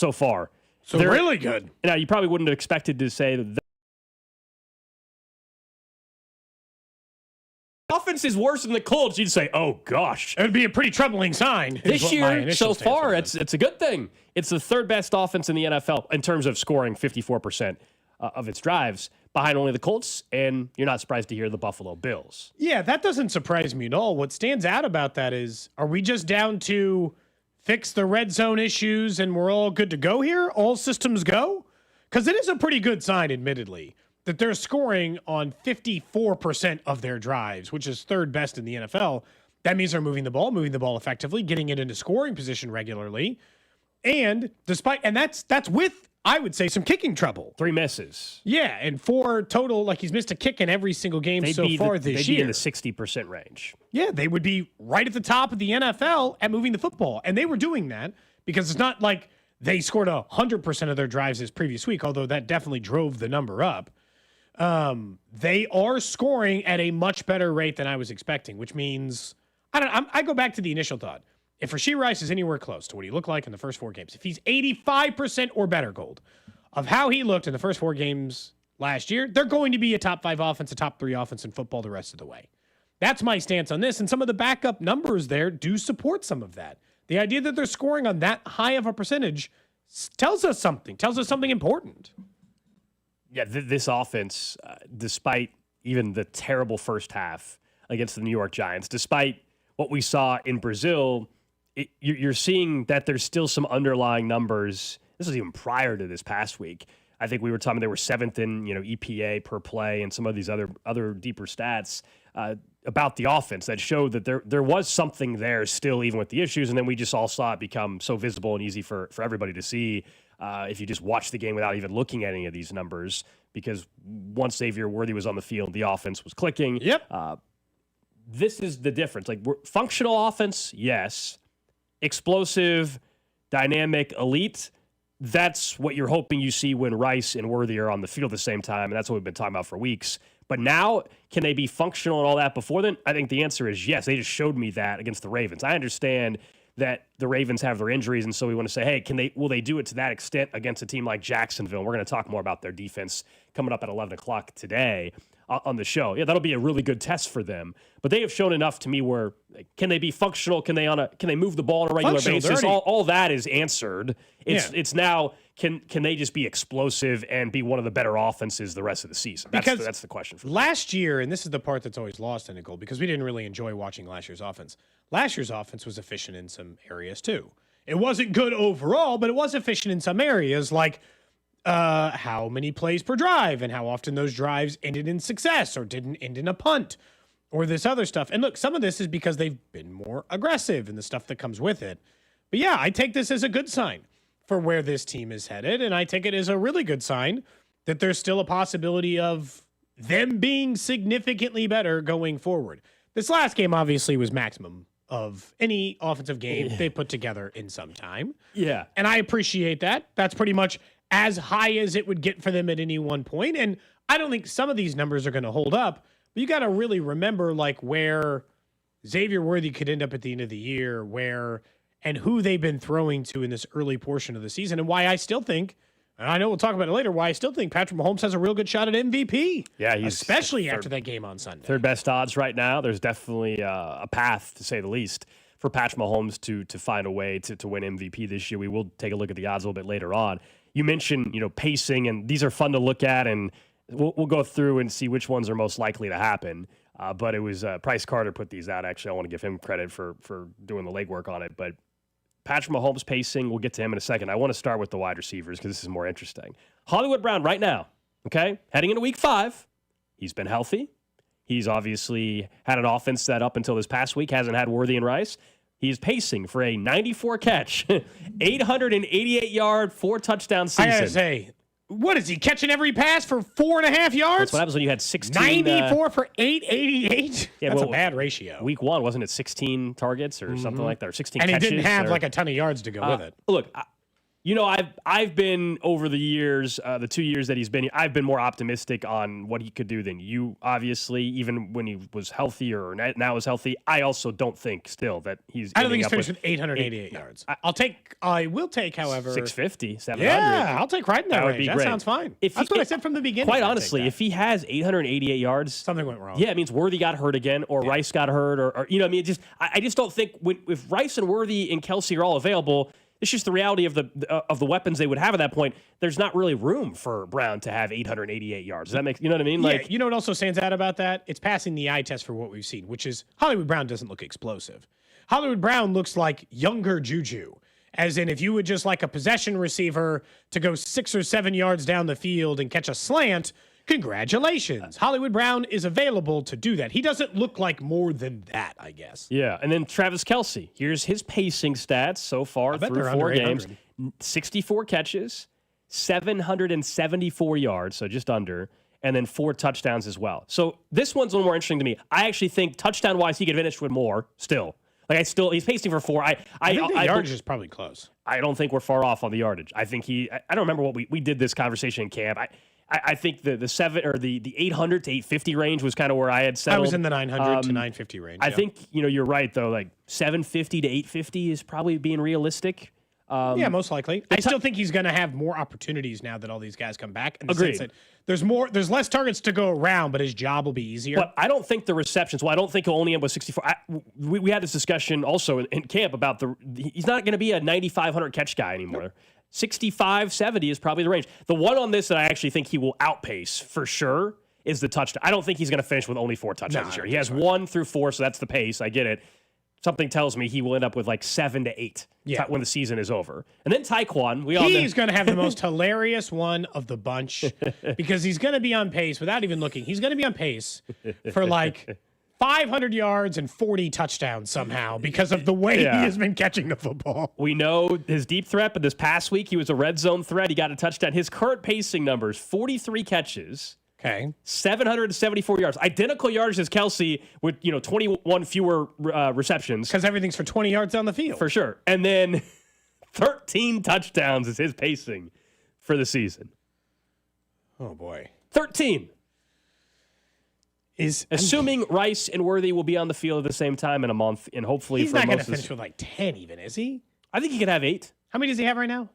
so far. So they're really good. Now, you probably wouldn't have expected to say that the offense is worse than the Colts. You'd say, oh, gosh. It would be a pretty troubling sign. This year, so far, it's a good thing. It's the third best offense in the NFL in terms of scoring 54% of its drives, behind only the Colts, and you're not surprised to hear the Buffalo Bills. Yeah, that doesn't surprise me at all. What stands out about that is, are we just down to fix the red zone issues and we're all good to go here? All systems go? Because it is a pretty good sign, admittedly, that they're scoring on 54% of their drives, which is third best in the NFL. That means they're moving the ball effectively, getting it into scoring position regularly. And that's with, I would say, some kicking trouble. 3 misses. Yeah, and 4 total. Like, he's missed a kick in every single game so far this year. They'd be in the 60% range. Yeah, they would be right at the top of the NFL at moving the football. And they were doing that because it's not like they scored 100% of their drives this previous week, although that definitely drove the number up. They are scoring at a much better rate than I was expecting, which means, I go back to the initial thought. If Rashee Rice is anywhere close to what he looked like in the first 4 games, if he's 85% or better, Gold, of how he looked in the first 4 games last year, they're going to be a top 5 offense, a top 3 offense in football the rest of the way. That's my stance on this. And some of the backup numbers there do support some of that. The idea that they're scoring on that high of a percentage tells us something important. Yeah, this offense, despite even the terrible first half against the New York Giants, despite what we saw in Brazil, you're seeing that there's still some underlying numbers. This was even prior to this past week. I think we were talking they were 7th in EPA per play and some of these other deeper stats about the offense that showed that there was something there still, even with the issues. And then we just all saw it become so visible and easy for everybody to see if you just watch the game without even looking at any of these numbers. Because once Xavier Worthy was on the field, the offense was clicking. Yep. This is the difference. Like, functional offense, yes. Explosive, dynamic, elite. That's what you're hoping you see when Rice and Worthy are on the field at the same time, and that's what we've been talking about for weeks. But now, can they be functional and all that before then? I think the answer is yes. They just showed me that against the Ravens. I understand that the Ravens have their injuries, and so we want to say, hey, will they do it to that extent against a team like Jacksonville? We're going to talk more about their defense coming up at 11 o'clock today on the show. Yeah, that'll be a really good test for them. But they have shown enough to me where, can they be functional? Can they move the ball on a regular basis? All that is answered. It's now, can they just be explosive and be one of the better offenses the rest of the season? That's the question for me. Last year, and this is the part that's always lost in it, Gold, because we didn't really enjoy watching last year's offense. Last year's offense was efficient in some areas too. It wasn't good overall, but it was efficient in some areas, like how many plays per drive and how often those drives ended in success or didn't end in a punt or this other stuff. And look, some of this is because they've been more aggressive in the stuff that comes with it. But yeah, I take this as a good sign for where this team is headed. And I take it as a really good sign that there's still a possibility of them being significantly better going forward. This last game obviously was maximum of any offensive game they put together in some time. Yeah. And I appreciate that. That's pretty much as high as it would get for them at any one point. And I don't think some of these numbers are going to hold up, but you got to really remember like where Xavier Worthy could end up at the end of the year, and who they've been throwing to in this early portion of the season, and why I still think, and I know we'll talk about it later, why I still think Patrick Mahomes has a real good shot at MVP. Yeah, he's especially after that game on Sunday. Third best odds right now. There's definitely a path, to say the least, for Patrick Mahomes to find a way to win MVP this year. We will take a look at the odds a little bit later on. You mentioned, pacing, and these are fun to look at, and we'll go through and see which ones are most likely to happen. But it was Price Carter put these out. Actually, I want to give him credit for doing the legwork on it. But Patrick Mahomes pacing, we'll get to him in a second. I want to start with the wide receivers because this is more interesting. Hollywood Brown right now, okay, heading into week 5, he's been healthy. He's obviously had an offense that up until this past week hasn't had Worthy and Rice. He's pacing for a 94 catch, 888 yard, 4 touchdown season. I gotta say, what is he catching every pass for 4.5 yards? That's what happens when you had 16. 94 for 888? Yeah, that's a bad ratio. Week 1, wasn't it 16 targets or something like that, or 16 catches? And he didn't have like a ton of yards to go with it. Look, I've been over the years, the 2 years that he's been here, I've been more optimistic on what he could do than you, obviously, even when he was healthier or now is healthy. I also don't think still that he's I don't think he's finished with 888 yards. I will take, however, 650, 700. Yeah, I'll take right in that would range. be That great. sounds fine. That's what I said from the beginning. Quite honestly, if he has 888 yards, something went wrong. Yeah, it means Worthy got hurt again, or Rice got hurt, or I just don't think if Rice and Worthy and Kelsey are all available, it's just the reality of the weapons they would have at that point. There's not really room for Brown to have 888 yards. Does that make, you know what I mean? Yeah, you know what also stands out about that? It's passing the eye test for what we've seen, which is Hollywood Brown doesn't look explosive. Hollywood Brown looks like younger Juju. As in, if you would just like a possession receiver to go 6 or 7 yards down the field and catch a slant, congratulations. Hollywood Brown is available to do that. He doesn't look like more than that, I guess. Yeah, and then Travis Kelsey. Here's his pacing stats so far through 4 games. 64 catches, 774 yards, so just under, and then 4 touchdowns as well. So this one's a little more interesting to me. I actually think touchdown-wise, he could finish with more still. He's pacing for 4. I think the yardage is probably close. I don't think we're far off on the yardage. I think I don't remember what we did this conversation in camp. I think the 7 or the 800 to 850 range was kind of where I had settled. I was in the 900 to 950 range. I think, you're right though, like 750 to 850 is probably being realistic. Yeah, most likely. I still think he's going to have more opportunities now that all these guys come back. In the Agreed. sense that there's less targets to go around, but his job will be easier. But I don't think the receptions. Well, I don't think he'll only end with 64. We had this discussion also in camp about he's not going to be a 9,500 catch guy anymore. Nope. 65, 70 is probably the range. The one on this that I actually think he will outpace for sure is the touchdown. I don't think he's going to finish with only 4 touchdowns this year. He has 1 through 4, so that's the pace. I get it. Something tells me he will end up with like 7 to 8 when the season is over. And then Tyquan, he's going to have the most hilarious one of the bunch because he's going to be on pace without even looking. He's going to be on pace for like 500 yards and 40 touchdowns somehow because of the way he has been catching the football. We know his deep threat, but this past week he was a red zone threat. He got a touchdown. His current pacing numbers, 43 catches. Okay. 774 yards. Identical yardage as Kelsey with, 21 fewer receptions. Because everything's for 20 yards down the field. For sure. And then 13 touchdowns is his pacing for the season. Oh, boy. 13. Assuming Rice and Worthy will be on the field at the same time in a month, and hopefully he's not going to finish with like 10 even, is he? I think he could have 8. How many does he have right now?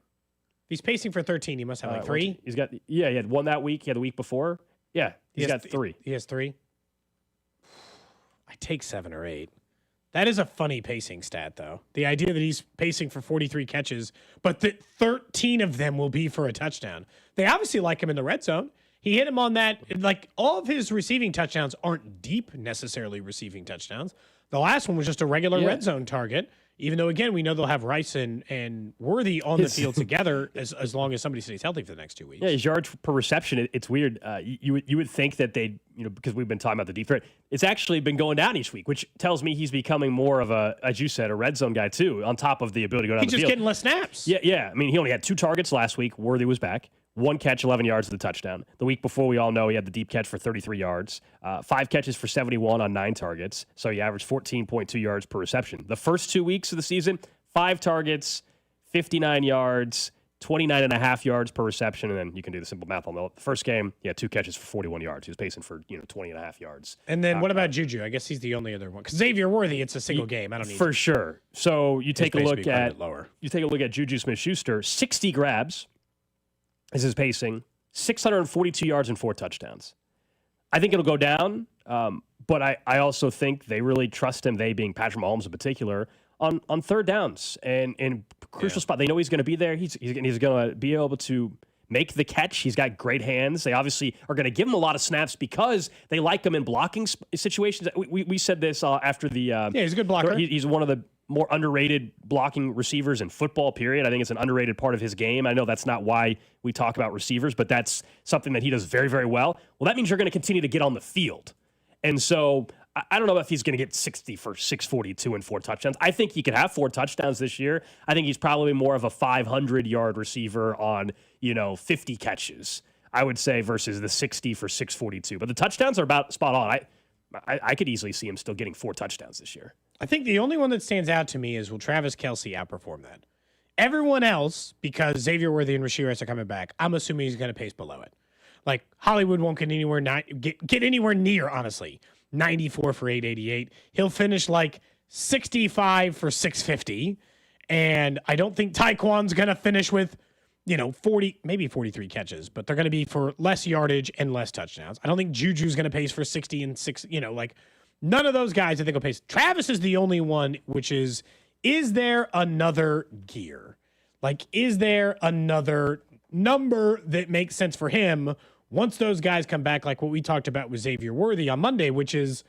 He's pacing for 13. He must have like 3. He's got, he had 1 that week. He had the week before. Yeah, he's got 3. He has 3. I take 7 or 8. That is a funny pacing stat, though. The idea that he's pacing for 43 catches, but that 13 of them will be for a touchdown. They obviously like him in the red zone. He hit him on that. Like, all of his receiving touchdowns aren't deep necessarily receiving touchdowns. The last one was just a regular red zone target. Even though, again, we know they'll have Rice and Worthy on the field together as long as somebody stays healthy for the next 2 weeks. Yeah, his yards per reception, it's weird. You would think that they'd, because we've been talking about the deep threat, it's actually been going down each week, which tells me he's becoming more of a, as you said, a red zone guy too, on top of the ability to go down the field. He's just getting less snaps. Yeah. I mean, he only had 2 targets last week. Worthy was back. 1 catch, 11 yards to the touchdown. The week before, we all know he had the deep catch for 33 yards. 5 catches for 71 on 9 targets. So he averaged 14.2 yards per reception. The first 2 weeks of the season, 5 targets, 59 yards, 29.5 yards per reception. And then you can do the simple math on the first game. He had 2 catches for 41 yards. He was pacing for 20.5 yards. And then what about Juju? I guess he's the only other one. Because Xavier Worthy, it's a single game. I don't need for sure. So you take a look at lower. You take a look at Juju Smith-Schuster, 60 grabs is his pacing, 642 yards and 4 touchdowns. I think it'll go down, but I also think they really trust him, they being Patrick Mahomes in particular, on third downs and in crucial spot. They know he's going to be there. He's going to be able to make the catch. He's got great hands. They obviously are going to give him a lot of snaps because they like him in blocking situations. We said this after the... he's a good blocker. He's one of the more underrated blocking receivers in football, period. I think it's an underrated part of his game. I know that's not why we talk about receivers, but that's something that he does very, very well. Well, that means you're going to continue to get on the field. And so I don't know if he's going to get 60 for 642 and 4 touchdowns. I think he could have 4 touchdowns this year. I think he's probably more of a 500-yard receiver on, 50 catches, I would say, versus the 60 for 642. But the touchdowns are about spot on. I could easily see him still getting 4 touchdowns this year. I think the only one that stands out to me is, will Travis Kelsey outperform that? Everyone else, because Xavier Worthy and Rasheed Rice are coming back, I'm assuming he's going to pace below it. Like Hollywood won't get anywhere near, honestly, 94 for 888. He'll finish like 65 for 650. And I don't think Tyquan's going to finish with, 40, maybe 43 catches, but they're going to be for less yardage and less touchdowns. I don't think Juju's going to pace for 60 and 6, none of those guys I think will pace. Travis is the only one, which is there another gear? Like, is there another number that makes sense for him once those guys come back, like what we talked about with Xavier Worthy on Monday, which is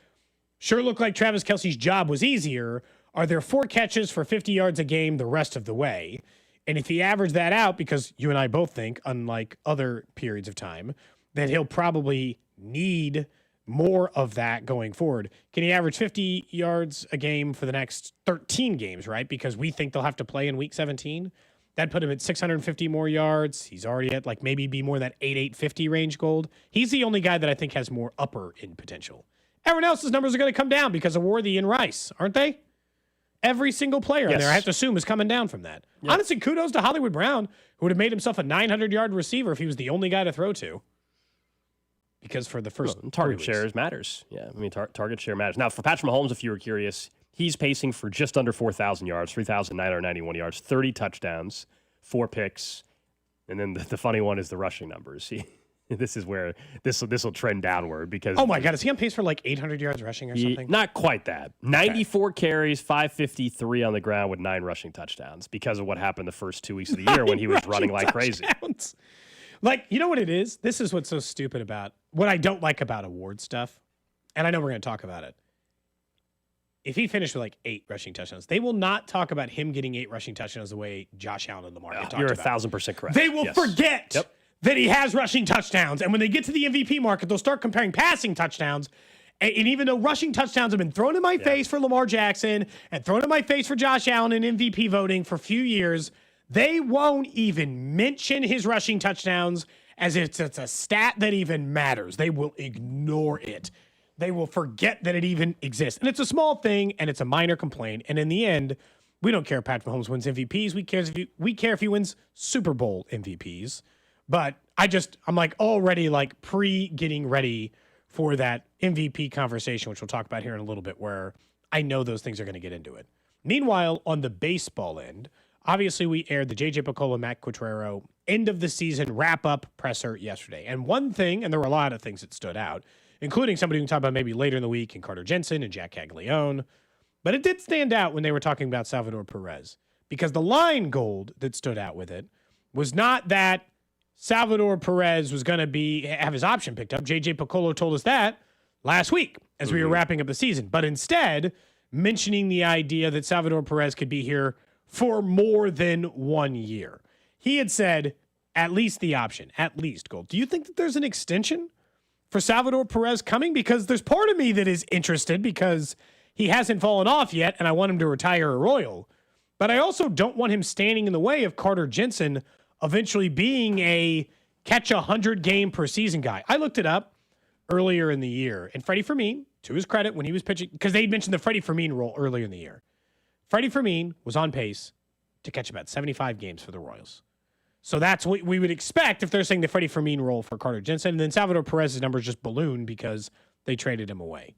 sure looked like Travis Kelce's job was easier. Are there 4 catches for 50 yards a game the rest of the way? And if he averaged that out, because you and I both think, unlike other periods of time, that he'll probably need more of that going forward. Can he average 50 yards a game for the next 13 games, right? Because we think they'll have to play in week 17. That'd put him at 650 more yards. He's already at maybe be more that 850 range Gold. He's the only guy that I think has more upper end potential. Everyone else's numbers are going to come down because of Worthy and Rice, aren't they? Every single player in there, I have to assume, is coming down from that. Yep. Honestly, kudos to Hollywood Brown, who would have made himself a 900-yard receiver if he was the only guy to throw to. Because for the first target shares matters. Yeah, I mean, target share matters. Now, for Patrick Mahomes, if you were curious, he's pacing for just under 4,000 yards, 3,991 yards, 30 touchdowns, 4 picks. And then the funny one is the rushing numbers. This is where this will trend downward because. Oh my God, is he on pace for 800 yards rushing or something? Not quite that. 94 carries, 553 on the ground with 9 rushing touchdowns because of what happened the first 2 weeks of the year when he was running like crazy. You know what it is? This is what's so stupid about what I don't like about award stuff. And I know we're going to talk about it. If he finished with 8 rushing touchdowns, they will not talk about him getting 8 rushing touchdowns the way Josh Allen and Lamar get talked about. You're 1,000% correct. They will forget that he has rushing touchdowns. And when they get to the MVP market, they'll start comparing passing touchdowns. And even though rushing touchdowns have been thrown in my face for Lamar Jackson and thrown in my face for Josh Allen in MVP voting for a few years, they won't even mention his rushing touchdowns as if it's a stat that even matters. They will ignore it. They will forget that it even exists. And it's a small thing, and it's a minor complaint. And in the end, we don't care if Patrick Mahomes wins MVPs. We care if he wins Super Bowl MVPs. But I'm already pre-getting ready for that MVP conversation, which we'll talk about here in a little bit, where I know those things are going to get into it. Meanwhile, on the baseball end, obviously we aired the J.J. Picollo, Matt Quatrero end of the season wrap-up presser yesterday. And one thing, and there were a lot of things that stood out, including somebody we can talk about maybe later in the week, and Carter Jensen and Jack Caglione. But it did stand out when they were talking about Salvador Perez, because the line Gold that stood out with it was not that Salvador Perez was going to have his option picked up. J.J. Picollo told us that last week as we were wrapping up the season. But instead, mentioning the idea that Salvador Perez could be here for more than 1 year. He had said, at least the option, at least, Gold. Do you think that there's an extension for Salvador Perez coming? Because there's part of me that is interested because he hasn't fallen off yet, and I want him to retire a Royal. But I also don't want him standing in the way of Carter Jensen eventually being a catch 100 game per season guy. I looked it up earlier in the year, and Freddie Fermin, to his credit, when he was pitching, because they'd mentioned the Freddie Fermin role earlier in the year. Freddie Fermin was on pace to catch about 75 games for the Royals. So that's what we would expect if they're saying the Freddie Fermin role for Carter Jensen. And then Salvador Perez's numbers just ballooned because they traded him away.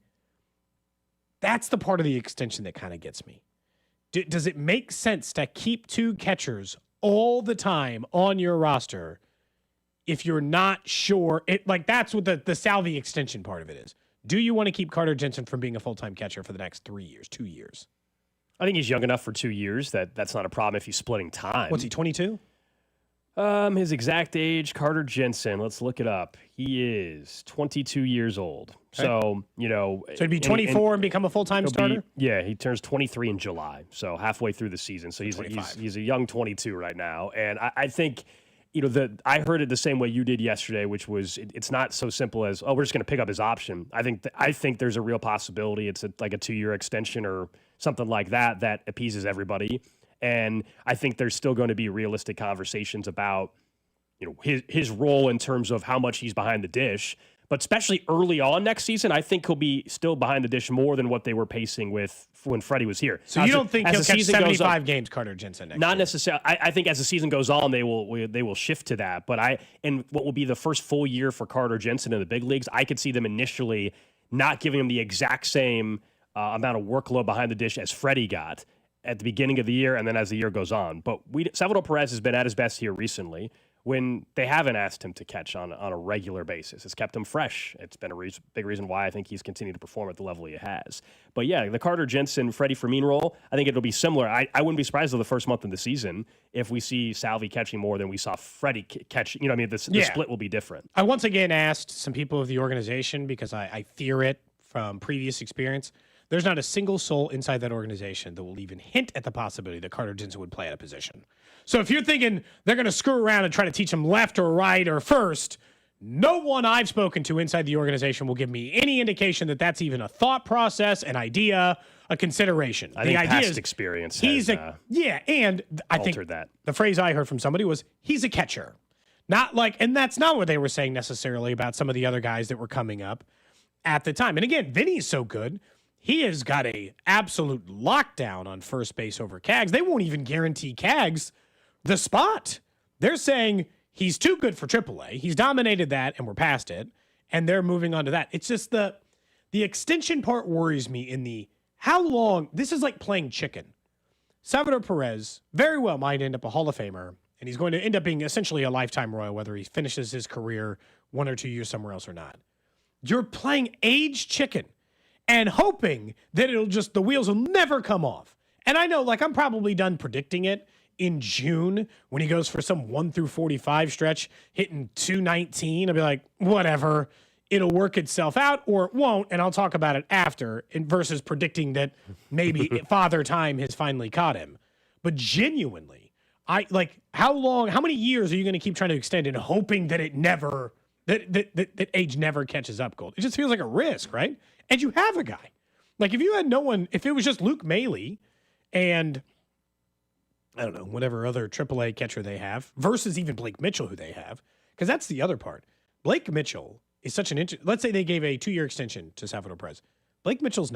That's the part of the extension that kind of gets me. Does it make sense to keep 2 catchers all the time on your roster if you're not sure? That's what the Salvi extension part of it is. Do you want to keep Carter Jensen from being a full-time catcher for the next 3 years, 2 years? I think he's young enough for 2 years that's not a problem if he's splitting time. What's he, 22? His exact age, Carter Jensen. Let's look it up. He is 22 years old. Okay. So, So he'd be 24 and become a full-time starter? He turns 23 in July. So halfway through the season. So he's a young 22 right now. And I think, I heard it the same way you did yesterday, which was it's not so simple as, we're just going to pick up his option. I think there's a real possibility it's a 2-year extension or something like that appeases everybody. And I think there's still going to be realistic conversations about, his role in terms of how much he's behind the dish. But especially early on next season, I think he'll be still behind the dish more than what they were pacing with when Freddie was here. So you don't think he'll catch 75 games, Carter Jensen, next Not year? necessarily. I think as the season goes on, they will shift to that. But and what will be the first full year for Carter Jensen in the big leagues, I could see them initially not giving him the exact same amount of workload behind the dish as Freddie got at the beginning of the year and then as the year goes on. But Salvador Perez has been at his best here recently when they haven't asked him to catch on a regular basis. It's kept him fresh. It's been a big reason why I think he's continued to perform at the level he has. But yeah, the Carter Jensen, Freddie Fermin role, I think it'll be similar. I wouldn't be surprised in the first month of the season if we see Salvi catching more than we saw Freddie catch. You know what I mean? The split will be different. I once again asked some people of the organization because I fear it from previous experience. There's not a single soul inside that organization that will even hint at the possibility that Carter Jensen would play at a position. So if you're thinking they're going to screw around and try to teach him left or right or first, no one I've spoken to inside the organization will give me any indication that that's even a thought process, an idea, a consideration. I think past experience has and I think that. The phrase I heard from somebody was, he's a catcher. Not like, and that's not what they were saying necessarily about some of the other guys that were coming up at the time. And again, Vinny's so good. He has got a absolute lockdown on first base over Kaggs. They won't even guarantee Kaggs the spot. They're saying he's too good for AAA. He's dominated that, and we're past it, and they're moving on to that. It's just the extension part worries me in the how long. This is like playing chicken. Salvador Perez very well might end up a Hall of Famer, and he's going to end up being essentially a lifetime Royal, whether he finishes his career 1 or 2 years somewhere else or not. You're playing age chicken and hoping that the wheels will never come off. And I know, like, I'm probably done predicting it in June when he goes for some 1 through 45 stretch, hitting 219. I'll be like, whatever, it'll work itself out, or it won't, and I'll talk about it after, versus predicting that maybe Father Time has finally caught him. But genuinely, how many years are you going to keep trying to extend and hoping that it never, that age never catches up, Gold? It just feels like a risk, right? And you have a guy. Like, if you had no one, if it was just Luke Maile and, I don't know, whatever other AAA catcher they have, versus even Blake Mitchell, who they have, because that's the other part. Blake Mitchell is such an let's say they gave a 2-year extension to Salvador Perez. Blake Mitchell's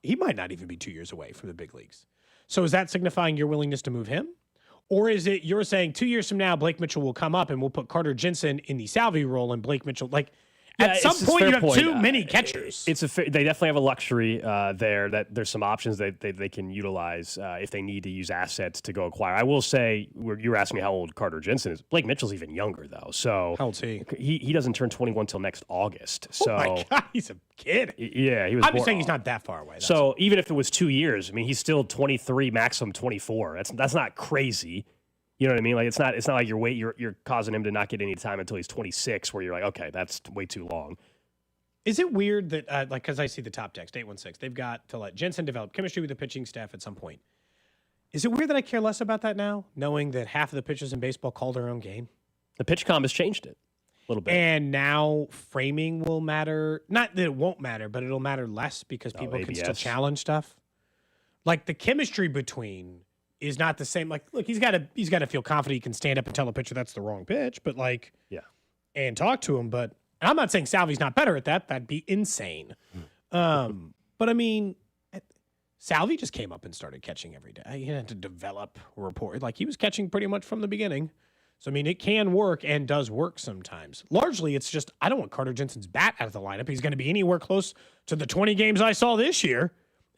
he might not even be 2 years away from the big leagues. So is that signifying your willingness to move him? Or is it you're saying 2 years from now, Blake Mitchell will come up and we'll put Carter Jensen in the Salvi role and Blake Mitchell, at some point, you have too many catchers. They definitely have a luxury there that there's some options that they can utilize if they need to use assets to go acquire. I will say, you were asking me how old Carter Jensen is. Blake Mitchell's even younger, though. So how old's he? He doesn't turn 21 till next August. So, oh, my God, he's a kid. Yeah, he was. I'm just saying he's not that far away. So even if it was 2 years, I mean, he's still 23, maximum 24. That's not crazy. You know what I mean? Like, it's not like you're causing him to not get any time until he's 26, where you're like, okay, that's way too long. Is it weird that, because I see the top text, 816, they've got to let Jensen develop chemistry with the pitching staff at some point. Is it weird that I care less about that now, knowing that half of the pitchers in baseball call their own game? The pitch comm has changed it a little bit. And now framing will matter. Not that it won't matter, but it'll matter less because people can still challenge stuff. Like, the chemistry between is not the same. Like, look, he's got to feel confident he can stand up and tell a pitcher that's the wrong pitch, but and talk to him. But I'm not saying Salvi's not better at that. That'd be insane. But I mean, Salvi just came up and started catching every day. He had to develop a rapport. Like, he was catching pretty much from the beginning. So, I mean, it can work and does work sometimes. Largely, it's just, I don't want Carter Jensen's bat out of the lineup. He's going to be anywhere close to the 20 games I saw this year.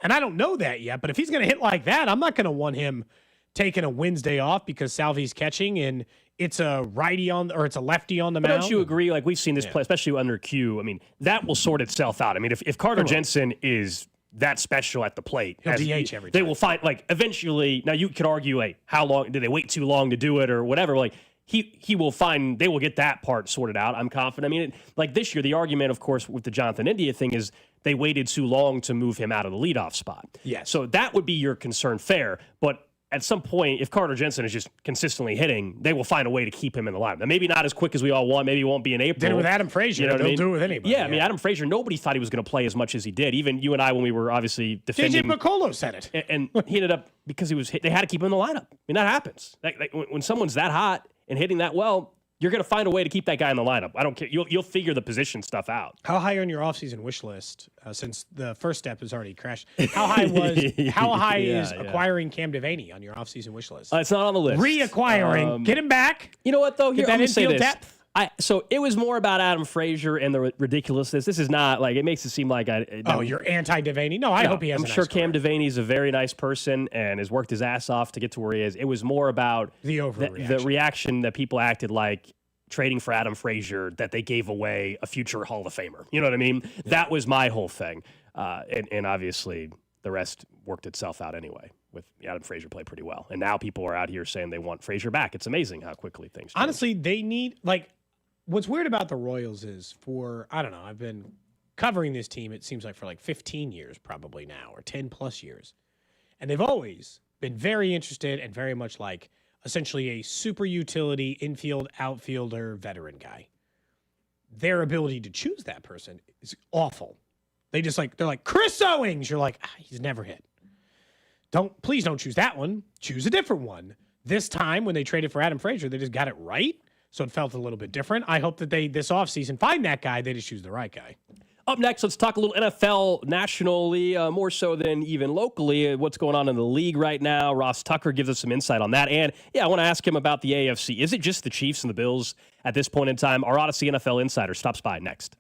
And I don't know that yet, but if he's going to hit like that, I'm not going to want him taking a Wednesday off because Salvi's catching and it's a lefty on the mound. Don't you agree? Like, we've seen this play, especially under Q. I mean, that will sort itself out. I mean, if Carter Jensen is that special at the plate, he'll DH every time. They will find, like, eventually. Now, you could argue, like, how long did they wait too long to do it or whatever? Like, he will find, they will get that part sorted out. I'm confident. I mean, like this year, the argument, of course, with the Jonathan India thing is they waited too long to move him out of the leadoff spot. Yes. So that would be your concern, fair. But at some point, if Carter Jensen is just consistently hitting, they will find a way to keep him in the lineup. Now, maybe not as quick as we all want. Maybe it won't be in April. Did it with Adam Frazier. You know They'll do it with anybody. Yeah, I mean, Adam Frazier, nobody thought he was going to play as much as he did. Even you and I, when we were obviously defending. JJ Piccolo said it. And he ended up, because he was hit, they had to keep him in the lineup. I mean, that happens. When someone's that hot and hitting that well, you're going to find a way to keep that guy in the lineup. I don't care. You'll figure the position stuff out. How high on your offseason wish list, since the first step has already crashed, how high is acquiring Cam Devaney on your offseason wish list? It's not on the list. Reacquiring. Get him back. You know what, though? Get that infield depth. So it was more about Adam Frazier and the ridiculousness. This is not like, it makes it seem like you're anti-Devaney? No, I hope he has. I'm sure Cam Devaney is a very nice person and has worked his ass off to get to where he is. It was more about the reaction that people acted like trading for Adam Frazier, that they gave away a future Hall of Famer. You know what I mean? Yeah. That was my whole thing. And obviously the rest worked itself out anyway. With Adam Frazier played pretty well. And now people are out here saying they want Frazier back. It's amazing how quickly things change. Honestly, they need, what's weird about the Royals is I've been covering this team, it seems like for 15 years probably now, or 10 plus years. And they've always been very interested and very much essentially a super utility infield outfielder veteran guy. Their ability to choose that person is awful. They're like Chris Owings. You're like, he's never hit. Please don't choose that one. Choose a different one. This time when they traded for Adam Frazier, they just got it right. So it felt a little bit different. I hope that they, this offseason, find that guy. They just choose the right guy. Up next, let's talk a little NFL nationally, more so than even locally. What's going on in the league right now? Ross Tucker gives us some insight on that. And, I want to ask him about the AFC. Is it just the Chiefs and the Bills at this point in time? Our Odyssey NFL Insider stops by next.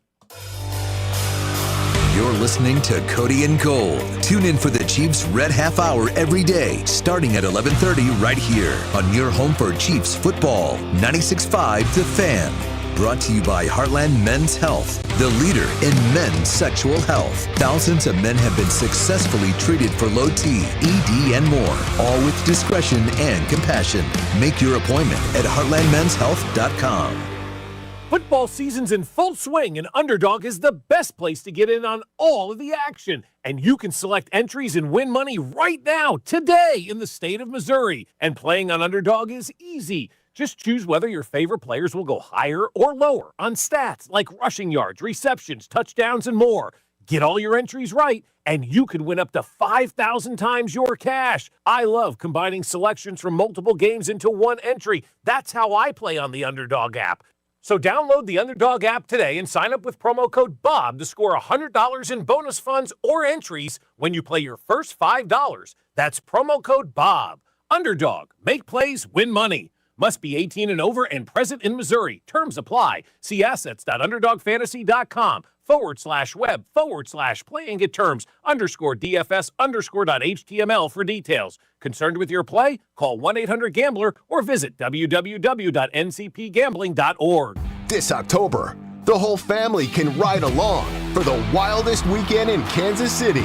You're listening to Cody and Gold. Tune in for the Chiefs Red Half Hour every day, starting at 11:30 right here on your home for Chiefs football. 96.5 The Fan. Brought to you by Heartland Men's Health, the leader in men's sexual health. Thousands of men have been successfully treated for low T, ED, and more, all with discretion and compassion. Make your appointment at heartlandmenshealth.com. Football season's in full swing, and Underdog is the best place to get in on all of the action. And you can select entries and win money right now, today, in the state of Missouri. And playing on Underdog is easy. Just choose whether your favorite players will go higher or lower on stats like rushing yards, receptions, touchdowns, and more. Get all your entries right, and you could win up to 5,000 times your cash. I love combining selections from multiple games into one entry. That's how I play on the Underdog app. So download the Underdog app today and sign up with promo code BOB to score $100 in bonus funds or entries when you play your first $5. That's promo code BOB. Underdog. Make plays, win money. Must be 18 and over and present in Missouri. Terms apply. See assets.underdogfantasy.com/web/play and get terms _DFS_.html for details. Concerned with your play? Call 1-800-GAMBLER or visit www.ncpgambling.org. This October, the whole family can ride along for the wildest weekend in Kansas City.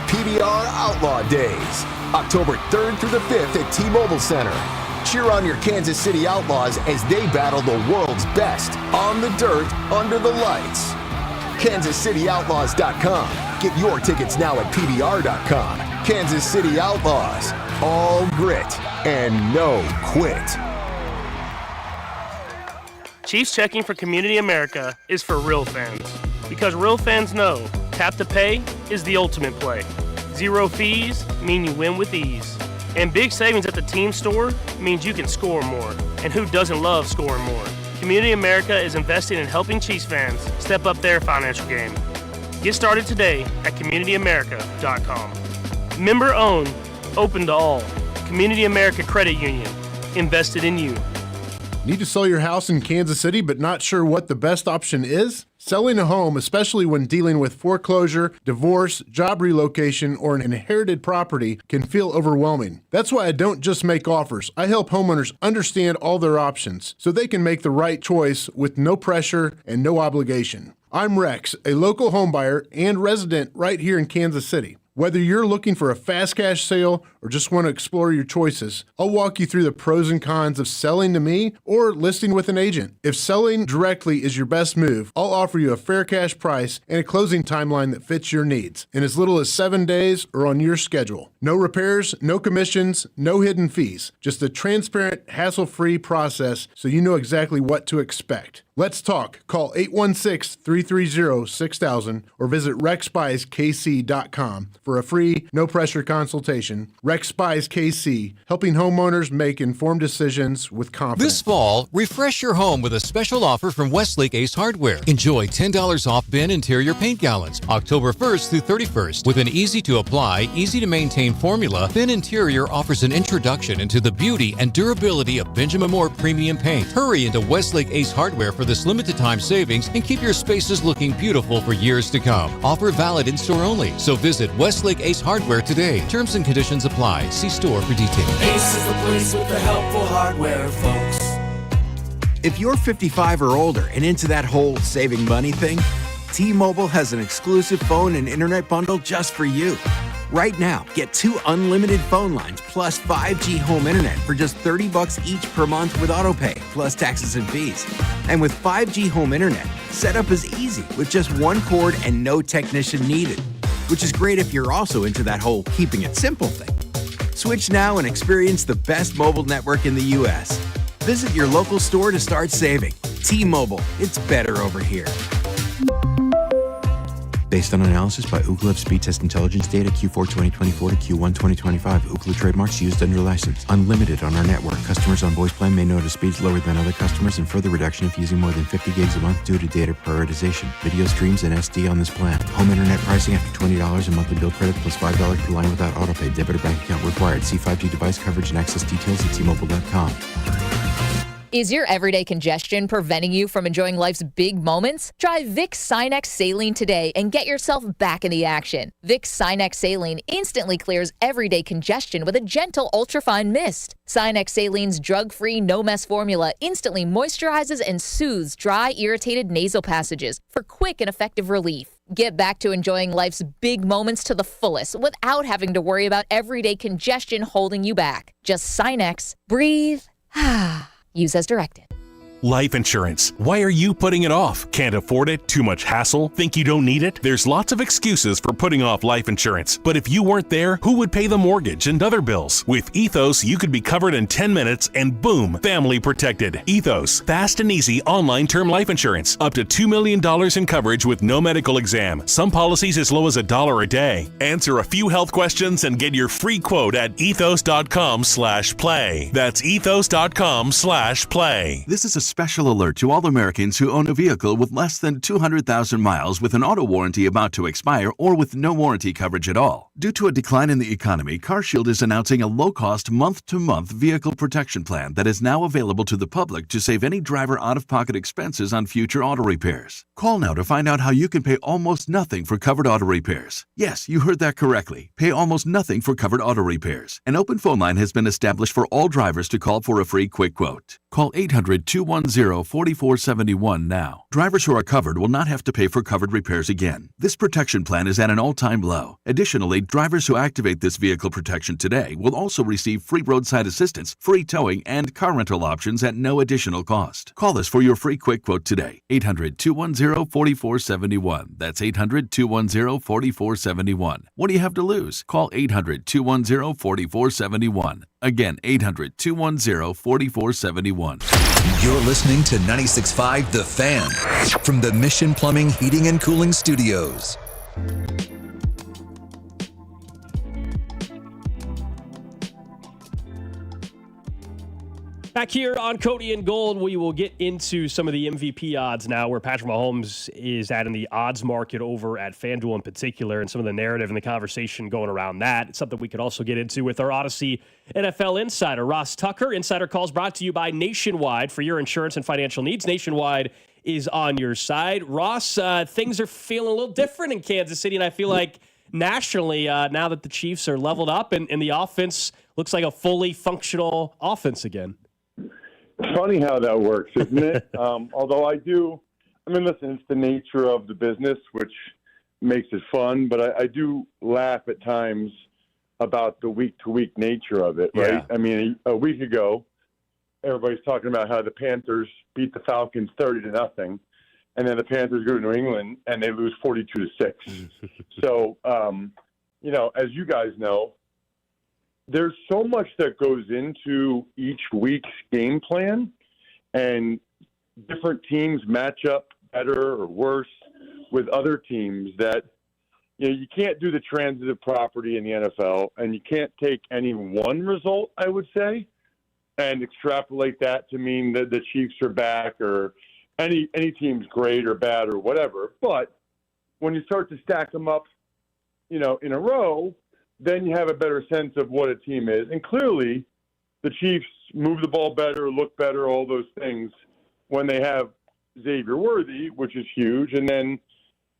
PBR Outlaw Days, October 3rd through the 5th at T-Mobile Center. Cheer on your Kansas City Outlaws as they battle the world's best on the dirt, under the lights. KansasCityOutlaws.com. Get your tickets now at PBR.com. Kansas City Outlaws. All grit and no quit. Chiefs checking for Community America is for real fans. Because real fans know tap to pay is the ultimate play. Zero fees mean you win with ease. And big savings at the team store means you can score more. And who doesn't love scoring more? Community America is investing in helping Chiefs fans step up their financial game. Get started today at CommunityAmerica.com. Member owned, open to all. Community America Credit Union, invested in you. Need to sell your house in Kansas City but not sure what the best option is? Selling a home, especially when dealing with foreclosure, divorce, job relocation, or an inherited property, can feel overwhelming. That's why I don't just make offers. I help homeowners understand all their options so they can make the right choice with no pressure and no obligation. I'm Rex, a local homebuyer and resident right here in Kansas City. Whether you're looking for a fast cash sale or just want to explore your choices, I'll walk you through the pros and cons of selling to me or listing with an agent. If selling directly is your best move, I'll offer you a fair cash price and a closing timeline that fits your needs in as little as 7 days or on your schedule. No repairs, no commissions, no hidden fees. Just a transparent, hassle-free process so you know exactly what to expect. Let's talk. Call 816-330-6000 or visit rexspyskc.com for a free, no-pressure consultation. Rex Spies KC, helping homeowners make informed decisions with confidence. This fall, refresh your home with a special offer from Westlake Ace Hardware. Enjoy $10 off bin interior paint gallons October 1st through 31st. With an easy-to-apply, easy-to-maintain formula, Bin Interior offers an introduction into the beauty and durability of Benjamin Moore premium paint. Hurry into Westlake Ace Hardware for this limited time savings and keep your spaces looking beautiful for years to come. Offer valid in-store only, so visit Westlake Ace Hardware today. Terms and conditions apply. See store for details. Ace is the place with the helpful hardware, folks. If you're 55 or older and into that whole saving money thing, T-Mobile has an exclusive phone and internet bundle just for you. Right now, get 2 unlimited phone lines plus 5G home internet for just $30 each per month with AutoPay, plus taxes and fees. And with 5G home internet, setup is easy with just one cord and no technician needed, which is great if you're also into that whole keeping it simple thing. Switch now and experience the best mobile network in the U.S. Visit your local store to start saving. T-Mobile, it's better over here. Based on analysis by Ookla of Speed Test Intelligence data Q4 2024 to Q1 2025. Ookla trademarks used under license. Unlimited on our network. Customers on voice plan may notice speeds lower than other customers and further reduction if using more than 50 gigs a month due to data prioritization. Video streams and SD on this plan. Home internet pricing after $20 a monthly bill credit plus $5 per line without autopay. Debit or bank account required. See 5G device coverage and access details at T-Mobile.com. Is your everyday congestion preventing you from enjoying life's big moments? Try Vicks Sinex Saline today and get yourself back in the action. Vicks Sinex Saline instantly clears everyday congestion with a gentle ultrafine mist. Sinex Saline's drug-free, no-mess formula instantly moisturizes and soothes dry, irritated nasal passages for quick and effective relief. Get back to enjoying life's big moments to the fullest without having to worry about everyday congestion holding you back. Just Sinex, breathe, use as directed. Life insurance. Why are you putting it off? Can't afford it? Too much hassle? Think you don't need it? There's lots of excuses for putting off life insurance. But if you weren't there, who would pay the mortgage and other bills? With Ethos, you could be covered in 10 minutes and boom, family protected. Ethos, fast and easy online term life insurance. Up to $2 million in coverage with no medical exam. Some policies as low as $1 a day. Answer a few health questions and get your free quote at ethos.com/play. That's ethos.com/play. This is a special alert to all Americans who own a vehicle with less than 200,000 miles with an auto warranty about to expire or with no warranty coverage at all. Due to a decline in the economy, CarShield is announcing a low-cost month-to-month vehicle protection plan that is now available to the public to save any driver out-of-pocket expenses on future auto repairs. Call now to find out how you can pay almost nothing for covered auto repairs. Yes, you heard that correctly. Pay almost nothing for covered auto repairs. An open phone line has been established for all drivers to call for a free quick quote. Call 800-210-4471 now. Drivers who are covered will not have to pay for covered repairs again. This protection plan is at an all-time low. Additionally, drivers who activate this vehicle protection today will also receive free roadside assistance, free towing, and car rental options at no additional cost. Call us for your free quick quote today. 800-210-4471. That's 800-210-4471. What do you have to lose? Call 800-210-4471. Again, 800-210-4471. You're listening to 96.5 The Fan from the Mission Plumbing, Heating, and Cooling Studios. Back here on Cody and Gold, we will get into some of the MVP odds now, where Patrick Mahomes is at in the odds market over at FanDuel in particular, and some of the narrative and the conversation going around that. It's something we could also get into with our Odyssey NFL insider, Ross Tucker. Insider Calls brought to you by Nationwide. For your insurance and financial needs, Nationwide is on your side. Ross, things are feeling a little different in Kansas City, and I feel like nationally, now that the Chiefs are leveled up and the offense looks like a fully functional offense again. Funny how that works, isn't it? Although listen, it's the nature of the business, which makes it fun, but I do laugh at times about the week-to-week nature of it, right? Yeah. I mean, a week ago, everybody's talking about how the Panthers beat the Falcons 30-0, and then the Panthers go to New England and they lose 42-6. So, as you guys know, there's so much that goes into each week's game plan, and different teams match up better or worse with other teams that, you can't do the transitive property in the NFL, and you can't take any one result, I would say, and extrapolate that to mean that the Chiefs are back or any team's great or bad or whatever. But when you start to stack them up, in a row, then you have a better sense of what a team is. And clearly, the Chiefs move the ball better, look better, all those things when they have Xavier Worthy, which is huge. And then,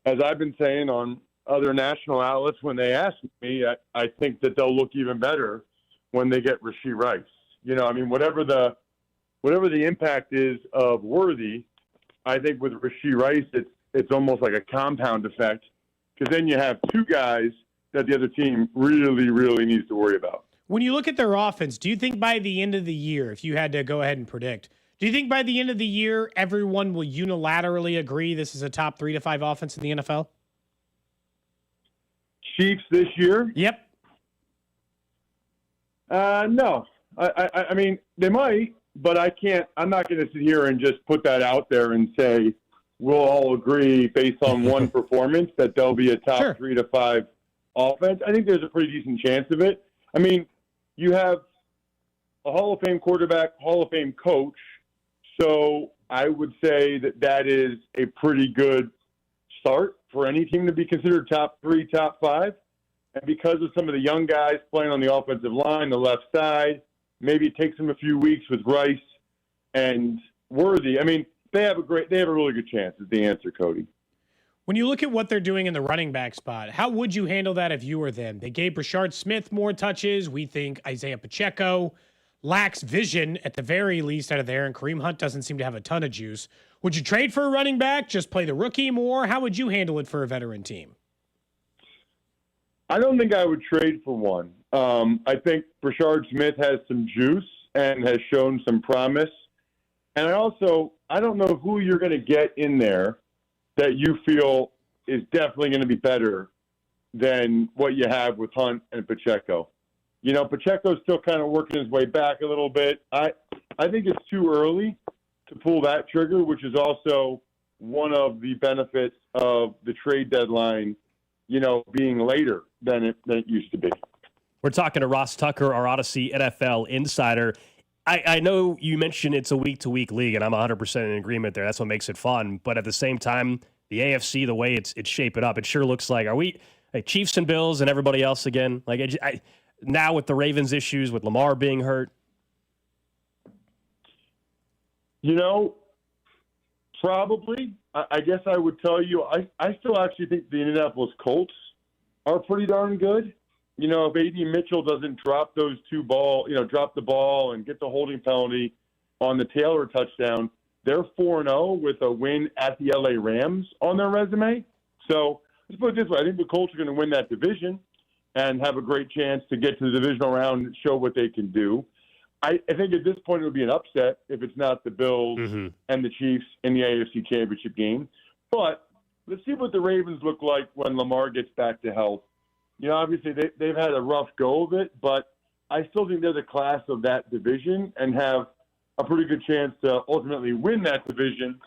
as I've been saying on other national outlets, when they ask me, I think that they'll look even better when they get Rashee Rice. Whatever the impact is of Worthy, I think with Rashee Rice, it's almost like a compound effect, because then you have two guys that the other team really, really needs to worry about. When you look at their offense, do you think by the end of the year, if you had to go ahead and predict, do you think by the end of the year, everyone will unilaterally agree this is a top 3 to 5 offense in the NFL? Chiefs this year? Yep. No. I mean, they might, but I'm not going to sit here and just put that out there and say we'll all agree based on one performance that they'll be a top 3 to 5 offense. I think there's a pretty decent chance of it. I mean, you have a Hall of Fame quarterback, Hall of Fame coach, so I would say that is a pretty good start for any team to be considered top 3, top 5. And because of some of the young guys playing on the offensive line, the left side, maybe it takes them a few weeks with Rice and Worthy. I mean, they have a really good chance is the answer, Cody. When you look at what they're doing in the running back spot, how would you handle that if you were them? They gave Brashard Smith more touches. We think Isaiah Pacheco lacks vision at the very least out of there, and Kareem Hunt doesn't seem to have a ton of juice. Would you trade for a running back, just play the rookie more? How would you handle it for a veteran team? I don't think I would trade for one. I think Brashard Smith has some juice and has shown some promise. And I don't know who you're going to get in there that you feel is definitely going to be better than what you have with Hunt and Pacheco. Pacheco's still kind of working his way back a little bit. I think it's too early to pull that trigger, which is also one of the benefits of the trade deadline, being later than it used to be. We're talking to Ross Tucker, our Odyssey NFL insider. I know you mentioned it's a week-to-week league, and I'm 100% in agreement there. That's what makes it fun. But at the same time, the AFC, the way it's shaping up, it sure looks like, are we Chiefs and Bills and everybody else again? Now with the Ravens issues, with Lamar being hurt? Probably. I guess I would tell you, I still actually think the Indianapolis Colts are pretty darn good. If A.D. Mitchell doesn't drop those drop the ball and get the holding penalty on the Taylor touchdown, they're 4-0 with a win at the L.A. Rams on their resume. So let's put it this way. I think the Colts are going to win that division and have a great chance to get to the divisional round and show what they can do. I think at this point it would be an upset if it's not the Bills and the Chiefs in the AFC Championship game. But let's see what the Ravens look like when Lamar gets back to health. Obviously they've had a rough go of it, but I still think they're the class of that division and have a pretty good chance to ultimately win that division.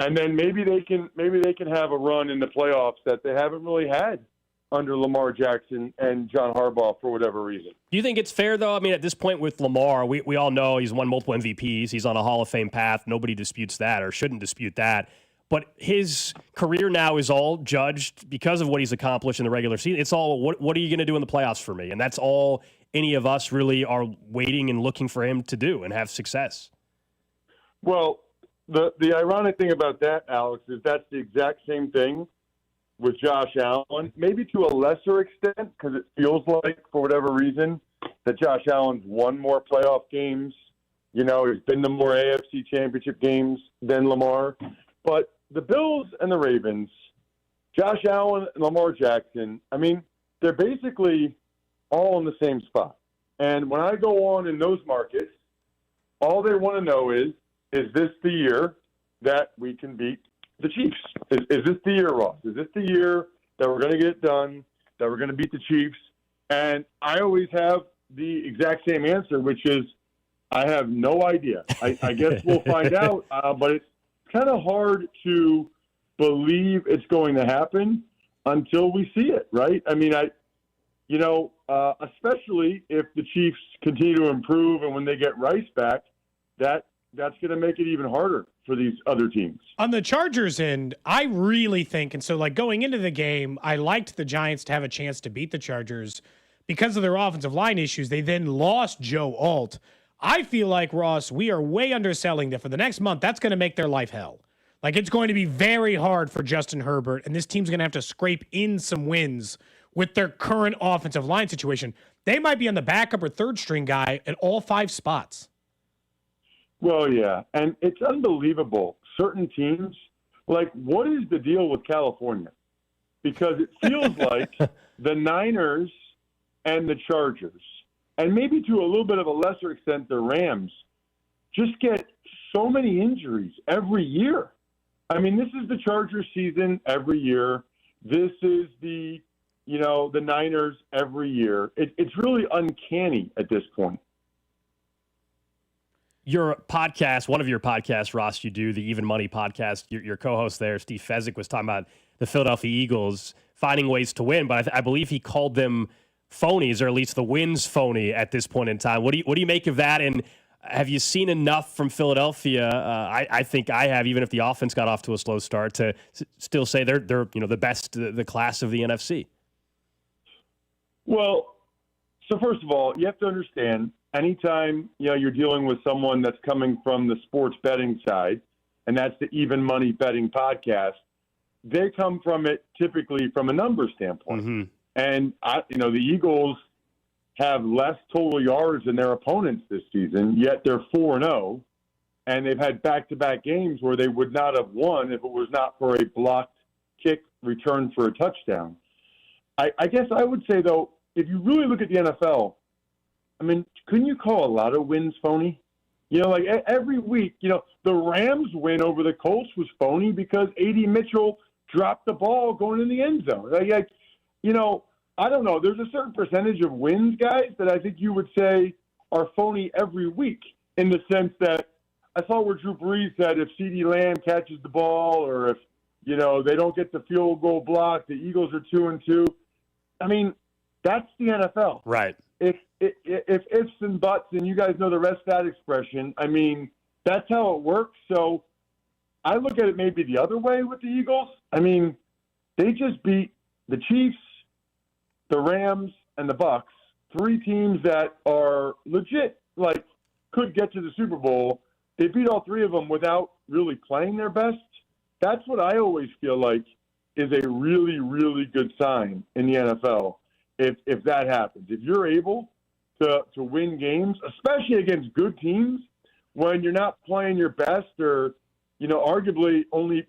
And then maybe they can have a run in the playoffs that they haven't really had under Lamar Jackson and John Harbaugh for whatever reason. Do you think it's fair, though? I mean, at this point with Lamar, we all know he's won multiple MVPs. He's on a Hall of Fame path. Nobody disputes that or shouldn't dispute that. But his career now is all judged because of what he's accomplished in the regular season. It's all, what are you going to do in the playoffs for me? And that's all any of us really are waiting and looking for him to do and have success. Well, the ironic thing about that, Alex, is that's the exact same thing with Josh Allen, maybe to a lesser extent, because it feels like, for whatever reason, that Josh Allen's won more playoff games. He's been to more AFC Championship games than Lamar. But the Bills and the Ravens, Josh Allen and Lamar Jackson, I mean, they're basically all in the same spot. And when I go on in those markets, all they want to know is this the year that we can beat the Chiefs? Is this the year, Ross? Is this the year that we're going to get it done, that we're going to beat the Chiefs? And I always have the exact same answer, which is I have no idea. I guess we'll find out, but kind of hard to believe it's going to happen until we see it, right? I mean, especially if the Chiefs continue to improve and when they get Rice back, that's going to make it even harder for these other teams. On the Chargers end, I really think, and so like going into the game, I liked the Giants to have a chance to beat the Chargers because of their offensive line issues. They then lost Joe Alt. I feel like, Ross, we are way underselling that for the next month, that's going to make their life hell. Like, it's going to be very hard for Justin Herbert, and this team's going to have to scrape in some wins with their current offensive line situation. They might be on the backup or third string guy at all 5 spots. Well, yeah, and it's unbelievable. Certain teams, like, what is the deal with California? Because it feels like the Niners and the Chargers, and maybe to a little bit of a lesser extent the Rams, just get so many injuries every year. I mean, this is the Chargers season every year. This is the Niners every year. It's really uncanny at this point. Your podcast, one of your podcasts, Ross, you do, the Even Money podcast, your co-host there, Steve Fezzik, was talking about the Philadelphia Eagles finding ways to win, but I believe he called them phonies, or at least the wins phony at this point in time. What do you make of that? And have you seen enough from Philadelphia? I think I have, even if the offense got off to a slow start, to still say they're the best, the class of the NFC. Well, so first of all, you have to understand, anytime you're dealing with someone that's coming from the sports betting side, and that's the Even Money Betting podcast, they come from it typically from a numbers standpoint. Mm-hmm. And the Eagles have less total yards than their opponents this season, yet they're 4-0, and they've had back-to-back games where they would not have won if it was not for a blocked kick return for a touchdown. I guess I would say, though, if you really look at the NFL, I mean, couldn't you call a lot of wins phony? Like every week, the Rams win over the Colts was phony because A.D. Mitchell dropped the ball going in the end zone. I don't know. There's a certain percentage of wins, guys, that I think you would say are phony every week, in the sense that I saw where Drew Brees said if CeeDee Lamb catches the ball, or if, they don't get the field goal block, the Eagles are 2-2. I mean, that's the NFL. Right. If ifs and buts, and you guys know the rest of that expression, I mean, that's how it works. So I look at it maybe the other way with the Eagles. I mean, they just beat the Chiefs, the Rams, and the Bucks, 3 teams that are legit, like, could get to the Super Bowl. They beat all 3 of them without really playing their best. That's what I always feel like is a really, really good sign in the NFL. If that happens, if you're able to win games, especially against good teams, when you're not playing your best, or arguably only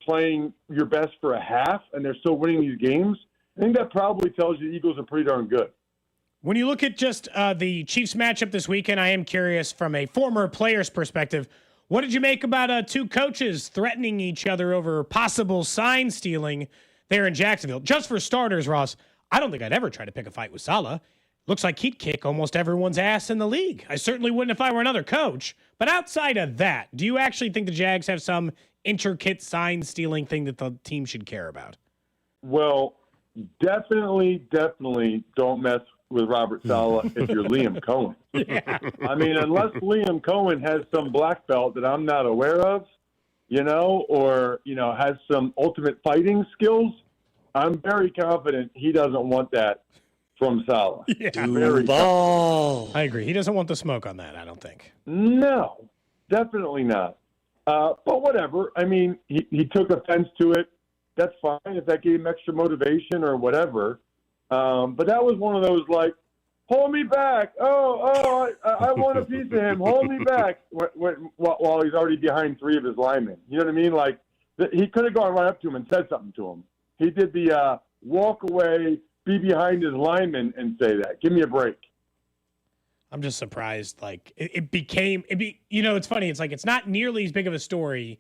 playing your best for a half, and they're still winning these games, I think that probably tells you the Eagles are pretty darn good. When you look at just the Chiefs matchup this weekend, I am curious from a former player's perspective, what did you make about 2 coaches threatening each other over possible sign stealing there in Jacksonville? Just for starters, Ross, I don't think I'd ever try to pick a fight with Saleh. Looks like he'd kick almost everyone's ass in the league. I certainly wouldn't if I were another coach. But outside of that, do you actually think the Jags have some intricate sign-stealing thing that the team should care about? Well, definitely don't mess with Robert Saleh if you're Liam Cohen. Yeah. I mean, unless Liam Cohen has some black belt that I'm not aware of, or, has some ultimate fighting skills, I'm very confident he doesn't want that from Saleh. Yeah. I agree. He doesn't want the smoke on that, I don't think. No, definitely not. But whatever. I mean, he took offense to it. That's fine if that gave him extra motivation or whatever. But that was one of those, like, hold me back. I want a piece of him. Hold me back. While he's already behind 3 of his linemen. You know what I mean? Like, he could have gone right up to him and said something to him. He did the walk away, be behind his lineman and say that. Give me a break. I'm just surprised. Like, it's funny. It's like, it's not nearly as big of a story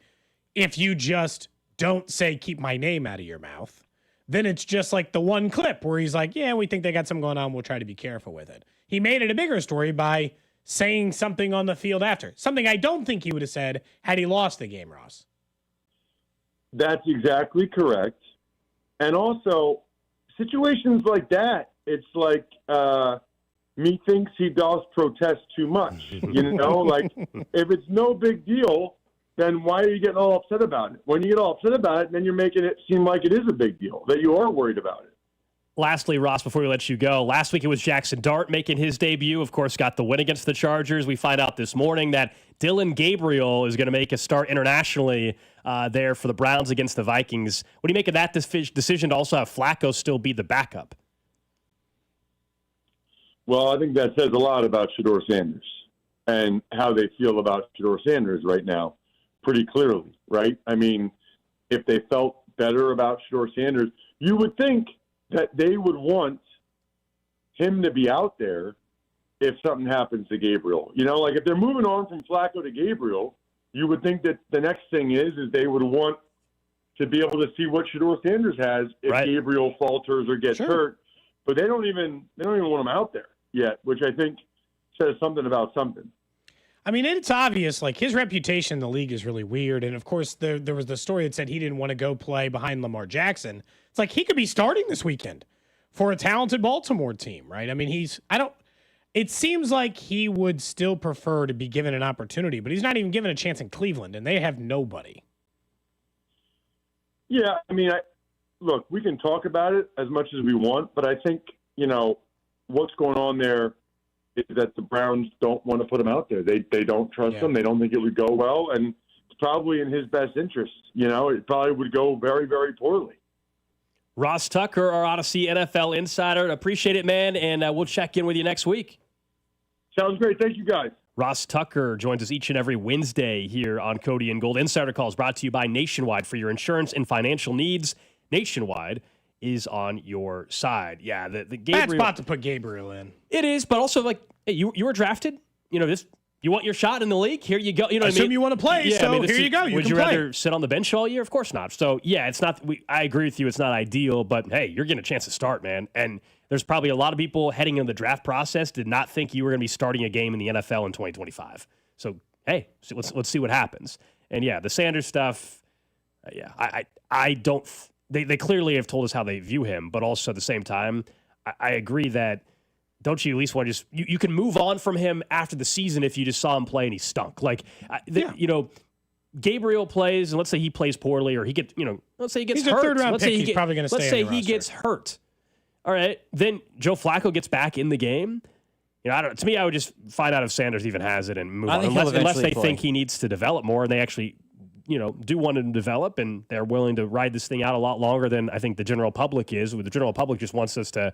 if you just don't say, keep my name out of your mouth. Then it's just like the one clip where he's like, yeah, we think they got something going on. We'll try to be careful with it. He made it a bigger story by saying something on the field after. Something I don't think he would have said had he lost the game, Ross. That's exactly correct. And also, situations like that, it's like methinks he does protest too much. You know, like if it's no big deal, then why are you getting all upset about it? When you get all upset about it, then you're making it seem like it is a big deal, that you are worried about it. Lastly, Ross, before we let you go, last week it was Jackson Dart making his debut. Of course, got the win against the Chargers. We find out this morning that Dylan Gabriel is going to make a start internationally there for the Browns against the Vikings. What do you make of that decision to also have Flacco still be the backup? Well, I think that says a lot about Shedeur Sanders and how they feel about Shedeur Sanders right now, pretty clearly, right? I mean, if they felt better about Shedeur Sanders, you would think that they would want him to be out there if something happens to Gabriel. You know, like if they're moving on from Flacco to Gabriel, you would think that the next thing is they would want to be able to see what Shedeur Sanders has if Gabriel falters or gets hurt. But they don't even want him out there yet, which I think says something about something. I mean, it's obvious, like, his reputation in the league is really weird. And, of course, there was the story that said he didn't want to go play behind Lamar Jackson. It's like he could be starting this weekend for a talented Baltimore team, right? I mean, it seems like he would still prefer to be given an opportunity, but he's not even given a chance in Cleveland, and they have nobody. Yeah, I mean, look, we can talk about it as much as we want, but I think, you know, what's going on there is that the Browns don't want to put him out there. They don't trust him. They don't think it would go well, and it's probably in his best interest. You know, it probably would go very, very poorly. Ross Tucker, our Odyssey NFL insider. Appreciate it, man, and we'll check in with you next week. Sounds great. Thank you, guys. Ross Tucker joins us each and every Wednesday here on Cody and Gold. Insider Calls brought to you by Nationwide for your insurance and financial needs. Nationwide is on your side. Yeah, the Gabriel. Bad spot to put Gabriel in. It is, but also, like, hey, you were drafted. You know, you want your shot in the league? Here you go. You know what I mean? Assume you want to play, so here you go. Would you rather sit on the bench all year? Of course not. So, yeah, it's not. I agree with you. It's not ideal, but, hey, you're getting a chance to start, man. And there's probably a lot of people heading into the draft process did not think you were going to be starting a game in the NFL in 2025. So, hey, let's see what happens. And, yeah, the Sanders stuff, I don't they clearly have told us how they view him, but also at the same time, I agree that don't you at least want to just you can move on from him after the season if you just saw him play and he stunk. Like, you know, Gabriel plays, and let's say he plays poorly, or he gets, you know, let's say he gets hurt. He's a third-round pick. He's probably going to stay on the roster. Let's say he gets hurt. All right, then Joe Flacco gets back in the game. You know, to me, I would just find out if Sanders even has it and move on, unless they think he needs to develop more, and they actually, you know, do want him to develop, and they're willing to ride this thing out a lot longer than I think the general public is. The general public just wants us to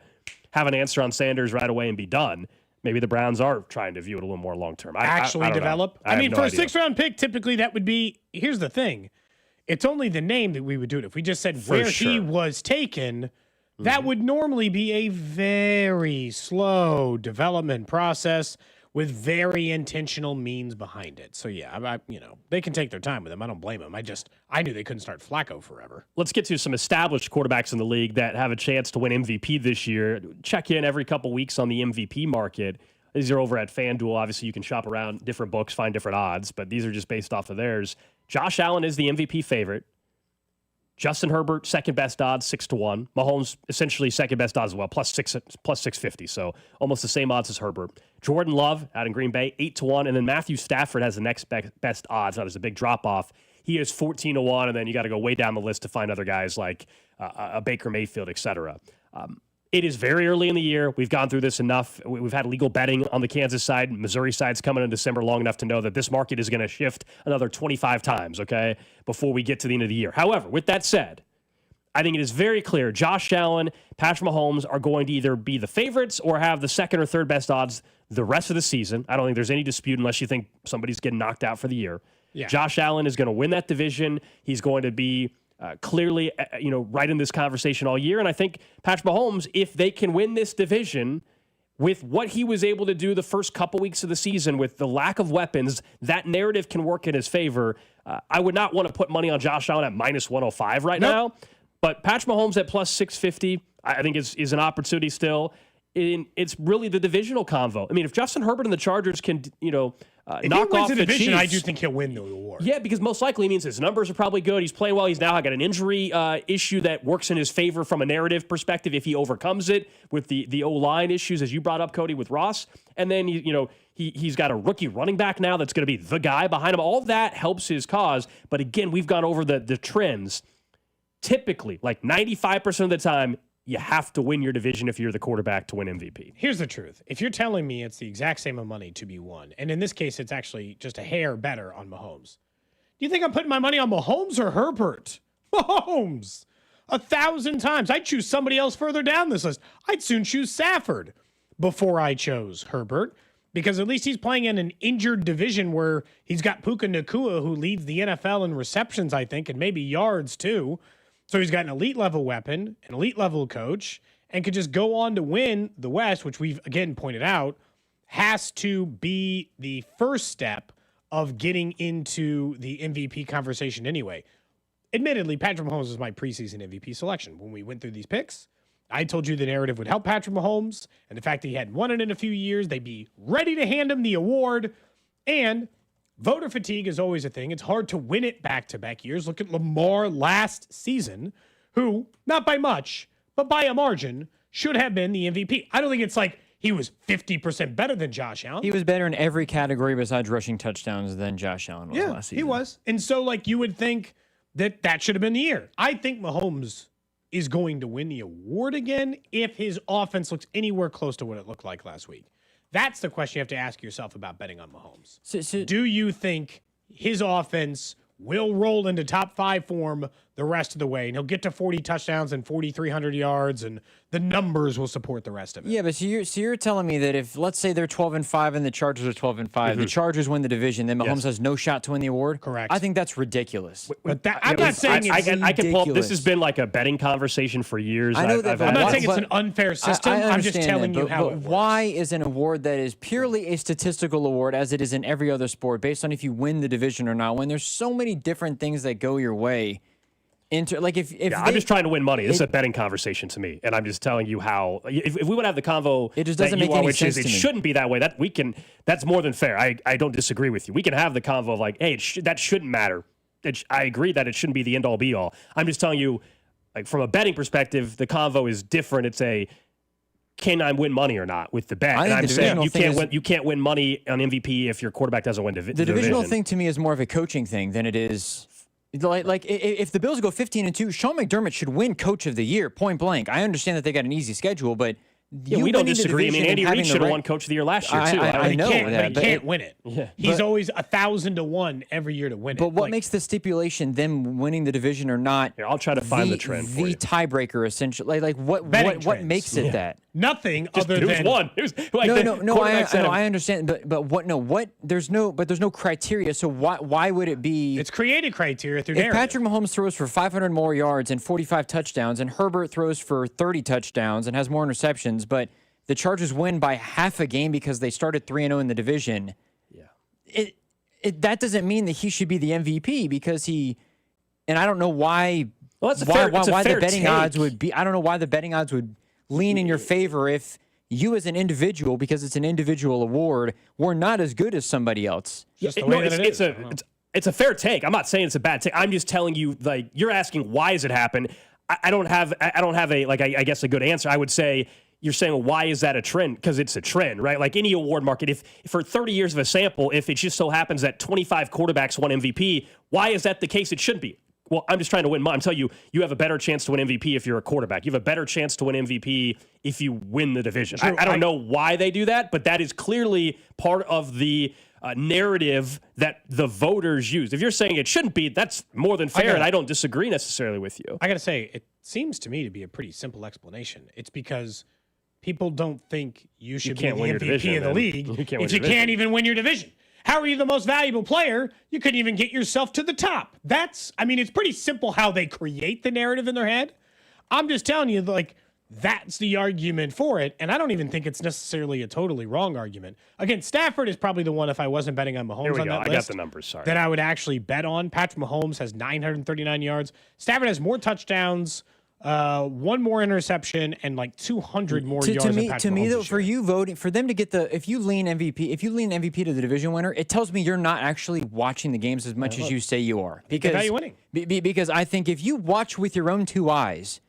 have an answer on Sanders right away and be done. Maybe the Browns are trying to view it a little more long term. Actually develop. I mean, no for idea. a 6th-round pick, typically that would be. Here's the thing: it's only the name that we would do it. If we just said where he was taken, that would normally be a very slow development process with very intentional means behind it. So yeah, you know, they can take their time with him. I don't blame them. I knew they couldn't start Flacco forever. Let's get to some established quarterbacks in the league that have a chance to win MVP this year. Check in every couple weeks on the MVP market. These are over at FanDuel. Obviously, you can shop around different books, find different odds, but these are just based off of theirs. Josh Allen is the MVP favorite. Justin Herbert, second best odds, 6-1. Mahomes, essentially second best odds as well, plus 650. So almost the same odds as Herbert. Jordan Love out in Green Bay, 8-1. And then Matthew Stafford has the next best odds. Now there's a big drop off. He is 14-1. And then you got to go way down the list to find other guys like a Baker Mayfield, et cetera. It is very early in the year. We've gone through this enough. We've had legal betting on the Kansas side. Missouri side's coming in December long enough to know that this market is going to shift another 25 times, okay, before we get to the end of the year. However, with that said, I think it is very clear Josh Allen, Patrick Mahomes are going to either be the favorites or have the second or third best odds the rest of the season. I don't think there's any dispute unless you think somebody's getting knocked out for the year. Yeah. Josh Allen is going to win that division. He's going to be clearly, right in this conversation all year. And I think Patrick Mahomes, if they can win this division with what he was able to do the first couple weeks of the season with the lack of weapons, that narrative can work in his favor. I would not want to put money on Josh Allen at minus 105 right now, but Patrick Mahomes at plus 650, I think is an opportunity still. it's really the divisional convo. I mean, if Justin Herbert and the Chargers can, if knock he wins off the division, Chiefs, I do think he'll win the award. Yeah, because most likely means his numbers are probably good. He's playing well. He's now got an injury issue that works in his favor from a narrative perspective if he overcomes it with the O-line issues, as you brought up, Cody, with Ross. And then, he's got a rookie running back now that's going to be the guy behind him. All of that helps his cause. But again, we've gone over the trends. Typically, like 95% of the time, you have to win your division if you're the quarterback to win MVP. Here's the truth. If you're telling me it's the exact same amount of money to be won, and in this case, it's actually just a hair better on Mahomes, do you think I'm putting my money on Mahomes or Herbert? Mahomes. 1,000 times. I'd choose somebody else further down this list. I'd soon choose Safford before I chose Herbert, because at least he's playing in an injured division where he's got Puka Nacua, who leads the NFL in receptions, I think, and maybe yards too. So he's got an elite level weapon, an elite level coach, and could just go on to win the West, which we've again pointed out has to be the first step of getting into the MVP conversation anyway. Admittedly, Patrick Mahomes was my preseason MVP selection. When we went through these picks, I told you the narrative would help Patrick Mahomes, and the fact that he hadn't won it in a few years, they'd be ready to hand him the award. And voter fatigue is always a thing. It's hard to win it back-to-back years. Look at Lamar last season, who, not by much, but by a margin, should have been the MVP. I don't think it's like he was 50% better than Josh Allen. He was better in every category besides rushing touchdowns than Josh Allen was last season. He was. And so, you would think that should have been the year. I think Mahomes is going to win the award again if his offense looks anywhere close to what it looked like last week. That's the question you have to ask yourself about betting on Mahomes. Do you think his offense will roll into top 5 form the rest of the way, and he'll get to 40 touchdowns and 4,300 yards, and the numbers will support the rest of it? Yeah, but so you're telling me that if, let's say, they're 12-5 and the Chargers are 12-5, the Chargers win the division, then Mahomes has no shot to win the award? Correct. I think that's ridiculous. But I'm not saying I can pull up, this has been like a betting conversation for years. I know that. I'm not saying it's an unfair system. I'm just telling you how it works. Why is an award that is purely a statistical award, as it is in every other sport, based on if you win the division or not, when there's so many different things that go your way? I'm just trying to win money. This is a betting conversation to me, and I'm just telling you how. If we would have the convo, it just doesn't make any sense to me. It shouldn't be that way. That's more than fair. I don't disagree with you. We can have the convo of like, hey, that shouldn't matter. I agree that it shouldn't be the end all be all. I'm just telling you, like from a betting perspective, the convo is different. It's a can I win money or not with the bet? And I'm saying you can't win money on MVP if your quarterback doesn't win the divisional thing to me is more of a coaching thing than it is. Like if the Bills go 15-2, Sean McDermott should win Coach of the Year, point blank. I understand that they got an easy schedule, but we don't disagree. I mean, Andy Reid should have won Coach of the Year last year too. I know that, but he can't win it. Yeah. He's always 1,000-1 every year to win it. But what makes the stipulation them winning the division or not? I'll try to find the trend for you. The tiebreaker, essentially. What makes it that? Nothing other than it was one. It was like no. I understand, but what? There's no criteria. So why would it be? It's created criteria through if narrative. Patrick Mahomes throws for 500 more yards and 45 touchdowns, and Herbert throws for 30 touchdowns and has more interceptions, but the Chargers win by half a game because they started 3-0 in the division. Yeah, that doesn't mean that he should be the MVP because he. And I don't know why. Well, why the betting odds would be. I don't know why the betting odds would lean in your favor if you as an individual, because it's an individual award, were not as good as somebody else. It's a fair take. I'm not saying it's a bad take. I'm just telling you, like, you're asking why does it happen? I don't have a I guess a good answer. I would say you're saying, well, why is that a trend? Because it's a trend, right? Like any award market, if for 30 years of a sample, if it just so happens that 25 quarterbacks won MVP, why is that the case? It shouldn't be. Well, I'm just trying to win money. I'm telling you, you have a better chance to win MVP if you're a quarterback. You have a better chance to win MVP if you win the division. I don't know why they do that, but that is clearly part of the narrative that the voters use. If you're saying it shouldn't be, that's more than fair, and I don't disagree necessarily with you. I got to say, it seems to me to be a pretty simple explanation. It's because people don't think you should be the MVP of the league if you can't even win your division. How are you the most valuable player? You couldn't even get yourself to the top. It's pretty simple how they create the narrative in their head. I'm just telling you, like, that's the argument for it, and I don't even think it's necessarily a totally wrong argument. Again, Stafford is probably the one, if I wasn't betting on Mahomes on that list, I got the numbers, sorry, that I would actually bet on. Patrick Mahomes has 939 yards. Stafford has more touchdowns one more interception and like 200 more yards. To me, though, for you voting for them to get if you lean MVP to the division winner, it tells me you're not actually watching the games as much as you say you are. Because how you winning? Because I think if you watch with your own two eyes,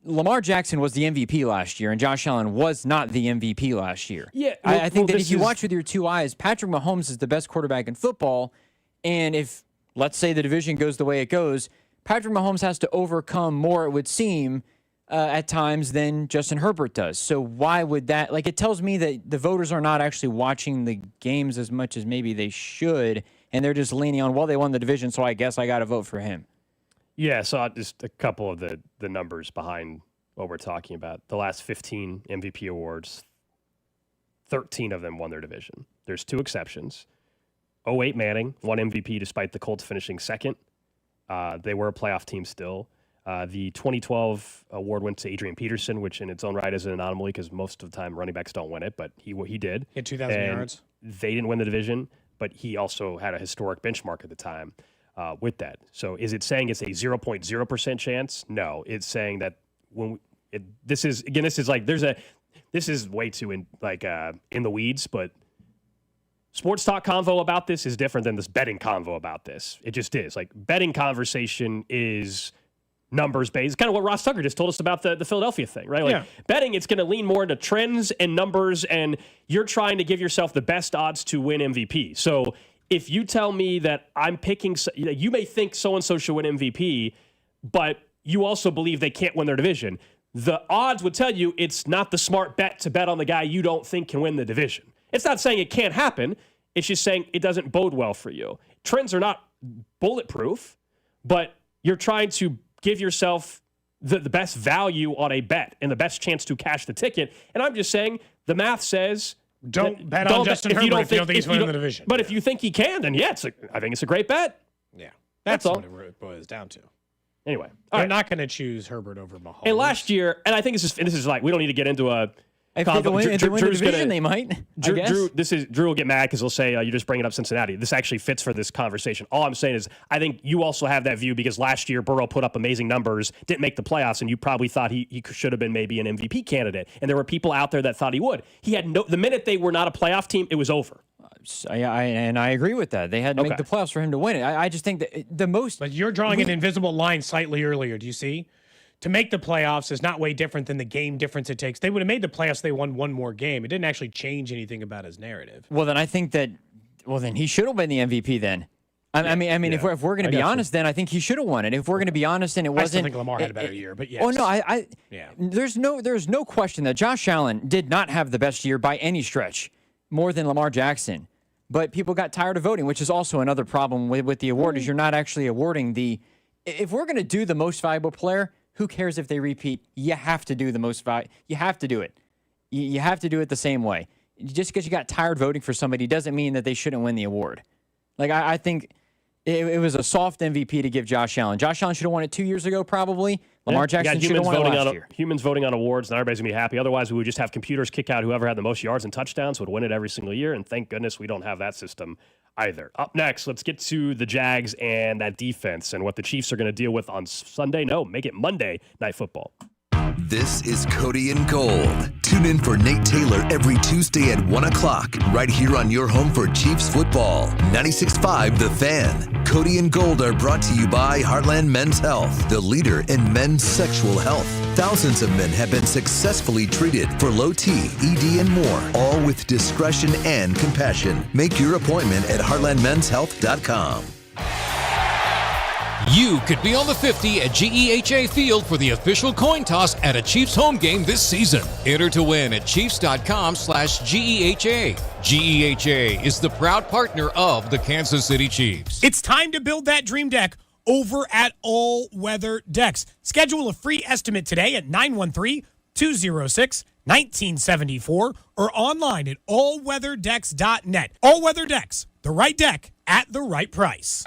Lamar Jackson was the MVP last year, and Josh Allen was not the MVP last year. Yeah, I think that if you watch with your two eyes, Patrick Mahomes is the best quarterback in football, and if let's say the division goes the way it goes, Patrick Mahomes has to overcome more, it would seem, at times than Justin Herbert does. So why would that? Like, it tells me that the voters are not actually watching the games as much as maybe they should, and they're just leaning on, well, they won the division, so I guess I got to vote for him. Yeah, so just a couple of the numbers behind what we're talking about. The last 15 MVP awards, 13 of them won their division. There's two exceptions. 08 Manning won MVP despite the Colts finishing second. They were a playoff team still. The 2012 award went to Adrian Peterson, which in its own right is an anomaly because most of the time running backs don't win it, but he did. Hit 2,000 yards. They didn't win the division, but he also had a historic benchmark at the time with that. So is it saying it's a 0.0% chance? No, it's saying that this is way too in the weeds, but sports talk convo about this is different than this betting convo about this. It just is. Like, betting conversation is numbers based. Kind of what Ross Tucker just told us about the Philadelphia thing, right? Like, betting, it's going to lean more into trends and numbers, and you're trying to give yourself the best odds to win MVP. So if you tell me that I'm picking, you may think so-and-so should win MVP, but you also believe they can't win their division. The odds would tell you it's not the smart bet to bet on the guy you don't think can win the division. It's not saying it can't happen. It's just saying it doesn't bode well for you. Trends are not bulletproof, but you're trying to give yourself the best value on a bet and the best chance to cash the ticket. And I'm just saying the math says don't bet on Justin Herbert if you don't think he's winning the division. But if you think he can, then I think it's a great bet. Yeah, that's all it boils down to. Anyway, they're not going to choose Herbert over Mahomes. And last year, and I think this is like, we don't need to get into a. If they win the division, they might. Drew will get mad because he'll say you're just bringing up Cincinnati. This actually fits for this conversation. All I'm saying is I think you also have that view because last year Burrow put up amazing numbers, didn't make the playoffs, and you probably thought he should have been maybe an MVP candidate. And there were people out there that thought he would. He had the minute they were not a playoff team, it was over. And I agree with that. They had to make the playoffs for him to win it. I just think that the most. But you're drawing an invisible line slightly earlier. Do you see? To make the playoffs is not way different than the game difference it takes. They would have made the playoffs. They won one more game. It didn't actually change anything about his narrative. Well, then I think that. Well, then he should have been the MVP. Then, I mean, if we're going to be honest, then I think he should have won it. If we're going to be honest, and it wasn't. I still think Lamar had a better year, but yes. Oh no, There's no question that Josh Allen did not have the best year by any stretch, more than Lamar Jackson. But people got tired of voting, which is also another problem with the award. Is you're not actually awarding the. If we're going to do the most valuable player. Who cares if they repeat? You have to do the most value. You have to do it. You have to do it the same way. Just because you got tired voting for somebody doesn't mean that they shouldn't win the award. Like, I think it was a soft MVP to give Josh Allen. Josh Allen should have won it 2 years ago, probably. Lamar Jackson should have won it last year. Humans voting on awards, and everybody's going to be happy. Otherwise, we would just have computers kick out whoever had the most yards and touchdowns would win it every single year, and thank goodness we don't have that system either. Up next, let's get to the Jags and that defense and what the Chiefs are going to deal with on Sunday. No, make it Monday Night Football. This is Cody and Gold. Tune in for Nate Taylor every Tuesday at 1 o'clock, right here on your home for Chiefs football. 96.5 The Fan. Cody and Gold are brought to you by Heartland Men's Health, the leader in men's sexual health. Thousands of men have been successfully treated for low T, ED, and more, all with discretion and compassion. Make your appointment at heartlandmenshealth.com. You could be on the 50 at GEHA Field for the official coin toss at a Chiefs home game this season. Enter to win at Chiefs.com/GEHA. GEHA is the proud partner of the Kansas City Chiefs. It's time to build that dream deck over at All Weather Decks. Schedule a free estimate today at 913-206-1974 or online at allweatherdecks.net. All Weather Decks, the right deck at the right price.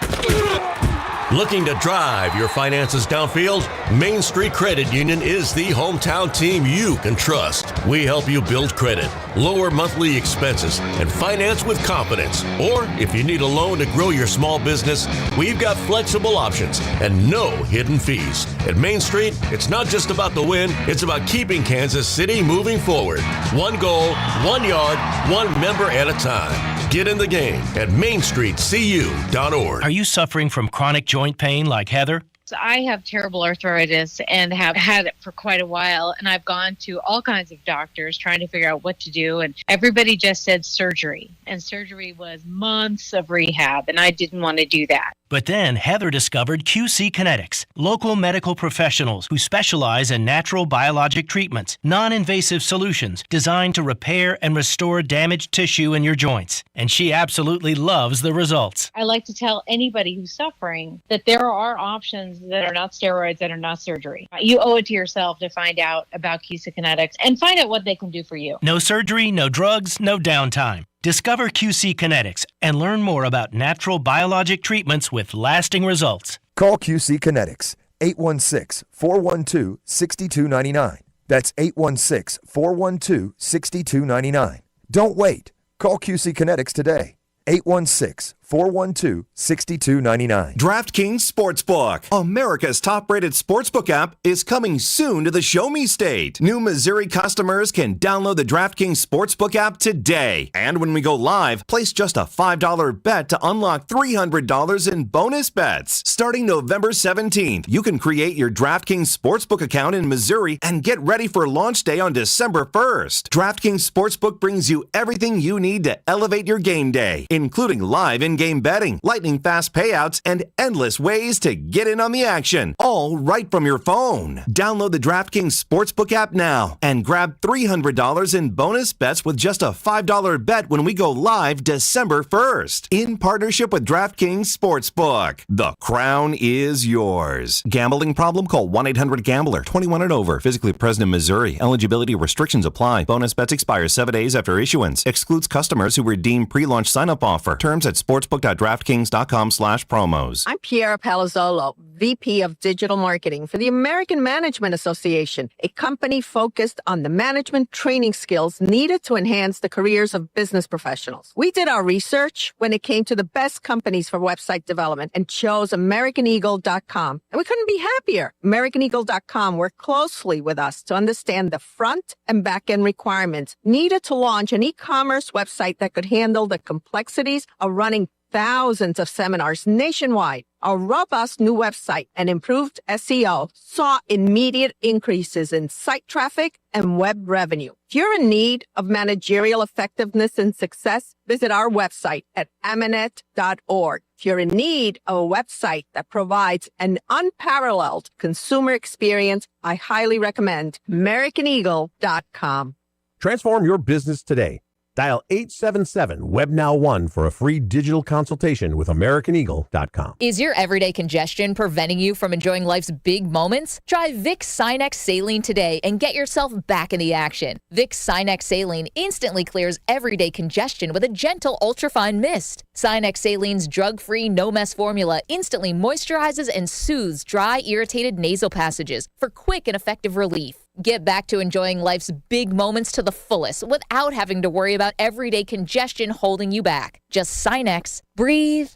Looking to drive your finances downfield? Main Street Credit Union is the hometown team you can trust. We help you build credit, lower monthly expenses, and finance with confidence. Or if you need a loan to grow your small business, we've got flexible options and no hidden fees. At Main Street, it's not just about the win, it's about keeping Kansas City moving forward. One goal, 1 yard, one member at a time. Get in the game at mainstreetcu.org. Are you suffering from chronic joint pain like Heather? I have terrible arthritis and have had it for quite a while, and I've gone to all kinds of doctors trying to figure out what to do, and everybody just said surgery, and surgery was months of rehab, and I didn't want to do that. But then Heather discovered QC Kinetics, local medical professionals who specialize in natural biologic treatments, non-invasive solutions designed to repair and restore damaged tissue in your joints. And she absolutely loves the results. I like to tell anybody who's suffering that there are options that are not steroids, that are not surgery. You owe it to yourself to find out about QC Kinetics and find out what they can do for you. No surgery, no drugs, no downtime. Discover QC Kinetics and learn more about natural biologic treatments with lasting results. Call QC Kinetics, 816-412-6299. That's 816-412-6299. Don't wait. Call QC Kinetics today. 816-412-6299. DraftKings Sportsbook, America's top-rated sportsbook app, is coming soon to the Show Me State. New Missouri customers can download the DraftKings Sportsbook app today. And when we go live, place just a $5 bet to unlock $300 in bonus bets. Starting November 17th, you can create your DraftKings Sportsbook account in Missouri and get ready for launch day on December 1st. DraftKings Sportsbook brings you everything you need to elevate your game day, including live in-game betting, lightning-fast payouts, and endless ways to get in on the action, all right from your phone. Download the DraftKings Sportsbook app now and grab $300 in bonus bets with just a $5 bet when we go live December 1st. In partnership with DraftKings Sportsbook, the crown is yours. Gambling problem? Call 1-800-GAMBLER. 21 and over. Physically present in Missouri. Eligibility restrictions apply. Bonus bets expire 7 days after issuance. Excludes customers who redeem pre-launch sign-up offer. Terms at sportsbook.draftkings.com/promos. I'm Piera Palazzolo, VP of Digital Marketing for the American Management Association, a company focused on the management training skills needed to enhance the careers of business professionals. We did our research when it came to the best companies for website development and chose AmericanEagle.com. And we couldn't be happier. AmericanEagle.com worked closely with us to understand the front and back end requirements needed to launch an e-commerce website that could handle the complexities of running thousands of seminars nationwide. Our robust new website and improved SEO saw immediate increases in site traffic and web revenue. If you're in need of managerial effectiveness and success, visit our website at amanet.org. If you're in need of a website that provides an unparalleled consumer experience, I highly recommend AmericanEagle.com. Transform your business today. Dial 877-WebNow1 for a free digital consultation with AmericanEagle.com. Is your everyday congestion preventing you from enjoying life's big moments? Try Vicks Sinex Saline today and get yourself back in the action. Vicks Sinex Saline instantly clears everyday congestion with a gentle ultrafine mist. Sinex Saline's drug-free, no-mess formula instantly moisturizes and soothes dry, irritated nasal passages for quick and effective relief. Get back to enjoying life's big moments to the fullest without having to worry about everyday congestion holding you back. Just Sinex, breathe,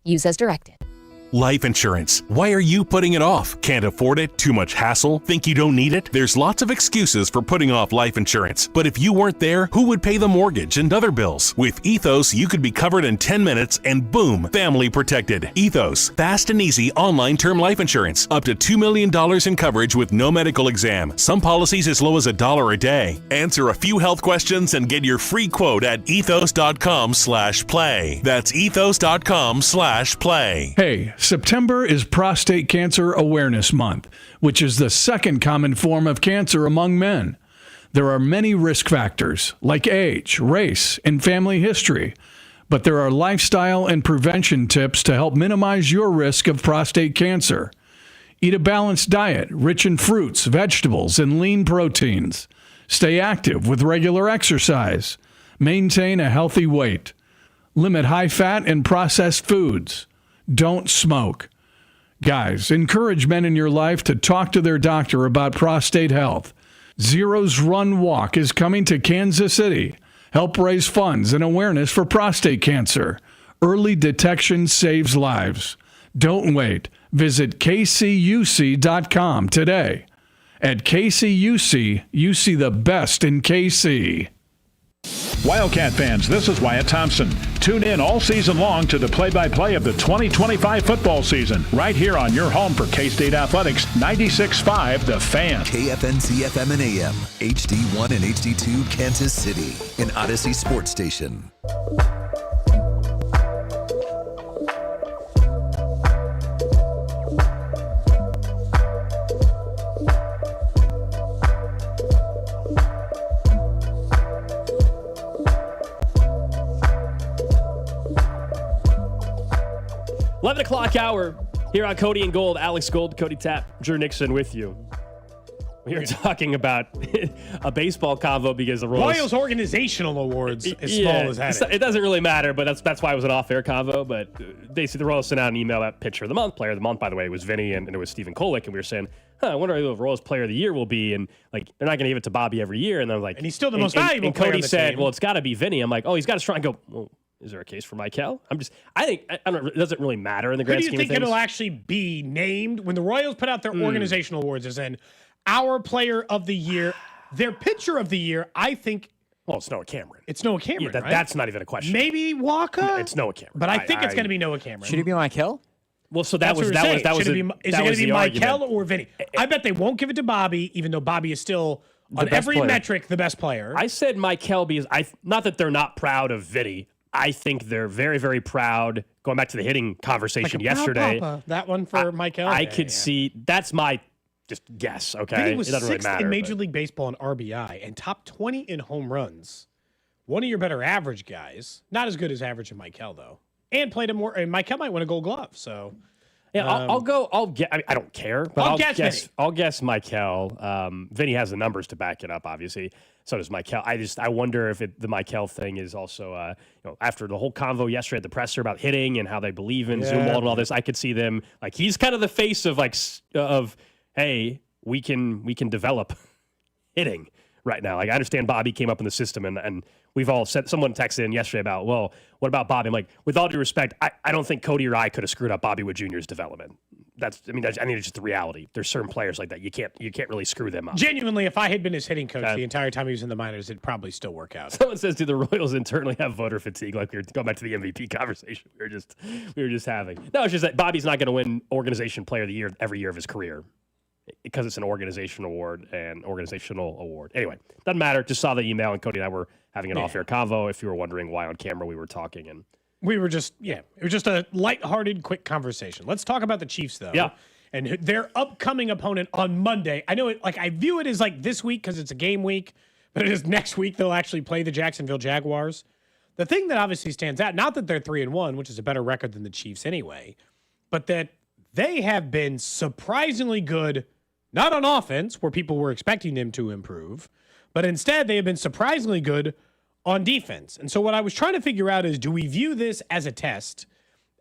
use as directed. Life insurance. Why are you putting it off? Can't afford it? Too much hassle? Think you don't need it? There's lots of excuses for putting off life insurance. But if you weren't there, who would pay the mortgage and other bills? With Ethos, you could be covered in 10 minutes and boom, family protected. Ethos, fast and easy online term life insurance. Up to $2 million in coverage with no medical exam. Some policies as low as $1 a day. Answer a few health questions and get your free quote at ethos.com/play. That's ethos.com/play. Hey, September is Prostate Cancer Awareness Month, which is the second common form of cancer among men. There are many risk factors, like age, race, and family history, but there are lifestyle and prevention tips to help minimize your risk of prostate cancer. Eat a balanced diet, rich in fruits, vegetables, and lean proteins. Stay active with regular exercise. Maintain a healthy weight. Limit high-fat and processed foods. Don't smoke. Guys, encourage men in your life to talk to their doctor about prostate health. Zero's Run Walk is coming to Kansas City. Help raise funds and awareness for prostate cancer. Early detection saves lives. Don't wait. Visit kcuc.com today. At KCUC, you see the best in KC. Wildcat fans, this is Wyatt Thompson. Tune in all season long to the play-by-play of the 2025 football season, right here on your home for K-State Athletics, 96.5 The Fan. KFNC FM and AM, HD1 and HD2 Kansas City, an Odyssey sports station. O'clock hour here on Cody and Gold. Alex Gold, Cody Tapp, Drew Nixon with you. We are talking about a baseball convo because the Royals organizational awards, as small as that. It doesn't really matter, but that's why it was an off-air convo. But basically, the Royals sent out an email about pitcher of the month. Player of the month, by the way, was Vinny, and it was Stephen Kolek, and we were saying, I wonder who the Royals player of the year will be, and like they're not going to give it to Bobby every year. And I was like, and he's still the most valuable. And Cody said, well, it's got to be Vinny. I'm like, oh, he's got to strong. I go, well, is there a case for Michael? I think it doesn't really matter in the grand scheme of things. Who do you think it'll actually be named when the Royals put out their organizational awards? As in our player of the year, their pitcher of the year. I think. Well, it's Noah Cameron. It's Noah Cameron. Right? That's not even a question. Maybe Walker. It's Noah Cameron. But I think it's going to be Noah Cameron. Should it be Michael? Well, so that was Is it going to be Michael or Vinny? I bet they won't give it to Bobby, even though Bobby is still on every metric the best player. I said Michael because not that they're not proud of Vinny. I think they're very, very proud. Going back to the hitting conversation yesterday, that one for Michael. I could see. That's my just guess. Okay, Vinny was it doesn't sixth really matter, in Major League Baseball in RBI and top 20 in home runs. One of your better average guys. Not as good as average in Michael though, and played him more. And Michael might win a Gold Glove. So yeah, I'll go. I don't care, but I'll guess Michael. Vinny has the numbers to back it up, obviously. So does Michael. I wonder if the Michael thing is also, after the whole convo yesterday at the presser about hitting and how they believe in Zoom and all this, I could see them like he's kind of the face of hey, we can develop hitting right now. Like I understand Bobby came up in the system and we've all said, someone texted in yesterday about, well, what about Bobby? I'm like, with all due respect, I don't think Cody or I could have screwed up Bobby Wood Jr.'s development. I think it's just the reality. There's certain players like that. You can't really screw them up. Genuinely, if I had been his hitting coach the entire time he was in the minors, it'd probably still work out. Someone says, do the Royals internally have voter fatigue? Like we were going back to the MVP conversation we were just having. No, it's just that Bobby's not going to win organization player of the year every year of his career because it's an organizational award. Anyway, doesn't matter. Just saw the email, and Cody and I were having an off-air convo. If you were wondering why on camera we were talking, and we were just, it was just a lighthearted, quick conversation. Let's talk about the Chiefs, though. Yeah. And their upcoming opponent on Monday. I know it, I view it as like this week because it's a game week, but it is next week they'll actually play the Jacksonville Jaguars. The thing that obviously stands out, not that they're 3-1, which is a better record than the Chiefs anyway, but that they have been surprisingly good, not on offense, where people were expecting them to improve, but instead they have been surprisingly good on defense. And so what I was trying to figure out is, do we view this as a test,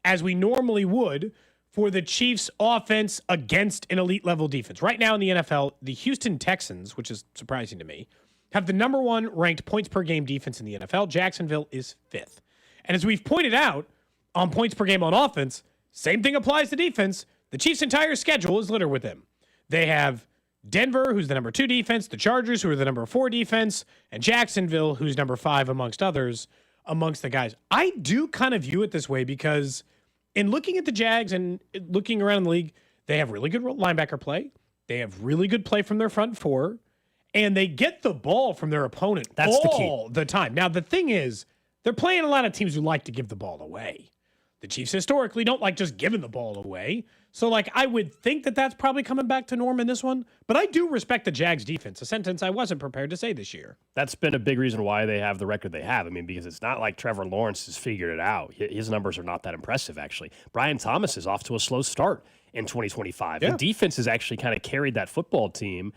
as we normally would, for the Chiefs' offense against an elite level defense? Right now in the NFL, the Houston Texans, which is surprising to me, have the number one ranked points per game defense in the NFL. Jacksonville is 5th. And as we've pointed out, on points per game on offense, same thing applies to defense. The Chiefs' entire schedule is littered with them. They have Denver, who's the number 2 defense, the Chargers, who are the number 4 defense, and Jacksonville, who's number 5 amongst others, amongst the guys. I do kind of view it this way because in looking at the Jags and looking around the league, they have really good linebacker play. They have really good play from their front four, and they get the ball from their opponent all the time. Now, the thing is, they're playing a lot of teams who like to give the ball away. The Chiefs historically don't like just giving the ball away. So, I would think that that's probably coming back to norm in this one. But I do respect the Jags defense, a sentence I wasn't prepared to say this year. That's been a big reason why they have the record they have. I mean, because it's not like Trevor Lawrence has figured it out. His numbers are not that impressive, actually. Brian Thomas is off to a slow start in 2025. Yeah. The defense has actually kind of carried that football team.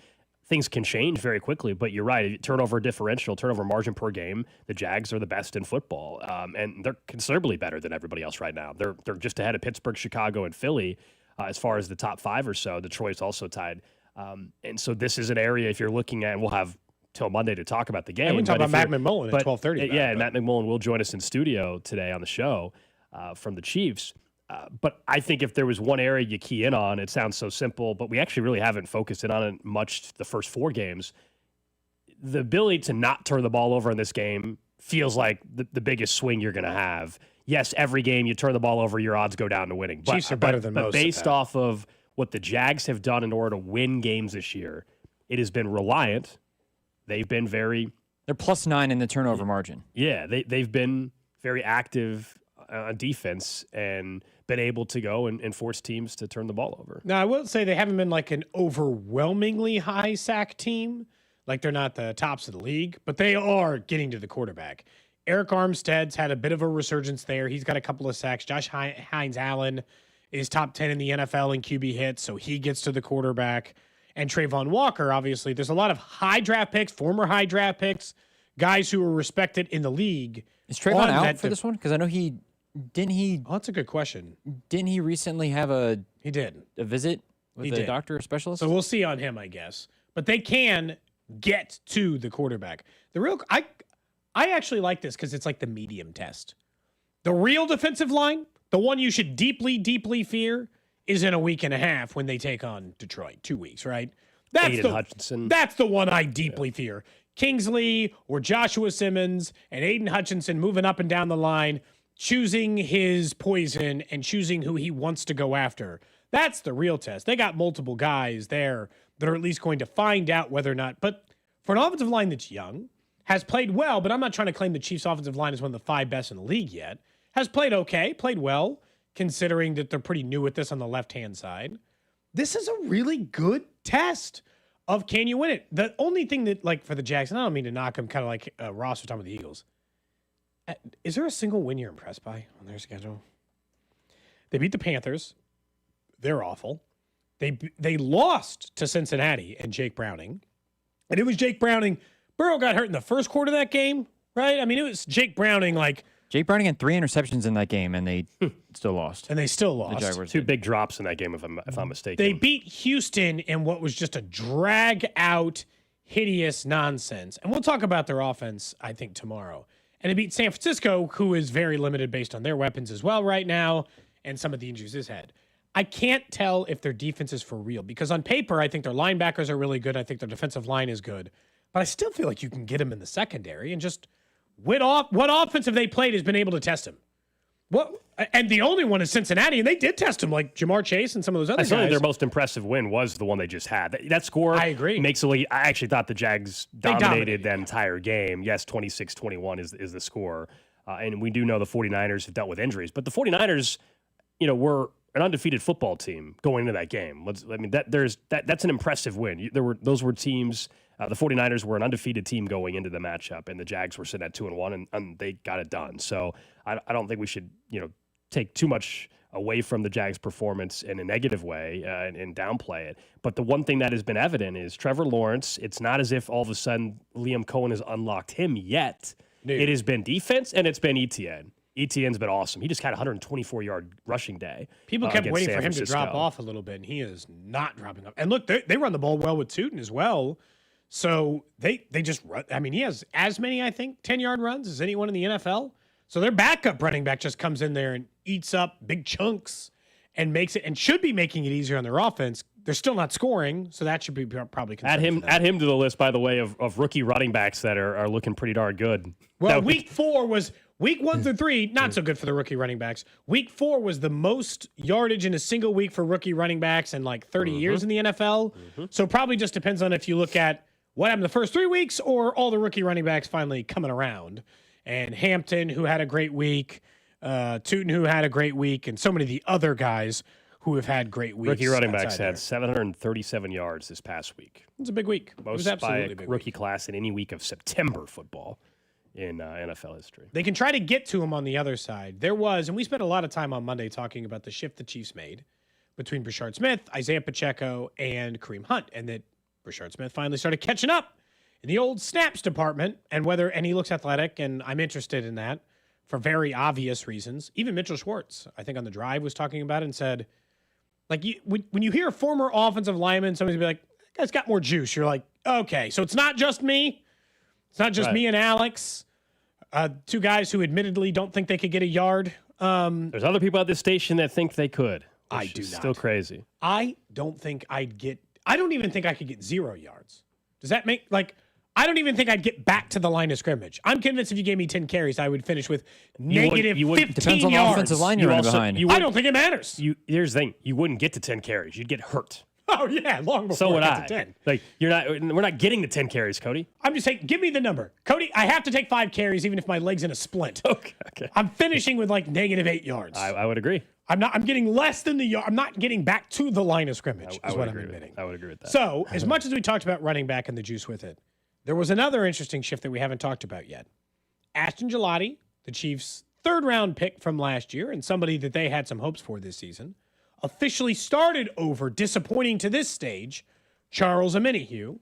things can change very quickly. But you're right. Turnover differential, turnover margin per game, the Jags are the best in football. And they're considerably better than everybody else right now. They're just ahead of Pittsburgh, Chicago, and Philly as far as the top 5 or so. Detroit's also tied. And so this is an area, if you're looking at, and we'll have till Monday to talk about the game. And we can talk about Matt McMullen at 12:30. Yeah, and Matt McMullen will join us in studio today on the show from the Chiefs. But I think if there was one area you key in on, it sounds so simple, but we actually really haven't focused in on it much the first 4 games. The ability to not turn the ball over in this game feels like the biggest swing you're going to have. Yes, every game you turn the ball over, your odds go down to winning. Chiefs are better than most. But based off of what the Jags have done in order to win games this year, it has been reliant. They've been very... They're +9 in the turnover margin. Yeah, they've been very active on defense and been able to go and force teams to turn the ball over. Now, I will say they haven't been like an overwhelmingly high sack team. Like they're not the tops of the league, but they are getting to the quarterback. Eric Armstead's had a bit of a resurgence there. He's got a couple of sacks. Josh Hines-Allen is top 10 in the NFL in QB hits, so he gets to the quarterback. And Trayvon Walker, obviously, there's a lot of high draft picks, former high draft picks, guys who are respected in the league. Is Trayvon out for this one? Because I know he... Oh, that's a good question. Didn't he recently have a visit with a doctor or specialist? So we'll see on him, I guess. But they can get to the quarterback. I actually like this because it's like the medium test. The real defensive line, the one you should deeply, deeply fear, is in a week and a half when they take on Detroit. 2 weeks, right? Aiden Hutchinson. That's the one I deeply fear. Kingsley or Joshua Simmons and Aiden Hutchinson moving up and down the line, choosing his poison and choosing who he wants to go after. That's the real test. They got multiple guys there that are at least going to find out whether or not. But for an offensive line that's young, has played well, but I'm not trying to claim the Chiefs' offensive line is one of the 5 best in the league yet. Has played okay, played well, considering that they're pretty new at this on the left-hand side. This is a really good test of can you win it. The only thing that, like, for the Jags, and I don't mean to knock them, kind of like Ross was talking about the Eagles. Is there a single win you're impressed by on their schedule? They beat the Panthers. They're awful. They lost to Cincinnati and Jake Browning. And it was Jake Browning. Burrow got hurt in the first quarter of that game, right? I mean, it was Jake Browning like... Jake Browning had 3 interceptions in that game, and they still lost. And they still lost. The Jaguars 2 big drops in that game, if I'm mistaken. They beat Houston in what was just a drag-out, hideous nonsense. And we'll talk about their offense, I think, tomorrow. And they beat San Francisco, who is very limited based on their weapons as well right now, and some of the injuries he's had. I can't tell if their defense is for real, because on paper, I think their linebackers are really good. I think their defensive line is good. But I still feel like you can get them in the secondary and just... What offense have they played has been able to test him? And the only one is Cincinnati, and they did test him, like Jamar Chase and some of those other guys. Certainly their most impressive win was the one they just had. That score I agree. Makes the league. I actually thought the Jags dominated that entire game. Yes, 26-21 is the score. And we do know the 49ers have dealt with injuries. But the 49ers, were an undefeated football team going into that game. That's an impressive win. Those were teams... the 49ers were an undefeated team going into the matchup, and the Jags were sitting at 2-1, and they got it done. So I don't think we should, take too much away from the Jags' performance in a negative way and downplay it. But the one thing that has been evident is Trevor Lawrence. It's not as if all of a sudden Liam Cohen has unlocked him yet. No. It has been defense, and it's been Etienne. Etienne's been awesome. He just had a 124-yard rushing day. People kept waiting for him to drop off a little bit, and he is not dropping off. And look, they run the ball well with Tootin as well. So they just run. I mean, he has as many, I think, 10-yard runs as anyone in the NFL. So their backup running back just comes in there and eats up big chunks and makes it, and should be making it easier on their offense. They're still not scoring, so that should be probably add him to the list, by the way, of rookie running backs that are looking pretty darn good. Well, week 4 was week 1 through 3, not so good for the rookie running backs. Week 4 was the most yardage in a single week for rookie running backs in like 30 years in the NFL. So probably just depends on if you look at what happened the first 3 weeks or all the rookie running backs finally coming around. And Hampton, who had a great week, Tootin, who had a great week, and so many of the other guys who have had great weeks. Rookie running backs had 737 yards this past week. It's a big week. Most by a rookie class in any week of September football in NFL history. They can try to get to him on the other side. There was, and we spent a lot of time on Monday talking about the shift the Chiefs made between Brashard Smith, Isaiah Pacheco, and Kareem Hunt, and that Brashard Smith finally started catching up in the old snaps department, and he looks athletic, and I'm interested in that for very obvious reasons. Even Mitchell Schwartz, I think on the drive, was talking about it and said, like, when you hear a former offensive lineman, somebody's be like, that guy's got more juice. You're like, okay, so it's not just me. It's not just me and Alex, two guys who admittedly don't think they could get a yard. There's other people at this station that think they could. I do not. Still crazy. I don't even think I could get 0 yards. Does that make, I don't even think I'd get back to the line of scrimmage. I'm convinced if you gave me 10 carries, I would finish with negative 15 depends on the yards. offensive line you're running behind. I don't think it matters. Here's the thing. You wouldn't get to 10 carries. You'd get hurt. Oh, yeah, long before So would I I. get to 10. Like, we're not getting the 10 carries, Cody. I'm just saying, give me the number. Cody, I have to take 5 carries even if my leg's in a splint. Okay. I'm finishing with negative 8 yards. I would agree. I'm getting less than the yard. I'm not getting back to the line of scrimmage, is what I'm admitting. I would agree with that. So, as much as we talked about running back and the juice with it, there was another interesting shift that we haven't talked about yet. Ashton Gelati, the Chiefs' 3rd-round pick from last year and somebody that they had some hopes for this season, officially started over, disappointing to this stage, Charles Omenihu,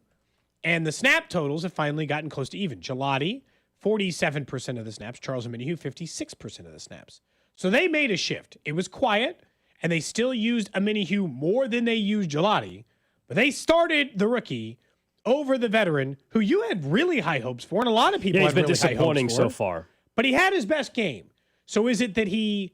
and the snap totals have finally gotten close to even. Gelati, 47% of the snaps. Charles Omenihu, 56% of the snaps. So they made a shift. It was quiet, and they still used Omenihu more than they used Gelati, but they started the rookie over the veteran, who you had really high hopes for, and a lot of people have been really high hopes disappointing for, so far. But he had his best game. So is it that he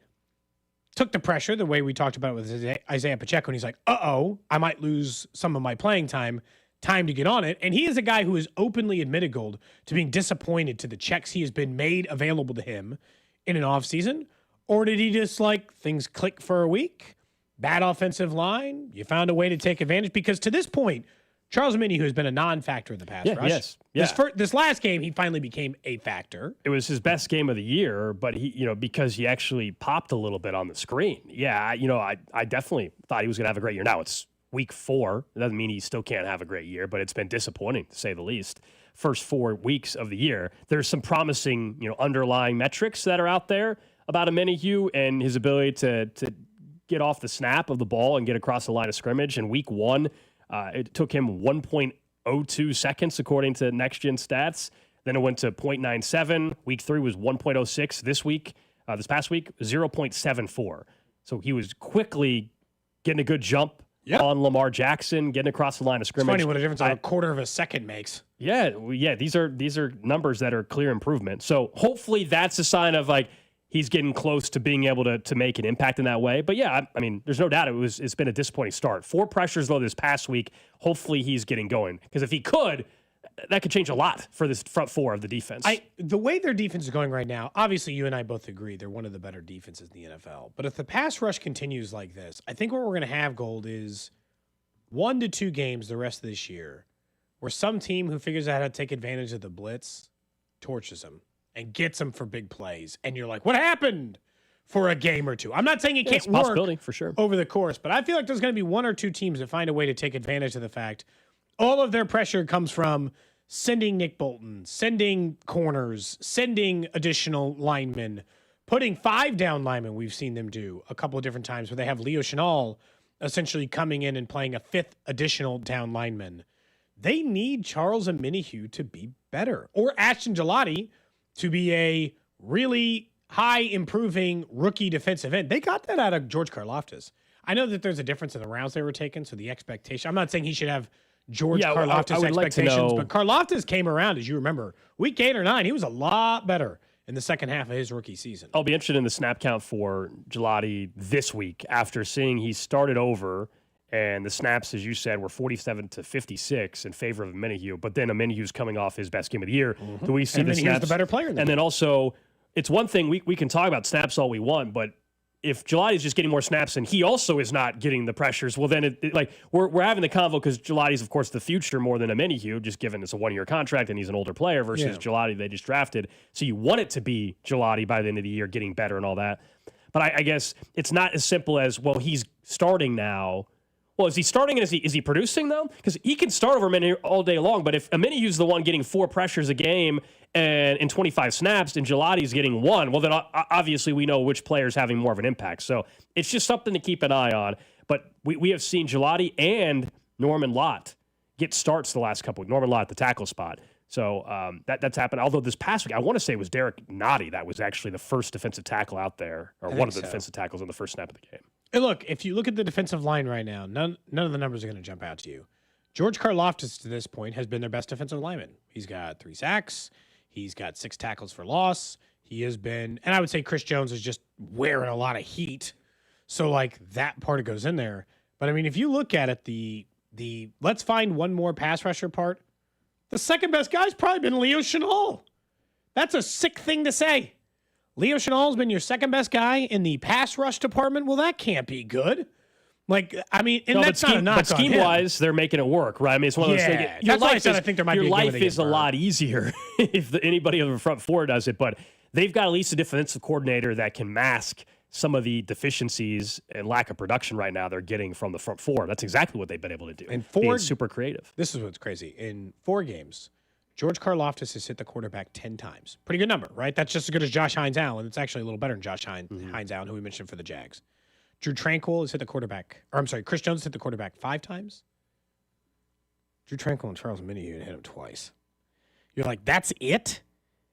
took the pressure, the way we talked about it with Isaiah Pacheco, and he's like, I might lose some of my playing time to get on it. And he is a guy who has openly admitted, Gold, to being disappointed to the checks he has been made available to him in an offseason. Or did he just things click for a week? Bad offensive line? You found a way to take advantage? Because to this point, Charles Omenihu has been a non-factor in the pass rush. Yes. Yeah. This last game, he finally became a factor. It was his best game of the year, but he, because he actually popped a little bit on the screen. Yeah, I definitely thought he was going to have a great year. Now it's week 4. It doesn't mean he still can't have a great year, but it's been disappointing to say the least. First 4 weeks of the year, there's some promising, underlying metrics that are out there about Omenihu and his ability to get off the snap of the ball and get across the line of scrimmage. In week 1, it took him 1.02 seconds, according to Next Gen Stats. Then it went to 0.97. Week 3 was 1.06. This past week, 0.74. So he was quickly getting a good jump on Lamar Jackson, getting across the line of scrimmage. It's funny what a difference a quarter of a second makes. Yeah. These are numbers that are clear improvement. So hopefully that's a sign of he's getting close to being able to make an impact in that way. But yeah, I mean, there's no doubt it's been a disappointing start. 4 pressures, though, this past week. Hopefully he's getting going. Because if he could, that could change a lot for this front 4 of the defense. The way their defense is going right now, obviously you and I both agree they're one of the better defenses in the NFL. But if the pass rush continues like this, I think what we're going to have, Gold, is 1 to 2 games the rest of this year where some team who figures out how to take advantage of the blitz torches them and gets them for big plays. And you're like, what happened for a game or two? I'm not saying it can't work for sure over the course, but I feel like there's going to be 1 or 2 teams that find a way to take advantage of the fact all of their pressure comes from sending Nick Bolton, sending corners, sending additional linemen, putting 5 down linemen. We've seen them do a couple of different times where they have Leo Chenal essentially coming in and playing a 5th additional down lineman. They need Charles Omenihu to be better, or Ashton Gelati to be a really high improving rookie defensive end. They got that out of George Karlaftis. I know that there's a difference in the rounds they were taking, so the expectation, I'm not saying he should have George Karlaftis expectations, but Karlaftis came around, as you remember, week 8 or 9, he was a lot better in the second half of his rookie season. I'll be interested in the snap count for Gelati this week after seeing he started over and the snaps, as you said, were 47 to 56 in favor of Omenihu, but then Omenihu's coming off his best game of the year. Mm-hmm. Do we see the snaps? The better player. And then also, it's one thing, we can talk about snaps all we want, but if Gelati's just getting more snaps and he also is not getting the pressures, well, then we're having the convo because Gelati's, of course, the future more than Omenihu, just given it's a 1-year contract and he's an older player versus Gelati they just drafted. So you want it to be Gelati by the end of the year, getting better and all that. But I guess it's not as simple as, well, he's starting now. Well, is he starting and is he producing, though? Because he can start over Omenihu all day long, but if Omenihu's the one getting 4 pressures a game and in 25 snaps and Gelati's getting 1, well, then obviously we know which player's having more of an impact. So it's just something to keep an eye on. But we have seen Gelati and Norman Lott get starts the last couple. Norman Law at the tackle spot. So that's happened. Although this past week, I want to say it was Derek Nottie that was actually the first defensive tackle out there, or one of the defensive tackles on the first snap of the game. And look, if you look at the defensive line right now, none of the numbers are going to jump out to you. George Karlaftis, to this point, has been their best defensive lineman. He's got 3 sacks. He's got 6 tackles for loss. He has been, and I would say Chris Jones is just wearing a lot of heat. So, like, that part goes in there. But, I mean, if you look at it, the let's find one more pass rusher part, the second best guy's probably been Leo Chenal. That's a sick thing to say. Leo Chenal's been your second best guy in the pass rush department. Well, that can't be good. Like, I mean, and that's not a knock on him. But scheme-wise, they're making it work, right? I mean, it's one of those things. That's why I said I think there might be a your life is a lot easier if anybody on the front four does it. But they've got at least a defensive coordinator that can mask some of the deficiencies and lack of production right now they're getting from the front four. That's exactly what they've been able to do. And being super creative. This is what's crazy. In 4 games, George Karlaftis has hit the quarterback 10 times. Pretty good number, right? That's just as good as Josh Hines Allen. It's actually a little better than Josh Hines Allen, who we mentioned for the Jags. Drew Tranquill has hit the quarterback, or I'm sorry, Chris Jones hit the quarterback 5 times. Drew Tranquill and Charles Minihue hit him twice. You're like, that's it?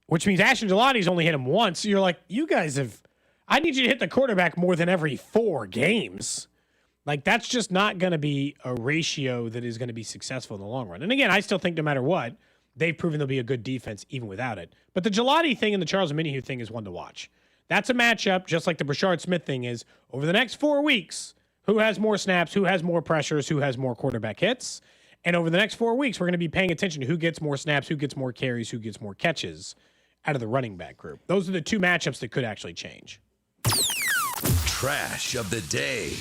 Which means Ashton Gelati's only hit him once. You're like, you guys have, I need you to hit the quarterback more than every 4 games. Like, that's just not going to be a ratio that is going to be successful in the long run. And again, I still think no matter what, they've proven they'll be a good defense even without it. But the Gelati thing and the Charles Minihue thing is one to watch. That's a matchup, just like the Brashard Smith thing is, over the next 4 weeks, who has more snaps, who has more pressures, who has more quarterback hits. And over the next 4 weeks, we're going to be paying attention to who gets more snaps, who gets more carries, who gets more catches out of the running back group. Those are the 2 matchups that could actually change. Trash of the day.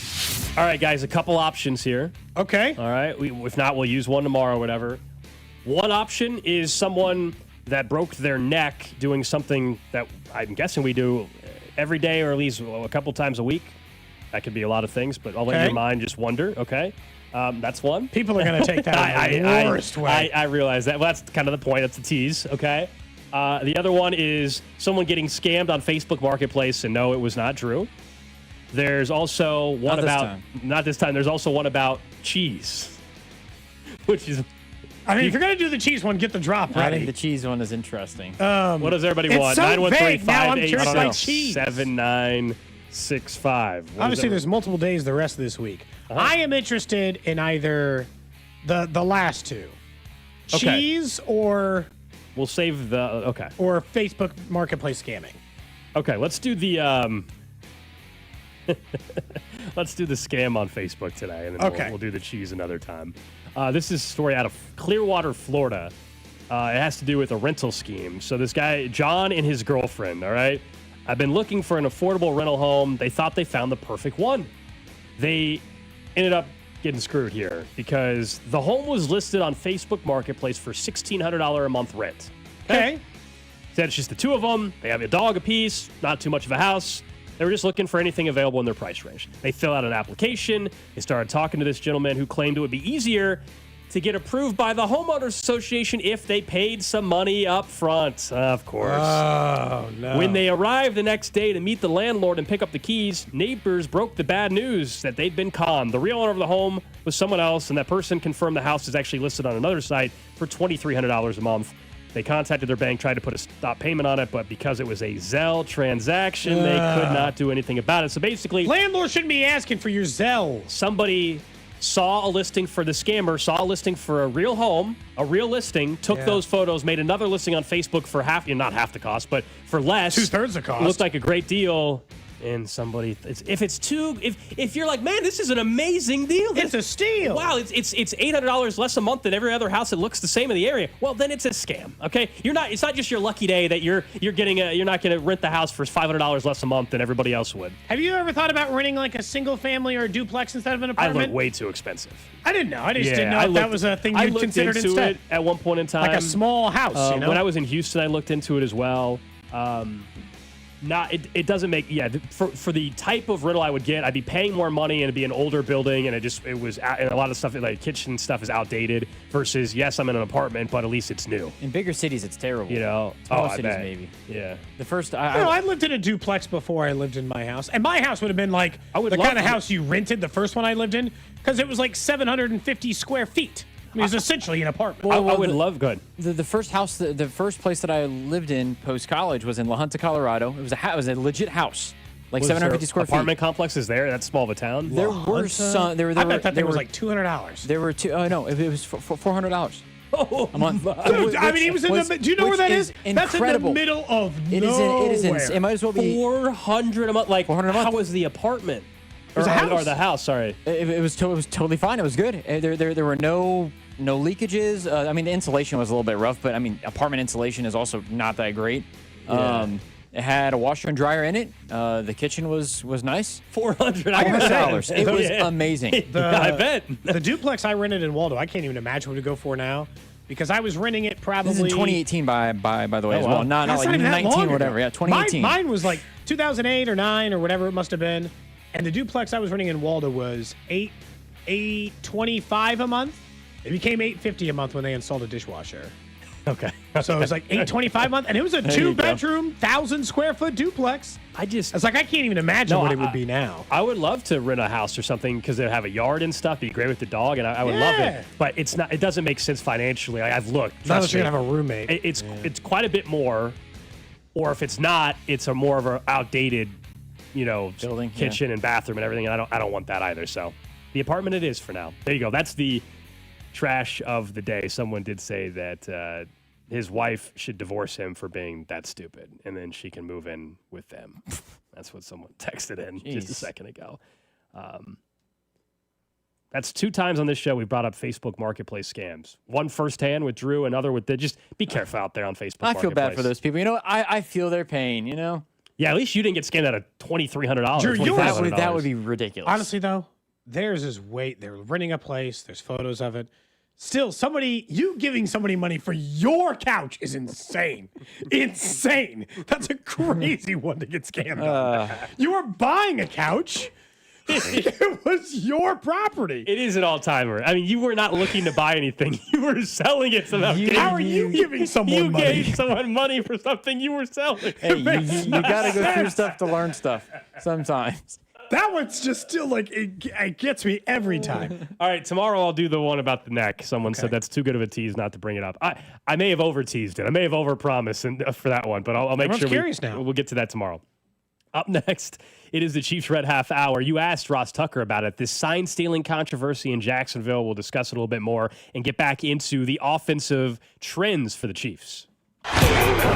All right, guys, a couple options here. Okay. All right. If not, we'll use one tomorrow or whatever. One option is someone that broke their neck doing something that I'm guessing we do every day or at least a couple times a week. That could be a lot of things, but I'll let your mind just wonder. Okay. That's one. People are going to take that in the worst way. I realize that. Well, that's kind of the point. That's the tease. Okay. The other one is someone getting scammed on Facebook Marketplace, and no, it was not Drew. There's also one not this time. There's also one about cheese, which is. I mean, if you're going to do the cheese one, get the drop I ready. think the cheese one is interesting. What does everybody want? So 913-587-7965. Obviously, there's multiple days the rest of this week. I am interested in either the last 2. Okay. Cheese or... We'll save the... Okay. Or Facebook Marketplace scamming. Okay, let's do the... let's do the scam on Facebook today, and then we'll do the cheese another time. This is a story out of Clearwater, Florida. It has to do with a rental scheme. So this guy, John and his girlfriend, all right, I've been looking for an affordable rental home. They thought they found the perfect one. They ended up getting screwed here because the home was listed on Facebook Marketplace for $1,600 a month rent. Okay. Said it's just the 2 of them. They have a dog apiece, not too much of a house. They were just looking for anything available in their price range. They fill out an application. They started talking to this gentleman who claimed it would be easier to get approved by the Homeowners Association if they paid some money up front. Of course. Oh, no. When they arrived the next day to meet the landlord and pick up the keys, neighbors broke the bad news that they'd been conned. The real owner of the home was someone else, and that person confirmed the house is actually listed on another site for $2,300 a month. They contacted their bank, tried to put a stop payment on it, but because it was a Zelle transaction, they could not do anything about it. So basically... Landlord shouldn't be asking for your Zelle. Somebody saw a listing for the scammer, saw a listing for a real home, a real listing, took those photos, made another listing on Facebook for not half the cost, but for less. 2/3 the cost. It looked like a great deal. And somebody, if you're like, man, this is an amazing deal. It's a steal. Wow, it's $800 less a month than every other house that looks the same in the area. Well, then it's a scam. Okay, it's not just your lucky day that you're not going to rent the house for $500 less a month than everybody else would. Have you ever thought about renting like a single family or a duplex instead of an apartment? I look way too expensive. I didn't know. I just didn't know if that was a thing you'd considered instead. I looked into it at one point in time, like a small house. When I was in Houston, I looked into it as well. It doesn't make for the type of rental I would get, I'd be paying more money and it'd be an older building and and a lot of stuff like kitchen stuff is outdated versus yes, I'm in an apartment, but at least it's new. In bigger cities, it's terrible. Smaller cities maybe. Yeah. The first I lived in a duplex before I lived in my house, and my house would have been like the kind of house you rented. The first one I lived in because it was like 750 square feet. I mean, it's essentially an apartment. I would love good. The first house, the first place that I lived in post college was in La Junta, Colorado. It was a legit house, like 750 square feet. Apartment complexes there. That's small of a town. There were some. There I bet that thing was like $200. There were two. Oh no, it was $400. Oh, a month. Dude, I mean, he was in the. Do you know where that is? That's in the middle of nowhere. It might as well be $400 a month. Like, $400 a month. How was the apartment? It was a house. Or the house. Sorry. It was totally fine. It was good. There were no leakages. I mean, the insulation was a little bit rough, but I mean, apartment insulation is also not that great. Yeah. It had a washer and dryer in it. The kitchen was nice. $400. It was amazing. I bet. The duplex I rented in Waldo, I can't even imagine what it would go for now, because I was renting it probably. This is in 2018 by the way as well. Not like 19 or whatever. Yeah, 2018. Mine was like 2008 or 9 or whatever it must have been, and the duplex I was renting in Waldo was $825 a month. It became $850 a month when they installed a dishwasher. Okay. So it was like $825 a month, and it was a 2-bedroom, 1,000 square foot duplex. I was like, I can't even imagine what it would be now. I would love to rent a house or something because they have a yard and stuff. Be great with the dog, and I would love it. But it's not. It doesn't make sense financially. I've looked. Not unless you're gonna have a roommate. It's quite a bit more, or if it's not, it's a more of an outdated, building, kitchen and bathroom and everything. And I don't want that either. So the apartment it is for now. There you go. That's the trash of the day. Someone did say that his wife should divorce him for being that stupid, and then she can move in with them. That's what someone texted in just a second ago. That's 2 times on this show we brought up Facebook Marketplace scams. One firsthand with Drew, another with just be careful out there on Facebook I feel Marketplace. bad for those people. You know, I feel their pain, Yeah, at least you didn't get scammed out of $2,300. Drew, that would be ridiculous. Honestly, though, theirs is they're renting a place. There's photos of it. Still, you giving somebody money for your couch is insane. Insane. That's a crazy one to get scammed on. You were buying a couch. It was your property. It is an all-timer. I mean, you were not looking to buy anything. You were selling it somehow. How are you giving someone money? You gave someone money for something you were selling. Hey, you got to go through stuff to learn stuff sometimes. That one's just still like, it gets me every time. All right, tomorrow I'll do the one about the neck. Someone said that's too good of a tease not to bring it up. I may have over-teased it. I may have over-promised for that one, but I'll make sure curious now. We'll get to that tomorrow. Up next, it is the Chiefs Red Half Hour. You asked Ross Tucker about it. This sign-stealing controversy in Jacksonville. We'll discuss it a little bit more and get back into the offensive trends for the Chiefs.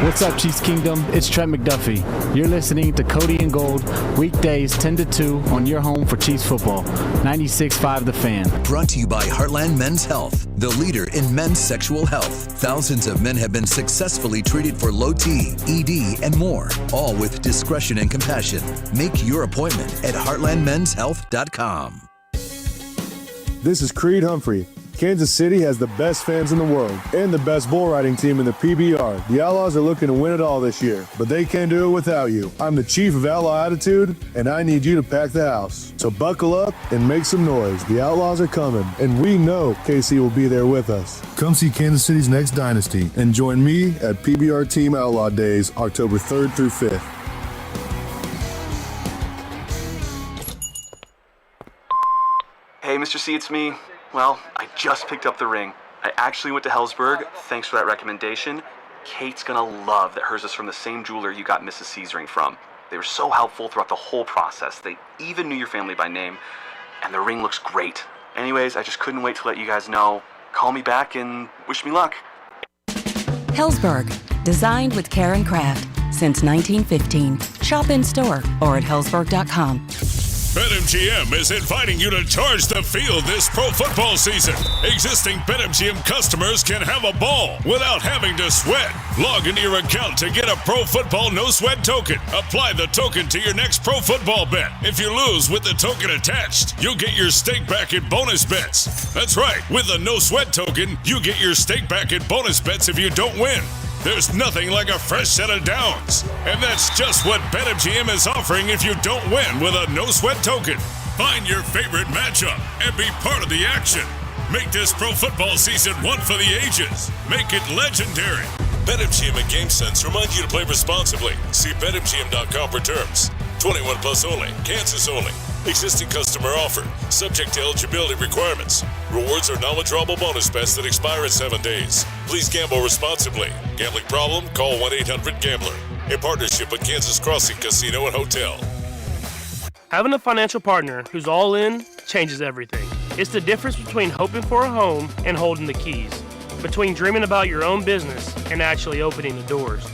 What's up, Chiefs Kingdom? It's Trent McDuffie. You're listening to Cody and Gold, weekdays 10 to 2 on your home for Chiefs football, 96.5 The Fan. Brought to you by Heartland Men's Health, the leader in men's sexual health. Thousands of men have been successfully treated for low T, ED, and more, all with discretion and compassion. Make your appointment at heartlandmenshealth.com. This is Creed Humphrey. Kansas City has the best fans in the world and the best bull riding team in the PBR. The Outlaws are looking to win it all this year, but they can't do it without you. I'm the chief of Outlaw Attitude, and I need you to pack the house. So buckle up and make some noise. The Outlaws are coming, and we know KC will be there with us. Come see Kansas City's next dynasty and join me at PBR Team Outlaw Days, October 3rd through 5th. Hey, Mr. C, it's me. Well, I just picked up the ring. I actually went to Hellsberg. Thanks for that recommendation. Kate's gonna love that hers is from the same jeweler you got Mrs. C's ring from. They were so helpful throughout the whole process. They even knew your family by name, and the ring looks great. Anyways, I just couldn't wait to let you guys know. Call me back and wish me luck. Hellsberg, designed with care and craft since 1915. Shop in store or at hellsberg.com. BetMGM is inviting you to charge the field this pro football season. Existing BetMGM customers can have a ball without having to sweat. Log into your account to get a pro football no sweat token. Apply the token to your next pro football bet. If you lose with the token attached, you'll get your stake back in bonus bets. That's right, with a no sweat token, you get your stake back in bonus bets if you don't win. There's nothing like a fresh set of downs. And that's just what BetMGM is offering if you don't win with a no-sweat token. Find your favorite matchup and be part of the action. Make this pro football season one for the ages. Make it legendary. BetMGM and GameSense remind you to play responsibly. See BetMGM.com for terms. 21 plus only. Kansas only. Existing customer offer. Subject to eligibility requirements. Rewards are non-withdrawable bonus bets that expire in 7 days. Please gamble responsibly. Gambling problem? Call 1-800-GAMBLER. In partnership with Kansas Crossing Casino and Hotel. Having a financial partner who's all in changes everything. It's the difference between hoping for a home and holding the keys. Between dreaming about your own business and actually opening the doors.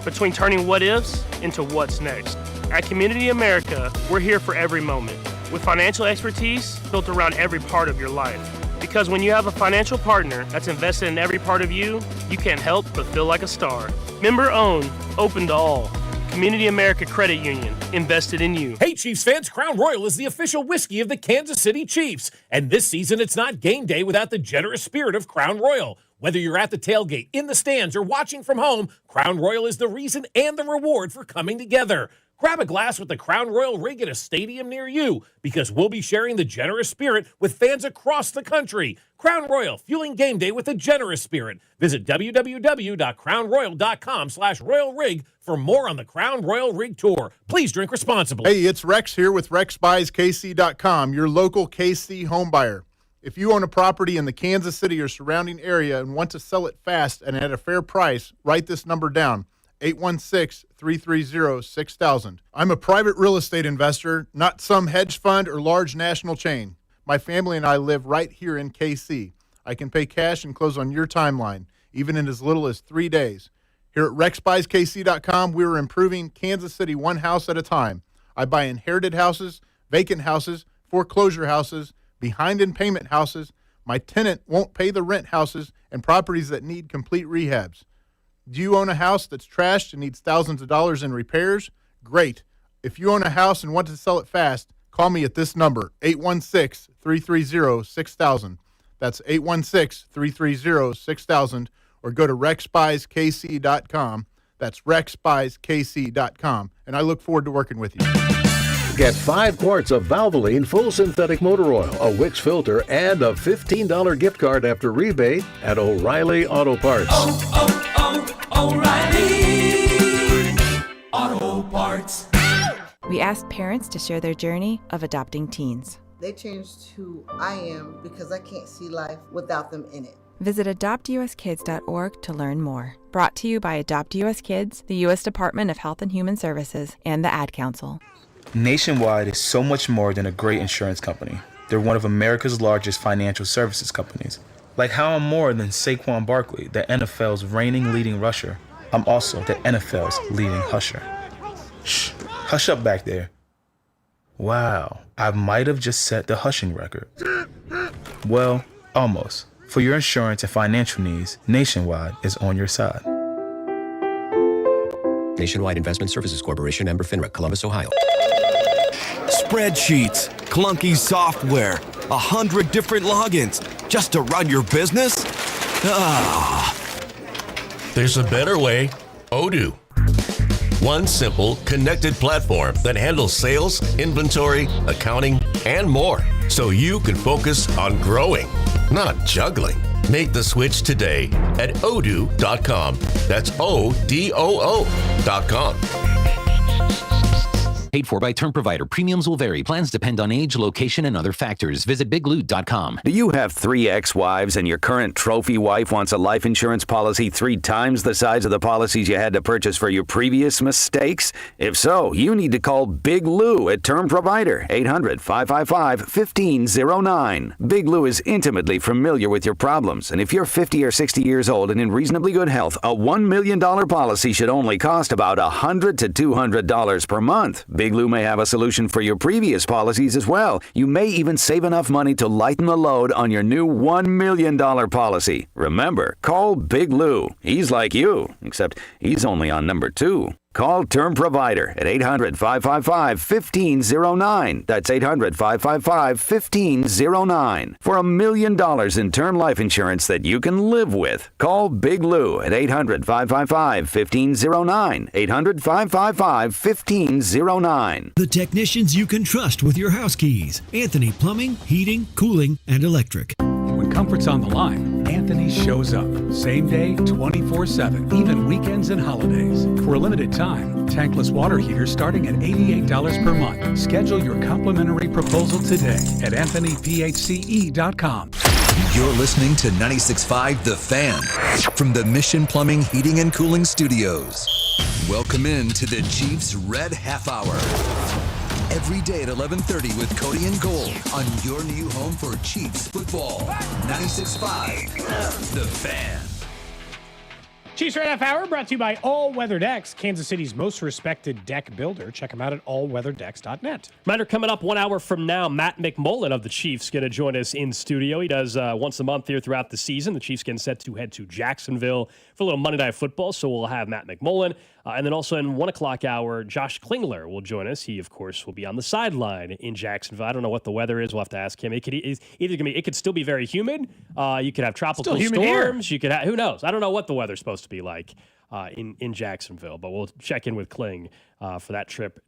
Between turning what ifs into what's next. At Community America, we're here for every moment, with financial expertise built around every part of your life. Because when you have a financial partner that's invested in every part of you, you can't help but feel like a star. Member owned, open to all. Community America Credit Union, invested in you. Hey Chiefs fans, Crown Royal is the official whiskey of the Kansas City Chiefs. And this season, it's not game day without the generous spirit of Crown Royal. Whether you're at the tailgate, in the stands, or watching from home, Crown Royal is the reason and the reward for coming together. Grab a glass with the Crown Royal rig at a stadium near you, because we'll be sharing the generous spirit with fans across the country. Crown Royal, fueling game day with a generous spirit. Visit www.crownroyal.com/Royal Rig for more on the Crown Royal Rig Tour. Please drink responsibly. Hey, it's Rex here with RexBuysKC.com, your local KC home buyer. If you own a property in the Kansas City or surrounding area and want to sell it fast and at a fair price, write this number down. 816-330-6000. I'm a private real estate investor, not some hedge fund or large national chain. My family and I live right here in KC. I can pay cash and close on your timeline, even in as little as 3 days. Here at RexBuysKC.com, we're improving Kansas City one house at a time. I buy inherited houses, vacant houses, foreclosure houses, behind in payment houses, my tenant won't pay the rent houses, and properties that need complete rehabs. Do you own a house that's trashed and needs thousands of dollars in repairs? Great. If you own a house and want to sell it fast, call me at this number, 816-330-6000. That's 816-330-6000, or go to RexBuysKC.com. That's RexBuysKC.com, and I look forward to working with you. Get 5 quarts of Valvoline Full Synthetic Motor Oil, a Wix filter, and a $15 gift card after rebate at O'Reilly Auto Parts. O'Reilly Auto Parts. We asked parents to share their journey of adopting teens. They changed who I am because I can't see life without them in it. Visit adoptuskids.org to learn more. Brought to you by Adopt US Kids, the U.S. Department of Health and Human Services, and the Ad Council. Nationwide is so much more than a great insurance company. They're one of America's largest financial services companies. Like how I'm more than Saquon Barkley, the NFL's reigning leading rusher. I'm also the NFL's leading husher. Shh, hush up back there. Wow, I might have just set the hushing record. Well, almost. For your insurance and financial needs, Nationwide is on your side. Nationwide Investment Services Corporation, member FINRA, Columbus, Ohio. Spreadsheets, clunky software, 100 different logins just to run your business? Ah. There's a better way. Odoo. One simple, connected platform that handles sales, inventory, accounting, and more. So you can focus on growing, not juggling. Make the switch today at odoo.com. That's ODOO.com. Paid for by term provider. Premiums will vary. Plans depend on age, location, and other factors. Visit biglou.com. Do you have 3 ex-wives and your current trophy wife wants a life insurance policy 3 times the size of the policies you had to purchase for your previous mistakes? If so, you need to call Big Lou at Term Provider, 800-555-1509. Big Lou is intimately familiar with your problems, and if you're 50 or 60 years old and in reasonably good health, a $1 million policy should only cost about $100 to $200 per month. Big Lou may have a solution for your previous policies as well. You may even save enough money to lighten the load on your new $1 million policy. Remember, call Big Lou. He's like you, except he's only on number 2. Call Term Provider at 800-555-1509. That's 800-555-1509. For $1 million in term life insurance that you can live with. Call Big Lou at 800-555-1509. 800-555-1509. The technicians you can trust with your house keys. Anthony Plumbing, Heating, Cooling, and Electric. When comfort's on the line, Anthony shows up. Same day, 24/7, even weekends and holidays. For a limited time, tankless water heaters starting at $88 per month. Schedule your complimentary proposal today at anthonyphce.com. You're listening to 96.5 The Fan from the Mission Plumbing, Heating, and Cooling Studios. Welcome in to the Chiefs Red Half Hour. Every day at 11:30 with Cody and Gold on your new home for Chiefs football. 96.5 The Fan. Chiefs Red Half Hour brought to you by All Weather Decks, Kansas City's most respected deck builder. Check them out at allweatherdecks.net. Reminder coming up 1 hour from now, Matt McMullen of the Chiefs going to join us in studio. He does once a month here throughout the season. The Chiefs getting set to head to Jacksonville for a little Monday Night Football, so we'll have Matt McMullen. And then also in 1 o'clock hour, Josh Klingler will join us. He, of course, will be on the sideline in Jacksonville. I don't know what the weather is. We'll have to ask him. It could still be very humid. You could have tropical storms. You could have, who knows? I don't know what the weather's supposed to be like in Jacksonville. But we'll check in with Kling for that trip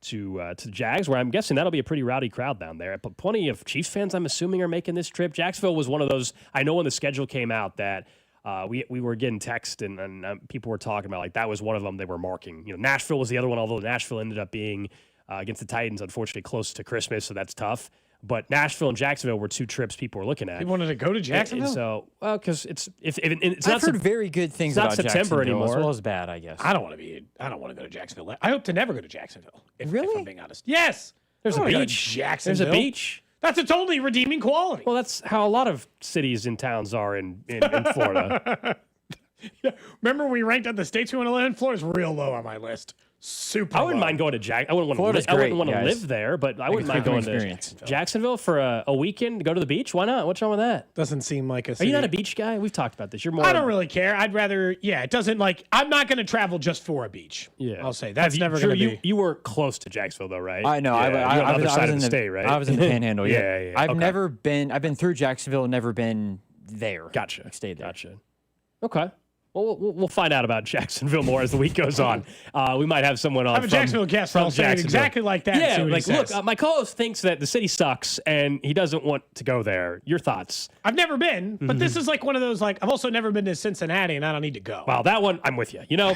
to Jags, where I'm guessing that'll be a pretty rowdy crowd down there. But plenty of Chiefs fans, I'm assuming, are making this trip. Jacksonville was one of those. I know when the schedule came out that. We were getting text and people were talking about like that was one of them they were marking. You know, Nashville was the other one, although Nashville ended up being against the Titans, unfortunately, close to Christmas, so that's tough. But Nashville and Jacksonville were two trips people were looking at. You wanted to go to Jacksonville? And so, because it's I've heard very good things about September anymore. As well as bad, I guess. I don't want to go to Jacksonville. I hope to never go to Jacksonville. If I'm being honest. Yes. There's a beach. Jacksonville. There's a beach. That's its only redeeming quality. Well, that's how a lot of cities and towns are in Florida. Yeah. Remember we ranked out the states we want to live in? Florida's real low on my list. Super I wouldn't low. mind going to I wouldn't want to live there, but I wouldn't mind going to Jacksonville for a weekend to go to the beach. Why not? What's wrong with that? Doesn't seem like a Are city. you not a beach guy? We've talked about this. You're more. I don't really care. I'd rather, it doesn't like, I'm not going to travel just for a beach. Yeah. I'll say that's never going to be. You were close to Jacksonville though, right? I know. Yeah, I was in the state, right? I was in the Panhandle. Yeah. I've been through Jacksonville, never been there. Gotcha. I stayed there. Gotcha. Okay. Well, we'll find out about Jacksonville more as the week goes on. We might have someone on. I have a Jacksonville guest. I'll say it exactly like that. Yeah, like look, my co-host thinks that the city sucks and he doesn't want to go there. Your thoughts? I've never been, but this is like one of those. Like I've also never been to Cincinnati, and I don't need to go. Wow, that one I'm with you. You know,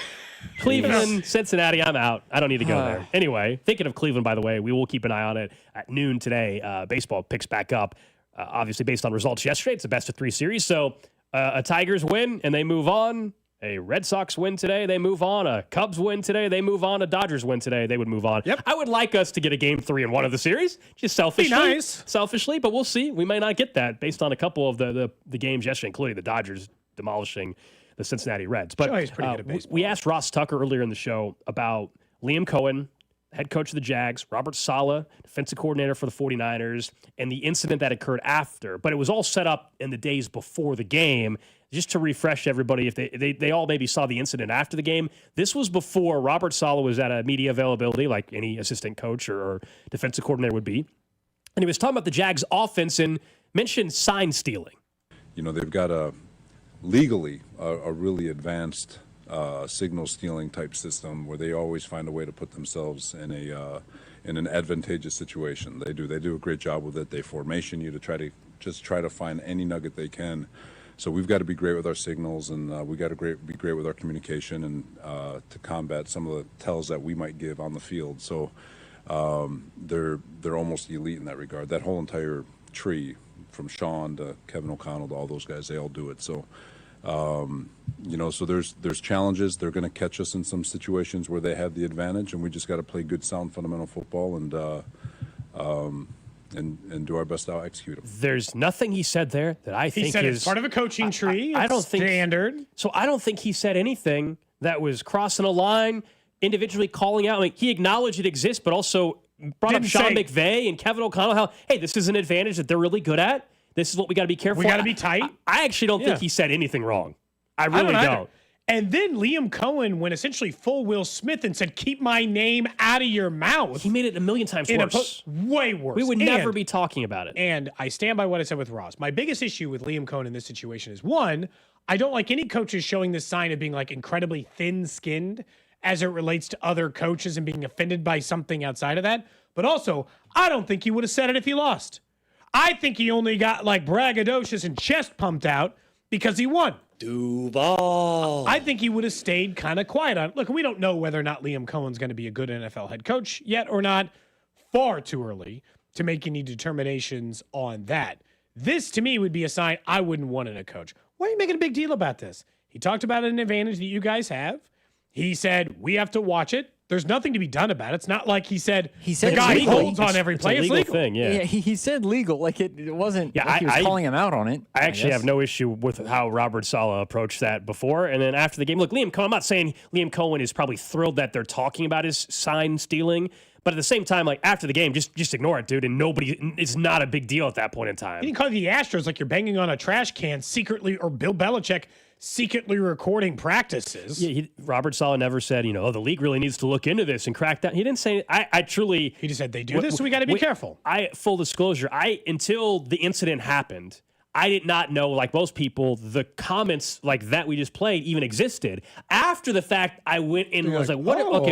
Cleveland, Cincinnati, I'm out. I don't need to go there. Anyway, thinking of Cleveland, by the way, we will keep an eye on it at noon today. Baseball picks back up, obviously based on results yesterday. It's a best of 3 series, so a Tigers win and they move on. A Red Sox win today, they move on. A Cubs win today, they move on. A Dodgers win today, they would move on. Yep. I would like us to get a game 3 in one of the series, just selfishly. Selfishly, but we'll see. We may not get that based on a couple of the games yesterday, including the Dodgers demolishing the Cincinnati Reds. But he's pretty good at baseball. We asked Ross Tucker earlier in the show about Liam Cohen, head coach of the Jags, Robert Saleh, defensive coordinator for the 49ers, and the incident that occurred after. But it was all set up in the days before the game. Just to refresh everybody, if they all maybe saw the incident after the game, this was before Robert Saleh was at a media availability like any assistant coach or defensive coordinator would be. And he was talking about the Jags offense and mentioned sign stealing. You know, they've got a really advanced signal stealing type system where they always find a way to put themselves in an advantageous situation. They do a great job with it. They formation you to try to find any nugget they can. So we've got to be great with our signals, and we got to be great with our communication, and to combat some of the tells that we might give on the field. So they're almost elite in that regard. That whole entire tree, from Sean to Kevin O'Connell to all those guys, they all do it. So so there's challenges. They're going to catch us in some situations where they have the advantage, and we just got to play good, sound, fundamental football and do our best to execute them. There's nothing he said there that I think he said is it's part of a coaching tree. I don't think standard. So I don't think he said anything that was crossing a line, individually calling out. I mean, he acknowledged it exists, but also brought up Sean McVay and Kevin O'Connell. How this is an advantage that they're really good at. This is what we got to be careful. We got to be tight. I actually don't think he said anything wrong. I really don't. And then Liam Cohen went essentially full Will Smith and said, "Keep my name out of your mouth." He made it a million times worse. Way worse. We would never be talking about it. And I stand by what I said with Ross. My biggest issue with Liam Cohen in this situation is, one, I don't like any coaches showing this sign of being like incredibly thin-skinned as it relates to other coaches and being offended by something outside of that. But also, I don't think he would have said it if he lost. I think he only got like braggadocious and chest pumped out because he won. Duval. I think he would have stayed kind of quiet on it. Look, we don't know whether or not Liam Cohen's going to be a good NFL head coach yet or not. Far too early to make any determinations on that. This, to me, would be a sign I wouldn't want in a coach. Why are you making a big deal about this? He talked about an advantage that you guys have. He said, we have to watch it. There's nothing to be done about it. It's not like he said the guy holds on every play. It's a legal thing, yeah. He said legal. Like it wasn't Yeah, like he was calling him out on it. I actually guess. have no issue with how Robert Saleh approached that before. And then after the game, look, Liam Cohen, I'm not saying Liam Cohen is probably thrilled that they're talking about his sign stealing. But at the same time, like after the game, just ignore it, dude. And it's not a big deal at that point in time. You can call the Astros like you're banging on a trash can secretly, or Bill Belichick secretly recording practices. Yeah, Robert Saleh never said, the league really needs to look into this and crack down. He didn't say, I truly. He just said they do this, so we got to be careful. Full disclosure, until the incident happened, I did not know, like most people, the comments like that we just played even existed. After the fact, I went and was like, what? oh. Okay,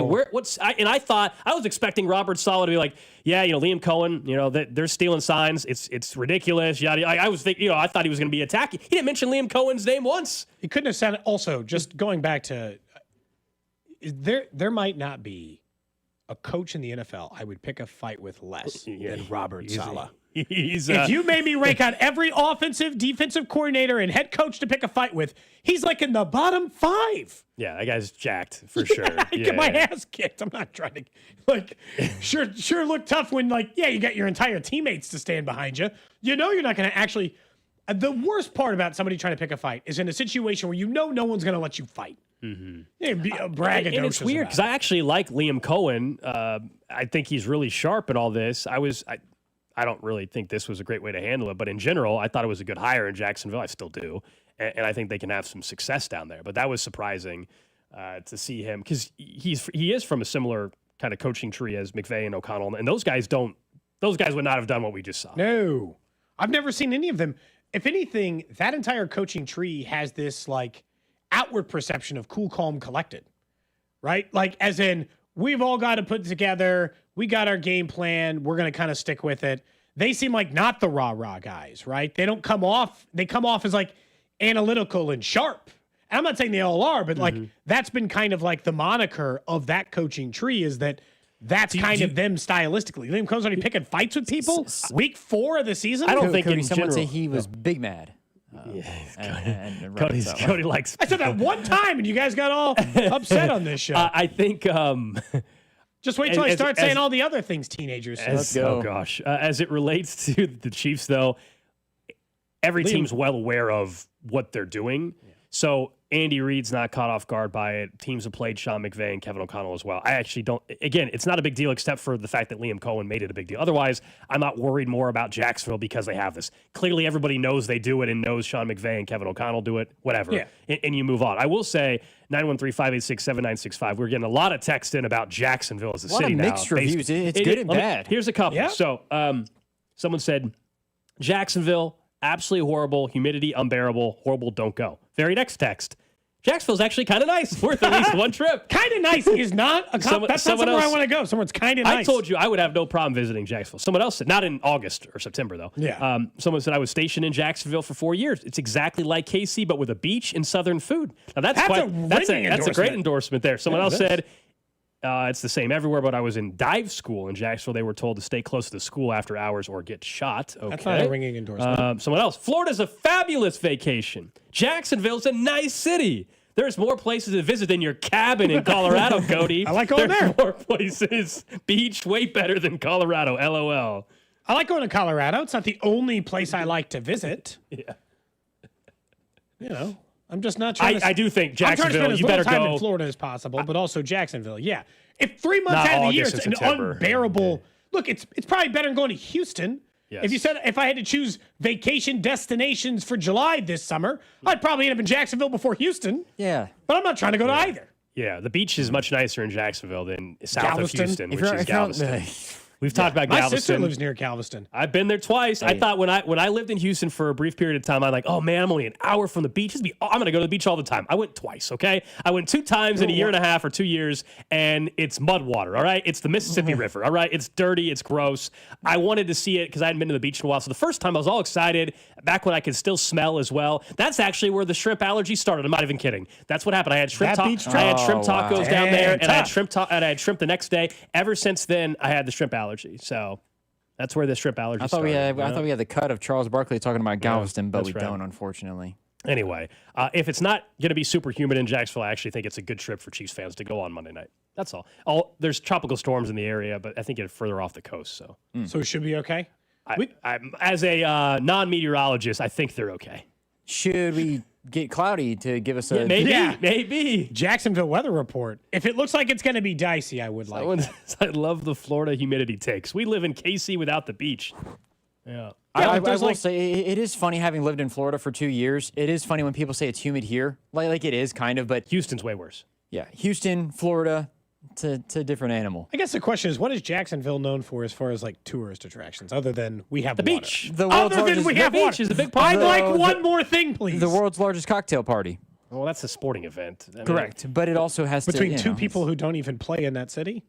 and I thought, I was expecting Robert Saleh to be like, yeah, Liam Cohen, they're stealing signs. It's ridiculous. Yada. I was thinking, I thought he was going to be attacking. He didn't mention Liam Cohen's name once. He couldn't have said it. Also, just going back to, there might not be a coach in the NFL I would pick a fight with less than Robert Saleh. If you made me rank out every offensive, defensive coordinator, and head coach to pick a fight with, he's like in the bottom 5. Yeah, that guy's jacked for sure. I get my ass kicked. I'm not trying to, sure look tough when, you got your entire teammates to stand behind you. You're not going to actually. The worst part about somebody trying to pick a fight is in a situation where no one's going to let you fight. Mm-hmm. Braggadocious. And it's weird because I actually like Liam Cohen. I think he's really sharp in all this. I don't really think this was a great way to handle it, but in general, I thought it was a good hire in Jacksonville. I still do, and I think they can have some success down there. But that was surprising to see him because he is from a similar kind of coaching tree as McVay and O'Connell, and those guys would not have done what we just saw. No, I've never seen any of them. If anything, that entire coaching tree has this outward perception of cool, calm, collected, right? Like as in we've all got to put together. We got our game plan. We're going to kind of stick with it. They seem like not the rah-rah guys, right? They don't come off. They come off as analytical and sharp. And I'm not saying they all are, but that's been kind of the moniker of that coaching tree is that's kind of them stylistically. Liam Cohen's already picking fights with people week 4 of the season. I don't think Cody, in someone general, say he was big mad. Cody likes. I said that one time, and you guys got all upset on this show. I think. Just wait till I start saying all the other things teenagers say. Let's go. Oh, gosh. As it relates to the Chiefs, though, every team's well aware of what they're doing. Yeah. So Andy Reid's not caught off guard by it. Teams have played Sean McVay and Kevin O'Connell as well. I actually don't. Again, it's not a big deal except for the fact that Liam Cohen made it a big deal. Otherwise, I'm not worried more about Jacksonville because they have this. Clearly, everybody knows they do it and knows Sean McVay and Kevin O'Connell do it, whatever. Yeah. And you move on. I will say, 913-586-7965. We're getting a lot of text in about Jacksonville as a city now. A lot of mixed reviews. It's good and bad. Here's a couple. Yeah. So someone said, Jacksonville, absolutely horrible. Humidity, unbearable. Horrible, don't go. Very next text. Jacksonville's actually kind of nice. Worth at least one trip. Kind of nice is not a that's not somewhere I want to go. Somewhere's kind of nice. I told you I would have no problem visiting Jacksonville. Someone else said, not in August or September, though. Yeah. Someone said I was stationed in Jacksonville for 4 years. It's exactly like KC, but with a beach and Southern food. Now, that's a great endorsement there. Someone else said, it's the same everywhere, but I was in dive school in Jacksonville. They were told to stay close to the school after hours or get shot. Okay. That's not a ringing endorsement. Someone else. Florida's a fabulous vacation. Jacksonville's a nice city. There's more places to visit than your cabin in Colorado, Cody. I like going there. More places. Beach, way better than Colorado. LOL. I like going to Colorado. It's not the only place I like to visit. Yeah. I'm just not trying to... I do think Jacksonville, you better go... I'm trying to spend as little time in Florida as possible, but also Jacksonville, yeah. If 3 months out of the year, it's an unbearable... Look, it's probably better than going to Houston. Yes. If I had to choose vacation destinations for July this summer, I'd probably end up in Jacksonville before Houston. Yeah. But I'm not trying to go to either. Yeah, the beach is much nicer in Jacksonville than south of Houston, which is Galveston. We've talked about My Galveston. sister lives near Galveston. I've been there twice. I thought when I lived in Houston for a brief period of time, I'm like, oh man, I'm only an hour from the beach. I'm going to go to the beach all the time. I went twice, okay? I went 2 times in a year and a half or 2 years, and it's mud water, all right? It's the Mississippi River, all right? It's dirty. It's gross. I wanted to see it because I hadn't been to the beach in a while. So the first time I was all excited, back when I could still smell as well. That's actually where the shrimp allergy started. I'm not even kidding. That's what happened. I had shrimp tacos down there, and I had shrimp the next day. Ever since then, I had the shrimp allergy. So that's where the shrimp allergy started. I thought we had the cut of Charles Barkley talking about Galveston, but we don't, unfortunately. Anyway, if it's not going to be super humid in Jacksonville, I actually think it's a good trip for Chiefs fans to go on Monday night. That's all. There's tropical storms in the area, but I think it's further off the coast. So it should be okay? As a non-meteorologist, I think they're okay. Should we get cloudy to give us a... Maybe. Jacksonville weather report. If it looks like it's going to be dicey, I would like that. I love the Florida humidity takes. We live in KC without the beach. Yeah. I will say, it is funny having lived in Florida for 2 years. It is funny when people say it's humid here. Like it is kind of, but... Houston's way worse. Yeah. Houston, Florida, it's a different animal. I guess the question is, what is Jacksonville known for as far as like tourist attractions, other than we have the water? Beach? The world's largest beach is a big part. I'd like one more thing, please. The world's largest cocktail party. Well, that's a sporting event. Correct. But it also has between to... two people who don't even play in that city?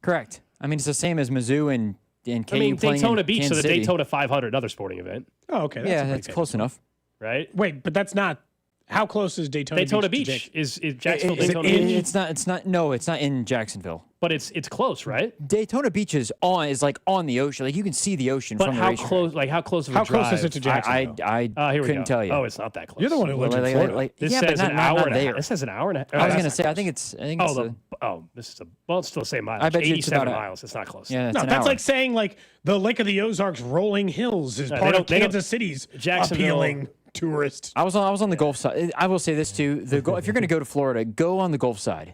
Correct. I mean, it's the same as Mizzou and KU Daytona Beach, Kansas so the City. Daytona 500, another sporting event. Oh, okay. That's close enough. Right? Wait, but that's not... How close is Daytona Beach? Is Jacksonville Daytona Beach? It's not in Jacksonville. But it's close, right? Daytona Beach is like on the ocean. Like you can see the ocean from the racetrack. How close of a drive? How close is it to Jacksonville? I couldn't tell you. Oh, it's not that close. You're the one who lives in Florida. This says an hour and a half. This says an hour and a half. I was going to say, I think it's... it's still the same mileage. I bet you 87 it's miles. It's not close. Yeah, that's like saying like the Lake of the Ozarks rolling hills is part of Kansas City's appealing tourist. I was on the Gulf side. I will say this too: if you're going to go to Florida, go on the Gulf side.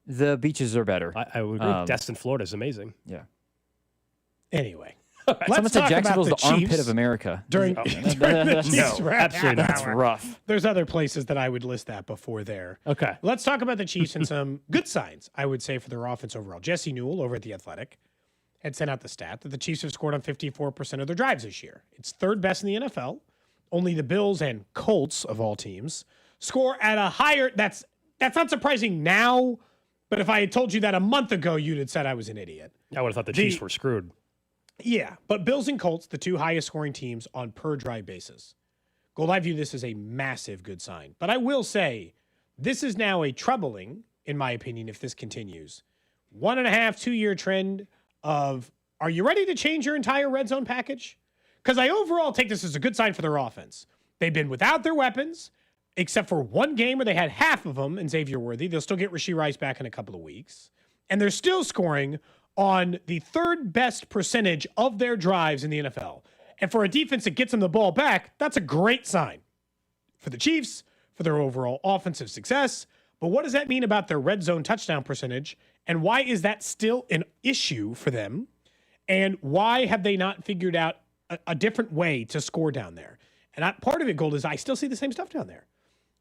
The beaches are better. I would agree. Destin, Florida is amazing. Yeah. Anyway, someone said Jacksonville's the armpit of America. During no, absolutely not. That's rough. There's other places that I would list that before there. Okay. Let's talk about the Chiefs and some good signs, I would say, for their offense overall. Jesse Newell over at The Athletic had sent out the stat that the Chiefs have scored on 54% of their drives this year. It's third best in the NFL. Only the Bills and Colts, of all teams, score at a higher... That's not surprising now, but if I had told you that a month ago, you'd have said I was an idiot. I would have thought the Chiefs were screwed. Yeah, but Bills and Colts, the two highest scoring teams on per drive basis. Gold, I view this as a massive good sign. But I will say, this is now a troubling, in my opinion, if this continues, 1.5, 2 year trend of, are you ready to change your entire red zone package? Because I overall take this as a good sign for their offense. They've been without their weapons, except for one game where they had half of them in Xavier Worthy. They'll still get Rashee Rice back in a couple of weeks. And they're still scoring on the third best percentage of their drives in the NFL. And for a defense that gets them the ball back, that's a great sign for the Chiefs, for their overall offensive success. But what does that mean about their red zone touchdown percentage? And why is that still an issue for them? And why have they not figured out a different way to score down there? And part of it, Gold, is I still see the same stuff down there.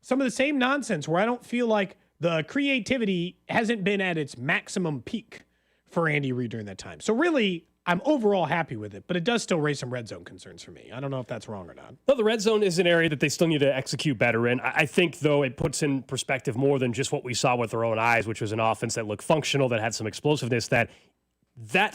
Some of the same nonsense where I don't feel like the creativity hasn't been at its maximum peak for Andy Reid during that time. So really, I'm overall happy with it, but it does still raise some red zone concerns for me. I don't know if that's wrong or not. No, the red zone is an area that they still need to execute better in. I think, though, it puts in perspective more than just what we saw with our own eyes, which was an offense that looked functional, that had some explosiveness, that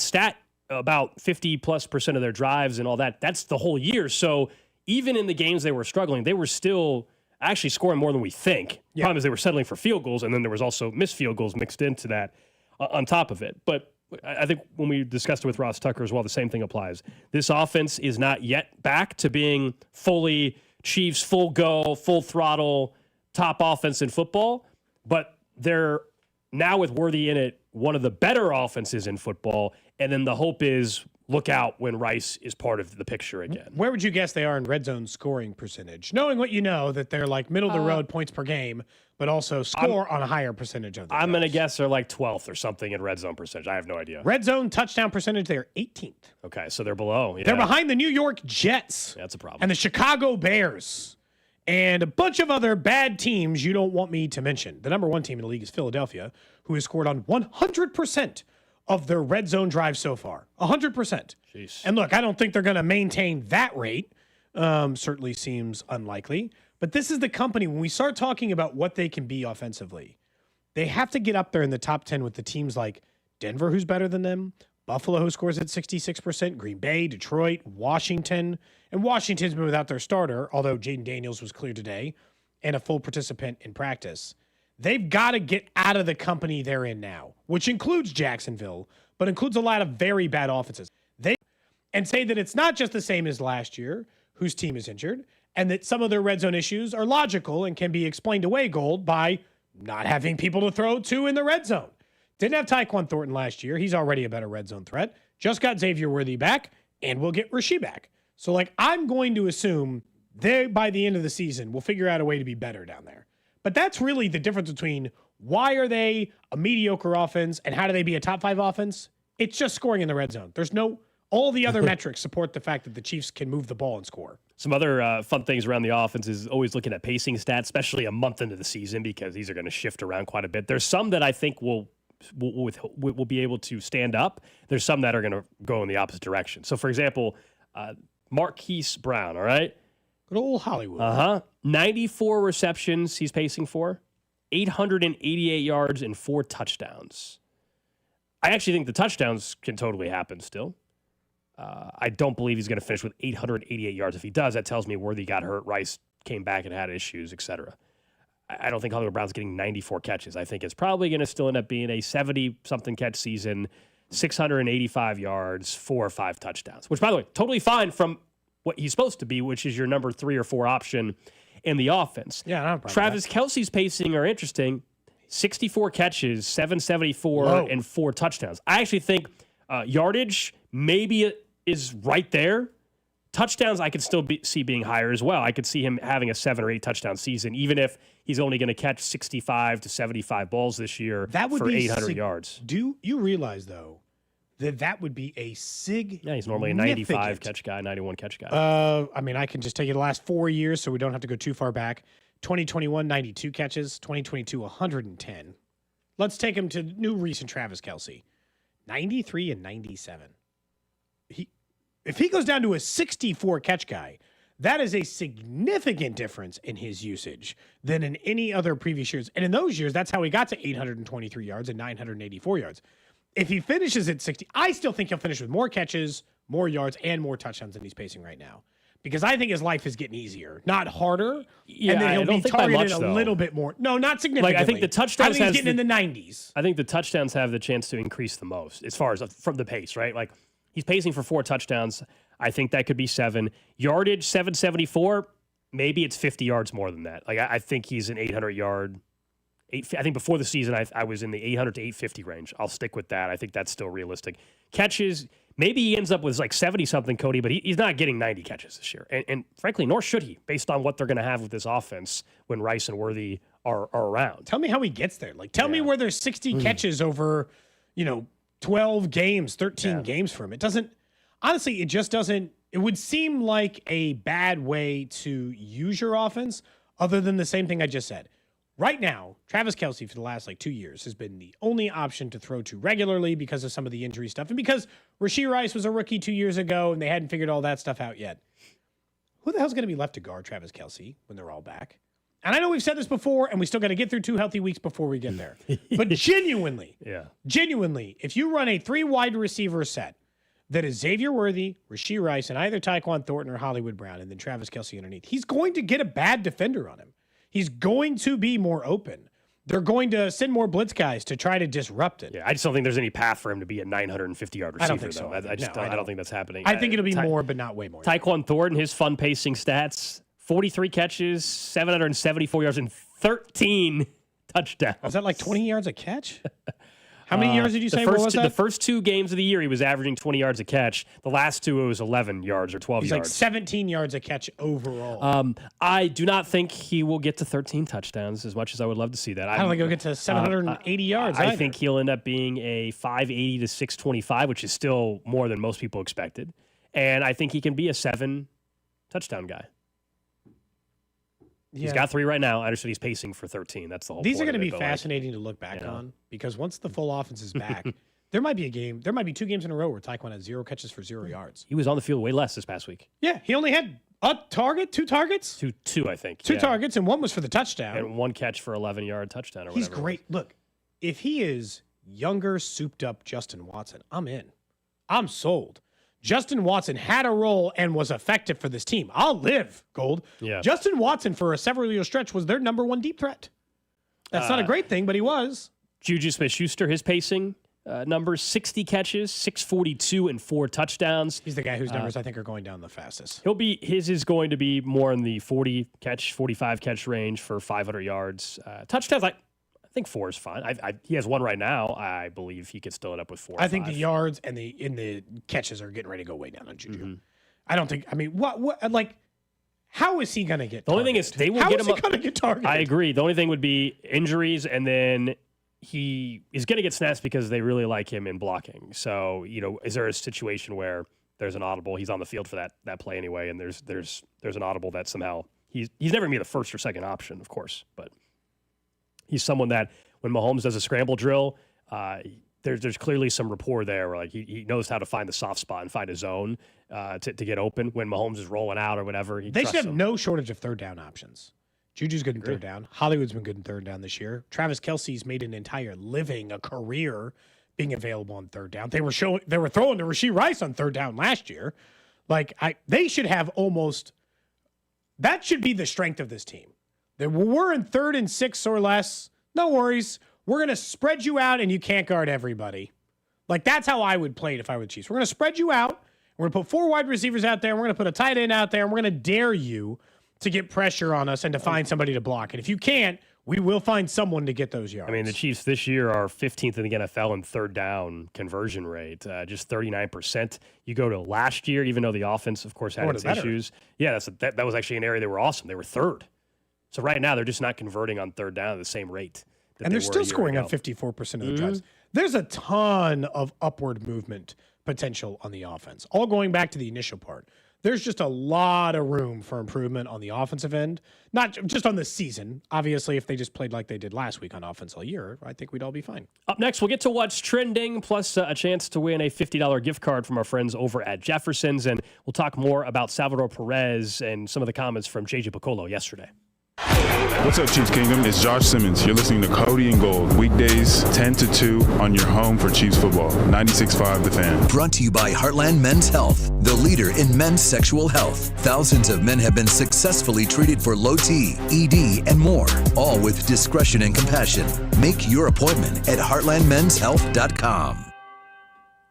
stat about 50+% of their drives and all that, that's the whole year. So even in the games they were struggling, they were still actually scoring more than we think. The problem is they were settling for field goals, and then there was also missed field goals mixed into that on top of it. But I think when we discussed it with Ross Tucker as well, the same thing applies. This offense is not yet back to being fully Chiefs, full go, full throttle, top offense in football, but they're now with Worthy in it, one of the better offenses in football. And then the hope is look out when Rice is part of the picture again. Where would you guess they are in red zone scoring percentage? Knowing what you know, that they're like middle of the road points per game, but also score on a higher percentage of them. I'm going to guess they're like 12th or something in red zone percentage. I have no idea. Red zone touchdown percentage, they're 18th. Okay, so they're below. Yeah. They're behind the New York Jets. That's a problem. And the Chicago Bears. And a bunch of other bad teams you don't want me to mention. The number one team in the league is Philadelphia, who has scored on 100% of their red zone drive so far. 100%. Jeez. And look, I don't think they're going to maintain that rate. Certainly seems unlikely. But this is the company, when we start talking about what they can be offensively, they have to get up there in the top 10 with the teams like Denver, who's better than them, Buffalo, who scores at 66%, Green Bay, Detroit, Washington. And Washington's been without their starter, although Jaden Daniels was clear today, and a full participant in practice. They've got to get out of the company they're in now, which includes Jacksonville, but includes a lot of very bad offenses. And say that it's not just the same as last year, whose team is injured, and that some of their red zone issues are logical and can be explained away, Gold, by not having people to throw to in the red zone. Didn't have Tyquan Thornton last year. He's already a better red zone threat. Just got Xavier Worthy back, and we'll get Rasheed back. So, I'm going to assume they, by the end of the season, will figure out a way to be better down there. But that's really the difference between why are they a mediocre offense and how do they be a top 5 offense? It's just scoring in the red zone. All the other metrics support the fact that the Chiefs can move the ball and score. Some other fun things around the offense is always looking at pacing stats, especially a month into the season, because these are going to shift around quite a bit. There's some that I think will be able to stand up. There's some that are going to go in the opposite direction. So, for example, Marquise Brown, all right? Good old Hollywood. 94 receptions he's pacing for, 888 yards and 4 touchdowns. I actually think the touchdowns can totally happen still. I don't believe he's going to finish with 888 yards. If he does, that tells me Worthy got hurt, Rice came back and had issues, etc. I don't think Hollywood Brown's getting 94 catches. I think it's probably going to still end up being a 70-something catch season, 685 yards, 4 or 5 touchdowns, which, by the way, totally fine from what he's supposed to be, which is your number 3 or 4 option in the offense. Yeah, no problem. Travis Kelce's pacing are interesting. 64 catches, 774, and 4 touchdowns. I actually think yardage maybe is right there. Touchdowns I could still see being higher as well. I could see him having a 7 or 8 touchdown season, even if he's only going to catch 65 to 75 balls this year for 800 yards. Do you realize, though, that would be a significant... Yeah, he's normally a 95 catch guy, 91 catch guy. I can just take you the last 4 years, so we don't have to go too far back. 2021, 92 catches. 2022, 110. Let's take him to new recent Travis Kelce. 93 and 97. If he goes down to a 64 catch guy, that is a significant difference in his usage than in any other previous years. And in those years, that's how he got to 823 yards and 984 yards. If he finishes at 60, I still think he'll finish with more catches, more yards, and more touchdowns than he's pacing right now. Because I think his life is getting easier, not harder. Yeah, and then he'll be targeted a little bit more. No, not significantly. I think the touchdowns. I think he's getting in the 90s. I think the touchdowns have the chance to increase the most as far as from the pace, right? He's pacing for 4 touchdowns. I think that could be 7. Yardage, 774. Maybe it's 50 yards more than that. I think he's an 800 yard. I think before the season, I was in the 800 to 850 range. I'll stick with that. I think that's still realistic. Catches, maybe he ends up with 70-something, Cody, but he's not getting 90 catches this year. And frankly, nor should he, based on what they're going to have with this offense when Rice and Worthy are around. Tell me how he gets there. Tell me where there's 60 catches over, 12 games, 13 games for him. It doesn't, honestly, it just doesn't, it would seem like a bad way to use your offense other than the same thing I just said. Right now, Travis Kelce for the last 2 years has been the only option to throw to regularly because of some of the injury stuff and because Rasheed Rice was a rookie 2 years ago and they hadn't figured all that stuff out yet. Who the hell's going to be left to guard Travis Kelce when they're all back? And I know we've said this before and we still got to get through 2 healthy weeks before we get there. But genuinely, if you run a 3 wide receiver set that is Xavier Worthy, Rasheed Rice, and either Tyquan Thornton or Hollywood Brown and then Travis Kelce underneath, he's going to get a bad defender on him. He's going to be more open. They're going to send more blitz guys to try to disrupt it. Yeah, I just don't think there's any path for him to be a 950-yard receiver. I don't think so. I don't think that's happening. I think it'll be more, but not way more. Tyquan Thornton, his fun pacing stats, 43 catches, 774 yards, and 13 touchdowns. Is that 20 yards a catch? How many yards did you say? The first 2 games of the year, he was averaging 20 yards a catch. The last 2, it was 11 yards or 12 yards. He's 17 yards a catch overall. I do not think he will get to 13 touchdowns as much as I would love to see that. I don't think he'll get to 780 yards I think he'll end up being a 580 to 625, which is still more than most people expected. And I think he can be a 7 touchdown guy. Yeah. He's got 3 right now. I understand he's pacing for 13. That's the whole These point are going to be but fascinating to look back on because once the full offense is back, There might be 2 games in a row where Tyquan had 0 catches for 0 yards. He was on the field way less this past week. Yeah, he only had a target, 2 targets? Two, I think. 2 targets, and 1 was for the touchdown. And 1 catch for 11-yard touchdown or He's whatever. great. Look, if he is younger, souped-up Justin Watson, I'm in. I'm sold. Justin Watson had a role and was effective for this team. I'll live, Gold. Yeah. Justin Watson, for a several-year stretch, was their number 1 deep threat. That's not a great thing, but he was. Juju Smith-Schuster, his pacing numbers, 60 catches, 642, and 4 touchdowns. He's the guy whose numbers I think are going down the fastest. His is going to be more in the 45 catch range for 500 yards. Touchdowns, I think 4 is fine. He has 1 right now. I believe he could still end up with 4. I think the yards and the catches are getting ready to go way down on Juju. Mm-hmm. I don't think. I mean, what? How is he going to get? The only thing is they will How get is him. he going to get targeted? I agree. The only thing would be injuries, and then he is going to get snaps because they really like him in blocking. So, is there a situation where there's an audible? He's on the field for that play anyway, and there's an audible that somehow he's never going to be the first or second option, of course, but he's someone that when Mahomes does a scramble drill, there's clearly some rapport there where he knows how to find the soft spot and find a zone to get open when Mahomes is rolling out or whatever. They should have no shortage of third down options. Juju's good in third down. Hollywood's been good in third down this year. Travis Kelce's made an entire living, a career being available on third down. They were throwing to Rashee Rice on third down last year. They should have that should be the strength of this team. We're in 3rd and 6 or less. No worries. We're going to spread you out and you can't guard everybody. That's how I would play it if I were the Chiefs. We're going to spread you out. We're going to put 4 wide receivers out there. We're going to put a tight end out there. And we're going to dare you to get pressure on us and to find somebody to block. And if you can't, we will find someone to get those yards. I mean, the Chiefs this year are 15th in the NFL in third down conversion rate, just 39%. You go to last year, even though the offense, of course, had its issues. Yeah, that was actually an area they were awesome. They were 3rd. So right now, they're just not converting on third down at the same rate. And they're still scoring on 54% of the drives. There's a ton of upward movement potential on the offense. All going back to the initial part. There's just a lot of room for improvement on the offensive end, not just on the season. Obviously, if they just played like they did last week on offense all year, I think we'd all be fine. Up next, we'll get to what's trending, plus a chance to win a $50 gift card from our friends over at Jefferson's. And we'll talk more about Salvador Perez and some of the comments from J.J. Piccolo yesterday. What's up, Chiefs Kingdom? It's Josh Simmons. You're listening to Cody and Gold, weekdays 10 to 2 on your home for Chiefs football. 96.5 The Fan. Brought to you by Heartland Men's Health, the leader in men's sexual health. Thousands of men have been successfully treated for low T, ED, and more, all with discretion and compassion. Make your appointment at heartlandmenshealth.com.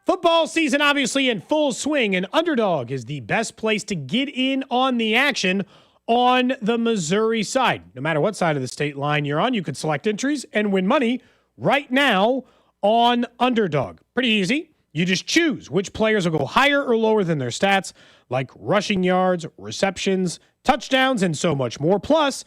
Football season obviously in full swing, and Underdog is the best place to get in on the action on the Missouri side. No matter what side of the state line you're on, you can select entries and win money right now on Underdog. Pretty easy. You just choose which players will go higher or lower than their stats, like rushing yards, receptions, touchdowns, and so much more. Plus,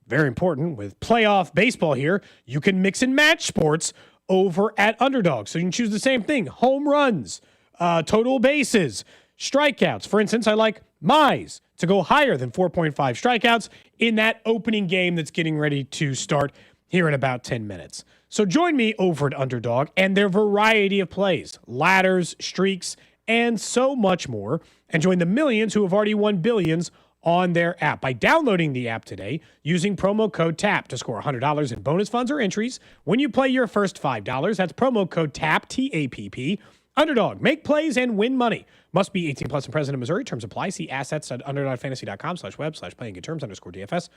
very important, with playoff baseball here, you can mix and match sports over at Underdog. So you can choose the same thing: home runs, total bases, strikeouts. For instance, I like Mize to go higher than 4.5 strikeouts in that opening game that's getting ready to start here in about 10 minutes. So join me over at Underdog and their variety of plays, ladders, streaks, and so much more. And join the millions who have already won billions on their app by downloading the app today using promo code TAP to score $100 in bonus funds or entries when you play your first $5. That's promo code TAP, T-A-P-P. Underdog, make plays and win money. Must be 18 plus and present in Missouri. Terms apply. See assets.underdogfantasy.com/web/playing terms _DFS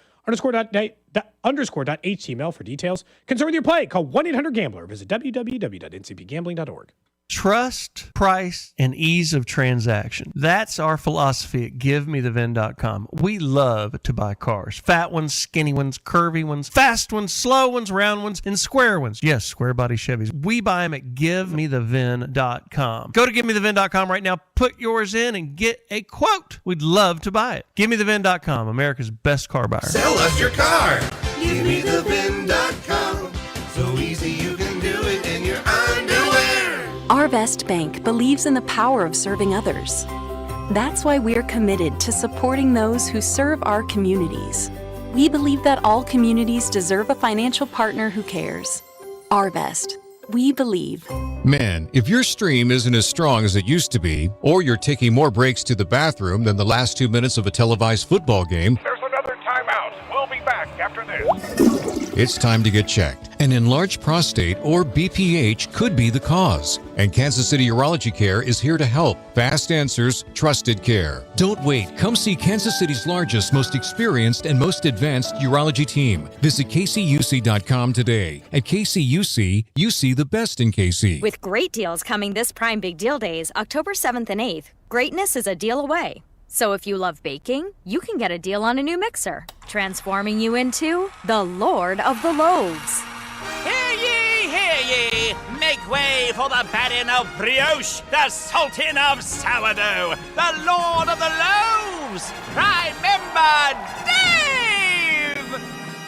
_.html for details. Concern with your play. Call 1-800-GAMBLER. Visit www.ncpgambling.org. Trust, price, and ease of transaction. That's our philosophy at GiveMeTheVin.com. We love to buy cars. Fat ones, skinny ones, curvy ones, fast ones, slow ones, round ones, and square ones. Yes, square body Chevys. We buy them at GiveMeTheVin.com. Go to GiveMeTheVin.com right now, put yours in, and get a quote. We'd love to buy it. GiveMeTheVin.com, America's best car buyer. Sell us your car. GiveMeTheVin.com. So easy you can do it in your underwear. Arvest Bank believes in the power of serving others. That's why we're committed to supporting those who serve our communities. We believe that all communities deserve a financial partner who cares. Arvest, We believe. Man, if your stream isn't as strong as it used to be, or you're taking more breaks to the bathroom than the last 2 minutes of a televised football game, there's another timeout. We'll be back after this. it's time to get checked. An enlarged prostate, or BPH, could be the cause. And Kansas City Urology Care is here to help. Fast answers, trusted care. Don't wait. Come see Kansas City's largest, most experienced, and most advanced urology team. Visit kcuc.com today. At KCUC, you see the best in KC. With great deals coming this Prime Big Deal Days, October 7th and 8th, greatness is a deal away. So if you love baking, you can get a deal on a new mixer, transforming you into the Lord of the Loaves. Hear ye, hear ye! Make way for the baron of brioche, the sultan of sourdough, the lord of the loaves, Prime Member Dave!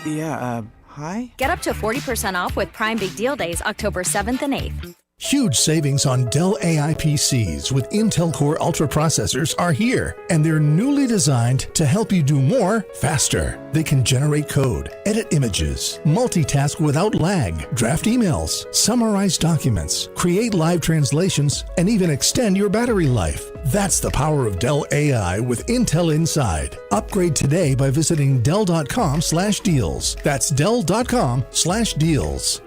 Yeah, hi? Get up to 40% off with Prime Big Deal Days, October 7th and 8th. Huge savings on Dell AI PCs with Intel Core Ultra processors are here, and they're newly designed to help you do more faster. They can generate code, edit images, multitask without lag, draft emails, summarize documents, create live translations, and even extend your battery life. That's the power of Dell AI with Intel inside. Upgrade today by visiting Dell.com/deals. That's Dell.com/deals.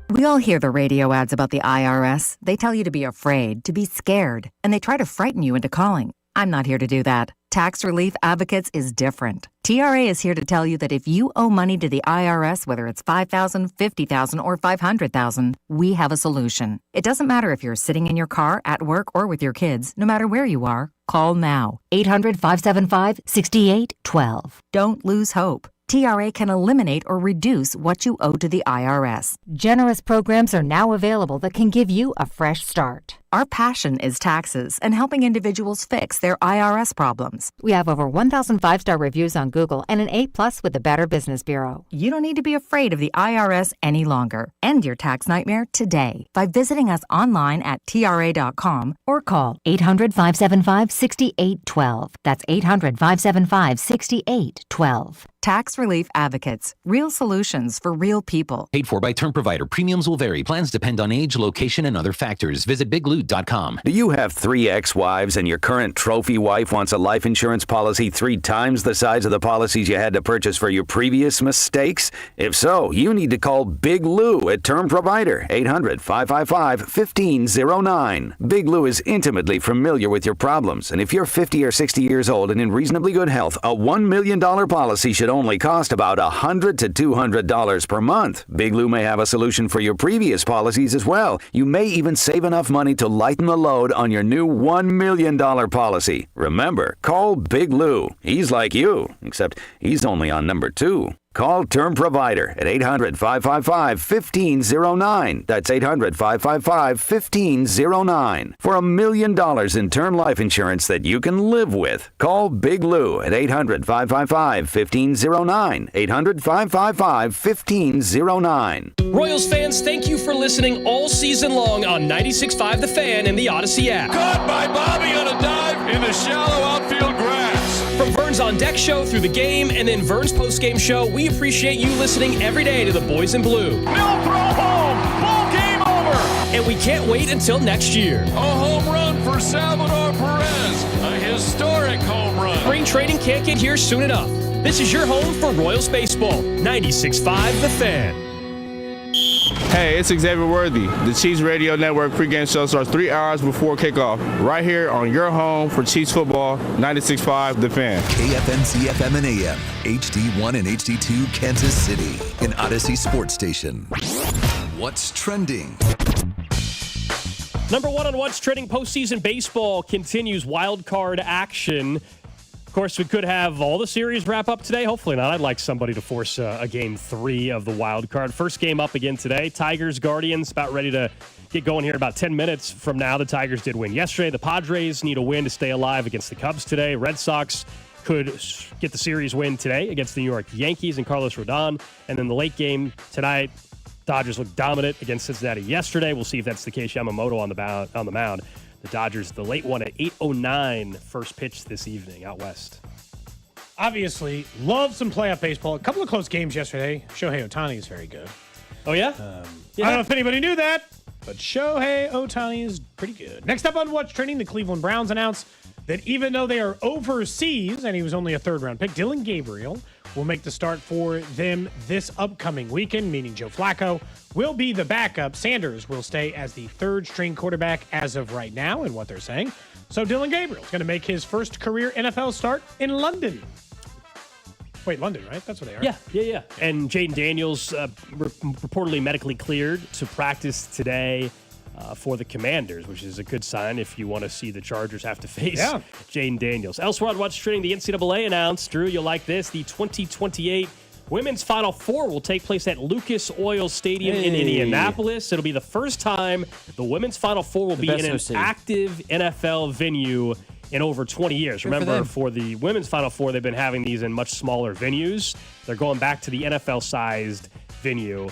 We all hear the radio ads about the IRS. They tell you to be afraid, to be scared, and they try to frighten you into calling. I'm not here to do that. Tax Relief Advocates is different. TRA is here to tell you that if you owe money to the IRS, whether it's $5,000, $50,000, or $500,000, we have a solution. It doesn't matter if you're sitting in your car, at work, or with your kids. No matter where you are, call now. 800-575-6812. Don't lose hope. TRA can eliminate or reduce what you owe to the IRS. Generous programs are now available that can give you a fresh start. Our passion is taxes and helping individuals fix their IRS problems. We have over 1,000 5-star reviews on Google and an A+ with the Better Business Bureau. You don't need to be afraid of the IRS any longer. End your tax nightmare today by visiting us online at TRA.com or call 800-575-6812. That's 800-575-6812. Tax Relief Advocates. Real solutions for real people. Paid for by term provider. Premiums will vary. Plans depend on age, location, and other factors. Visit bigloot.com. Do you have 3 ex-wives and your current trophy wife wants a life insurance policy 3 times the size of the policies you had to purchase for your previous mistakes? If so, you need to call Big Lou at Term Provider, 800-555-1509. Big Lou is intimately familiar with your problems, and if you're 50 or 60 years old and in reasonably good health, a $1 million policy should only cost about $100 to $200 per month. Big Lou may have a solution for your previous policies as well. You may even save enough money to lighten the load on your new $1 million policy. Remember, call Big Lou. He's like you, except he's only on number 2. Call Term Provider at 800-555-1509. That's 800-555-1509. For $1 million in term life insurance that you can live with. Call Big Lou at 800-555-1509. 800-555-1509. Royals fans, thank you for listening all season long on 96.5 The Fan and the Odyssey app. Caught by Bobby on a dive in the shallow outfield grass. From Vern's On Deck show through the game and then Vern's post-game show, we appreciate you listening every day to the Boys in Blue. No throw home. Ball game over. And we can't wait until next year. A home run for Salvador Perez. A historic home run. Spring training can't get here soon enough. This is your home for Royals baseball. 96.5 The Fan. Hey, it's Xavier Worthy. The Chiefs Radio Network pregame show starts 3 hours before kickoff, right here on your home for Chiefs football, 96.5 The Fan. KFMC FM and AM, HD1 and HD2 Kansas City, an Odyssey sports station. What's trending? Number 1 on What's Trending postseason baseball continues wild card action. Of course, we could have all the series wrap up today. Hopefully not. I'd like somebody to force a game 3 of the wild card. First game up again today. Tigers, Guardians, about ready to get going here in about 10 minutes from now. The Tigers did win yesterday. The Padres need a win to stay alive against the Cubs today. Red Sox could get the series win today against the New York Yankees and Carlos Rodon. And then the late game tonight, Dodgers looked dominant against Cincinnati yesterday. We'll see if that's the case. Yamamoto on the mound. The Dodgers, the late one at 8:09, first pitch this evening out west. Obviously, love some playoff baseball. A couple of close games yesterday. Shohei Ohtani is very good. Oh, yeah? I don't know if anybody knew that, but Shohei Ohtani is pretty good. Next up on What's Trending, the Cleveland Browns announced that even though they are overseas and he was only a third-round pick, Dylan Gabriel will make the start for them this upcoming weekend, meaning Joe Flacco will be the backup. Sanders will stay as the third-string quarterback as of right now, in what they're saying. So Dylan Gabriel is going to make his first career NFL start in London. Wait, London, right? That's where they are. Yeah. And Jaden Daniels reportedly medically cleared to practice today for the Commanders, which is a good sign if you want to see the Chargers have to face Jaden Daniels. Elsewhere on What's Trending, the NCAA announced, Drew, you'll like this, the 2028 Women's Final Four will take place at Lucas Oil Stadium in Indianapolis. It'll be the first time the Women's Final Four will be in an active NFL venue in over 20 years. Remember, for the Women's Final Four, they've been having these in much smaller venues. They're going back to the NFL-sized venue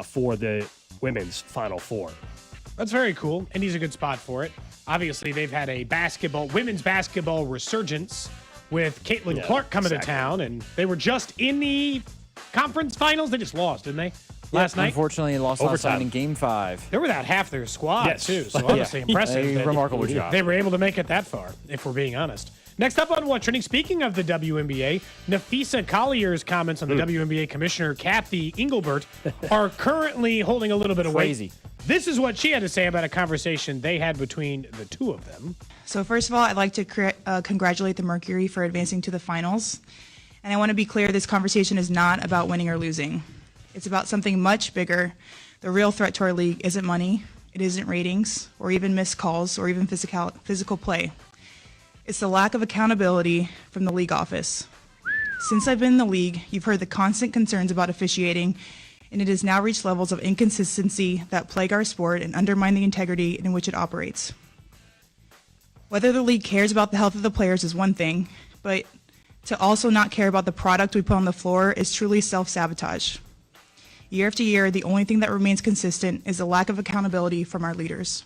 for the Women's Final Four. That's very cool. Indy's a good spot for it. Obviously, they've had a women's basketball resurgence with Caitlin Clark coming to town, and they were just in the conference finals. They just lost, didn't they? Last night? Unfortunately, lost last night in Game 5. They were without half their squad, too, so honestly impressive. A remarkable job. They were able to make it that far, if we're being honest. Next up on What's Trending, speaking of the WNBA, Nafisa Collier's comments on the WNBA commissioner, Kathy Engelbert, are currently holding a little bit of weight. Crazy. This is what she had to say about a conversation they had between the two of them. So first of all, I'd like to congratulate the Mercury for advancing to the finals. And I want to be clear, this conversation is not about winning or losing. It's about something much bigger. The real threat to our league isn't money, it isn't ratings, or even missed calls, or even physical play. It's the lack of accountability from the league office. Since I've been in the league, you've heard the constant concerns about officiating, and it has now reached levels of inconsistency that plague our sport and undermine the integrity in which it operates. Whether the league cares about the health of the players is one thing, but to also not care about the product we put on the floor is truly self-sabotage. Year after year, the only thing that remains consistent is the lack of accountability from our leaders.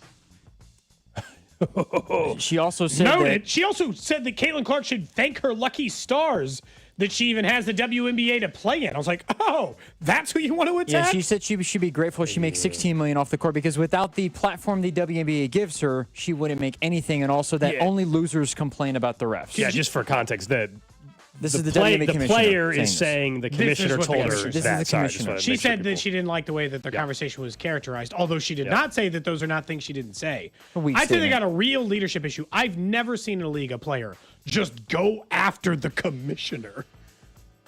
She also said She also said that Caitlin Clark should thank her lucky stars that she even has the WNBA to play in. I was like, oh, that's who you want to attack? Yeah, she said she should be grateful she makes $16 million off the court, because without the platform the WNBA gives her, she wouldn't make anything, and also that only losers complain about the refs. Yeah, just for context, that this is the WNBA commissioner player is saying the commissioner told her this is the commissioner. She said that she didn't like the way that the conversation was characterized, although she did not say that those are not things she didn't say. I think they got a real leadership issue. I've never seen in a league a player just go after the commissioner.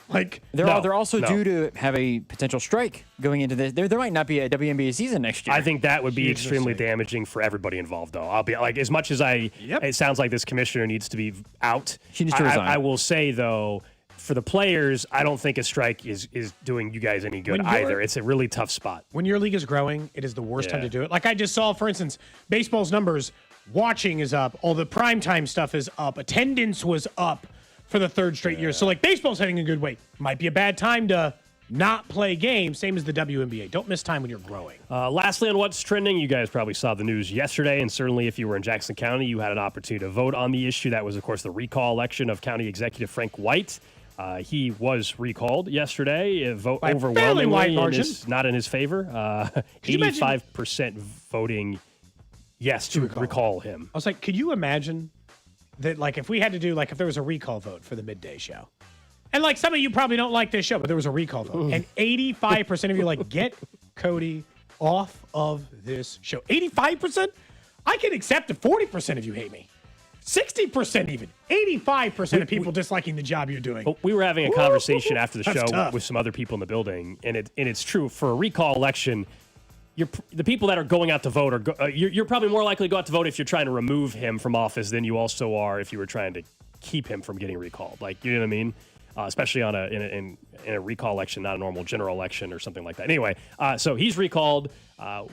Like they're also due to have a potential strike going into this. There might not be a WNBA season next year. I think that would be extremely damaging for everybody involved, though. I'll be like, as much as it sounds like this commissioner needs to be out. She needs to resign. I will say, though, for the players, I don't think a strike is doing you guys any good either. It's a really tough spot. When your league is growing, it is the worst time to do it. Like I just saw, for instance, baseball's numbers, watching is up. All the primetime stuff is up. Attendance was up for the third straight year. So, like, baseball's heading a good way. Might be a bad time to not play games, same as the WNBA. Don't miss time when you're growing. Lastly, on What's Trending, you guys probably saw the news yesterday, and certainly if you were in Jackson County, you had an opportunity to vote on the issue. That was, of course, the recall election of County Executive Frank White. He was recalled yesterday, a vote by overwhelmingly wide margin. Not in his favor. 85% voting yes to recall him. I was like, could you imagine that, like, if we had to do, like, if there was a recall vote for the midday show, and, like, some of you probably don't like this show, but there was a recall vote, and 85% of you like, get Cody off of this show. 85%? I can accept if 40% of you hate me. 60% even. 85% of people disliking the job you're doing. We were having a conversation after the show tough. with some other people in the building, and it's true. For a recall election, the people that are going out to vote you're probably more likely to go out to vote if you're trying to remove him from office than you also are if you were trying to keep him from getting recalled. Like, you know what I mean? Especially in a recall election, not a normal general election or something like that. Anyway, so he's recalled.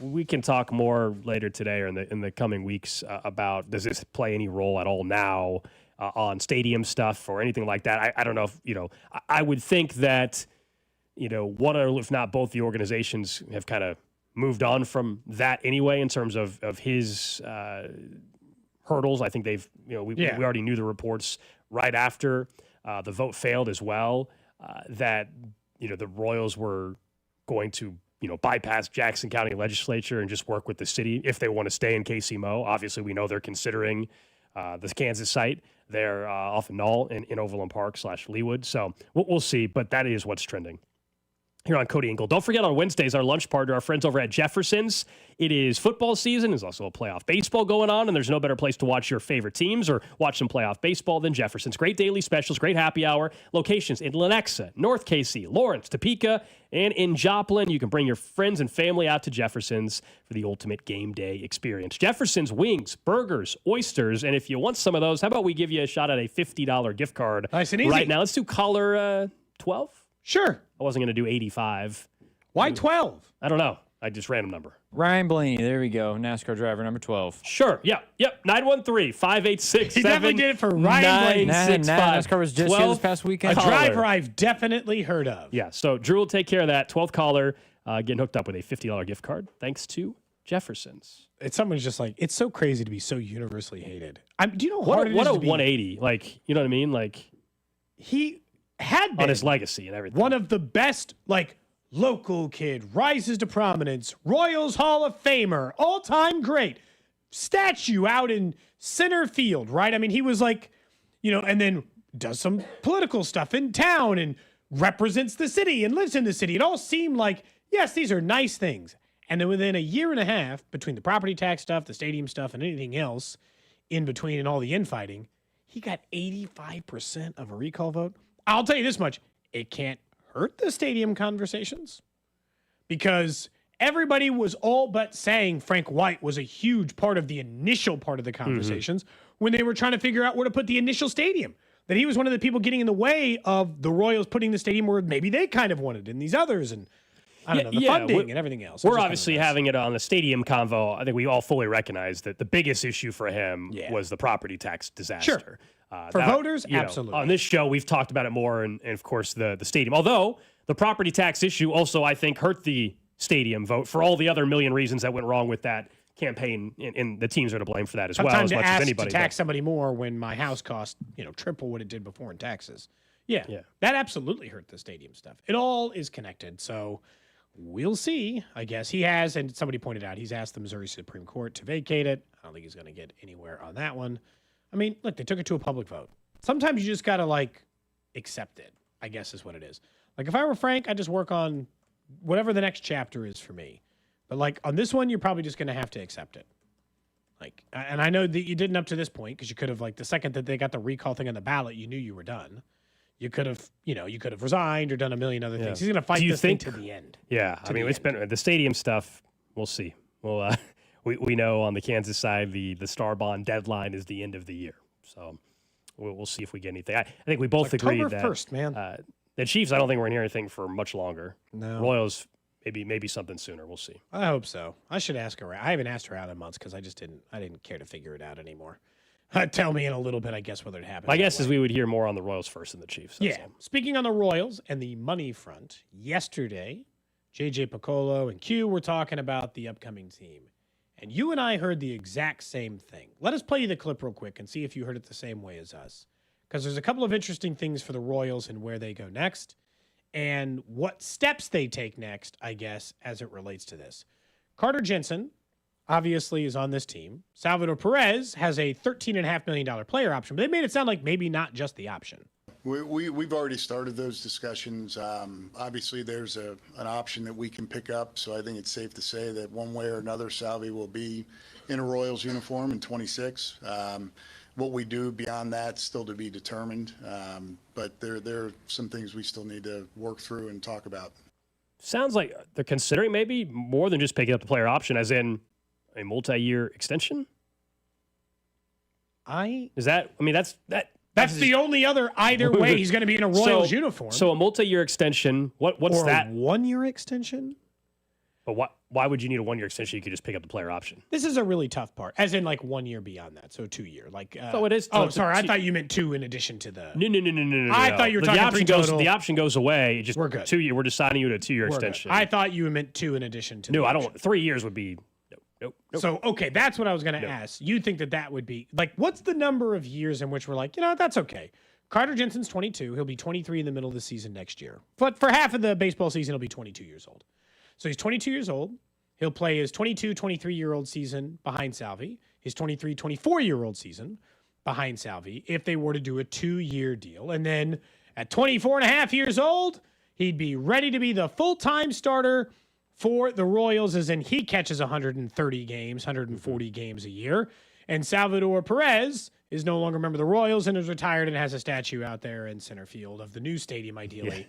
We can talk more later today or in the coming weeks about, does this play any role at all now on stadium stuff or anything like that? I don't know if, I would think that, one or if not both the organizations have kind of moved on from that anyway in terms of his hurdles. I think they've, we already knew the reports right after the vote failed as well, that, the Royals were going to bypass Jackson County legislature and just work with the city if they want to stay in KCMO. Obviously, we know they're considering the Kansas site. They're off in Knoll in Overland Park / Leawood. So we'll see, but that is what's trending here on Cody and Gold. Don't forget on Wednesdays, our lunch partner, our friends over at Jefferson's. It is football season. There's also a playoff baseball going on, and there's no better place to watch your favorite teams or watch some playoff baseball than Jefferson's. Great daily specials, great happy hour, locations in Lenexa, North KC, Lawrence, Topeka, and in Joplin. You can bring your friends and family out to Jefferson's for the ultimate game day experience. Jefferson's wings, burgers, oysters, and if you want some of those, how about we give you a shot at a $50 gift card nice and easy. Right now? Let's do caller 12. Sure. I wasn't going to do 85. Why 12? I don't know. I just random number. Ryan Blaney, there we go. NASCAR driver number 12. Sure. Yep. 913-586. He definitely did it for Ryan Blaney. NASCAR was just here this past weekend. A driver I've definitely heard of. Yeah. So Drew will take care of that. 12th caller getting hooked up with a $50 gift card thanks to Jefferson's. Someone's just like, it's so crazy to be so universally hated. Do you know what hard a 180? Like, you know what I mean? Like, he had been on his legacy and everything. One of the best, local kid, rises to prominence, Royals Hall of Famer, all-time great, statue out in center field, right? I mean, he was and then does some political stuff in town and represents the city and lives in the city. It all seemed like, yes, these are nice things. And then within a year and a half, between the property tax stuff, the stadium stuff, and anything else in between and all the infighting, he got 85% of a recall vote. I'll tell you this much. It can't hurt the stadium conversations because everybody was all but saying Frank White was a huge part of the initial part of the conversations when they were trying to figure out where to put the initial stadium. That he was one of the people getting in the way of the Royals putting the stadium where maybe they kind of wanted and these others and I don't know, the funding and everything else. We're obviously having it on the stadium convo. I think we all fully recognize that the biggest issue for him was the property tax disaster. Sure. For voters, absolutely. On this show, we've talked about it more, and of course, the stadium. Although, the property tax issue also, I think, hurt the stadium vote for all the other million reasons that went wrong with that campaign, and the teams are to blame for that as well, as much as anybody. To tax somebody more when my house cost, triple what it did before in taxes. Yeah, that absolutely hurt the stadium stuff. It all is connected, so we'll see. I guess he has, and somebody pointed out, he's asked the Missouri Supreme Court to vacate it. I don't think he's going to get anywhere on that one. I mean, look, they took it to a public vote. Sometimes you just got to, accept it, I guess is what it is. If I were Frank, I'd just work on whatever the next chapter is for me. But, on this one, you're probably just going to have to accept it. And I know that you didn't up to this point because you could have, the second that they got the recall thing on the ballot, you knew you were done. You could have, resigned or done a million other things. He's going to fight this thing to the end. Yeah, I mean, it's been the stadium stuff. We'll see. Well, we know on the Kansas side the Star Bond deadline is the end of the year, so we'll see if we get anything. I think we both agree that October 1st, man. The Chiefs, I don't think we're going to hear anything for much longer. No. Royals, maybe something sooner. We'll see. I hope so. I should ask her. I haven't asked her out in months because I didn't care to figure it out anymore. Tell me in a little bit, I guess, whether it happens. My guess is we would hear more on the Royals first than the Chiefs. Yeah. Speaking on the Royals and the money front, yesterday, JJ Piccolo and Q were talking about the upcoming team. And you and I heard the exact same thing. Let us play you the clip real quick and see if you heard it the same way as us. Because there's a couple of interesting things for the Royals and where they go next and what steps they take next, I guess, as it relates to this. Carter Jensen obviously is on this team. Salvador Perez has a $13.5 million player option, but they made it sound like maybe not just the option. We've already started those discussions. Obviously, there's an option that we can pick up, so I think it's safe to say that one way or another, Salvi will be in a Royals uniform in 26. What we do beyond that still to be determined, but there are some things we still need to work through and talk about. Sounds like they're considering maybe more than just picking up the player option, as in a multi-year extension. That's the only other either way he's going to be in a Royals uniform. So a multi-year extension, what's that? A 1-year extension? But why would you need a 1-year extension? You could just pick up the player option. This is a really tough part, as in 1 year beyond that, so 2 year. So it is. Oh, sorry, I thought you meant 2 in addition to the. No. I thought you were talking total. The option goes away. We're good. 2 year. We're deciding you to a 2-year extension. I thought you meant 2 in addition to. No, I don't. 3 years would be. Nope. So, okay, that's what I was going to ask. You think that would be, what's the number of years in which we're that's okay. Carter Jensen's 22. He'll be 23 in the middle of the season next year. But for half of the baseball season, he'll be 22 years old. So he's 22 years old. He'll play his 22, 23-year-old season behind Salvi, his 23, 24-year-old season behind Salvi, if they were to do a 2-year deal. And then at 24 and a half years old, he'd be ready to be the full-time starter for the Royals, as in he catches 130 games, 140 games a year. And Salvador Perez is no longer a member of the Royals and is retired and has a statue out there in center field of the new stadium, ideally,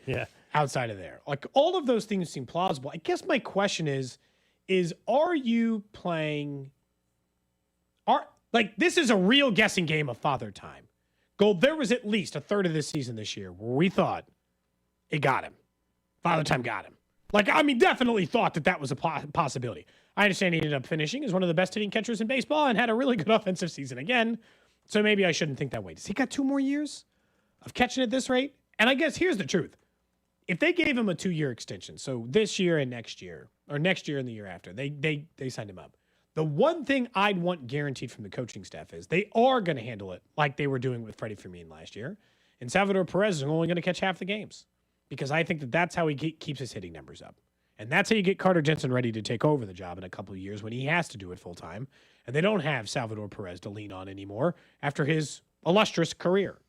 outside of there. Like, all of those things seem plausible. I guess my question is are you playing this is a real guessing game of Father Time. Gold, there was at least a third of this season this year where we thought it got him. Father Time got him. Definitely thought that was a possibility. I understand he ended up finishing as one of the best hitting catchers in baseball and had a really good offensive season again. So maybe I shouldn't think that way. Does he got 2 more years of catching at this rate? And I guess here's the truth. If they gave him a 2-year extension, so this year and next year, or next year and the year after, they signed him up. The one thing I'd want guaranteed from the coaching staff is they are going to handle it like they were doing with Freddie Fermin last year. And Salvador Perez is only going to catch half the games because I think that's how he keeps his hitting numbers up. And that's how you get Carter Jensen ready to take over the job in a couple of years when he has to do it full time. And they don't have Salvador Perez to lean on anymore after his illustrious career.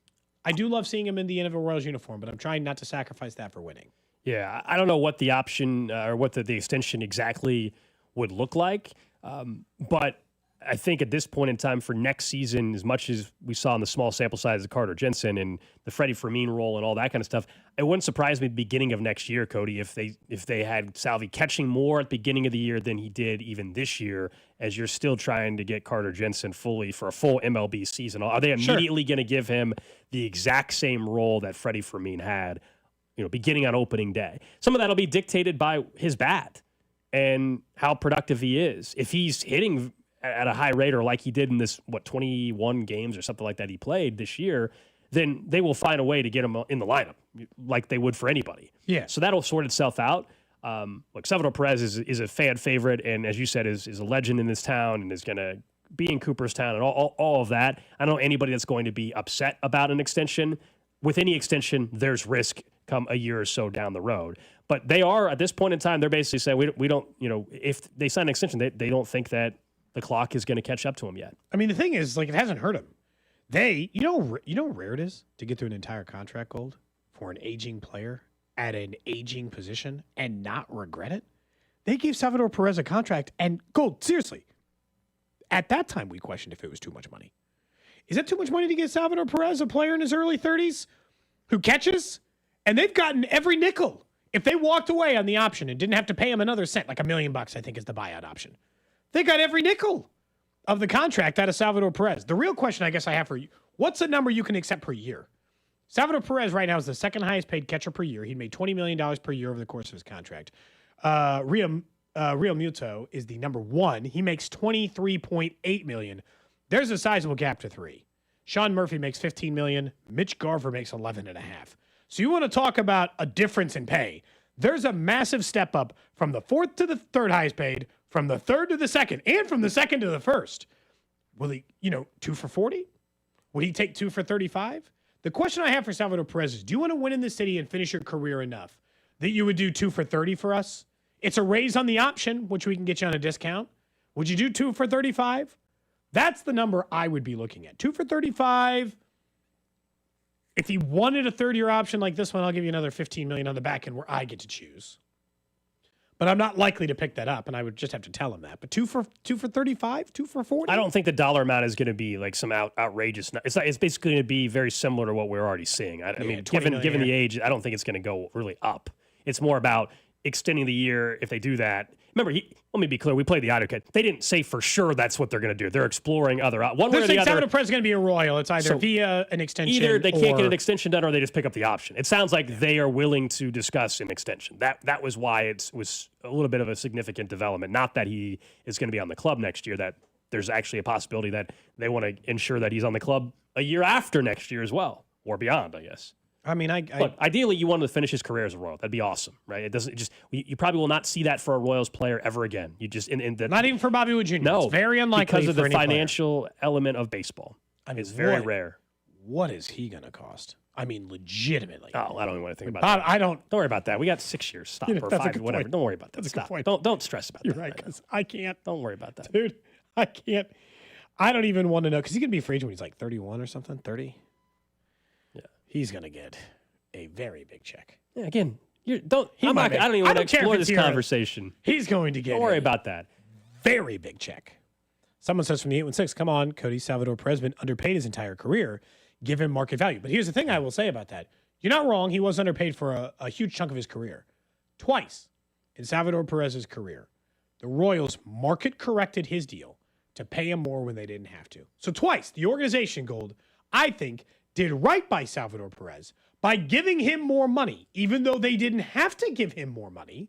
I do love seeing him in the end of a Royals uniform, but I'm trying not to sacrifice that for winning. Yeah, I don't know what the option or what the extension exactly would look like. But I think at this point in time for next season, as much as we saw in the small sample size of Carter Jensen and the Freddie Fermin role and all that kind of stuff, it wouldn't surprise me at the beginning of next year, Cody, if they had Salvi catching more at the beginning of the year than he did even this year, as you're still trying to get Carter Jensen fully for a full MLB season. Are they immediately going to give him the exact same role that Freddie Fermin had, beginning on opening day? Some of that will be dictated by his bat and how productive he is. If he's hitting at a high rate or like he did in this, 21 games or something like that he played this year, then they will find a way to get him in the lineup like they would for anybody. Yeah. So that'll sort itself out. Look, Salvador Perez is a fan favorite and, as you said, is a legend in this town and is going to be in Cooperstown and all of that. I don't know anybody that's going to be upset about an extension. With any extension, there's risk come a year or so down the road. But they are, at this point in time, they're basically saying we don't, if they sign an extension, they don't think that the clock is going to catch up to him yet. I mean, the thing is, it hasn't hurt him. You know how rare it is to get through an entire contract, Gold, for an aging player at an aging position and not regret it? They gave Salvador Perez a contract, and Gold, seriously, at that time we questioned if it was too much money. Is that too much money to get Salvador Perez, a player in his early 30s, who catches? And they've gotten every nickel. If they walked away on the option and didn't have to pay him another cent, like $1 million, I think is the buyout option, they got every nickel of the contract out of Salvador Perez. The real question I guess I have for you, what's a number you can accept per year? Salvador Perez right now is the second highest paid catcher per year. He made $20 million per year over the course of his contract. Real Muto is the number 1. He makes $23.8 million. There's a sizable gap to 3. Sean Murphy makes $15 million. Mitch Garver makes $11.5 million. So you want to talk about a difference in pay. There's a massive step up from the 4th to the 3rd highest paid, from the 3rd to the 2nd, and from the 2nd to the 1st. Will he, 2 for 40? Would he take 2 for 35? The question I have for Salvador Perez is, do you want to win in the city and finish your career enough that you would do 2 for 30 for us? It's a raise on the option, which we can get you on a discount. Would you do 2 for 35? That's the number I would be looking at. 2 for 35. If he wanted a 3rd-year option like this one, I'll give you another $15 million on the back end where I get to choose. But I'm not likely to pick that up, and I would just have to tell him that. But 2 for 35, 2 for 40. I don't think the dollar amount is going to be like some outrageous. It's basically going to be very similar to what we're already seeing. I mean, given the age, I don't think it's going to go really up. It's more about extending the year if they do that. Remember, let me be clear. We played the AutoCAD. They didn't say for sure that's what they're going to do. They're exploring other one way or the other. Salvador Perez is going to be a Royal. It's either via an extension. Either they can't get an extension done, or they just pick up the option. It sounds like they are willing to discuss an extension. That was why it was a little bit of a significant development. Not that he is going to be on the club next year. That there's actually a possibility that they want to ensure that he's on the club a year after next year as well, or beyond, I guess. I mean, look, ideally, you want him to finish his career as a Royal. That'd be awesome, right? It doesn't just you probably will not see that for a Royals player ever again. You just not even for Bobby Wood Jr. No, it's very unlikely because of for the any financial player. element of baseball. I mean, it's very rare. What is he going to cost? I mean, legitimately. Oh, I don't even want to think about that. Don't worry about that. We got 6 years. Stop. Or that's a 5, good whatever. point. Don't worry about that. That's a good Stop. point. Don't stress about You're that. right, because I can't. Don't worry about that. Dude, I can't. I don't even want to know, because he's going to be free agent when he's like 31 or something, 30. Yeah. He's going to get a very big check. Yeah, again, I don't even want to explore this conversation. He's going to get Don't worry about that. Very big check. Someone says from the 816, come on, Cody Salvador Perez been underpaid his entire career, given market value. But here's the thing I will say about that. You're not wrong. He was underpaid for a huge chunk of his career. Twice in Salvador Perez's career, the Royals market corrected his deal to pay him more when they didn't have to. So twice, the organization, Gold, I think, did right by Salvador Perez by giving him more money, even though they didn't have to give him more money,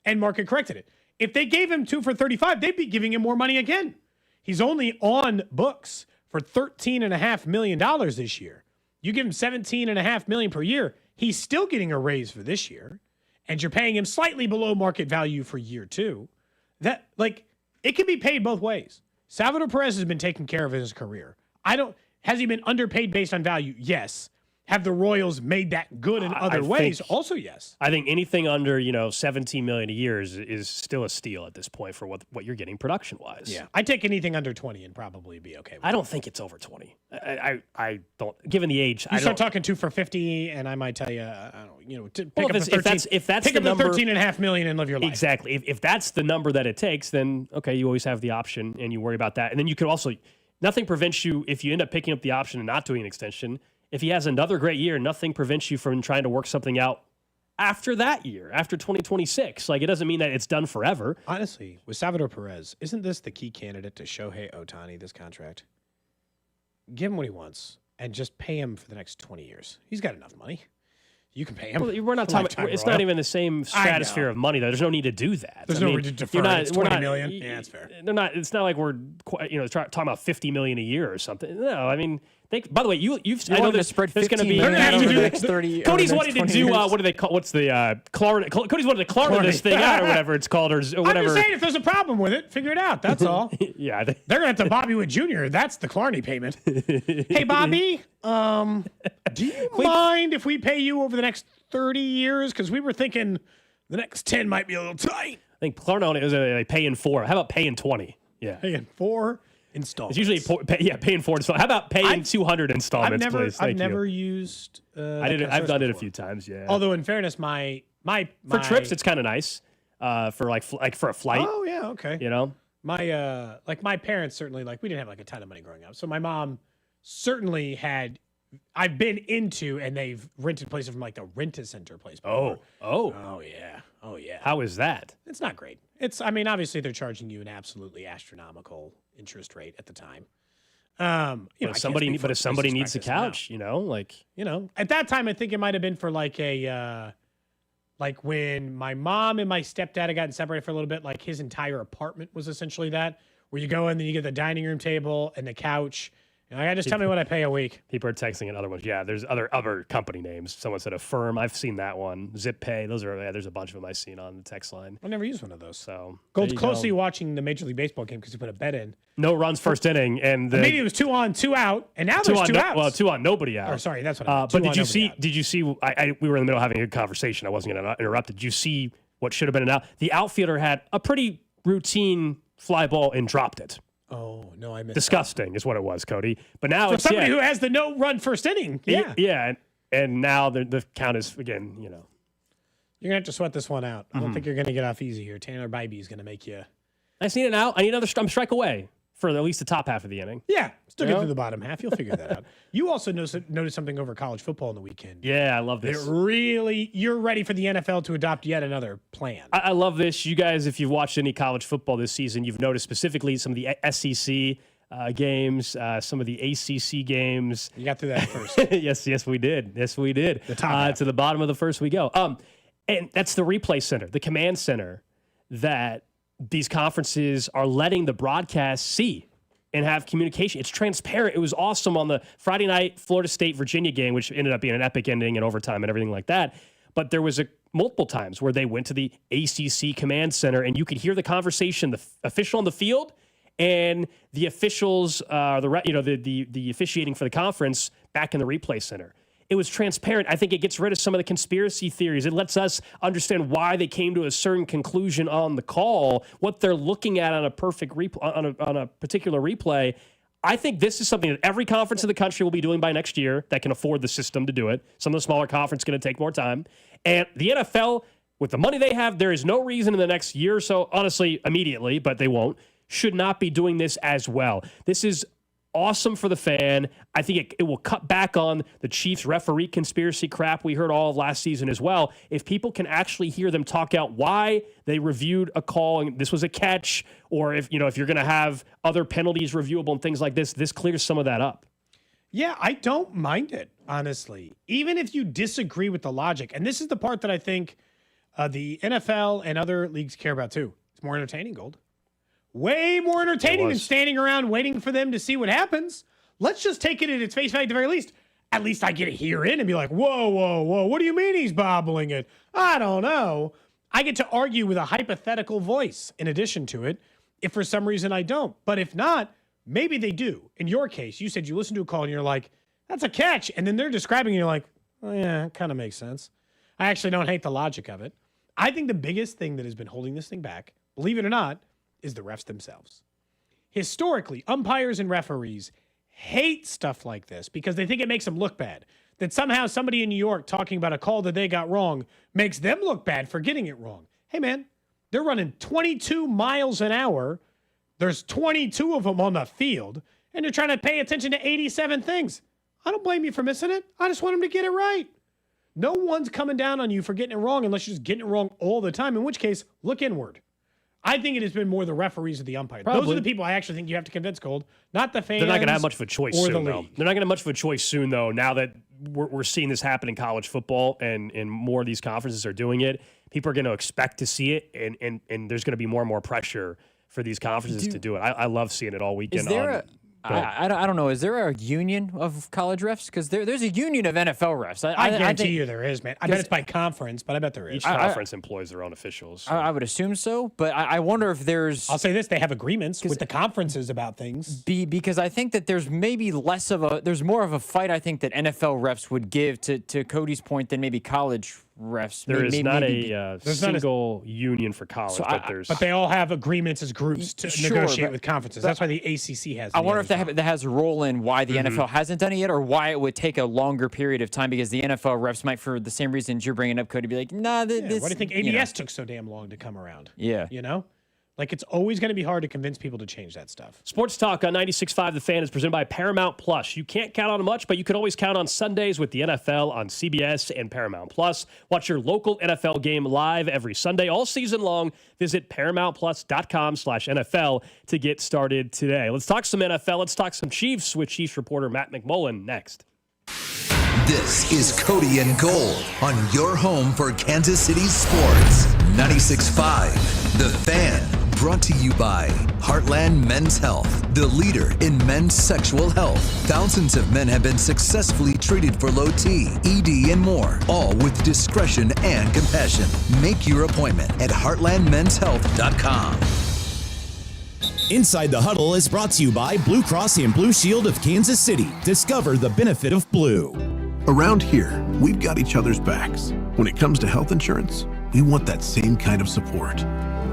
and market corrected it. If they gave him 2 for $35, they'd be giving him more money again. He's only on books for $13.5 million this year. You give him $17.5 million per year, he's still getting a raise for this year, and you're paying him slightly below market value for year 2. That, like, it can be paid both ways. Salvador Perez has been taken care of in his career. Has he been underpaid based on value? Yes. Have the Royals made that good in other ways? Also, yes. I think anything under, $17 million a year is still a steal at this point for what you're getting production wise. Yeah, I'd take anything under 20 and probably be okay with I don't think it's over 20. I don't, given the age. You start talking 2 for 50, and I might tell you, if that's pick the up number, the $13.5 million and live your life. Exactly. If that's the number that it takes, then okay, you always have the option, and you worry about that. And then you could also, nothing prevents you if you end up picking up the option and not doing an extension. If he has another great year, nothing prevents you from trying to work something out after that year, after 2026. Like, it doesn't mean that it's done forever. Honestly, with Salvador Perez, isn't this the key candidate to Shohei Ohtani, this contract? Give him what he wants and just pay him for the next 20 years. He's got enough money. You can pay him. Well, we're not talking. It's not even the same stratosphere of money, though. There's no need to do that. There's no need to defer. It's $20 million. Yeah, that's fair. They're not. It's not like we're talking about $50 million a year or something. No, I mean. By the way, I know there's going to be. They're going to do the next 30. Cody's wanting to do what do they call? What's the clarinet? Cody's wanting to clarinet this thing out or whatever it's called or whatever. I'm just saying, if there's a problem with it, figure it out. That's all. Yeah, they're going to have to Bobby Wood Jr. That's the Clarney payment. Hey, Bobby, do you mind if we pay you over the next 30 years? Because we were thinking the next 10 might be a little tight. I think Clarney is a pay in 4. How about pay in 20? Yeah, pay in 4. Installments. It's usually paying 4 installments. How about paying 200 installments, please? I've never used. I've done it a few times. Yeah. Although, in fairness, my for trips, it's kind of nice. For like for a flight. Oh yeah, okay. My parents certainly we didn't have a ton of money growing up, so my mom certainly had. I've been into, and they've rented places from the Rent-A-Center place before. Oh yeah. How is that? It's not great. Obviously they're charging you an absolutely astronomical interest rate at the time. If somebody needs a couch, at that time, I think it might have been for when my mom and my stepdad had gotten separated for a little bit, his entire apartment was essentially that, where you go in, then you get the dining room table and the couch. Just tell me what I pay a week. People are texting in other ones. Yeah, there's other company names. Someone said Affirm. I've seen that one. Zip Pay. There's a bunch of them I've seen on the text line. I never used one of those. So Gold's closely watching the Major League Baseball game because he put a bet in. No runs first inning, and maybe it was 2 on, 2 out, and now there's 2 outs. Well, 2 on, nobody out. Or sorry, that's what I meant. But did you see? Did you see? We were in the middle of having a conversation. I wasn't going to interrupt. Did you see what should have been an out? The outfielder had a pretty routine fly ball and dropped it. Oh, no, I missed Disgusting is what it was, Cody. But now it's somebody who has the no-run first inning. Yeah. Yeah, and now the count is, again, You're going to have to sweat this one out. I don't think you're going to get off easy here. Tanner Bybee is going to make you. I just need an out. I need another strike away for at least the top half of the inning. Yeah, still get through the bottom half. You'll figure that out. You also noticed something over college football in the weekend. Yeah, I love this. You're ready for the NFL to adopt yet another plan. I love this. You guys, if you've watched any college football this season, you've noticed specifically some of the SEC games, some of the ACC games. You got through that first. Yes, we did. The top to the bottom of the first we go. And that's the replay center, the command center that these conferences are letting the broadcast see and have communication. It's transparent. It was awesome on the Friday night Florida State-Virginia game, which ended up being an epic ending and overtime and everything like that. But there was multiple times where they went to the ACC command center and you could hear the conversation, the official on the field and the officials, the officiating for the conference back in the replay center. it was transparent. I think it gets rid of some of the conspiracy theories. It lets us understand why they came to a certain conclusion on the call, what they're looking at on a perfect on a particular replay. I think this is something that every conference in the country will be doing by next year that can afford the system to do it. Some of the smaller conferences are going to take more time. And the NFL, with the money they have, there is no reason in the next year or so, honestly, immediately, but they won't, should not be doing this as well. This is awesome for the fan. I think it will cut back on the Chiefs referee conspiracy crap we heard all of last season as well. If people can actually hear them talk out why they reviewed a call and this was a catch, or if you're going to have other penalties reviewable and things like this clears some of that up. Yeah, I don't mind it, honestly. Even if you disagree with the logic. And this is the part that I think the NFL and other leagues care about too. It's more entertaining, Gold. Way more entertaining than standing around waiting for them to see what happens. Let's just take it at its face value at the very least. At least I get to hear in and be like, whoa, what do you mean he's bobbling it? I don't know. I get to argue with a hypothetical voice in addition to it if for some reason I don't. But if not, maybe they do. In your case, you said you listened to a call and you're like, that's a catch. And then they're describing it and you're like, oh, yeah, it kind of makes sense. I actually don't hate the logic of it. I think the biggest thing that has been holding this thing back, believe it or not, is the refs themselves. Historically, umpires and referees hate stuff like this because they think it makes them look bad. That somehow somebody in New York talking about a call that they got wrong makes them look bad for getting it wrong. Hey, man, they're running 22 miles an hour. There's 22 of them on the field, and they're trying to pay attention to 87 things. I don't blame you for missing it. I just want them to get it right. No one's coming down on you for getting it wrong unless you're just getting it wrong all the time, in which case, look inward. I think it has been more the referees or the umpires. Probably. Those are the people I actually think you have to convince, Gold, not the fans. They're not going to have much of a choice or soon, the though. league. They're not going to have much of a choice soon, though, now that we're seeing this happen in college football and more of these conferences are doing it. People are going to expect to see it, and there's going to be more and more pressure for these conferences to do it. I love seeing it all weekend. Is there I don't know. Is there a union of college refs? Because there's a union of NFL refs. I guarantee you there is, man. I bet it's by conference, but I bet there is. Each conference employs their own officials. So. I would assume so, but I wonder if there's... I'll say this. They have agreements with the conferences about things. Because I think that there's maybe there's more of a fight, I think, that NFL refs would give to Cody's point than maybe college refs. There is not a single union for college, so but they all have agreements as groups to negotiate with conferences. That's why the ACC has. I wonder if that has a role in why the NFL hasn't done it yet, or why it would take a longer period of time, because the NFL refs might, for the same reasons you're bringing up, Cody, be like, nah, this. Why do you think ABS took so damn long to come around? Yeah, Like, it's always going to be hard to convince people to change that stuff. Sports Talk on 96.5 The Fan is presented by Paramount Plus. You can't count on much, but you can always count on Sundays with the NFL on CBS and Paramount Plus. Watch your local NFL game live every Sunday all season long. Visit ParamountPlus.com/NFL to get started today. Let's talk some NFL. Let's talk some Chiefs with Chiefs reporter Matt McMullen next. This is Cody and Gold on your home for Kansas City sports. 96.5 The Fan. Brought to you by Heartland Men's Health, the leader in men's sexual health. Thousands of men have been successfully treated for low T, ED, and more, all with discretion and compassion. Make your appointment at heartlandmenshealth.com. Inside the Huddle is brought to you by Blue Cross and Blue Shield of Kansas City. Discover the benefit of blue. Around here, we've got each other's backs. When it comes to health insurance, we want that same kind of support.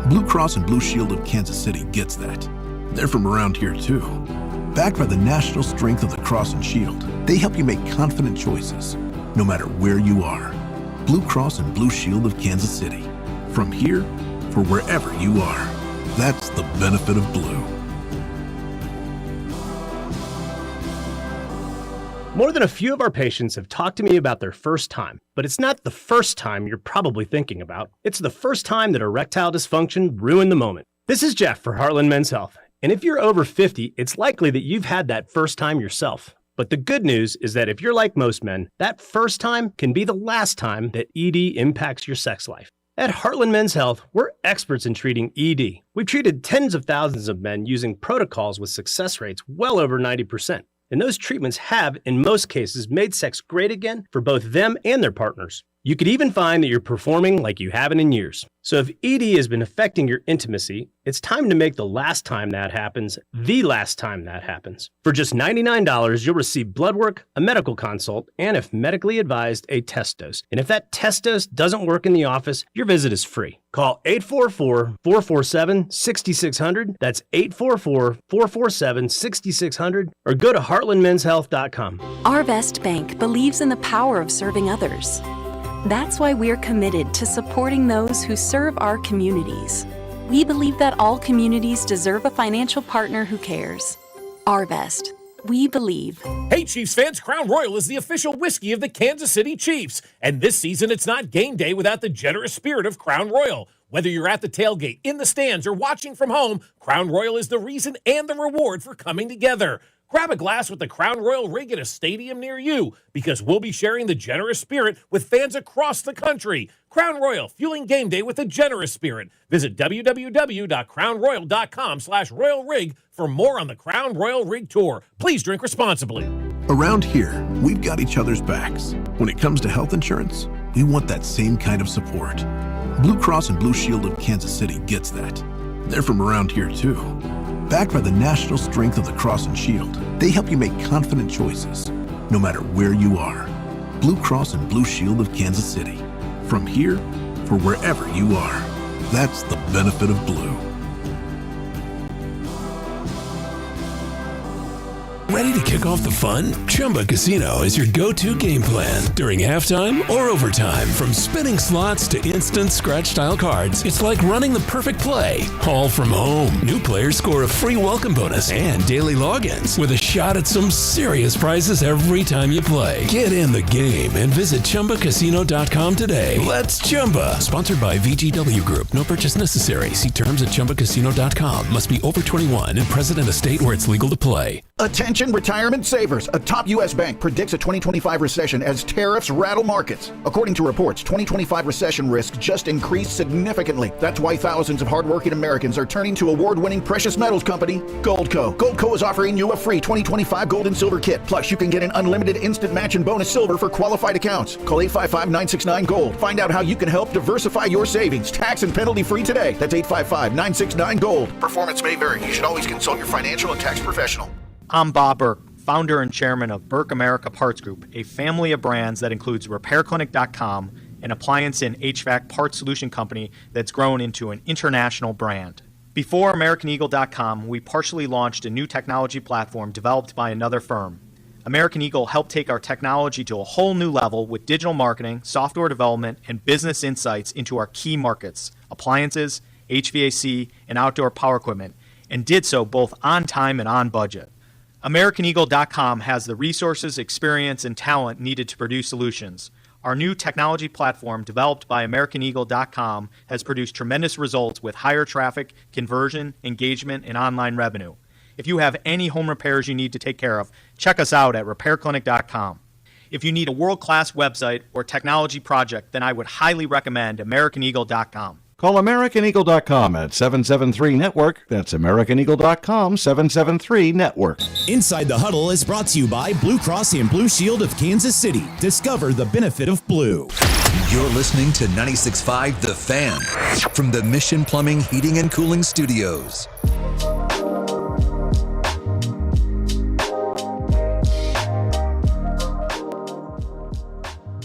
Blue Cross and Blue Shield of Kansas City gets that. They're from around here too. Backed by the national strength of the Cross and Shield, they help you make confident choices, no matter where you are. Blue Cross and Blue Shield of Kansas City. From here, for wherever you are. That's the benefit of blue. More than a few of our patients have talked to me about their first time, but it's not the first time you're probably thinking about. It's the first time that erectile dysfunction ruined the moment. This is Jeff for Heartland Men's Health, and if you're over 50, it's likely that you've had that first time yourself. But the good news is that if you're like most men, that first time can be the last time that ED impacts your sex life. At Heartland Men's Health, we're experts in treating ED. We've treated tens of thousands of men using protocols with success rates well over 90%. And those treatments have, in most cases, made sex great again for both them and their partners. You could even find that you're performing like you haven't in years. So if ED has been affecting your intimacy, it's time to make the last time that happens the last time that happens. For just $99, you'll receive blood work, a medical consult, and if medically advised, a test dose. And if that test dose doesn't work in the office, your visit is free. Call 844-447-6600. That's 844-447-6600. Or go to heartlandmenshealth.com. Arvest Bank believes in the power of serving others. That's why we're committed to supporting those who serve our communities. We believe that all communities deserve a financial partner who cares. Arvest. We believe. Hey Chiefs fans, Crown Royal is the official whiskey of the Kansas City Chiefs. And this season, it's not game day without the generous spirit of Crown Royal. Whether you're at the tailgate, in the stands, or watching from home, Crown Royal is the reason and the reward for coming together. Grab a glass with the Crown Royal rig at a stadium near you, because we'll be sharing the generous spirit with fans across the country. Crown Royal, fueling game day with a generous spirit. Visit www.crownroyal.com/royal rig for more on the Crown Royal Rig Tour. Please drink responsibly. Around here, we've got each other's backs. When it comes to health insurance, we want that same kind of support. Blue Cross and Blue Shield of Kansas City gets that. They're from around here too. Backed by the national strength of the Cross and Shield, they help you make confident choices, no matter where you are. Blue Cross and Blue Shield of Kansas City. From here, for wherever you are. That's the benefit of blue. Ready to kick off the fun? Chumba Casino is your go-to game plan during halftime or overtime. From spinning slots to instant scratch-style cards, it's like running the perfect play, all from home. New players score a free welcome bonus and daily logins with a shot at some serious prizes every time you play. Get in the game and visit ChumbaCasino.com today. Let's Chumba. Sponsored by VGW Group. No purchase necessary. See terms at ChumbaCasino.com. Must be over 21 and present in a state where it's legal to play. Attention retirement savers. A top U.S. bank predicts a 2025 recession as tariffs rattle markets. According to reports, 2025 recession risk just increased significantly. That's why thousands of hardworking Americans are turning to award-winning precious metals company, Goldco. Goldco is offering you a free 2025 gold and silver kit. Plus, you can get an unlimited instant match and bonus silver for qualified accounts. Call 855-969-GOLD. Find out how you can help diversify your savings. Tax and penalty free today. That's 855-969-GOLD. Performance may vary. You should always consult your financial and tax professional. I'm Bob Burke, founder and chairman of Burke America Parts Group, a family of brands that includes RepairClinic.com, an appliance and HVAC parts solution company that's grown into an international brand. Before AmericanEagle.com, we partially launched a new technology platform developed by another firm. American Eagle helped take our technology to a whole new level with digital marketing, software development, and business insights into our key markets, appliances, HVAC, and outdoor power equipment, and did so both on time and on budget. AmericanEagle.com has the resources, experience, and talent needed to produce solutions. Our new technology platform, developed by AmericanEagle.com, has produced tremendous results with higher traffic, conversion, engagement, and online revenue. If you have any home repairs you need to take care of, check us out at RepairClinic.com. If you need a world-class website or technology project, then I would highly recommend AmericanEagle.com. Call AmericanEagle.com at 773-NETWORK. That's AmericanEagle.com, 773-NETWORK. Inside the Huddle is brought to you by Blue Cross and Blue Shield of Kansas City. Discover the benefit of blue. You're listening to 96.5 The Fan from the Mission Plumbing, Heating, and Cooling Studios.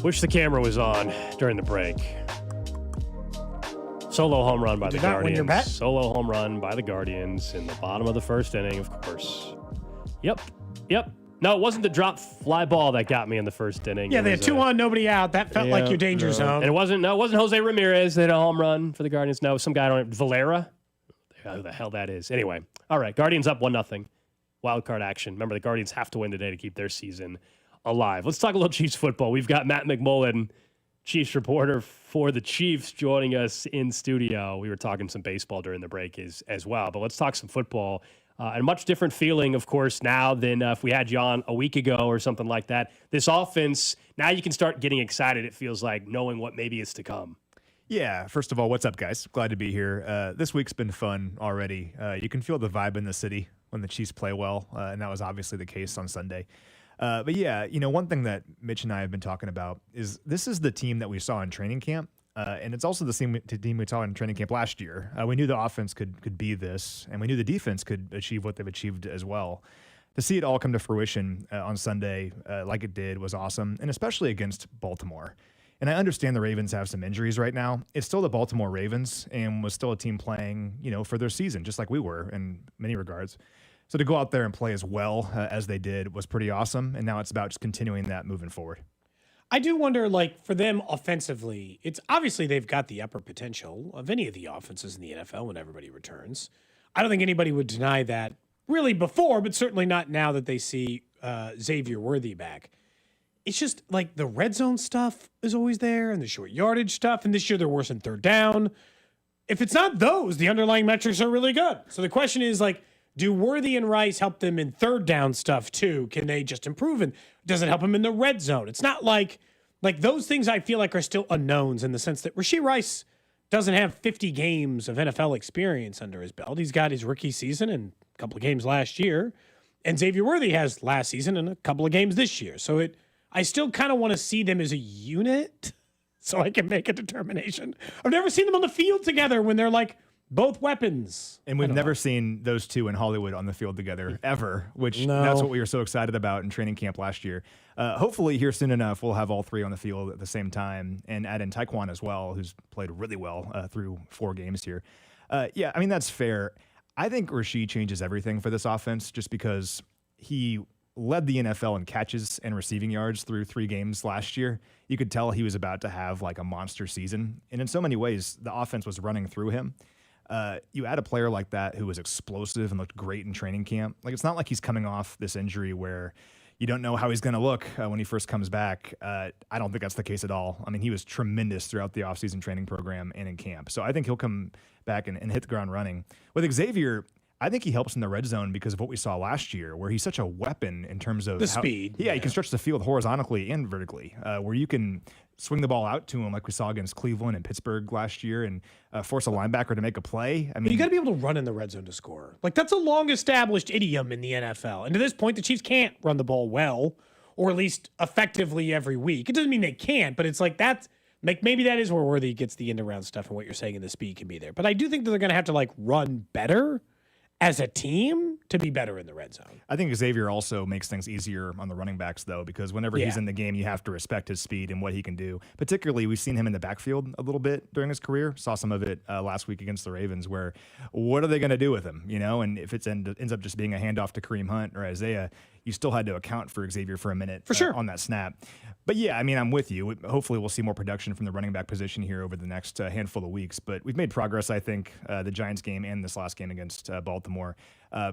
Wish the camera was on during the break. Solo home run by the Guardians. Win your bet? Solo home run by the Guardians in the bottom of the first inning, of course. Yep. No, it wasn't the drop fly ball that got me in the first inning. Yeah, they had 2 on, nobody out. That felt like your danger zone. And it wasn't Jose Ramirez that had a home run for the Guardians. No, some guy on Valera. Who the hell that is? Anyway, all right, Guardians up 1-0. Wild card action. Remember, the Guardians have to win today to keep their season alive. Let's talk a little Chiefs football. We've got Matt McMullen, Chiefs reporter for the Chiefs, joining us in studio. We were talking some baseball during the break as well, but let's talk some football. And a much different feeling, of course, now than if we had you on a week ago or something like that. This offense, now you can start getting excited, it feels like, knowing what maybe is to come. Yeah, first of all, what's up, guys? Glad to be here. This week's been fun already. You can feel the vibe in the city when the Chiefs play well, and that was obviously the case on Sunday. But yeah, one thing that Mitch and I have been talking about is this is the team that we saw in training camp. And it's also the same team we saw in training camp last year. We knew the offense could be this, and we knew the defense could achieve what they've achieved as well. To see it all come to fruition on Sunday like it did was awesome, and especially against Baltimore. And I understand the Ravens have some injuries right now. It's still the Baltimore Ravens and was still a team playing, for their season, just like we were in many regards. So to go out there and play as well as they did was pretty awesome. And now it's about just continuing that moving forward. I do wonder, for them offensively, it's obviously they've got the upper potential of any of the offenses in the NFL when everybody returns. I don't think anybody would deny that really before, but certainly not now that they see Xavier Worthy back. It's just the red zone stuff is always there and the short yardage stuff. And this year they're worse in third down. If it's not those, the underlying metrics are really good. So the question is do Worthy and Rice help them in third down stuff too? Can they just improve? And does it help them in the red zone? It's not like those things I feel like are still unknowns in the sense that Rashee Rice doesn't have 50 games of NFL experience under his belt. He's got his rookie season and a couple of games last year. And Xavier Worthy has last season and a couple of games this year. So I still kind of want to see them as a unit so I can make a determination. I've never seen them on the field together when they're both weapons. And we've never seen those two in Hollywood on the field together ever, which that's what we were so excited about in training camp last year. Hopefully here soon enough, we'll have all three on the field at the same time and add in Taekwon as well, who's played really well through 4 games here. That's fair. I think Rashee changes everything for this offense just because he led the NFL in catches and receiving yards through 3 games last year. You could tell he was about to have a monster season. And in so many ways, the offense was running through him. You add a player like that who was explosive and looked great in training camp. It's not like he's coming off this injury where you don't know how he's going to look when he first comes back. I don't think that's the case at all. He was tremendous throughout the offseason training program and in camp. So I think he'll come back and hit the ground running. With Xavier, I think he helps in the red zone because of what we saw last year, where he's such a weapon in terms of the speed. Yeah, he can stretch the field horizontally and vertically, where you can swing the ball out to him like we saw against Cleveland and Pittsburgh last year and force a linebacker to make a play. You got to be able to run in the red zone to score. That's a long-established idiom in the NFL. And to this point, the Chiefs can't run the ball well, or at least effectively every week. It doesn't mean they can't, but it's that's maybe that is where Worthy gets the end-around stuff and what you're saying in the speed can be there. But I do think that they're going to have to run better as a team to be better in the red zone. I think Xavier also makes things easier on the running backs, though, because whenever he's in the game, you have to respect his speed and what he can do. Particularly, we've seen him in the backfield a little bit during his career. Saw some of it last week against the Ravens, where what are they going to do with him? And if it ends up just being a handoff to Kareem Hunt or Isaiah, you still had to account for Xavier for a minute for sure on that snap. But yeah, I'm with you. Hopefully we'll see more production from the running back position here over the next handful of weeks. But we've made progress, I think, the Giants game and this last game against Baltimore.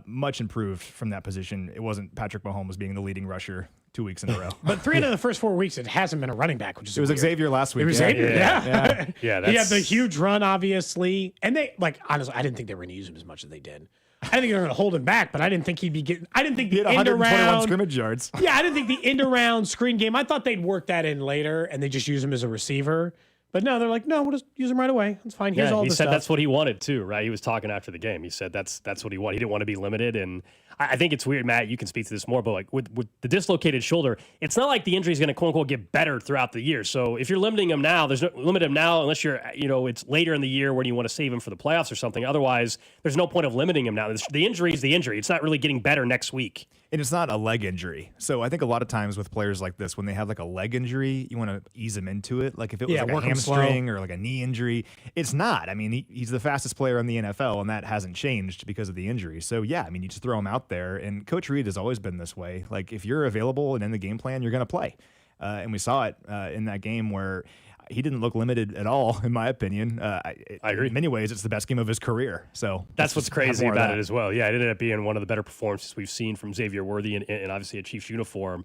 Much improved from that position. It wasn't Patrick Mahomes being the leading rusher 2 weeks in a row. But 3 out of the first 4 weeks, it hasn't been a running back, which is it was weird. Xavier last week. It was Xavier, yeah. Yeah, he had the huge run, obviously. And they, honestly, I didn't think they were going to use him as much as they did. I didn't think they were going to hold him back, but I didn't think he'd be getting. I didn't think the end around scrimmage yards. Yeah, I didn't think the end around screen game. I thought they'd work that in later and they just use him as a receiver. But no, they're no, we'll just use him right away. It's fine. Here's all the stuff. He said that's what he wanted too, right? He was talking after the game. He said that's what he wanted. He didn't want to be limited, and I think it's weird, Matt. You can speak to this more, but with the dislocated shoulder, it's not like the injury is going to quote unquote get better throughout the year. So if you're limiting him now, there's no limit him now unless you're it's later in the year when you want to save him for the playoffs or something. Otherwise, there's no point of limiting him now. The injury is the injury. It's not really getting better next week. And it's not a leg injury. So I think a lot of times with players like this, when they have a leg injury, you want to ease them into it. If it was a hamstring or a knee injury, it's not. He's the fastest player in the NFL, and that hasn't changed because of the injury. So yeah, you just throw him out there. And Coach Reid has always been this way. If you're available and in the game plan, you're going to play. And we saw it in that game where he didn't look limited at all, in my opinion. I agree. In many ways, it's the best game of his career. So that's what's crazy about it as well. Yeah, it ended up being one of the better performances we've seen from Xavier Worthy and obviously a Chiefs uniform.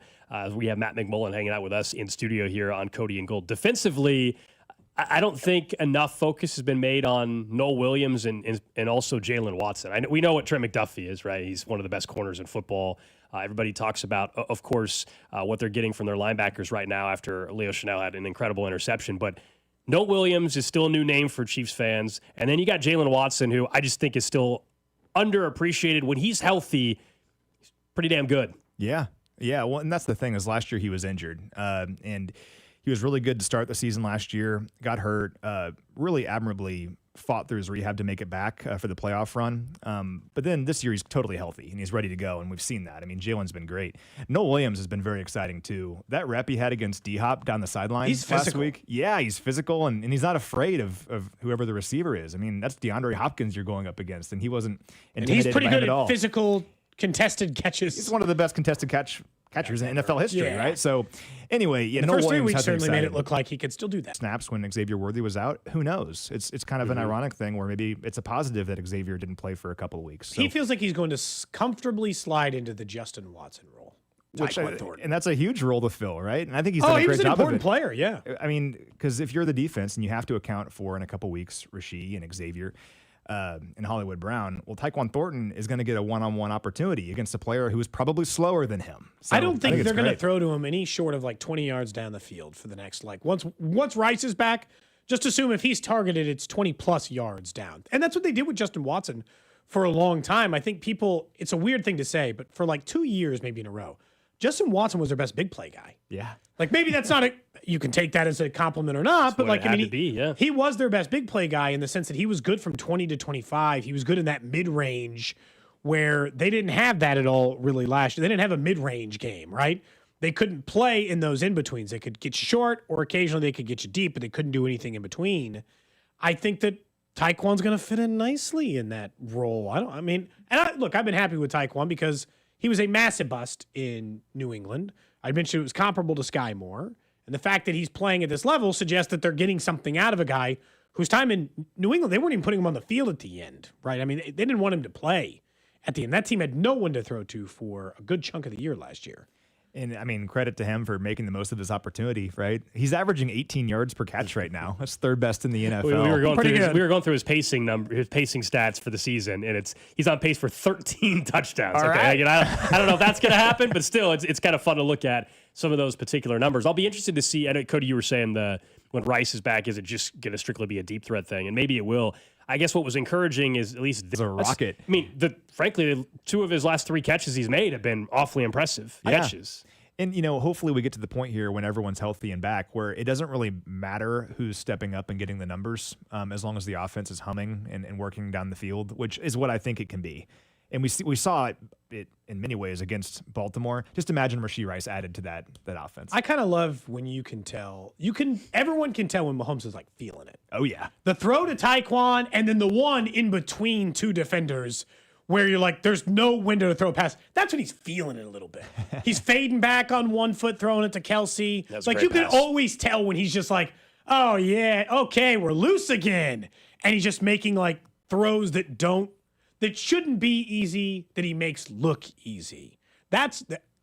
We have Matt McMullen hanging out with us in studio here on Cody and Gold. Defensively, I don't think enough focus has been made on Noel Williams and also Jalen Watson. We know what Trent McDuffie is, right? He's one of the best corners in football. Everybody talks about, of course, what they're getting from their linebackers right now after Leo Chenal had an incredible interception. But Noel Williams is still a new name for Chiefs fans. And then you got Jalen Watson, who I just think is still underappreciated. When he's healthy, he's pretty damn good. Yeah. Yeah, well, and that's the thing is last year he was injured, and he was really good to start the season last year. Got hurt, really admirably fought through his rehab to make it back for the playoff run. But then this year he's totally healthy and he's ready to go, and we've seen that. I mean, Jalen's been great. Noah Williams has been very exciting too. That rep he had against D-Hop down the sidelines last week. Yeah, he's physical, and he's not afraid of whoever the receiver is. I mean, that's DeAndre Hopkins you're going up against, and he wasn't intimidated he's pretty by him good at all. at physical contested catches. He's one of the best contested catchers in NFL history, right? So anyway, the Noah first 3 Williams weeks has me certainly made it excited. look like he could still do that. Snaps when Xavier Worthy was out. Who knows? It's kind of an ironic thing where maybe it's a positive that Xavier didn't play for a couple of weeks. So, He feels like he's going to comfortably slide into the Justin Watson role. and that's a huge role to fill, right? And I think he's done a he great was an job important of it. player, yeah. I mean, because if you're the defense and you have to account for in a couple weeks Rasheed and Xavier and Hollywood Brown, well, Tyquan Thornton is going to get a one-on-one opportunity against a player who is probably slower than him. So I don't think it's they're going to great. throw to him any short of like 20 yards down the field for the next, like, once Rice is back, just assume if he's targeted, it's 20-plus yards down. And that's what they did with Justin Watson for a long time. I think it's a weird thing to say, but for like 2 years, maybe in a row, Justin Watson was their best big play guy. Yeah. Like, maybe that's not you can take that as a compliment or not, but what like, it had to be, he was their best big play guy in the sense that he was good from 20 to 25. He was good in that mid-range where they didn't have that at all really last year. They didn't have a mid-range game, right? They couldn't play in those in-betweens. They could get you short or occasionally they could get you deep, but they couldn't do anything in between. I think that Tyquan's going to fit in nicely in that role. I've been happy with Tyquan because he was a massive bust in New England. I mentioned it was comparable to Sky Moore. And the fact that he's playing at this level suggests that they're getting something out of a guy whose time in New England, they weren't even putting him on the field at the end, right? I mean, they didn't want him to play at the end. That team had no one to throw to for a good chunk of the year last year. And I mean, credit to him for making the most of his opportunity, right? He's averaging 18 yards per catch right now. That's third best in the NFL. We were going through his pacing stats for the season, and he's on pace for 13 touchdowns. All right. I don't know if that's going to happen, but still, it's kind of fun to look at some of those particular numbers. I'll be interested to see. I know, Cody, you were saying when Rice is back, is it just going to strictly be a deep threat thing? And maybe it will. I guess what was encouraging is at least it's a rocket. I mean, frankly, 2 of his last 3 catches he's made have been awfully impressive catches. And, hopefully we get to the point here when everyone's healthy and back where it doesn't really matter who's stepping up and getting the numbers as long as the offense is humming and working down the field, which is what I think it can be. And we saw it in many ways against Baltimore. Just imagine Rasheed Rice added to that offense. I kind of love when you can tell. Everyone can tell when Mahomes is like feeling it. Oh, yeah. The throw to Tyquan and then the one in between 2 defenders where you're like, there's no window to throw a pass. That's when he's feeling it a little bit. He's fading back on one foot, throwing it to Kelsey. That's Like, a you great can pass. always tell when he's just like, oh, yeah, okay, we're loose again. And he's just making, like, throws that shouldn't be easy, that he makes look easy.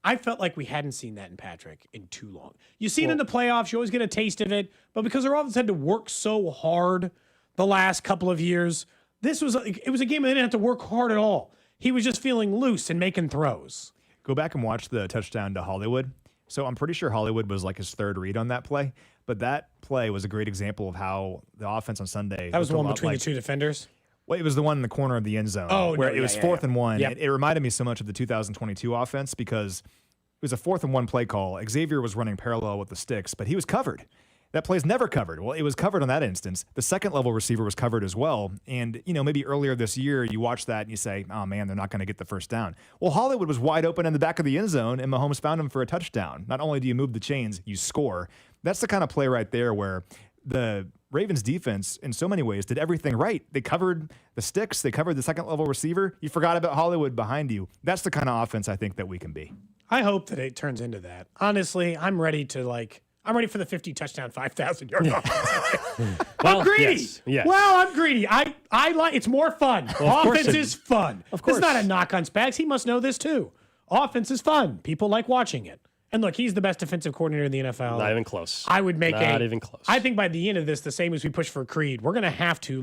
I felt like we hadn't seen that in Patrick in too long. You see it in the playoffs. You always get a taste of it. But because their offense had to work so hard the last couple of years, it was a game that they didn't have to work hard at all. He was just feeling loose and making throws. Go back and watch the touchdown to Hollywood. So I'm pretty sure Hollywood was like his third read on that play. But that play was a great example of how the offense on Sunday. That was the looked a one lot between like, the 2 defenders? Well, it was the one in the corner of the end zone where it was 4th and 1. Yep. It reminded me so much of the 2022 offense because it was a 4th and 1 play call. Xavier was running parallel with the sticks, but he was covered. That play's never covered. Well, it was covered on that instance. The second level receiver was covered as well. And, maybe earlier this year, you watch that and you say, oh, man, they're not going to get the first down. Well, Hollywood was wide open in the back of the end zone, and Mahomes found him for a touchdown. Not only do you move the chains, you score. That's the kind of play right there where the Ravens defense, in so many ways, did everything right. They covered the sticks. They covered the second level receiver. You forgot about Hollywood behind you. That's the kind of offense I think that we can be. I hope that it turns into that. Honestly, I'm ready for the 50 touchdown, 5,000 yard offense. I'm greedy. Yes. Well, I'm greedy. I like it's more fun. Offense is fun. Of course. It's not a knock on Spags. He must know this too. Offense is fun. People like watching it. And look, he's the best defensive coordinator in the NFL. Not even close. I would make Not even close. I think by the end of this, the same as we push for Creed, we're going to have to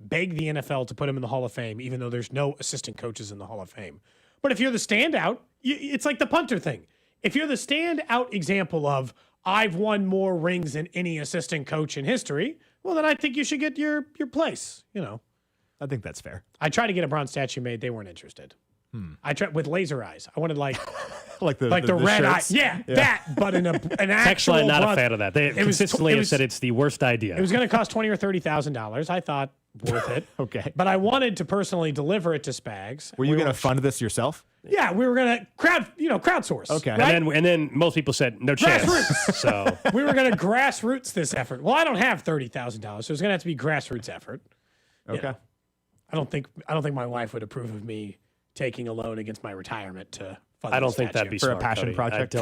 beg the NFL to put him in the Hall of Fame, even though there's no assistant coaches in the Hall of Fame. But if you're the standout, it's like the punter thing. If you're the standout example of I've won more rings than any assistant coach in history, well, then I think you should get your place. I think that's fair. I tried to get a bronze statue made. They weren't interested. I tried with laser eyes. I wanted like the red eye. shirts? Yeah, that, but in an Text actual line, not blood. a fan of that. They consistently have said it's the worst idea. It was going to cost $20,000 or $30,000. I thought worth it. Okay. But I wanted to personally deliver it to Spags. Were you going to fund this yourself? Yeah, we were going to crowdsource. Okay. Right? And then most people said no chance. Grassroots. So we were going to grassroots this effort. Well, I don't have $30,000, so it's going to have to be grassroots effort. Okay. I don't think my wife would approve of me taking a loan against my retirement to fund I don't the think that'd statue. be For a smart, passion Cody. project?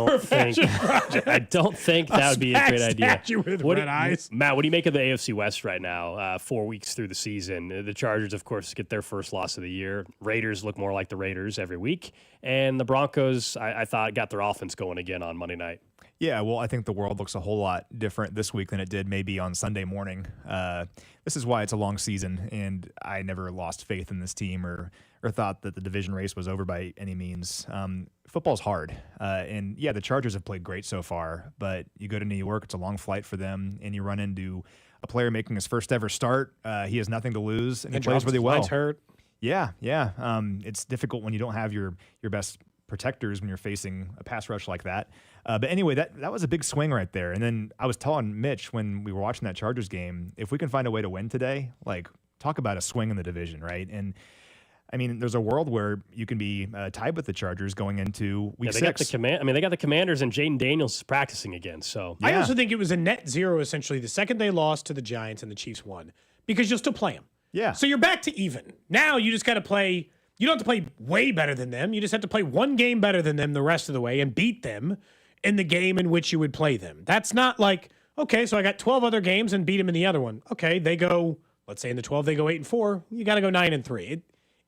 I don't think that would be a great idea. Statue with red eyes. Matt, what do you make of the AFC West right now? 4 weeks through the season, the Chargers, of course, get their first loss of the year. Raiders look more like the Raiders every week, and the Broncos, I thought, got their offense going again on Monday night. Yeah, well, I think the world looks a whole lot different this week than it did maybe on Sunday morning. This is why it's a long season, and I never lost faith in this team or thought that the division race was over by any means. Football's hard, and yeah, the Chargers have played great so far, but you go to New York, it's a long flight for them, and you run into a player making his first ever start. He has nothing to lose, and he plays really well. Hurt. Yeah. It's difficult when you don't have your best protectors when you're facing a pass rush like that. But anyway, that was a big swing right there. And then I was telling Mitch when we were watching that Chargers game, if we can find a way to win today, like talk about a swing in the division, right? And I mean, there's a world where you can be tied with the Chargers going into week 6. They got the Commanders, and Jaden Daniels is practicing again. So I also think it was a net zero essentially the second they lost to the Giants and the Chiefs won because you'll still play them. Yeah. So you're back to even. Now you just got to play. You don't have to play way better than them. You just have to play one game better than them the rest of the way and beat them in the game in which you would play them. That's not like, okay, so I got 12 other games and beat them in the other one. Okay, they go, let's say in the 12 they go 8-4. You got to go 9-3.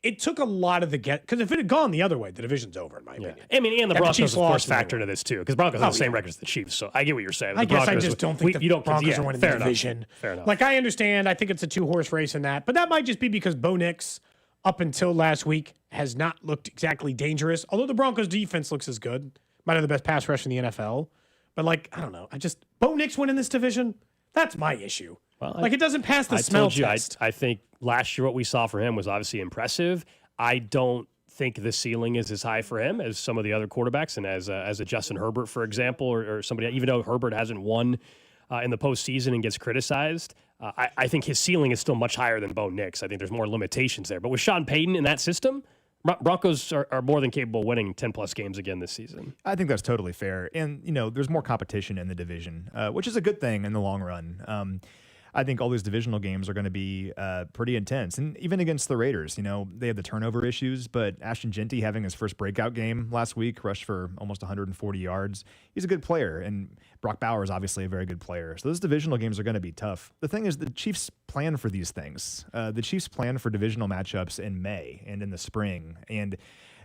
It took a lot of the because if it had gone the other way, the division's over in my opinion. I mean, and the And the Broncos, Chiefs of course, lost factor into this too, because Broncos have the same record as the Chiefs. So I get what you're saying. I The guess I Broncos just don't think the Broncos are winning the division. Fair enough. Like, I understand. I think it's a 2-horse race in that. But that might just be because Bo Nix, up until last week, has not looked exactly dangerous. Although the Broncos' defense looks as good. Might have the best pass rush in the NFL. But, like, I don't know. Bo Nix winning this division, that's my issue. Well, it doesn't pass the smell test. I think last year what we saw for him was obviously impressive. I don't think the ceiling is as high for him as some of the other quarterbacks and as a Justin Herbert, for example, or somebody, even though Herbert hasn't won in the postseason and gets criticized, I think his ceiling is still much higher than Bo Nix. I think there's more limitations there. But with Sean Payton in that system, Broncos are more than capable of winning 10-plus games again this season. I think that's totally fair. And, there's more competition in the division, which is a good thing in the long run. I think all these divisional games are going to be pretty intense. And even against the Raiders, they have the turnover issues, but Ashton Genty having his first breakout game last week, rushed for almost 140 yards. He's a good player. And Brock Bauer is obviously a very good player. So those divisional games are going to be tough. The thing is, the Chiefs plan for these things. The Chiefs plan for divisional matchups in May and in the spring. And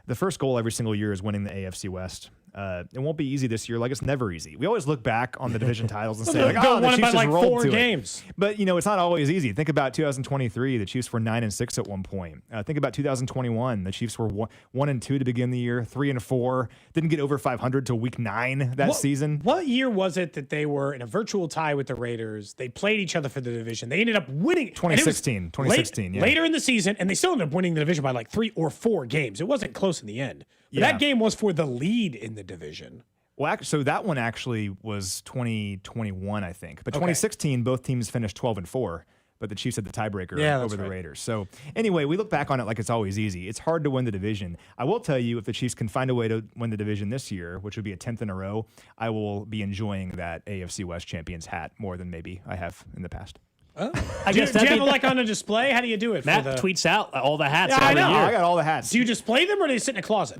the first goal every single year is winning the AFC West. It won't be easy this year. Like, it's never easy. We always look back on the division titles and say, like, oh, the Chiefs just like rolled 4 to games. it. But, it's not always easy. Think about 2023. The Chiefs were 9-6 at one point. Think about 2021. The Chiefs were 1-2 to begin the year, 3-4. Didn't get over 500 till week 9 that season. What year was it that they were in a virtual tie with the Raiders? They played each other for the division. They ended up winning. 2016. 2016, yeah. Later in the season, and they still ended up winning the division by like 3 or 4 games. It wasn't close in the end. But that game was for the lead in the division. Well, so that one actually was 2021, I think. But 2016, both teams finished 12-4, but the Chiefs had the tiebreaker over the Raiders. So anyway, we look back on it like it's always easy. It's hard to win the division. I will tell you, if the Chiefs can find a way to win the division this year, which would be a 10th in a row, I will be enjoying that AFC West champions hat more than maybe I have in the past. Oh. Do you have it on a display? How do you do it? Matt tweets out all the hats. Yeah, I know. Year. I got all the hats. Do you display them or do they sit in a closet?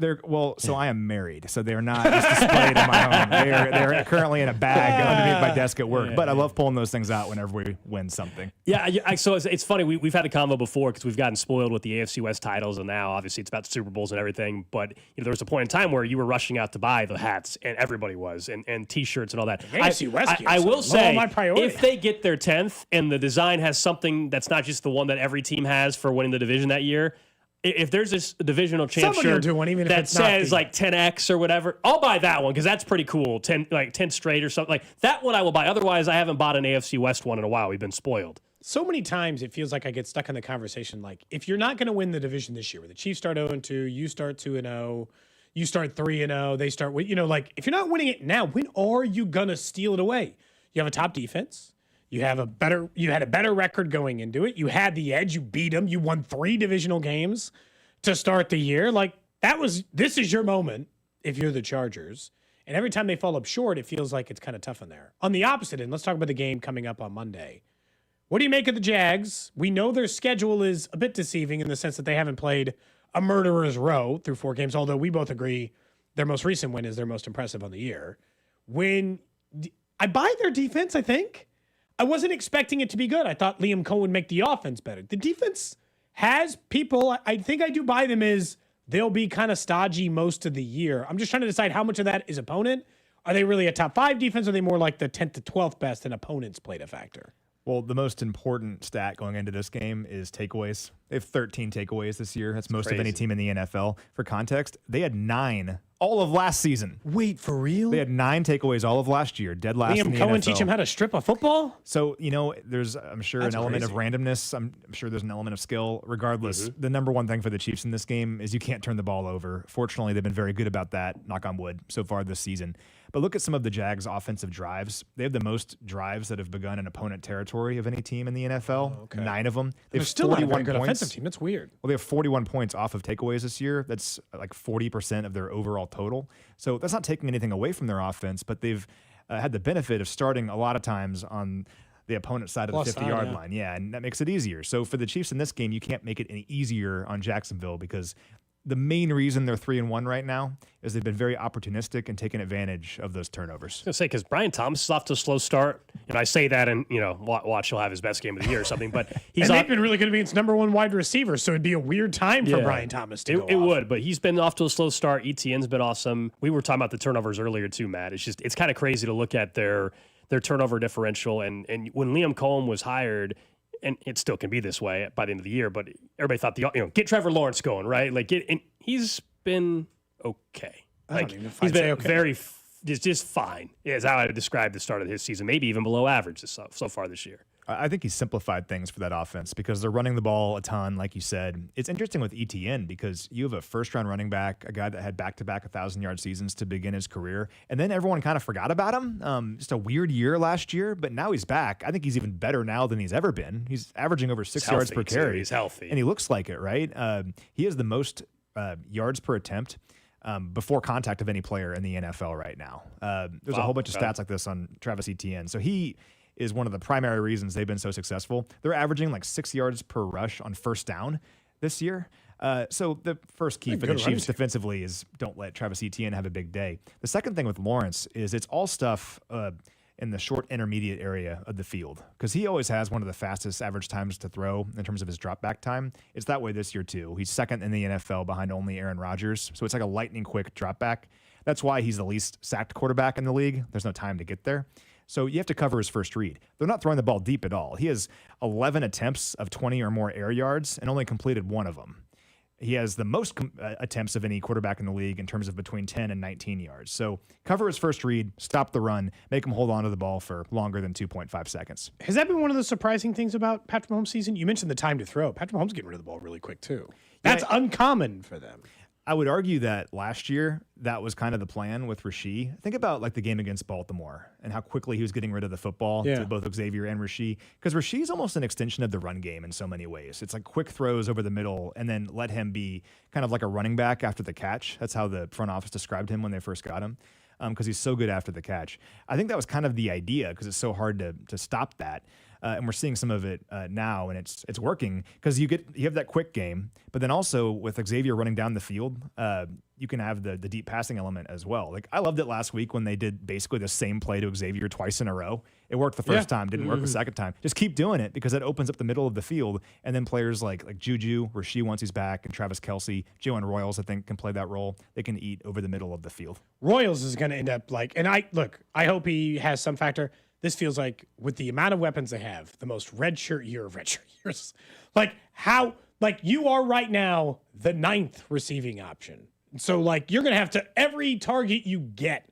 So I am married, so they're not just displayed in my home. They're currently in a bag underneath my desk at work. But I love pulling those things out whenever we win something. Yeah, so it's funny. We've had the convo before because we've gotten spoiled with the AFC West titles, and now obviously it's about the Super Bowls and everything. But there was a point in time where you were rushing out to buy the hats, and everybody was, and T-shirts and all that. AFC West. I will say, my priority. If they get their 10th and the design has something that's not just the one that every team has for winning the division that year. If there's this divisional champ shirt that says like 10X or whatever, I'll buy that one because that's pretty cool. 10 straight or something like that one I will buy. Otherwise, I haven't bought an AFC West one in a while. We've been spoiled. so many times it feels like I get stuck in the conversation. Like, if you're not going to win the division this year, where the Chiefs start 0-2, you start 2-0, you start 3-0, they start, like, if you're not winning it now, when are you going to steal it away? You have a top defense. You had a better record going into it. You had the edge. You beat them. You won 3 divisional games to start the year. Like, this is your moment if you're the Chargers. And every time they fall up short, it feels like it's kind of tough in there. On the opposite end, let's talk about the game coming up on Monday. What do you make of the Jags? We know their schedule is a bit deceiving in the sense that they haven't played a murderer's row through 4 games, although we both agree their most recent win is their most impressive on the year. I buy their defense, I think. I wasn't expecting it to be good. I thought Liam Cohen would make the offense better. The defense has people, I think I do buy them, is they'll be kind of stodgy most of the year. I'm just trying to decide how much of that is opponent. Are they really a top 5 defense? Or are they more like the 10th to 12th best and opponents played a factor? Well, the most important stat going into this game is takeaways. They have 13 takeaways this year. That's most of any team in the NFL. For context, they had 9 all of last season. Wait, for real? They had 9 takeaways all of last year, dead last in Liam the Cohen NFL. teach him how to strip a football? So, there's, I'm sure, an element of randomness. I'm sure there's an element of skill. Regardless, the number one thing for the Chiefs in this game is you can't turn the ball over. Fortunately, they've been very good about that, knock on wood, so far this season. But look at some of the Jags' offensive drives. They have the most drives that have begun in opponent territory of any team in the NFL. 9 of them. They're still not a very good offensive team. That's weird. Well, they have 41 points off of takeaways this year. That's like 40% of their overall total. So that's not taking anything away from their offense, but they've had the benefit of starting a lot of times on the opponent's side of the 50-yard line. Yeah, and that makes it easier. So for the Chiefs in this game, you can't make it any easier on Jacksonville because the main reason they're 3-1 right now is they've been very opportunistic and taking advantage of those turnovers. I was going to say, because Brian Thomas is off to a slow start. And I say that and, watch he'll have his best game of the year or something. But they've been really good at being its number 1 wide receiver, so it'd be a weird time for Brian Thomas to go It would, but he's been off to a slow start. ETN's been awesome. We were talking about the turnovers earlier too, Matt. It's kind of crazy to look at their turnover differential. And when Liam Cohen was hired, and it still can be this way by the end of the year, but everybody thought get Trevor Lawrence going, right? And he's been okay. He's been very just fine. Is how I would describe the start of his season. Maybe even below average so far this year. I think he's simplified things for that offense because they're running the ball a ton, like you said. It's interesting with ETN because you have a first-round running back, a guy that had back-to-back 1,000-yard seasons to begin his career, and then everyone kind of forgot about him. Just a weird year last year, but now he's back. I think he's even better now than he's ever been. He's averaging over 6 yards per carry. He's healthy. And he looks like it, right? He has the most yards per attempt before contact of any player in the NFL right now. There's a whole bunch of stats like this on Travis Etienne. So he is one of the primary reasons they've been so successful. They're averaging like 6 yards per rush on first down this year. So the first key for the Chiefs defensively is don't let Travis Etienne have a big day. The second thing with Lawrence is it's all stuff in the short intermediate area of the field because he always has one of the fastest average times to throw in terms of his drop back time. It's that way this year too. He's second in the NFL behind only Aaron Rodgers. So it's like a lightning quick drop back. That's why he's the least sacked quarterback in the league. There's no time to get there. So you have to cover his first read. They're not throwing the ball deep at all. He has 11 attempts of 20 or more air yards and only completed 1 of them. He has the most attempts of any quarterback in the league in terms of between 10 and 19 yards. So cover his first read, stop the run, make him hold on to the ball for longer than 2.5 seconds. Has that been one of the surprising things about Patrick Mahomes' season? You mentioned the time to throw. Patrick Mahomes getting rid of the ball really quick too. That's uncommon for them. I would argue that last year, that was kind of the plan with Rasheed. Think about like the game against Baltimore and how quickly he was getting rid of the football to both Xavier and Rasheed. Because Rasheed's almost an extension of the run game in so many ways. It's like quick throws over the middle and then let him be kind of like a running back after the catch. That's how the front office described him when they first got him. Because he's so good after the catch. I think that was kind of the idea because it's so hard to stop that. And we're seeing some of it now, and it's working because you have that quick game, but then also with Xavier running down the field, you can have the deep passing element as well. Like I loved it last week when they did basically the same play to Xavier twice in a row. It worked the first time, didn't work the second time. Just keep doing it because it opens up the middle of the field, and then players like Juju, Rasheed once he's back, and Travis Kelce, Jalen Royals, I think can play that role. They can eat over the middle of the field. Royals is going to end up and I hope he has some factor. This feels like, with the amount of weapons they have, the most redshirt year of redshirt years. You are right now the 9th receiving option. So, you're going to have to, every target you get,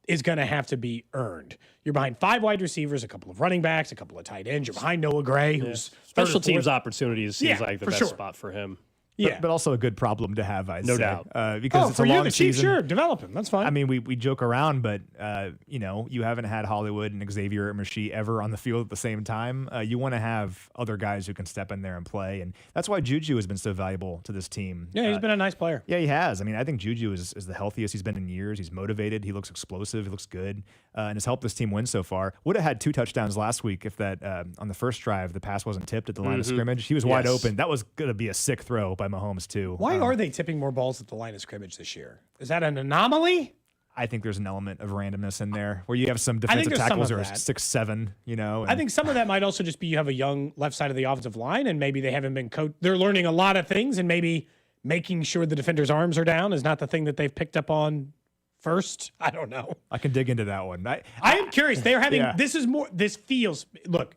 is going to have to be earned. You're behind 5 wide receivers, a couple of running backs, a couple of tight ends. You're behind Noah Gray, who's special teams opportunities seems like the best spot for him. But also a good problem to have, No doubt. Because it's a long season. Sure, develop him. That's fine. I mean, we joke around, but you haven't had Hollywood and Xavier Machi ever on the field at the same time. You want to have other guys who can step in there and play, and that's why Juju has been so valuable to this team. Yeah, he's been a nice player. Yeah, he has. I mean, I think Juju is the healthiest he's been in years. He's motivated. He looks explosive. He looks good, and has helped this team win so far. Would have had 2 touchdowns last week if that on the first drive the pass wasn't tipped at the line of scrimmage. He was wide open. That was going to be a sick throw by Mahomes too. Why are they tipping more balls at the line of scrimmage this year? Is that an anomaly? I think there's an element of randomness in there where you have some defensive tackles who are 6'7", I think some of that might also just be you have a young left side of the offensive line, and maybe they haven't been coached. They're learning a lot of things, and maybe making sure the defender's arms are down is not the thing that they've picked up on first. I don't know. I can dig into that one. I am curious. They're having this feels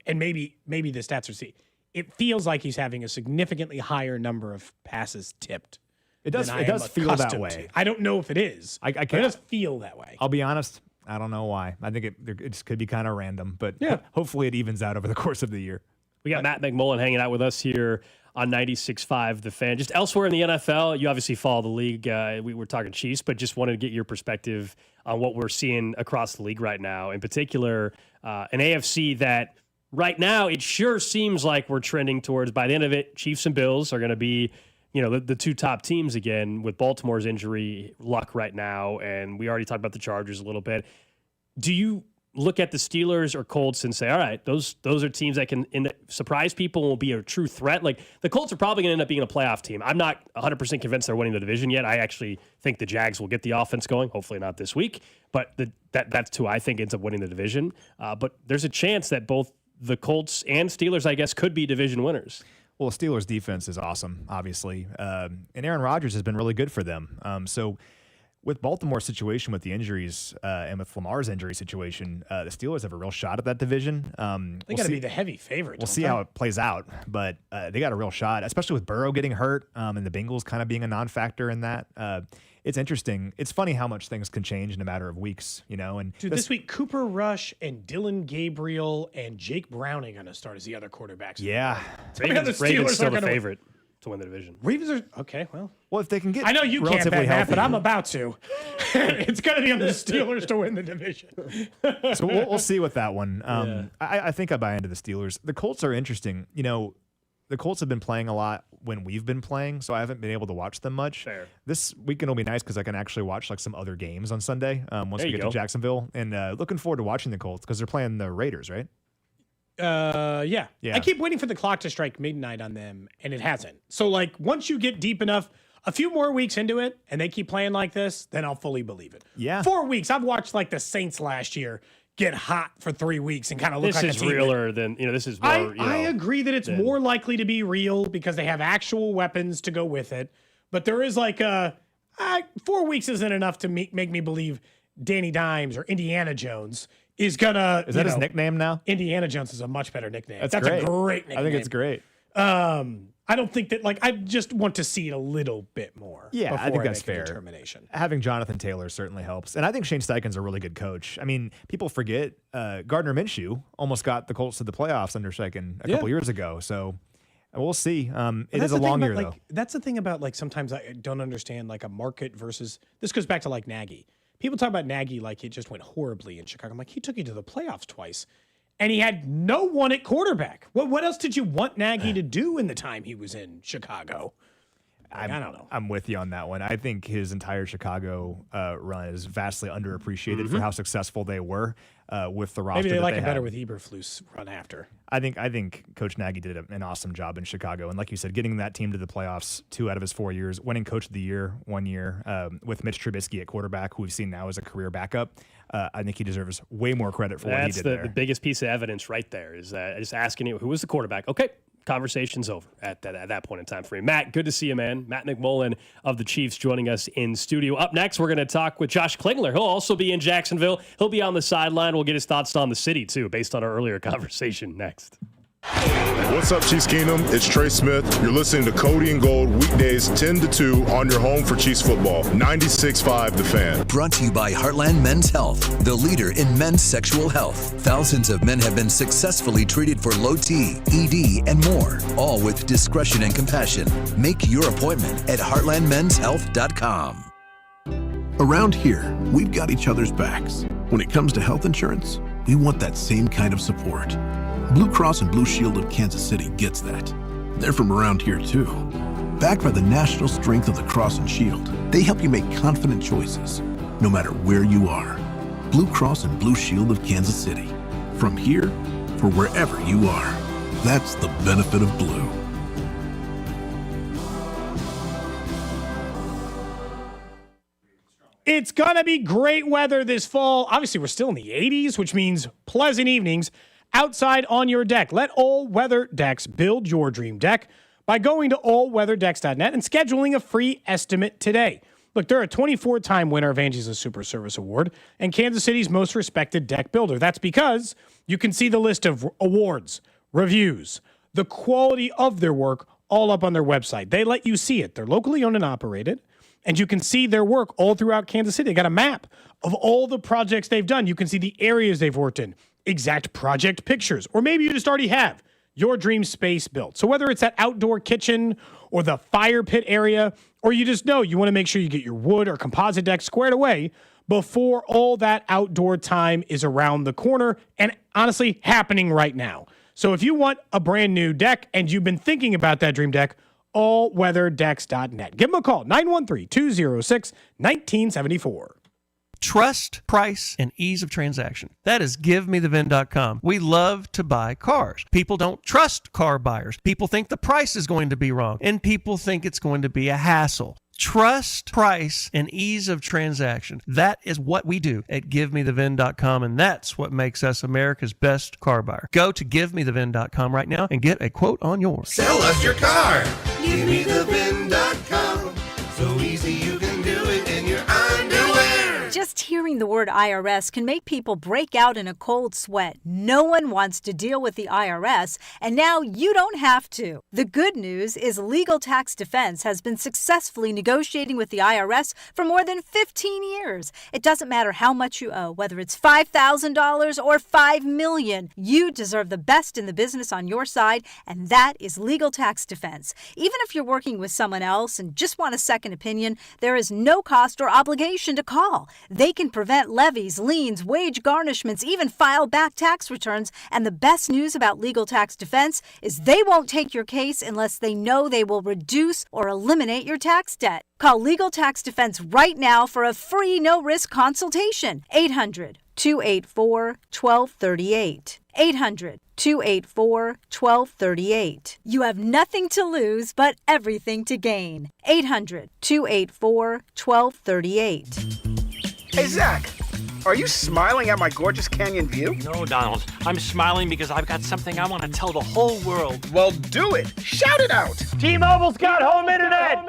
and maybe the stats are it feels like he's having a significantly higher number of passes tipped. It does feel that way. I don't know if it is. I can't, it does feel that way. I'll be honest. I don't know why. I think it just could be kind of random, but hopefully it evens out over the course of the year. We got Matt McMullen hanging out with us here on 96.5 The Fan. Just elsewhere in the NFL, you obviously follow the league. We were talking Chiefs, but just wanted to get your perspective on what we're seeing across the league right now. In particular, an AFC that right now it sure seems like we're trending towards, by the end of it, Chiefs and Bills are going to be the 2 top teams again, with Baltimore's injury luck right now. And we already talked about the Chargers a little bit. Do you look at the Steelers or Colts and say, all right, those are teams that can surprise people and will be a true threat? Like, the Colts are probably going to end up being a playoff team. I'm not 100% convinced they're winning the division yet. I actually think the Jags will get the offense going, hopefully not this week. But that's who I think ends up winning the division. But there's a chance that both the Colts and Steelers, I guess, could be division winners. Well, Steelers' defense is awesome, obviously. And Aaron Rodgers has been really good for them. So with Baltimore's situation with the injuries and with Lamar's injury situation, the Steelers have a real shot at that division. They got to be the heavy favorite. We'll see how it plays out, but they got a real shot, especially with Burrow getting hurt and the Bengals kind of being a non-factor in that. It's interesting. It's funny how much things can change in a matter of weeks, And dude, this week, Cooper Rush and Dylan Gabriel and Jake Browning going to start as the other quarterbacks. Yeah. Ravens still the favorite to win the division. Ravens are okay. Well, if they can get, I know you can't bet that, but I'm about to. It's going to be on the Steelers to win the division. So we'll see with that one. I think I buy into the Steelers. The Colts are interesting. The Colts have been playing a lot when we've been playing, so I haven't been able to watch them much. Fair. This weekend will be nice because I can actually watch some other games on Sunday once we get to Jacksonville. And looking forward to watching the Colts because they're playing the Raiders, right? Yeah. I keep waiting for the clock to strike midnight on them, and it hasn't. So, once you get deep enough, a few more weeks into it, and they keep playing like this, then I'll fully believe it. Yeah. 4 weeks. I've watched, the Saints last year get hot for 3 weeks and kind of look like a team. This is realer than, this is more, I agree that it's more likely to be real because they have actual weapons to go with it. But there is 4 weeks isn't enough to make me believe Danny Dimes or Indiana Jones is gonna. Is that his nickname now? Indiana Jones is a much better nickname. That's great. A great nickname. I think it's great. I don't think that I just want to see it a little bit more. Yeah, I think that's fair. Determination. Having Jonathan Taylor certainly helps, and I think Shane Steichen's a really good coach. I mean, people forget Gardner Minshew almost got the Colts to the playoffs under Steichen a couple years ago. So we'll see. It is a long year though. That's the thing about sometimes I don't understand a market versus. This goes back to Nagy. People talk about Nagy like it just went horribly in Chicago. I'm like, he took you to the playoffs twice. And he had no one at quarterback. What else did you want Nagy to do in the time he was in Chicago? I don't know. I'm with you on that one. I think his entire Chicago run is vastly underappreciated for how successful they were with the roster. Maybe they like it had. better with Eberflus run after. I think Coach Nagy did an awesome job in Chicago, and like you said, getting that team to the playoffs 2 out of his 4 years, winning Coach of the Year 1 year with Mitch Trubisky at quarterback, who we've seen now as a career backup. I think he deserves way more credit for what he did there. That's the biggest piece of evidence right there is just asking you who was the quarterback. Okay. Conversation's over at that point in time for me. Matt, good to see you, man. Matt McMullen of the Chiefs joining us in studio. Up next, we're going to talk with Josh Klingler. He'll also be in Jacksonville. He'll be on the sideline. We'll get his thoughts on the city, too, based on our earlier conversation next. What's up, Chiefs Kingdom? It's Trey Smith. You're listening to Cody and Gold weekdays 10 to 2 on your home for Chiefs football. 96.5 The Fan. Brought to you by Heartland Men's Health, the leader in men's sexual health. Thousands of men have been successfully treated for low T, ED, and more, all with discretion and compassion. Make your appointment at heartlandmenshealth.com. Around here, we've got each other's backs. When it comes to health insurance, we want that same kind of support. Blue Cross and Blue Shield of Kansas City gets that. They're from around here too. Backed by the national strength of the Cross and Shield, they help you make confident choices, no matter where you are. Blue Cross and Blue Shield of Kansas City. From here, for wherever you are. That's the benefit of blue. It's going to be great weather this fall. Obviously, we're still in the 80s, which means pleasant evenings outside on your deck. Let All Weather Decks build your dream deck by going to allweatherdecks.net and scheduling a free estimate today. Look, they're a 24-time winner of Angie's Super Service Award and Kansas City's most respected deck builder. That's because you can see the list of awards, reviews, the quality of their work all up on their website. They let you see it. They're locally owned and operated, and you can see their work all throughout Kansas City. They got a map of all the projects they've done. You can see the areas they've worked in, exact project pictures, or maybe you just already have your dream space built. So whether it's that outdoor kitchen or the fire pit area, or you just know you want to make sure you get your wood or composite deck squared away before all that outdoor time is around the corner and honestly happening right now. So if you want a brand new deck and you've been thinking about that dream deck, allweatherdecks.net. Give them a call, 913-206-1974. Trust, price, and ease of transaction. That is GiveMeTheVin.com. We love to buy cars. People don't trust car buyers. People think the price is going to be wrong, and people think it's going to be a hassle. Trust, price, and ease of transaction. That is what we do at GiveMeTheVin.com, and that's what makes us America's best car buyer. Go to GiveMeTheVin.com right now and get a quote on yours. Sell us your car. GiveMeTheVin.com. So easy you can do it in your underwear. Just hearing the word IRS can make people break out in a cold sweat. No one wants to deal with the IRS, and now you don't have to. The good news is Legal Tax Defense has been successfully negotiating with the IRS for more than 15 years. It doesn't matter how much you owe, whether it's $5,000 or $5 million. You deserve the best in the business on your side, and that is Legal Tax Defense. Even if you're working with someone else and just want a second opinion, there is no cost or obligation to call. They can prevent levies, liens, wage garnishments, even file back tax returns. And the best news about Legal Tax Defense is they won't take your case unless they know they will reduce or eliminate your tax debt. Call Legal Tax Defense right now for a free no-risk consultation. 800-284-1238. 800-284-1238. You have nothing to lose but everything to gain. 800-284-1238. Hey, Zach, are you smiling at my gorgeous canyon view? No, Donald. I'm smiling because I've got something I want to tell the whole world. Well, do it. Shout it out. T-Mobile's got home internet.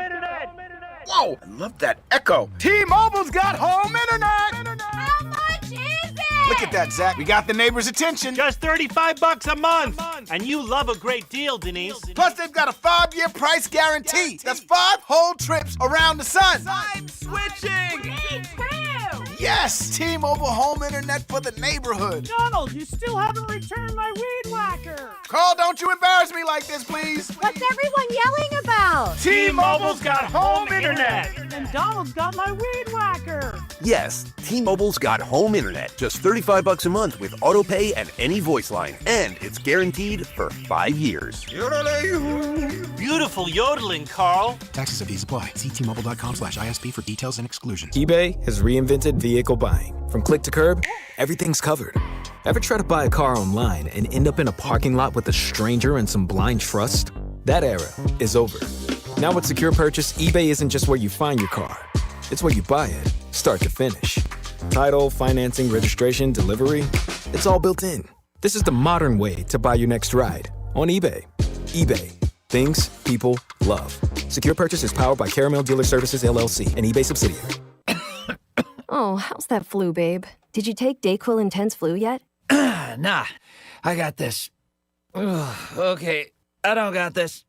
Whoa, I love that echo. T-Mobile's got home internet. How much is it? Look at that, Zach. We got the neighbor's attention. Just $35 a month. And you love a great deal, Denise. Plus, they've got a 5-year price guarantee. That's 5 whole trips around the sun. I'm switching. Me too. Yes, T-Mobile home internet for the neighborhood. Donald, you still haven't returned my weed whacker. Carl, don't you embarrass me like this, please. What's everyone yelling about? T-Mobile's got home internet. And Donald's got my weed whacker. Yes, T-Mobile's got home internet. Just $35 a month with auto pay and any voice line. And it's guaranteed for 5 years. Beautiful yodeling, Carl. Taxes and fees apply. See T-Mobile.com/ISP for details and exclusions. eBay has reinvented vehicle buying. From click to curb, everything's covered. Ever try to buy a car online and end up in a parking lot with a stranger and some blind trust? That era is over. Now with Secure Purchase, eBay isn't just where you find your car. It's where you buy it, start to finish. Title, financing, registration, delivery, it's all built in. This is the modern way to buy your next ride on eBay. eBay. Things people love. Secure Purchase is powered by Caramel Dealer Services, LLC, an eBay subsidiary. Oh, how's that flu, babe? Did you take DayQuil Intense Flu yet? Nah, I got this Okay, I don't got this.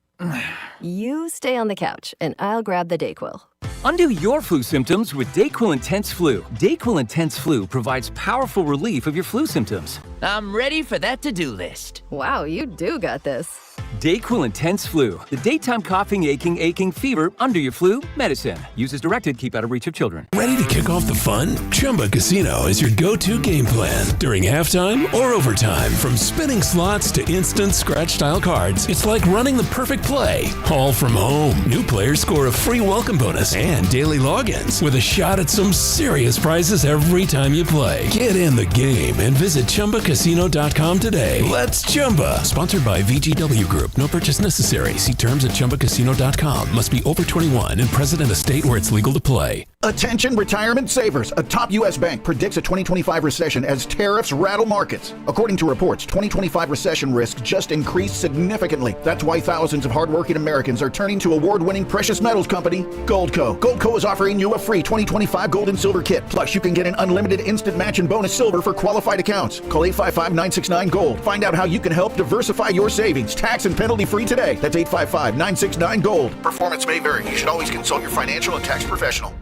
You stay on the couch, and I'll grab the Dayquil. Undo your flu symptoms with Dayquil Intense Flu. Dayquil Intense Flu provides powerful relief of your flu symptoms. I'm ready for that to-do list. Wow, you do got this. Dayquil Intense Flu. The daytime coughing, aching, fever, under your flu medicine. Use as directed. Keep out of reach of children. Ready to kick off the fun? Chumba Casino is your go-to game plan during halftime or overtime. From spinning slots to instant scratch-style cards, it's like running the perfect play, all from home. New players score a free welcome bonus and daily logins with a shot at some serious prizes every time you play. Get in the game and visit ChumbaCasino.com today. Let's Chumba. Sponsored by VGW Group. No purchase necessary. See terms at ChumbaCasino.com. Must be over 21 and present in a state where it's legal to play. Attention retirement savers. A top U.S. bank predicts a 2025 recession as tariffs rattle markets. According to reports, 2025 recession risk just increased significantly. That's why thousands of hardworking Americans are turning to award-winning precious metals company, Goldco. Goldco is offering you a free 2025 gold and silver kit. Plus, you can get an unlimited instant match and bonus silver for qualified accounts. Call 855-969-GOLD. Find out how you can help diversify your savings. Tax and penalty-free today. That's 855-969-GOLD. Performance may vary. You should always consult your financial and tax professional.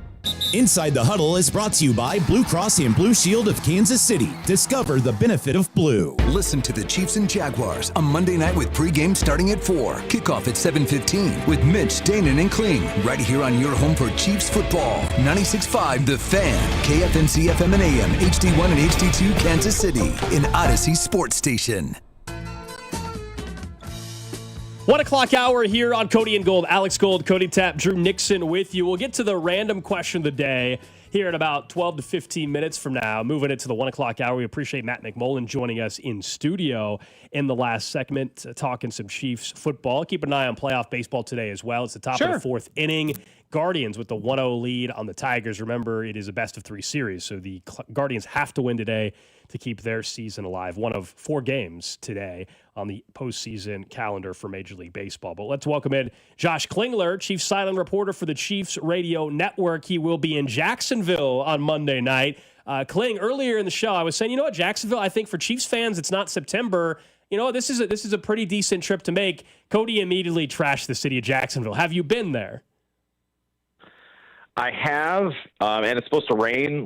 Inside the Huddle is brought to you by Blue Cross and Blue Shield of Kansas City. Discover the benefit of blue. Listen to the Chiefs and Jaguars on Monday night with pregame starting at 4. Kickoff at 7:15 with Mitch, Danon, and Kling. Right here on your home for Chiefs football. 96.5 The Fan. KFNC FM and AM. HD1 and HD2 Kansas City. An Odyssey sports station. 1 o'clock hour here on Cody and Gold. Alex Gold, Cody Tapp, Drew Nixon with you. We'll get to the random question of the day here in about 12 to 15 minutes from now. Moving it to the 1 o'clock hour. We appreciate Matt McMullen joining us in studio in the last segment, talking some Chiefs football. Keep an eye on playoff baseball today as well. It's the top of the fourth inning. Guardians with the 1-0 lead on the Tigers. Remember, it is a best-of-3 series, so the Guardians have to win today to keep their season alive. One of 4 games today on the postseason calendar for Major League Baseball. But let's welcome in Josh Klingler, Chiefs silent reporter for the Chiefs Radio Network. He will be in Jacksonville on Monday night. Kling, earlier in the show, I was saying, you know what, Jacksonville, I think for Chiefs fans, it's not September. You know, this is a pretty decent trip to make. Cody immediately trashed the city of Jacksonville. Have you been there? I have, and it's supposed to rain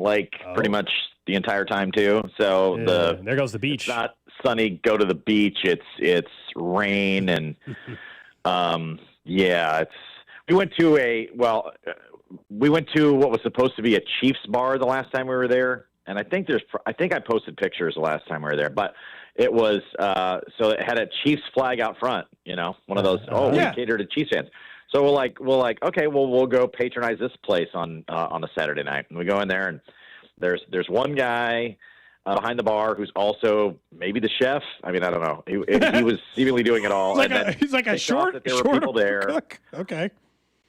pretty much the entire time too. So there goes the beach. It's not sunny. Go to the beach. It's rain, and we went to what was supposed to be a Chiefs bar the last time we were there, and I think I posted pictures the last time we were there, but it was so it had a Chiefs flag out front. You know, one of those. We cater to Chiefs fans. So we're like, okay, well, we'll go patronize this place on a Saturday night, and we go in there, and there's one guy behind the bar who's also maybe the chef. I mean, I don't know. He was seemingly doing it all. He's like a short people there. Cook. Okay.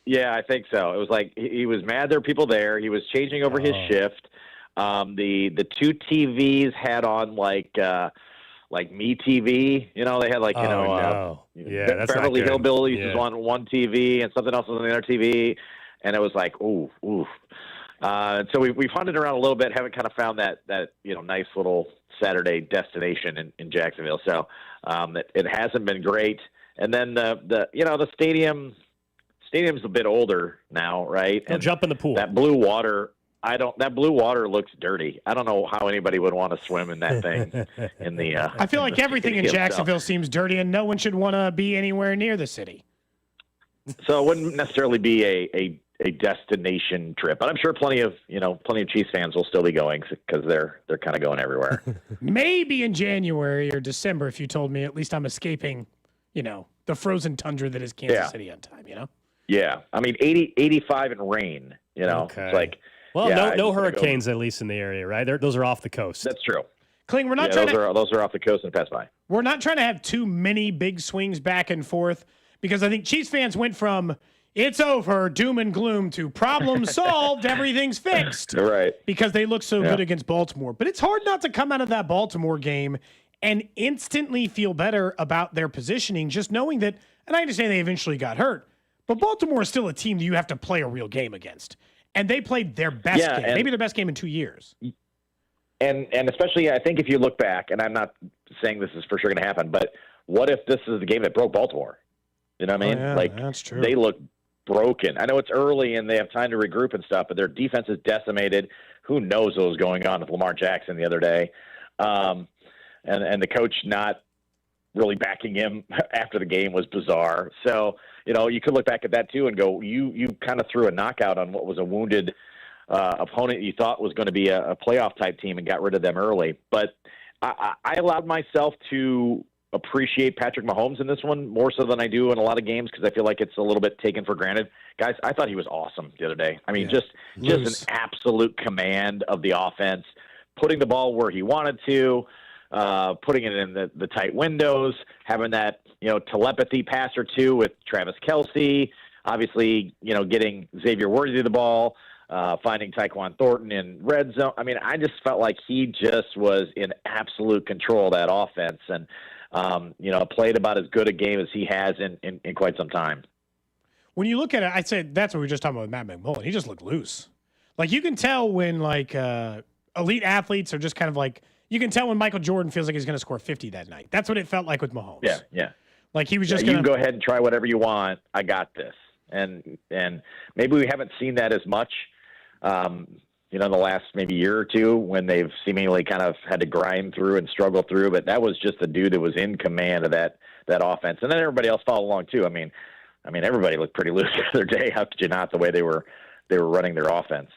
Yeah, I think so. It was like he was mad there were people there. He was changing over his shift. The 2 TVs had on like Me TV, you know, they had that's Beverly Hillbillies was on one TV and something else was on the other TV, and it was like, ooh. So we've hunted around a little bit, haven't kind of found that nice little Saturday destination in Jacksonville. So it hasn't been great. And then the stadium's a bit older now, right? And jump in the pool. That blue water. That blue water looks dirty. I don't know how anybody would want to swim in that thing. I feel like everything in Jacksonville seems dirty, and no one should want to be anywhere near the city. So it wouldn't necessarily be a destination trip, but I'm sure plenty of Chiefs fans will still be going because they're kind of going everywhere. Maybe in January or December, if you told me, at least I'm escaping, the frozen tundra that is Kansas City on time. Yeah, I mean 80, 85 and rain. Okay. It's like. Well, no hurricanes, at least in the area, right? Those are off the coast. That's true. Kling, we're not trying those are off the coast and pass by. We're not trying to have too many big swings back and forth because I think Chiefs fans went from it's over, doom and gloom, to problem solved, everything's fixed. Right. Because they look so good against Baltimore. But it's hard not to come out of that Baltimore game and instantly feel better about their positioning, just knowing that, and I understand they eventually got hurt, but Baltimore is still a team that you have to play a real game against. And they played their best game, maybe their best game in 2 years. And especially, I think if you look back, and I'm not saying this is for sure going to happen, but what if this is the game that broke Baltimore? You know what I mean? Yeah, that's true. They look broken. I know it's early and they have time to regroup and stuff, but their defense is decimated. Who knows what was going on with Lamar Jackson the other day? And the coach not really backing him after the game was bizarre. So, you could look back at that too and go, you kind of threw a knockout on what was a wounded opponent you thought was going to be a playoff type team and got rid of them early. But I allowed myself to appreciate Patrick Mahomes in this one more so than I do in a lot of games because I feel like it's a little bit taken for granted. Guys, I thought he was awesome the other day. I mean, just an absolute command of the offense, putting the ball where he wanted to, putting it in the tight windows, having that, telepathy pass or two with Travis Kelce, obviously, getting Xavier Worthy the ball, finding Tyquan Thornton in red zone. I mean, I just felt like he just was in absolute control of that offense and, played about as good a game as he has in quite some time. When you look at it, I'd say that's what we were just talking about with Matt McMullen. He just looked loose. Like, you can tell when, elite athletes are just kind of you can tell when Michael Jordan feels like he's going to score 50 that night. That's what it felt like with Mahomes. Yeah. Like, he was just you can go ahead and try whatever you want. I got this. And maybe we haven't seen that as much, in the last maybe year or two when they've seemingly kind of had to grind through and struggle through. But that was just the dude that was in command of that offense. And then everybody else followed along too. I mean, everybody looked pretty loose the other day. How could you not, the way they were running their offense?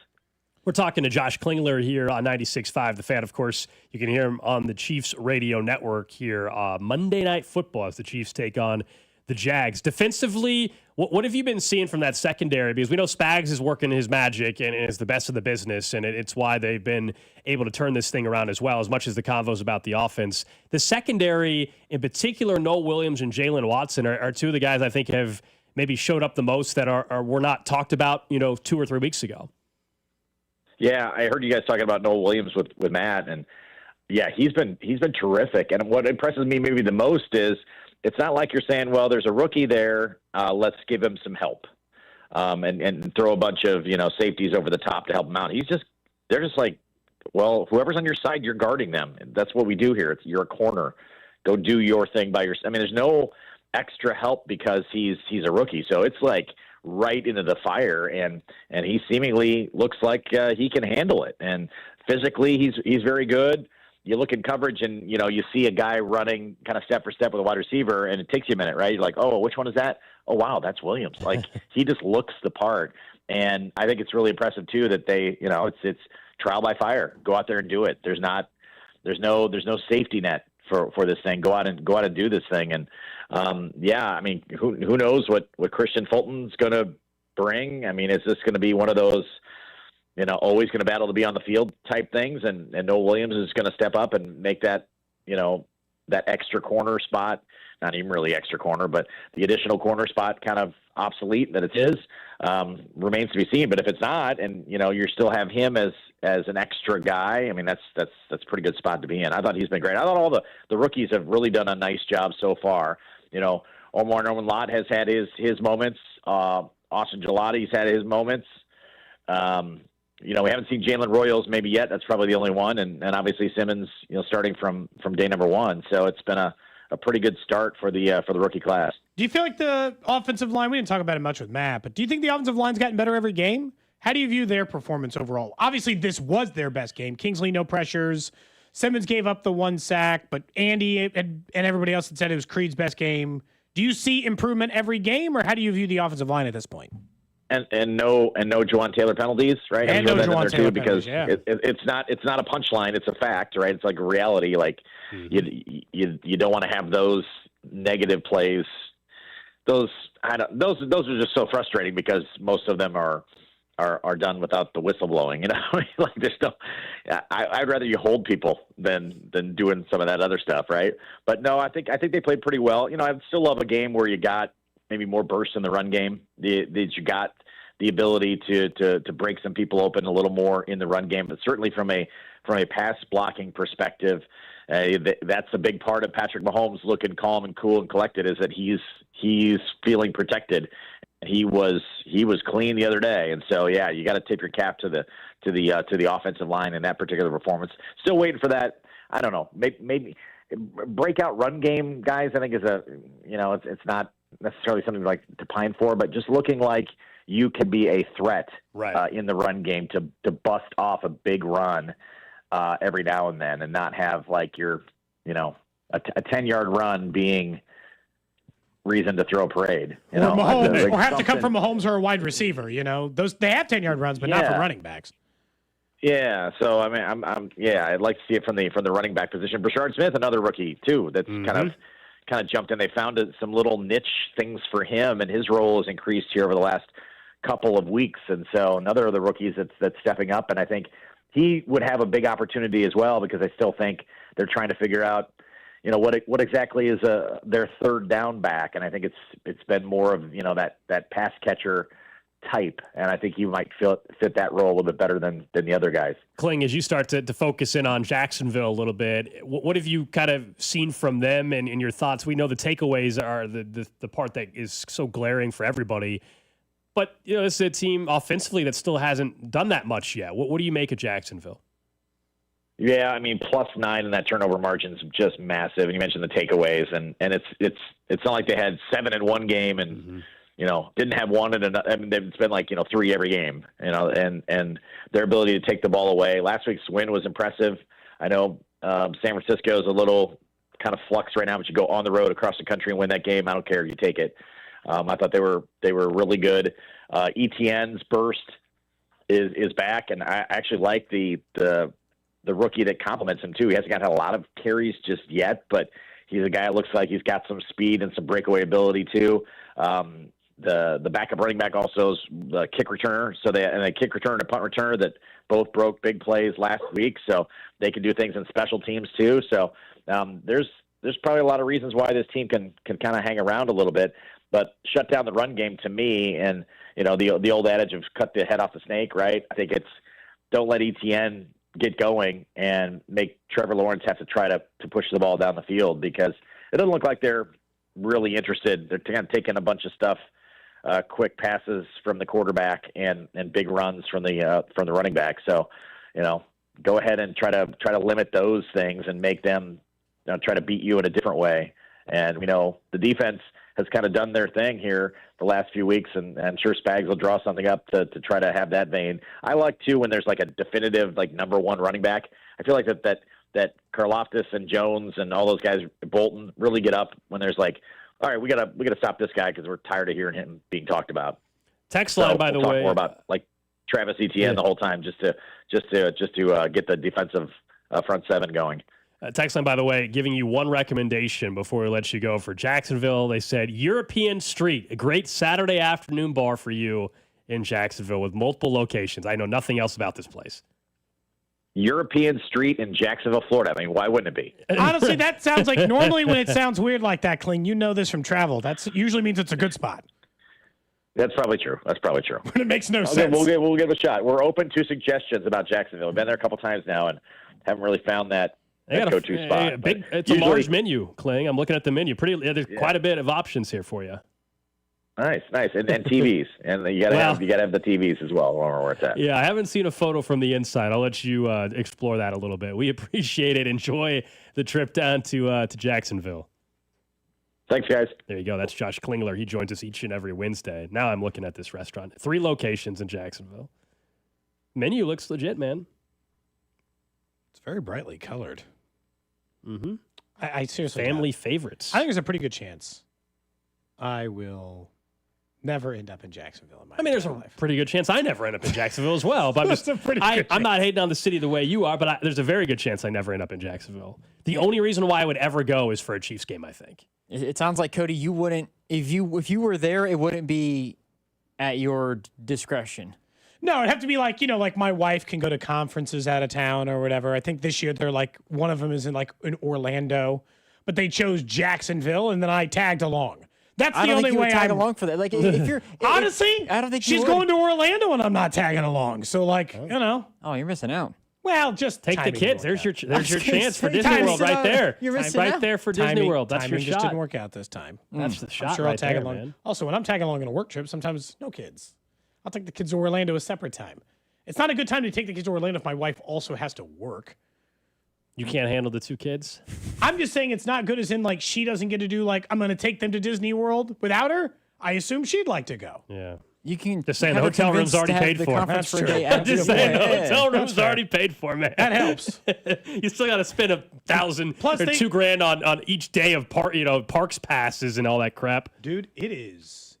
We're talking to Josh Klingler here on 96.5 The Fan. Of course, you can hear him on the Chiefs radio network here Monday Night Football as the Chiefs take on the Jags. Defensively, what have you been seeing from that secondary? Because we know Spags is working his magic and is the best of the business, and it's why they've been able to turn this thing around as well, as much as the convo's about the offense. The secondary, in particular, Noah Williams and Jalen Watson are two of the guys I think have maybe showed up the most that were not talked about, 2 or 3 weeks ago. Yeah, I heard you guys talking about Noah Williams with Matt, and yeah, he's been terrific. And what impresses me maybe the most is it's not like you're saying, well, there's a rookie there, let's give him some help, and throw a bunch of safeties over the top to help him out. They're just like, well, whoever's on your side, you're guarding them. That's what we do here. You're a corner. Go do your thing by yourself. I mean, there's no extra help because he's a rookie, so it's like right into the fire, and he seemingly looks like he can handle it. And physically, he's very good. You look in coverage, and you see a guy running kind of step for step with a wide receiver, and it takes you a minute, right? You're like, oh, which one is that? Oh, wow, that's Williams. Like, he just looks the part, and I think it's really impressive too that they, it's trial by fire. Go out there and do it. There's no safety net for this thing. Go out and do this thing. And I mean, who knows what Christian Fulton's going to bring? I mean, is this going to be one of those, always going to battle to be on the field type things? And Noah Williams is going to step up and make that, that extra corner spot, not even really extra corner, but the additional corner spot kind of obsolete that it is, remains to be seen. But if it's not, and, you still have him as an extra guy, I mean, that's a pretty good spot to be in. I thought he's been great. I thought all the rookies have really done a nice job so far. Omar Norman-Lott has had his moments. Austin Gelati's had his moments. We haven't seen Jalen Royals maybe yet. That's probably the only one. And obviously Simmons, starting from day number 1. So it's been a pretty good start for the rookie class. Do you feel like the offensive line, we didn't talk about it much with Matt, but do you think the offensive line's gotten better every game? How do you view their performance overall? Obviously, this was their best game. Kingsley, no pressures. Simmons gave up the 1 sack, but Andy and everybody else had said it was Creed's best game. Do you see improvement every game, or how do you view the offensive line at this point? And no Juwan Taylor penalties, right? And no Juwan Taylor penalties, yeah. It's not a punchline. It's a fact, right? It's like a reality. Like you don't want to have those negative plays. Those are just so frustrating because most of them are done without the whistle blowing. Like there's no. I'd rather you hold people than doing some of that other stuff, right? But no, I think they played pretty well. I still love a game where you got maybe more bursts in the run game. That you got the ability to break some people open a little more in the run game. But certainly from a pass blocking perspective, that's a big part of Patrick Mahomes looking calm and cool and collected, is that he's feeling protected. He was clean the other day, and so yeah, you got to tip your cap to the offensive line in that particular performance. Still waiting for that. I don't know. Maybe breakout run game guys, I think is it's not necessarily something like to pine for, but just looking like you can be a threat in the run game to bust off a big run every now and then, and not have like your, a 10-yard run being reason to throw a parade. Or Mahomes, or have to come from Mahomes or a wide receiver. Those they have 10-yard runs, but not for running backs. Yeah, so I mean, I'd like to see it from the running back position. Brashard Smith, another rookie too, that's kind of jumped in. They found some little niche things for him, and his role has increased here over the last couple of weeks. And so another of the rookies that's stepping up, and I think he would have a big opportunity as well, because I still think they're trying to figure out, what exactly is their third down back, and I think it's been more of that pass catcher type, and I think you might fit that role a little bit better than the other guys. Kling, as you start to focus in on Jacksonville a little bit, what have you kind of seen from them and your thoughts? We know the takeaways are the part that is so glaring for everybody, but this is a team offensively that still hasn't done that much yet. What do you make of Jacksonville? Yeah, I mean, +9 in that turnover margin is just massive. And you mentioned the takeaways, and it's not like they had 7 in one game and didn't have one in another. I mean, it's been like 3 every game. And their ability to take the ball away. Last week's win was impressive. I know San Francisco is a little kind of flux right now, but you go on the road across the country and win that game, I don't care. You take it. I thought they were really good. ETN's burst is back, and I actually like the rookie that complements him too. He hasn't got a lot of carries just yet, but he's a guy that looks like he's got some speed and some breakaway ability too. The backup running back also is the kick returner. So a kick returner and a punt returner that both broke big plays last week. So they can do things in special teams too. So there's probably a lot of reasons why this team can kind of hang around a little bit, but shut down the run game to me. And the old adage of cut the head off the snake, right? I think it's don't let ETN get going and make Trevor Lawrence have to try to push the ball down the field, because it doesn't look like they're really interested. They're kind of taking a bunch of stuff, quick passes from the quarterback and big runs from the running back. So, go ahead and try to limit those things and make them try to beat you in a different way. And the defense has kind of done their thing here the last few weeks, and I'm sure Spags will draw something up to try to have that vein. I like too when there's like a definitive number one running back. I feel like that Karlaftis and Jones and all those guys, Bolton, really get up when there's like, all right, we gotta stop this guy because we're tired of hearing him being talked about. Text line, by the way, more about like Travis Etienne the whole time, just to get the defensive front seven going. Text line, by the way, giving you one recommendation before we let you go for Jacksonville. They said European Street, a great Saturday afternoon bar for you in Jacksonville with multiple locations. I know nothing else about this place. European Street in Jacksonville, Florida. I mean, why wouldn't it be? Honestly, that sounds like normally when it sounds weird like that, Kling, this from travel. That usually means it's a good spot. That's probably true. But it makes no sense. We'll give it a shot. We're open to suggestions about Jacksonville. We've been there a couple times now and haven't really found that go-to spot. It's a large menu, Kling. I'm looking at the menu. There's quite a bit of options here for you. Nice, and TVs, and you gotta have the TVs as well. Where it's at. Yeah, I haven't seen a photo from the inside. I'll let you explore that a little bit. We appreciate it. Enjoy the trip down to Jacksonville. Thanks, guys. There you go. That's Josh Klingler. He joins us each and every Wednesday. Now I'm looking at this restaurant. 3 locations in Jacksonville. Menu looks legit, man. It's very brightly colored. Mm-hmm. I seriously family favorites. I think there's a pretty good chance I will never end up in Jacksonville in my there's a pretty good chance I never end up in Jacksonville as well. But I'm not hating on the city the way you are, but there's a very good chance I never end up in Jacksonville. The only reason why I would ever go is for a Chiefs game, I think. It sounds like, Cody, you wouldn't, if you were there, it wouldn't be at your discretion. No, it'd have to be like, like my wife can go to conferences out of town or whatever. I think this year they're like, one of them is in Orlando, but they chose Jacksonville and then I tagged along. That's the only way I tag along for that. Like, if you're honestly, I don't think she's going to Orlando and I'm not tagging along. So oh, you're missing out. Well, just take the kids. There's your chance for Disney World right there. You're missing out. There for Disney World. That's your shot. Just didn't work out this time. That's the shot. I'm sure right I'll tag there, along. Man. Also, when I'm tagging along on a work trip, sometimes no kids. I'll take the kids to Orlando a separate time. It's not a good time to take the kids to Orlando if my wife also has to work. You can't handle the 2 kids? I'm just saying it's not good as in, like, she doesn't get to do, like, I'm going to take them to Disney World without her. I assume she'd like to go. Yeah. You can just saying the hotel room's already paid for. That's true. Just saying the hotel room's already paid for, man. That helps. You still got to spend $1,000 Plus or $2,000 on each day of parks passes and all that crap. Dude, it is.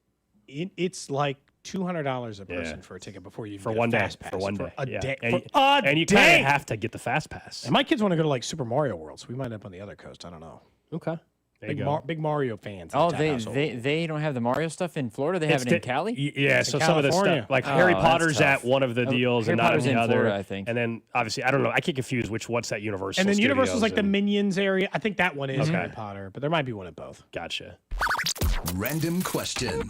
It's like $200 a person for a ticket before you for get one a day. fast pass For one day. a Yeah. day. And you kind of have to get the fast pass. And my kids want to go to like Super Mario World, so we might end up on the other coast. I don't know. Okay. There you go. Big Mario fans. Oh, they don't have the Mario stuff in Florida. They have it in Cali. Yeah, so some of the stuff like Harry Potter's at one of the deals and not Potter's in the in other. Florida, I think. And then obviously I don't know. I get confused what's that Universal. And then Universal's Studios like the and- Minions area. I think that one is Okay. Harry Potter, but there might be one at both. Gotcha. Random question.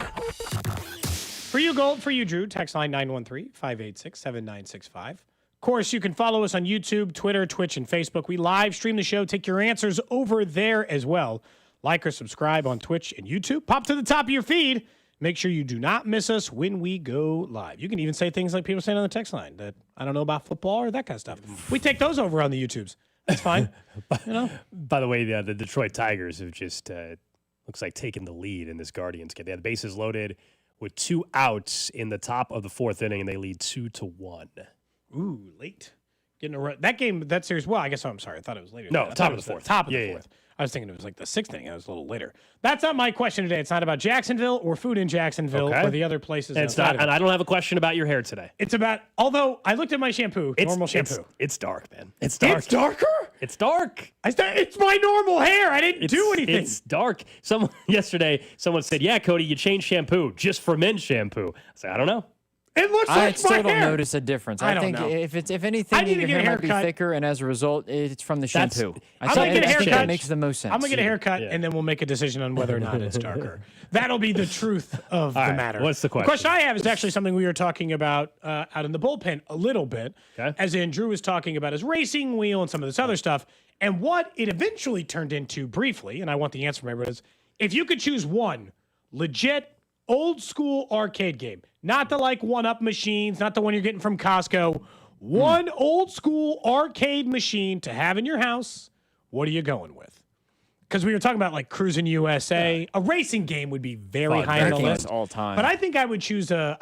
For you, Gold. For you, Drew. Text line 913-586-7965. Of course, you can follow us on YouTube, Twitter, Twitch, and Facebook. We live stream the show. Take your answers over there as well. Like or subscribe on Twitch and YouTube. Pop to the top of your feed. Make sure you do not miss us when we go live. You can even say things like people saying on the text line that I don't know about football or that kind of stuff. We take those over on the YouTubes. That's fine. By the way, the Detroit Tigers have just looks like taken the lead in this Guardians game. They had the bases loaded with 2 outs in the top of the 4th inning, and they lead 2-1. Ooh, late. Getting a that game, that series. Well, I guess I'm sorry. I thought it was later. No, than that. I top thought of it the was 4th. Top of the Yeah, 4th. I was thinking it was like the 6th inning. It was a little later. That's not my question today. It's not about Jacksonville or food in Jacksonville or the other places. And outside of it. and I don't have a question about your hair today. It's about, although I looked at my shampoo, normal shampoo. It's dark, man. It's dark. It's darker? It's dark. It's my normal hair. I didn't do anything. It's dark. Yesterday, someone said, yeah, Cody, you changed shampoo just for men's shampoo. I said, I don't know. It looks I like my still don't hair. notice a difference. I I don't think know. if I anything, need to your get a hair might be haircut. thicker, and as a result, it's from the That's- shampoo. I'm going to get a I think haircut. that makes the most sense. I'm going to get a haircut, and then we'll make a decision on whether or not it's darker. That'll be the truth of the right, matter. what's the The question? question I have is actually something we were talking about out in the bullpen a little bit, as in Drew was talking about his racing wheel and some of this other stuff. And what it eventually turned into briefly, and I want the answer from everyone, is if you could choose one legit old school arcade game, not the like one-up machines, not the one you're getting from Costco, one old school arcade machine to have in your house, what are you going with? Because we were talking about like Cruising USA, a racing game would be very high on the list all time. But I think I would choose a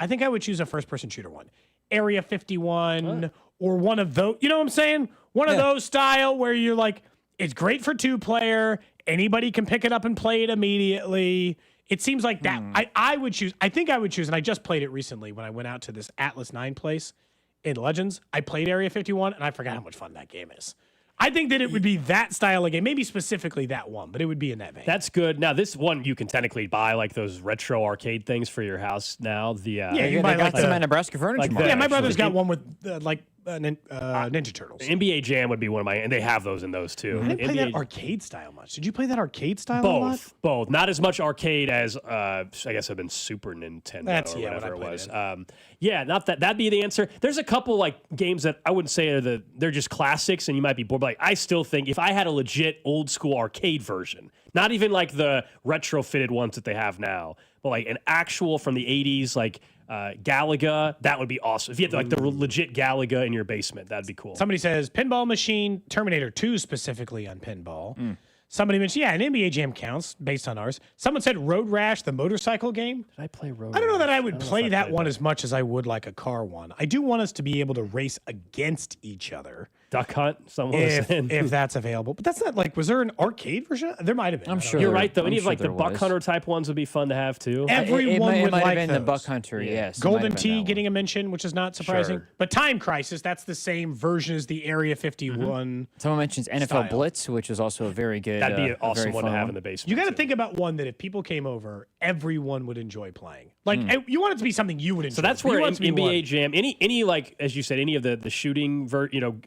first-person shooter one, Area 51 or one of those. You know what I'm saying? One of those style where you're like, it's great for 2-player. Anybody can pick it up and play it immediately. It seems like that. I would choose. I think I would choose, and I just played it recently when I went out to this Atlas 9 place in Legends. I played Area 51, and I forgot how much fun that game is. I think that it would be that style of game, maybe specifically that one, but it would be in that vein. That's good. Now, this one you can technically buy like those retro arcade things for your house now. You can buy like some at Nebraska Furniture Mart. Yeah, my brother's got one with Ninja Turtles. NBA Jam would be one of my, and they have those in those too. I didn't play that arcade style much. Did you play that arcade style a lot? Both. Not as much arcade as I guess I've been Super Nintendo or whatever it was. Not that. That'd be the answer. There's a couple like games that I wouldn't say they're just classics, and you might be bored. But like I still think if I had a legit old school arcade version, not even like the retrofitted ones that they have now, but like an actual from the 80s, like Galaga, that would be awesome. If you had like the legit Galaga in your basement, that'd be cool. Somebody says pinball machine, Terminator 2 specifically on pinball. Somebody mentioned, an NBA Jam counts based on ours. Someone said Road Rash, the motorcycle game. Did I play Road I don't know that I Rash? would don't know play if I that played one as much as I would like a car one. I do want us to be able to race against each other. Duck Hunt, someone was saying. If that's available. But that's not like, was there an arcade version? There might have been. I'm sure. You're right, though. I'm Any of sure like the there Buck was. Hunter type ones would be fun to have too. Everyone it would might like have been the those. Buck Hunter, yes. it might Golden have been Tee that getting a mention, which is not surprising. Sure. But Time Crisis, that's the same version as the Area 51. Someone mentions NFL style. Blitz, which is also a very good. That'd be an a awesome very one to fun have in the basement. You got to too. think about one that if people came over, everyone would enjoy playing. Like you want it to be something you would enjoy. So that's You where want it to be NBA one. Jam, any like as you said, any of the shooting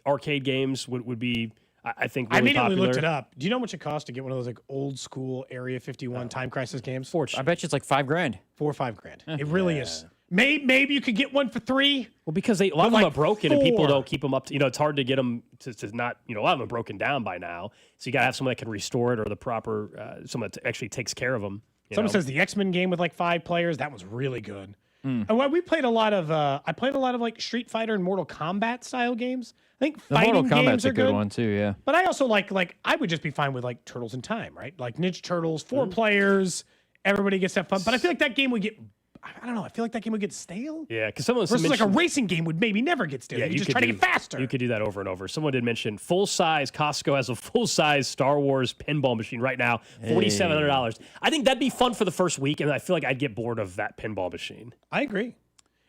arcade games would be I think really I immediately popular. looked it up. Do you know how much it costs to get one of those like old school Area 51 Time Crisis games? I bet you it's like $5,000. $4 or $5,000. It really is. Maybe you could get one for $3. Well, because a lot of them like are broken and people 4. don't keep them up. It's hard to get them to not. A lot of them are broken down by now. So you got to have someone that can restore it or the proper someone that actually takes care of them. Someone says the X-Men game with like 5 players. That was really good. And when we played a lot of, I played a lot of like Street Fighter and Mortal Kombat style games. I think The fighting Mortal games Kombat's are a good one too, yeah. But I also like I would just be fine with like Turtles in Time, right? Like Ninja Turtles, 4 players, everybody gets to have fun. But I feel like that game would get, I don't know, I feel like that game would get stale. Yeah, because someone Versus mentioned, like a racing game would maybe never get stale. You just try to get faster. You could do that over and over. Someone did mention full-size, Costco has a full-size Star Wars pinball machine right now, $4,700. I think that'd be fun for the first week, and I feel like I'd get bored of that pinball machine. I agree.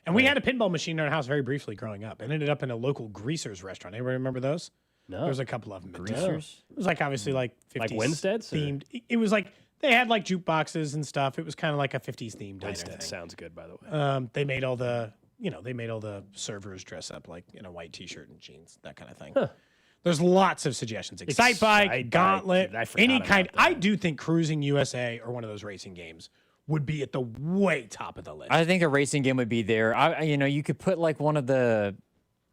And we had a pinball machine in our house very briefly growing up. It ended up in a local Greasers restaurant. Anybody remember those? No. There was a couple of them. Greasers? It was like obviously like 50s Like Winstead's? themed. It was like they had like jukeboxes and stuff. It was kind of like a 50s themed diner Winstead thing. sounds good, by the way. They made all the servers dress up like in a white t-shirt and jeans, that kind of thing. There's lots of suggestions. Excite Bike, Gauntlet, I forgot any about kind. that. I do think Cruising USA or one of those racing games would be at the way top of the list. I think a racing game would be there. You could put like one of the,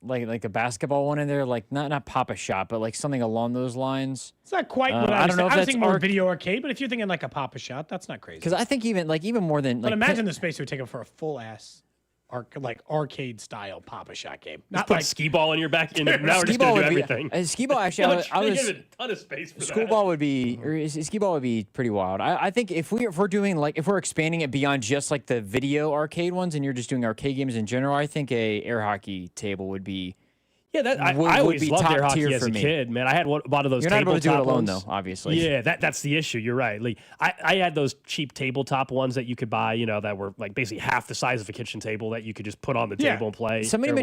like a basketball one in there, like not Papa Shop, but like something along those lines. It's not quite what I was don't know thinking. if I was that's thinking more video arcade, but if you're thinking like a Papa Shot, that's not crazy. Because I think even more than But like imagine the space it would take up for a full ass arcade style Papa Shot game. Not Not put like skee ball in your back, and now we're just going to do everything. Skee ball actually, I was give it a ton of space for skee that. ball would be pretty wild. I think if we're doing like if we're expanding it beyond just like the video arcade ones, and you're just doing arcade games in general, I think a air hockey table would be. Yeah, I would always be loved top air hockey tier as for a me. kid, man. I had one of those You're not able to do it tabletop alone, ones. though, obviously. Yeah, that's the issue. You're right. Like I had those cheap tabletop ones that you could buy, that were like basically half the size of a kitchen table that you could just put on the table and play Somebody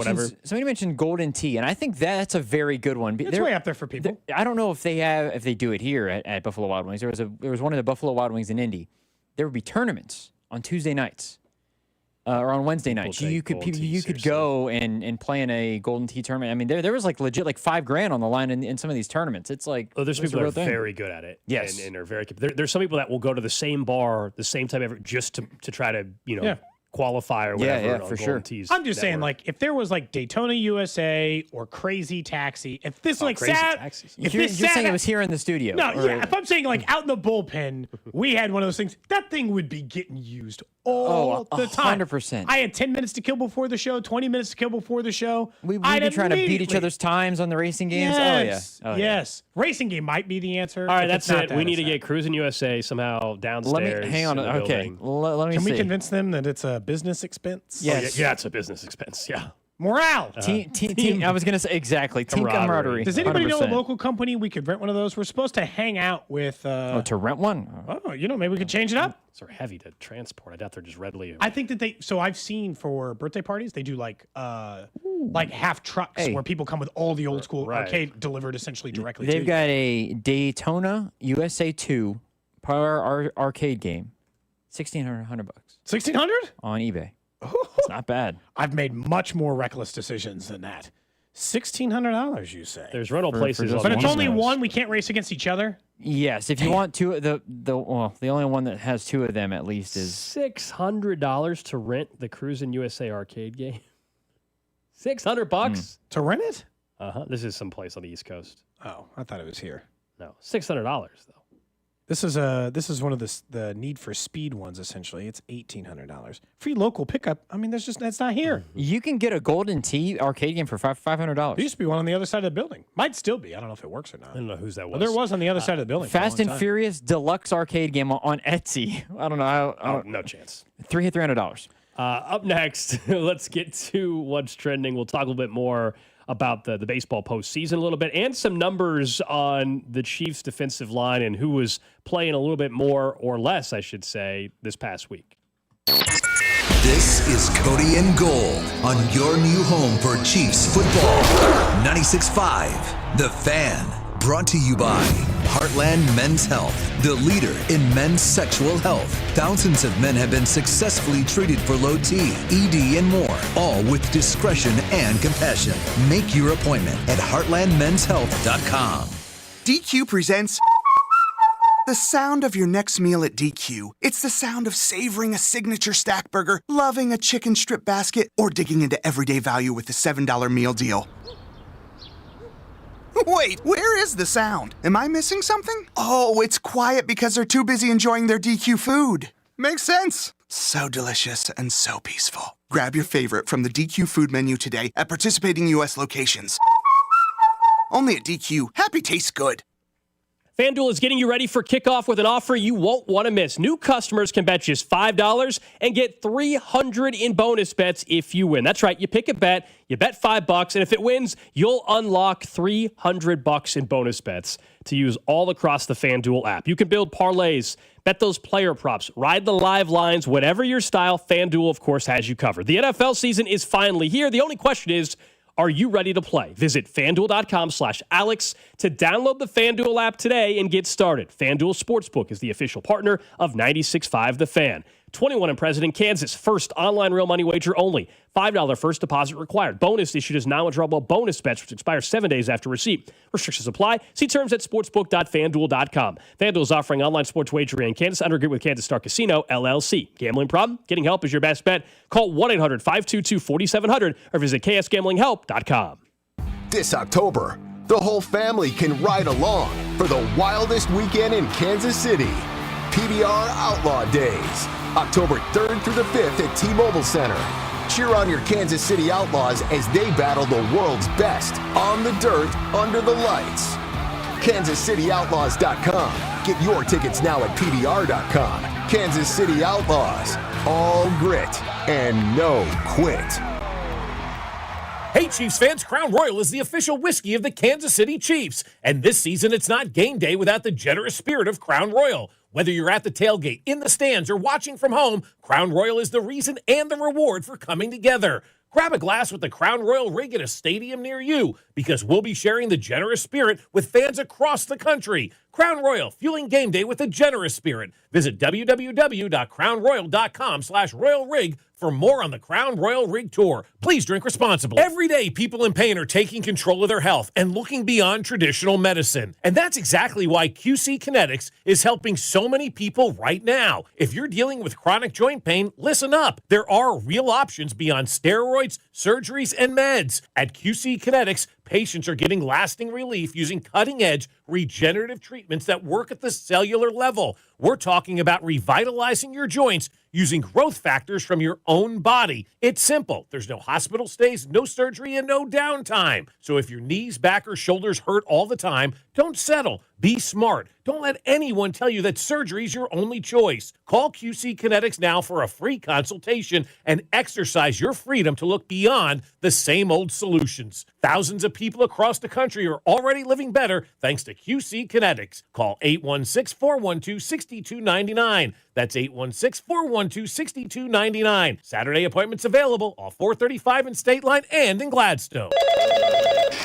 mentioned Golden Tee, and I think that's a very good one. It's way up there for people. I don't know if they do it here at Buffalo Wild Wings. There was one of the Buffalo Wild Wings in Indy. There would be tournaments on Tuesday nights. Or on Wednesday nights, you could go and play in a Golden Tee tournament. I mean, there was like legit like $5,000 on the line in some of these tournaments. It's like there's people that are very good at it. Yes, and are very. There's some people that will go to the same bar the same time every just to try to qualify or whatever. Yeah, on for Golden sure. Tee's I'm just saying, network. like, if there was like Daytona USA or Crazy Taxi, if this like Crazy sat, Taxis. if You're this saying sat, it was here in the studio. no, or- yeah. If I'm saying like out in the bullpen, we had one of those things. That thing would be getting used all the time. 100%. I had 10 minutes to kill before the show, 20 minutes to kill before the show. We'd I'd be trying to beat each immediately- other's times on the racing games. Yes. Oh yeah. Yes. Racing game might be the answer. All right, if that's it's not it. that, We need it's to get Cruising USA somehow downstairs. Let me hang on. in the Okay, building. let me Can see. we convince them that it's a business expense? Yes. Yeah, it's a business expense. Yeah. Morale. Team. I was gonna say exactly. Team camaraderie. Does anybody know a 100%. local company we could rent one of those? We're supposed to hang out with. to rent one? Oh, maybe we could change it up. Sort of heavy to transport. I doubt they're just readily. I think that So I've seen for birthday parties they do like half trucks Hey. where people come with all the old school arcade delivered essentially directly. They've to got a Daytona USA 2 power arcade game, $1,600 bucks. $1,600 on eBay. It's not bad. I've made much more reckless decisions than that. $1,600, you say? There's rental places, but it's only one. We can't race against each other. Yes, if you want two, the only one that has two of them at least is $600 to rent the Cruising USA arcade game. $600 to rent it. This is someplace on the East Coast. Oh, I thought it was here. No, $600 though. This is one of the Need for Speed ones. Essentially, it's $1,800. Free local pickup. I mean, that's not here. You can get a Golden Tee arcade game for $500. There used to be one on the other side of the building. Might still be. I don't know if it works or not. I don't know whose that was. Well, there was on the other side of the building. for a Fast long and time. Furious Deluxe arcade game on Etsy. I don't know. No chance. $300. Up next, let's get to what's trending. We'll talk a little bit more about the baseball postseason a little bit and some numbers on the Chiefs' defensive line and who was playing a little bit more or less, I should say, this past week. This is Cody and Gold on your new home for Chiefs football. 96.5, The Fan. Brought to you by Heartland Men's Health, the leader in men's sexual health. Thousands of men have been successfully treated for low T, ED, and more, all with discretion and compassion. Make your appointment at heartlandmenshealth.com. DQ presents the sound of your next meal at DQ. It's the sound of savoring a signature stack burger, loving a chicken strip basket, or digging into everyday value with the $7 meal deal. Wait, where is the sound? Am I missing something? Oh, it's quiet because they're too busy enjoying their DQ food. Makes sense. So delicious and so peaceful. Grab your favorite from the DQ food menu today at participating U.S. locations. Only at DQ. Happy tastes good. FanDuel is getting you ready for kickoff with an offer you won't want to miss. New customers can bet just $5 and get $300 in bonus bets if you win. That's right. You pick a bet, you bet $5, and if it wins, you'll unlock $300 in bonus bets to use all across the FanDuel app. You can build parlays, bet those player props, ride the live lines, whatever your style, FanDuel, of course, has you covered. The NFL season is finally here. The only question is, are you ready to play? Visit FanDuel.com/Alex to download the FanDuel app today and get started. FanDuel Sportsbook is the official partner of 96.5 The Fan. 21 and President, Kansas. First online real money wager only. $5 first deposit required. Bonus issued as non-withdrawable bonus bets, which expire 7 days after receipt. Restrictions apply. See terms at sportsbook.fanduel.com. FanDuel is offering online sports wagering in Kansas under agreement with Kansas Star Casino, LLC. Gambling problem? Getting help is your best bet. Call 1-800-522-4700 or visit ksgamblinghelp.com. This October, the whole family can ride along for the wildest weekend in Kansas City. PBR Outlaw Days, October 3rd through the 5th at T-Mobile Center. Cheer on your Kansas City Outlaws as they battle the world's best on the dirt, under the lights. KansasCityOutlaws.com. Get your tickets now at PBR.com. Kansas City Outlaws, all grit and no quit. Hey, Chiefs fans, Crown Royal is the official whiskey of the Kansas City Chiefs. And this season, it's not game day without the generous spirit of Crown Royal. Whether you're at the tailgate, in the stands, or watching from home, Crown Royal is the reason and the reward for coming together. Grab a glass with the Crown Royal rig at a stadium near you, because we'll be sharing the generous spirit with fans across the country. Crown Royal, fueling game day with a generous spirit. Visit www.crownroyal.com/Royal Rig for more on the Crown Royal Rig Tour. Please drink responsibly. Every day, people in pain are taking control of their health and looking beyond traditional medicine. And that's exactly why QC Kinetics is helping so many people right now. If you're dealing with chronic joint pain, listen up. There are real options beyond steroids, surgeries, and meds. At QC Kinetics, patients are getting lasting relief using cutting-edge regenerative treatments that work at the cellular level. We're talking about revitalizing your joints using growth factors from your own body. It's simple. There's no hospital stays, no surgery, and no downtime. So if your knees, back, or shoulders hurt all the time, don't settle. Be smart. Don't let anyone tell you that surgery is your only choice. Call QC Kinetics now for a free consultation and exercise your freedom to look beyond the same old solutions. Thousands of people across the country are already living better thanks to QC Kinetics. Call 816-412-6299. That's 816-412-6299. Saturday appointments available off 435 in State Line and in Gladstone.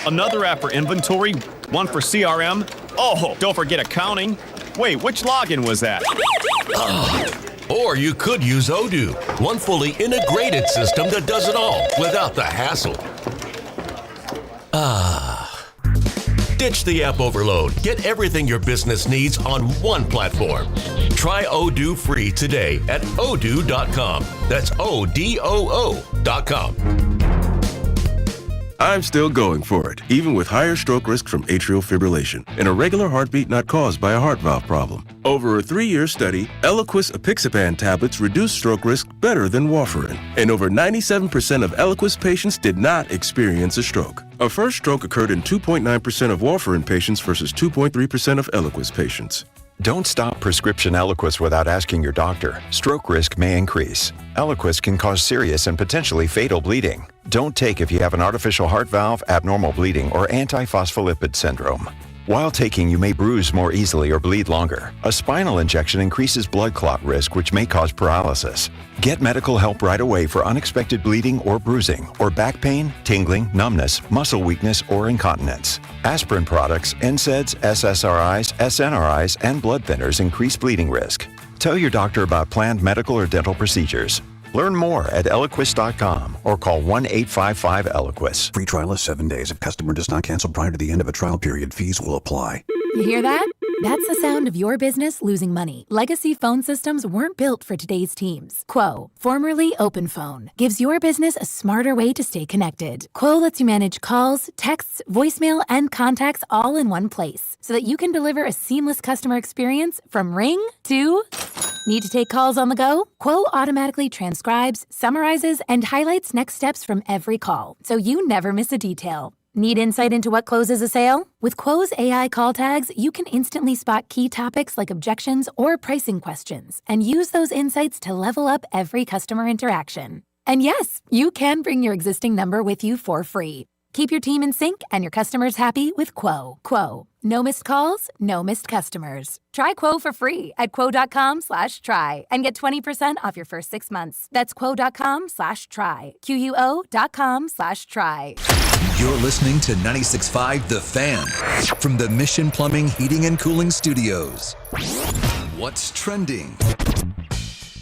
Another app for inventory, one for CRM. Oh, don't forget accounting. Wait, which login was that? Or you could use Odoo, one fully integrated system that does it all without the hassle. Ditch the app overload. Get everything your business needs on one platform. Try Odoo free today at odoo.com. That's ODOO.com. I'm still going for it, even with higher stroke risk from atrial fibrillation, an irregular heartbeat not caused by a heart valve problem. Over a 3-year study, Eliquis apixaban tablets reduced stroke risk better than warfarin, and over 97% of Eliquis patients did not experience a stroke. A first stroke occurred in 2.9% of warfarin patients versus 2.3% of Eliquis patients. Don't stop prescription Eliquis without asking your doctor. Stroke risk may increase. Eliquis can cause serious and potentially fatal bleeding. Don't take if you have an artificial heart valve, abnormal bleeding, or antiphospholipid syndrome. While taking, you may bruise more easily or bleed longer. A spinal injection increases blood clot risk, which may cause paralysis. Get medical help right away for unexpected bleeding or bruising, or back pain, tingling, numbness, muscle weakness, or incontinence. Aspirin products, NSAIDs, SSRIs, SNRIs, and blood thinners increase bleeding risk. Tell your doctor about planned medical or dental procedures. Learn more at Eliquis.com or call 1-855-ELIQUIS. Free trial is 7 days. If customer does not cancel prior to the end of a trial period, fees will apply. You hear that? That's the sound of your business losing money. Legacy phone systems weren't built for today's teams. Quo, formerly OpenPhone, gives your business a smarter way to stay connected. Quo lets you manage calls, texts, voicemail, and contacts all in one place so that you can deliver a seamless customer experience from ring to... Need to take calls on the go? Quo automatically transcribes, summarizes, and highlights next steps from every call, so you never miss a detail. Need insight into what closes a sale? With Quo's AI call tags, you can instantly spot key topics like objections or pricing questions, and use those insights to level up every customer interaction. And yes, you can bring your existing number with you for free. Keep your team in sync and your customers happy with Quo. Quo. No missed calls, no missed customers. Try Quo for free at quo.com/try and get 20% off your first 6 months. That's quo.com/try. QUO.com/try. You're listening to 96.5 The Fan from the Mission Plumbing, Heating, and Cooling Studios. What's trending?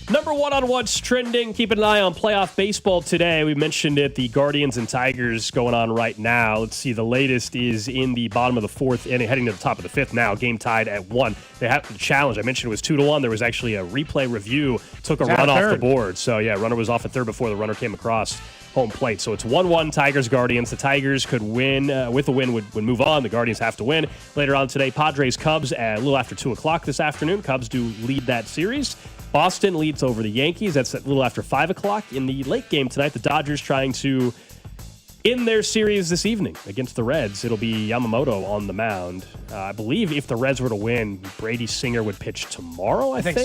Number one on what's trending. Keep an eye on playoff baseball today. We mentioned it, the Guardians and Tigers going on right now. Let's see, the latest is in the bottom of the fourth inning, heading to the top of the fifth now. Game tied at 1. They have the challenge. I mentioned it was 2-1. There was actually a replay review, took a run off the board. So, yeah, runner was off at third before the runner came across home plate. So it's 1-1 Tigers-Guardians. The Tigers could win. With a win would move on. The Guardians have to win. Later on today, Padres-Cubs at a little after 2 o'clock this afternoon. Cubs do lead that series. Boston leads over the Yankees. That's a little after 5 o'clock. In the late game tonight, the Dodgers trying to end their series this evening against the Reds. It'll be Yamamoto on the mound. I believe if the Reds were to win, Brady Singer would pitch tomorrow, I think.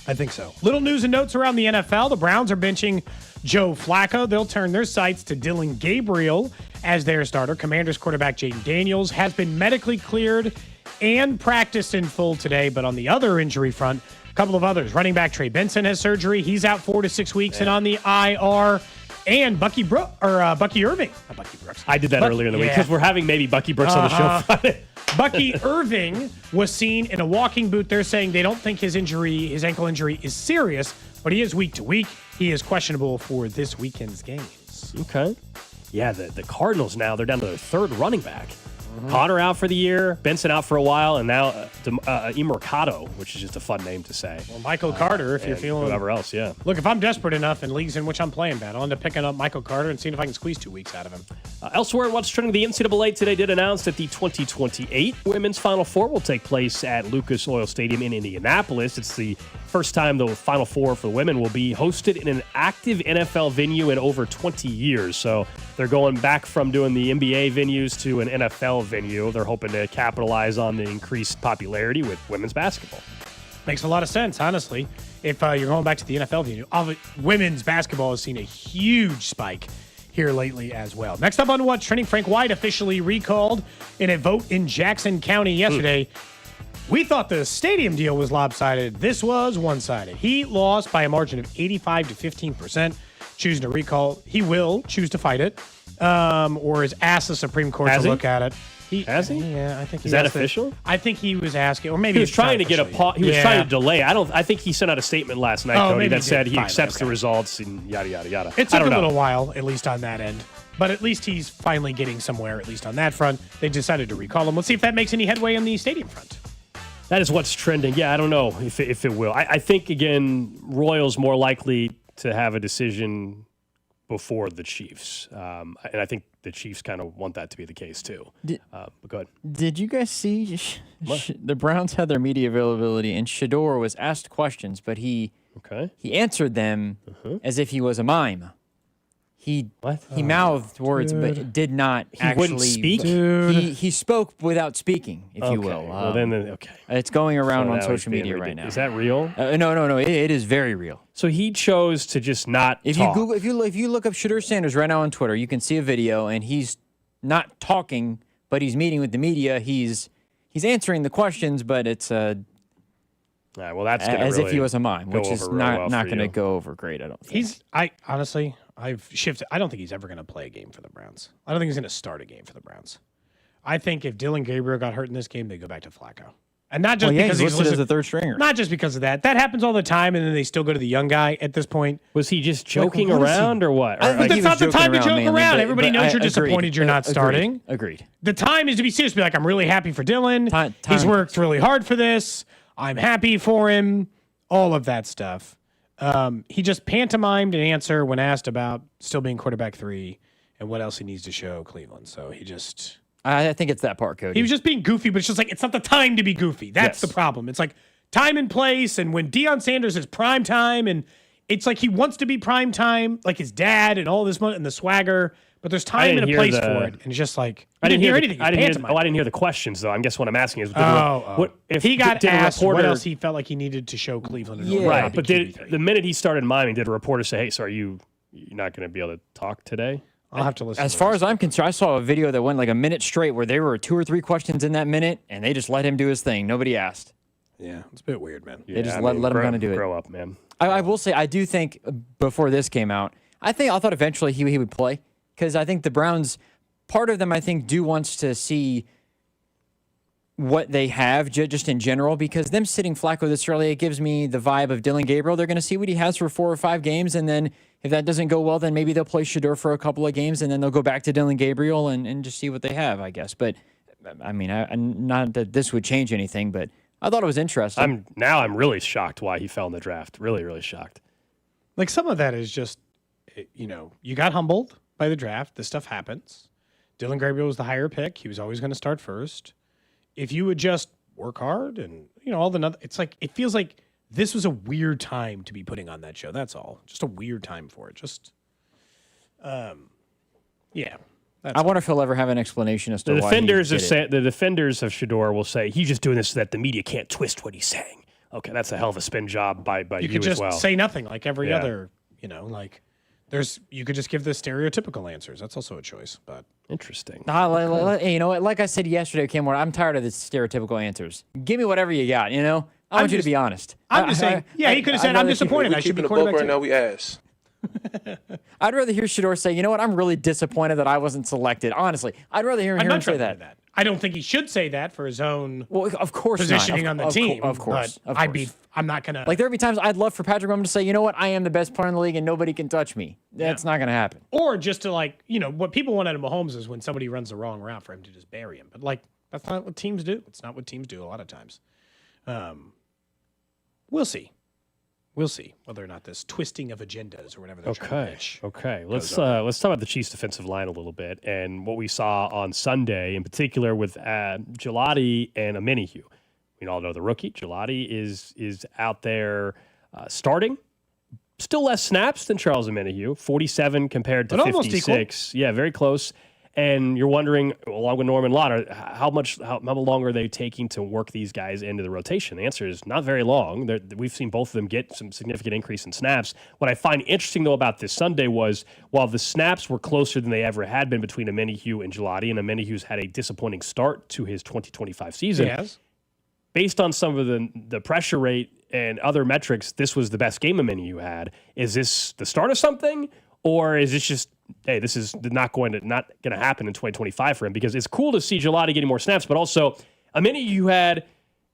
I think so. Little news and notes around the NFL. The Browns are benching Joe Flacco. They'll turn their sights to Dylan Gabriel as their starter. Commanders quarterback Jaden Daniels has been medically cleared and practiced in full today. But on the other injury front, a couple of others. Running back Trey Benson has surgery. He's out 4 to 6 weeks and on the IR. And Bucky Irving. Not Bucky Brooks. I did that earlier in the week because we're having maybe Bucky Brooks on the show Friday. Bucky Irving was seen in a walking boot. They're saying they don't think his ankle injury is serious, but he is week to week. He is questionable for this weekend's games. Okay. Yeah, the Cardinals now, they're down to their third running back. Connor out for the year, Benson out for a while, and now Mercado, which is just a fun name to say. Well, Michael Carter, if you're feeling... whoever else, yeah. Look, if I'm desperate enough in leagues in which I'm playing bad, I'll end up picking up Michael Carter and seeing if I can squeeze 2 weeks out of him. Elsewhere, what's trending, the NCAA today did announce that the 2028 Women's Final Four will take place at Lucas Oil Stadium in Indianapolis. It's the first time the Final Four for the women will be hosted in an active NFL venue in over 20 years. So they're going back from doing the NBA venues to an NFL venue. They're hoping to capitalize on the increased popularity with women's basketball. Makes a lot of sense, honestly. If you're going back to the NFL venue, women's basketball has seen a huge spike here lately as well. Next up on what's trending, Frank White officially recalled in a vote in Jackson County yesterday. We thought the stadium deal was lopsided. This was one-sided. He lost by a margin of 85 to 15%, choosing to recall. He will choose to fight it, or has asked the Supreme Court to look at it. Has he? Yeah, I think he is that official? I think he was asking, or maybe he was trying to get a pause. He was trying to delay. I think he sent out a statement last night, Cody, that said he accepts the results and yada yada yada. It took a little while, at least on that end, but at least he's finally getting somewhere. At least on that front, they decided to recall him. Let's see if that makes any headway on the stadium front. That is what's trending. Yeah, I don't know if it will. I think again, Royals more likely to have a decision before the Chiefs, and I think the Chiefs kind of want that to be the case too. But go ahead. Did you guys see the Browns had their media availability and Shador was asked questions, but he answered them as if he was a mime. He mouthed words, but did not actually. Wouldn't speak? He spoke without speaking, if you will. Well, then, okay. It's going around on social media right now. Is that real? No. It is very real. So he chose to just not talk. If you look up Shador Sanders right now on Twitter, you can see a video, and he's not talking, but he's meeting with the media. He's answering the questions, but it's all right, well, that's as if he was a mime, which is not going to go over great. I don't think. I've shifted. I don't think he's ever going to play a game for the Browns. I don't think he's going to start a game for the Browns. I think if Dylan Gabriel got hurt in this game, they go back to Flacco. And not just because he's listed as a third stringer. Not just because of that. That happens all the time, and then they still go to the young guy at this point. Was he just joking around or what? But that's not the time to joke around. Everybody knows you're disappointed you're not starting. Agreed. The time is to be serious. Be like, I'm really happy for Dylan. He's worked really hard for this. I'm happy for him. All of that stuff. He just pantomimed an answer when asked about still being quarterback 3 and what else he needs to show Cleveland. So he just... I think it's that part, Cody. He was just being goofy, but it's just like, it's not the time to be goofy. That's the problem. It's like time and place, and when Deion Sanders is prime time, and it's like he wants to be prime time, like his dad and all this money and the swagger, but there's time and a place for it. And it's just like, I didn't hear anything. I didn't hear the questions, though. I guess what I'm asking is, if he got asked what else he felt like he needed to show Cleveland in order to right, but QB3. the minute he started miming, did a reporter say, hey, so you're not going to be able to talk today? I'll have to listen. As far as I'm concerned, I saw a video that went like a minute straight where there were 2 or 3 questions in that minute, and they just let him do his thing. Nobody asked. Yeah, it's a bit weird, man. They just let him kind of do it. Grow up, man. I will say, I do think before this came out, I thought eventually he would play, because I think the Browns, part of them, I think, do wants to see what they have just in general, because them sitting Flacco this early, it gives me the vibe of Dylan Gabriel. They're going to see what he has for 4 or 5 games, and then if that doesn't go well, then maybe they'll play Shedeur for a couple of games, and then they'll go back to Dylan Gabriel and just see what they have, I guess. But, I mean, not that this would change anything, but I thought it was interesting. I'm really shocked why he fell in the draft. Really, really shocked. Like, some of that is just, you got humbled by the draft. This stuff happens. Dylan Gabriel was the higher pick. He was always going to start first. If you would just work hard and, it's like, it feels like this was a weird time to be putting on that show. That's all. Just a weird time for it. Yeah. I wonder if he'll ever have an explanation as to the why defenders the defenders of Shedeur will say he's just doing this so that the media can't twist what he's saying. Okay, that's a hell of a spin job by you could just as well. Say nothing like every other, you could just give the stereotypical answers. That's also a choice, but interesting. You know what? Like I said yesterday, Kim, I'm tired of the stereotypical answers. Give me whatever you got. I want you to be honest. I'm just saying. He could have said, "I'm disappointed. I should be quarterback right now. We ass." I'd rather hear Shedeur say, "You know what? I'm really disappointed that I wasn't selected." Honestly, I'd rather hear him say that. I don't think he should say that for his own of course positioning on the team. Of course. But I'm not going to. Like, there would be times I'd love for Patrick Mahomes to say, you know what, I am the best player in the league and nobody can touch me. That's not going to happen. Or just to, what people want out of Mahomes is when somebody runs the wrong route for him to just bury him. But, that's not what teams do. It's not what teams do a lot of times. We'll see. We'll see whether or not this twisting of agendas or whatever they're trying to pitch. Okay. Let's talk about the Chiefs' defensive line a little bit and what we saw on Sunday, in particular with Gelati and Omenihu. We all know the rookie. Gelati is out there starting. Still less snaps than Charles Omenihu, 47 compared to 56. Yeah, very close. And you're wondering, along with Norman Lott, how long are they taking to work these guys into the rotation? The answer is not very long. We've seen both of them get some significant increase in snaps. What I find interesting, though, about this Sunday was while the snaps were closer than they ever had been between Omenihu and Gelati, and Omenihu's had a disappointing start to his 2025 season. Yes. Based on some of the pressure rate and other metrics, this was the best game Omenihu had. Is this the start of something? Or is this just, hey, this is not going to happen in 2025 for him? Because it's cool to see Gelati getting more snaps, but also Omenihu had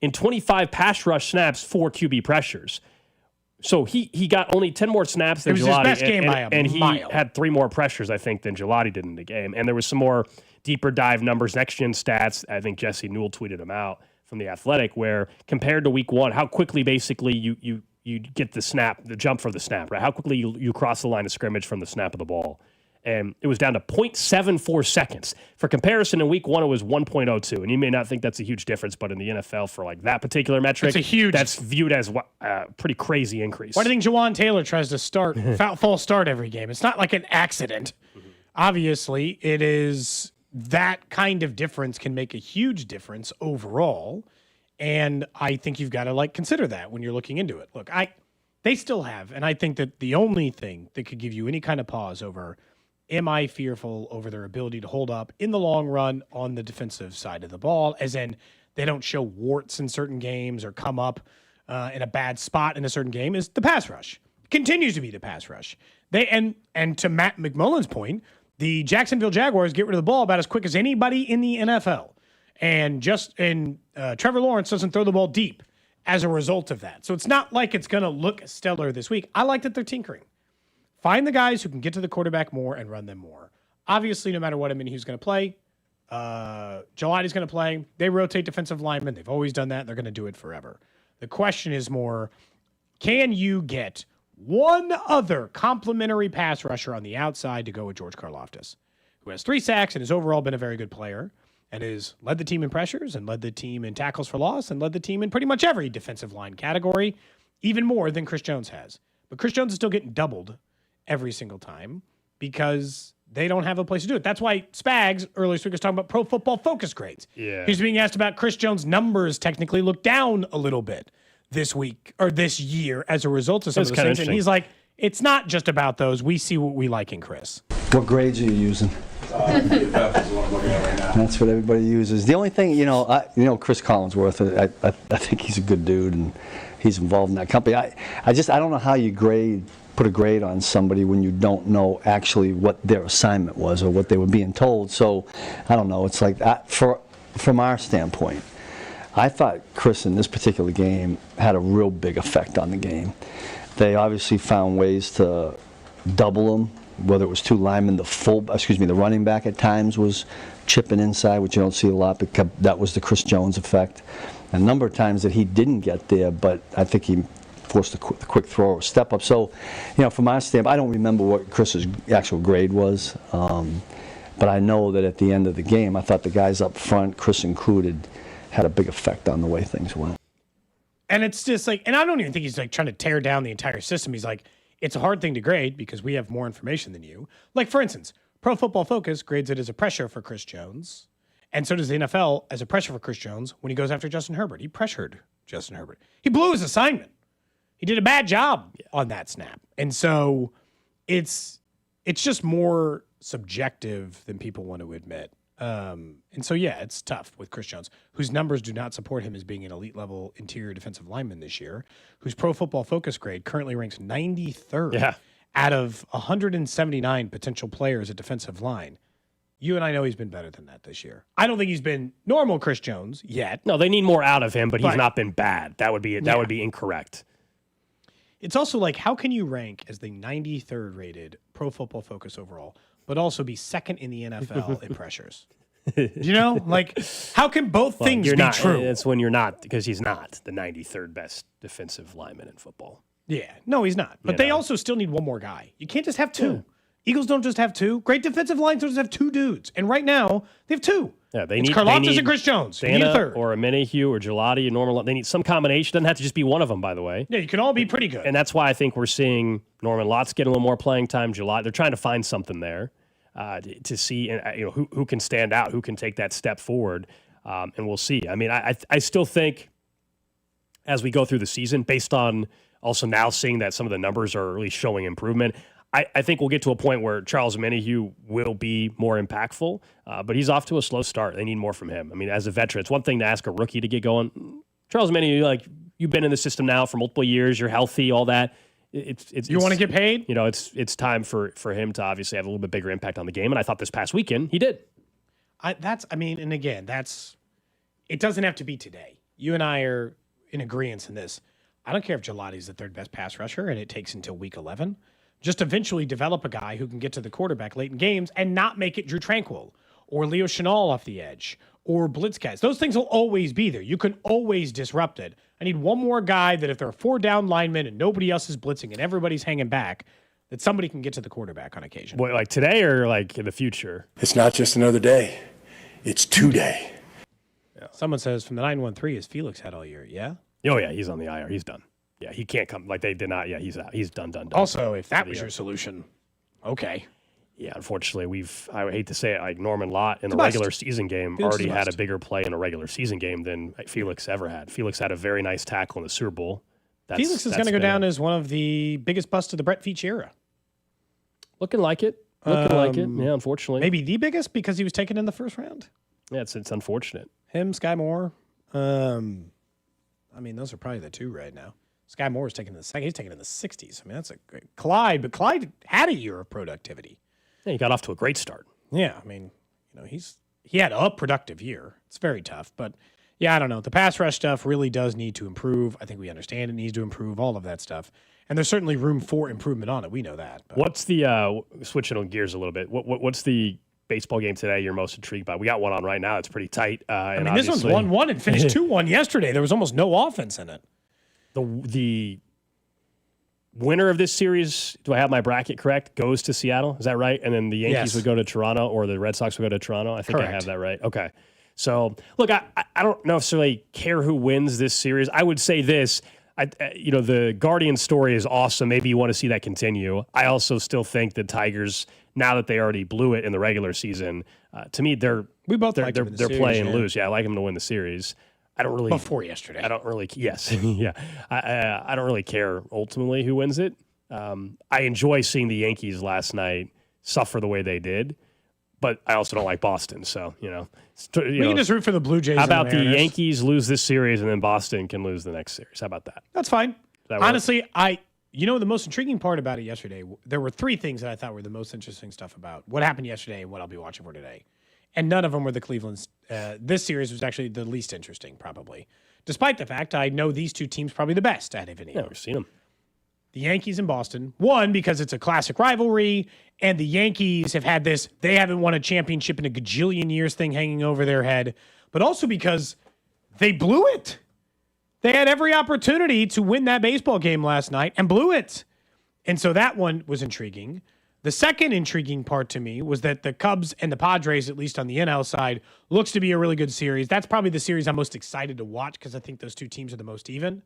in 25 pass rush snaps 4 QB pressures. So he got only 10 more snaps than Gelati. It was his best game by a mile. He had 3 more pressures, I think, than Gelati did in the game. And there was some more deeper dive numbers, next-gen stats. I think Jesse Newell tweeted them out from The Athletic, where compared to week 1, how quickly basically you get the snap, the jump for the snap, right? How quickly you cross the line of scrimmage from the snap of the ball. And it was down to 0.74 seconds. For comparison, in week 1, it was 1.02. And you may not think that's a huge difference, but in the NFL for that particular metric, that's viewed as a pretty crazy increase. Why do you think Jawan Taylor tries to false start every game? It's not like an accident. Mm-hmm. Obviously, it is that kind of difference can make a huge difference overall. And I think you've got to consider that when you're looking into it. Look, they still have, and I think that the only thing that could give you any kind of pause over, am I fearful over their ability to hold up in the long run on the defensive side of the ball, as in they don't show warts in certain games or come up in a bad spot in a certain game, is the pass rush. Continues to be the pass rush. And to Matt McMullen's point, the Jacksonville Jaguars get rid of the ball about as quick as anybody in the NFL. And Trevor Lawrence doesn't throw the ball deep as a result of that. So it's not like it's going to look stellar this week. I like that they're tinkering. Find the guys who can get to the quarterback more and run them more. Obviously, no matter what who's going to play, Gelati's going to play. They rotate defensive linemen. They've always done that. They're going to do it forever. The question is more, can you get one other complimentary pass rusher on the outside to go with George Karlaftis, who has 3 sacks and has overall been a very good player and has led the team in pressures and led the team in tackles for loss and led the team in pretty much every defensive line category, even more than Chris Jones has. But Chris Jones is still getting doubled every single time because they don't have a place to do it. That's why Spags earlier this week was talking about Pro Football Focus grades. Yeah. He's being asked about Chris Jones' numbers technically look down a little bit this week or this year as a result of some of those things. And he's like, it's not just about those. We see what we like in Chris. What grades are you using? That's what everybody uses. The only thing, Chris Collinsworth, I think he's a good dude and he's involved in that company. I don't know how you put a grade on somebody when you don't know actually what their assignment was or what they were being told. So I don't know. It's like that from our standpoint. I thought Chris in this particular game had a real big effect on the game. They obviously found ways to double him, whether it was 2 linemen, the running back at times was chipping inside, which you don't see a lot, because that was the Chris Jones effect. A number of times that he didn't get there, but I think he forced the quick throw or step up. So, from my standpoint, I don't remember what Chris's actual grade was, but I know that at the end of the game, I thought the guys up front, Chris included, had a big effect on the way things went. And it's just like, and I don't even think he's like trying to tear down the entire system. He's like, it's a hard thing to grade because we have more information than you. Like, for instance, Pro Football Focus grades it as a pressure for Chris Jones. And so does the NFL as a pressure for Chris Jones when he goes after Justin Herbert. He pressured Justin Herbert. He blew his assignment. He did a bad job on that snap. And so it's just more subjective than people want to admit. And so, yeah, it's tough with Chris Jones, whose numbers do not support him as being an elite level interior defensive lineman this year, whose Pro Football Focus grade currently ranks 93rd out of 179 potential players at defensive line. You and I know he's been better than that this year. I don't think he's been normal Chris Jones yet. No, they need more out of him, but he's not been bad. That would be incorrect. It's also like, how can you rank as the 93rd rated Pro Football Focus overall, but also be second in the NFL in pressures? How can both things be true? It's when you're not, because he's not the 93rd best defensive lineman in football. Yeah, no, he's not. But they also still need one more guy. You can't just have 2. Yeah. Eagles don't just have 2. Great defensive lines don't just have 2 dudes. And right now, they have 2. Yeah, it's Karlaftis and Chris Jones. They need a third. Or a Menahue or Gelati, a normal. They need some combination. Doesn't have to just be one of them, by the way. Yeah, you can all be pretty good. And that's why I think we're seeing Norman Lotz get a little more playing time. Gelati, they're trying to find something there to see, who can stand out, who can take that step forward, and we'll see. I mean, I still think as we go through the season, based on also now seeing that some of the numbers are really showing improvement, I think we'll get to a point where Charles Menahue will be more impactful, but he's off to a slow start. They need more from him. I mean, as a veteran, it's one thing to ask a rookie to get going. Charles Menahue, you've been in the system now for multiple years. You're healthy, all that. You want to get paid? It's time for him to obviously have a little bit bigger impact on the game, and I thought this past weekend he did. It doesn't have to be today. You and I are in agreement in this. I don't care if Gelati's the 3rd best pass rusher and it takes until week 11. Just eventually develop a guy who can get to the quarterback late in games and not make it Drew Tranquill or Leo Chenal off the edge or blitz guys. Those things will always be there. You can always disrupt it. I need one more guy that if there are 4 down linemen and nobody else is blitzing and everybody's hanging back, that somebody can get to the quarterback on occasion. What, like today or like in the future? It's not just another day. It's 2 day. Yeah. Someone says from the 913 is Felix had all year. Yeah? Oh, yeah. He's on the IR. He's done. Yeah, he can't come. Like, they did not. Yeah, he's out. He's done. Also, if that was your solution, okay. Yeah, unfortunately, I hate to say it, like Norman Lott in a regular season game already had a bigger play in a regular season game than Felix ever had. Felix had a very nice tackle in the Super Bowl. Felix is going to go down as one of the biggest busts of the Brett Veach era. Looking like it. Yeah, unfortunately. Maybe the biggest because he was taken in the first round. Yeah, it's unfortunate. Him, Sky Moore. Those are probably the 2 right now. Sky Moore is taken in the second. He's taken in the 60s. I mean, that's a great Clyde, but Clyde had a year of productivity. Yeah, he got off to a great start. Yeah, he's he had a productive year. It's very tough, but yeah, I don't know. The pass rush stuff really does need to improve. I think we understand it needs to improve, all of that stuff. And there's certainly room for improvement on it. We know that. But. What's the switching on gears a little bit? What's the baseball game today you're most intrigued by? We got one on right now. It's pretty tight. This one's 1-1 and finished 2-1 yesterday. There was almost no offense in it. The winner of this series, do I have my bracket correct, goes to Seattle. Is that right? And then the Yankees would go to Toronto, or the Red Sox would go to Toronto. I think Correct. I have that right. Okay. So, look, I don't necessarily care who wins this series. I would say this. The Guardian story is awesome. Maybe you want to see that continue. I also still think the Tigers, now that they already blew it in the regular season, to me, they're playing loose. Yeah, I like them to win the series. I don't really before yesterday. I don't really. Yes, yeah. I don't really care ultimately who wins it. I enjoy seeing the Yankees last night suffer the way they did, but I also don't like Boston. So we can just root for the Blue Jays. How about the Yankees lose this series and then Boston can lose the next series? How about that? That's fine. Honestly, the most intriguing part about it yesterday, there were three things that I thought were the most interesting stuff about what happened yesterday and what I'll be watching for today. And none of them were the Cleveland's. This series was actually the least interesting, probably. Despite the fact I know these two teams probably the best out of any. Yeah, we've seen them. The Yankees and Boston. One, because it's a classic rivalry, and the Yankees have had this, they haven't won a championship in a gajillion years thing hanging over their head, but also because they blew it. They had every opportunity to win that baseball game last night and blew it. And so that one was intriguing. The second intriguing part to me was that the Cubs and the Padres, at least on the NL side, looks to be a really good series. That's probably the series I'm most excited to watch because I think those two teams are the most even.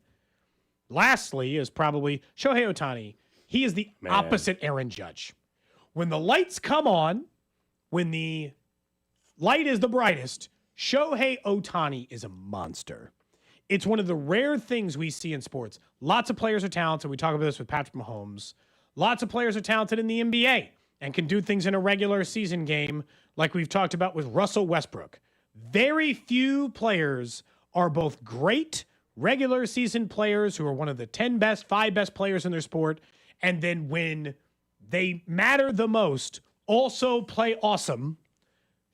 Lastly is probably Shohei Ohtani. He is the opposite Aaron Judge. When the lights come on, when the light is the brightest, Shohei Ohtani is a monster. It's one of the rare things we see in sports. Lots of players are talented. We talk about this with Patrick Mahomes. Lots of players are talented in the NBA and can do things in a regular season game like we've talked about with Russell Westbrook. Very few players are both great regular season players who are one of the 10 best, 5 best players in their sport, and then when they matter the most, also play awesome.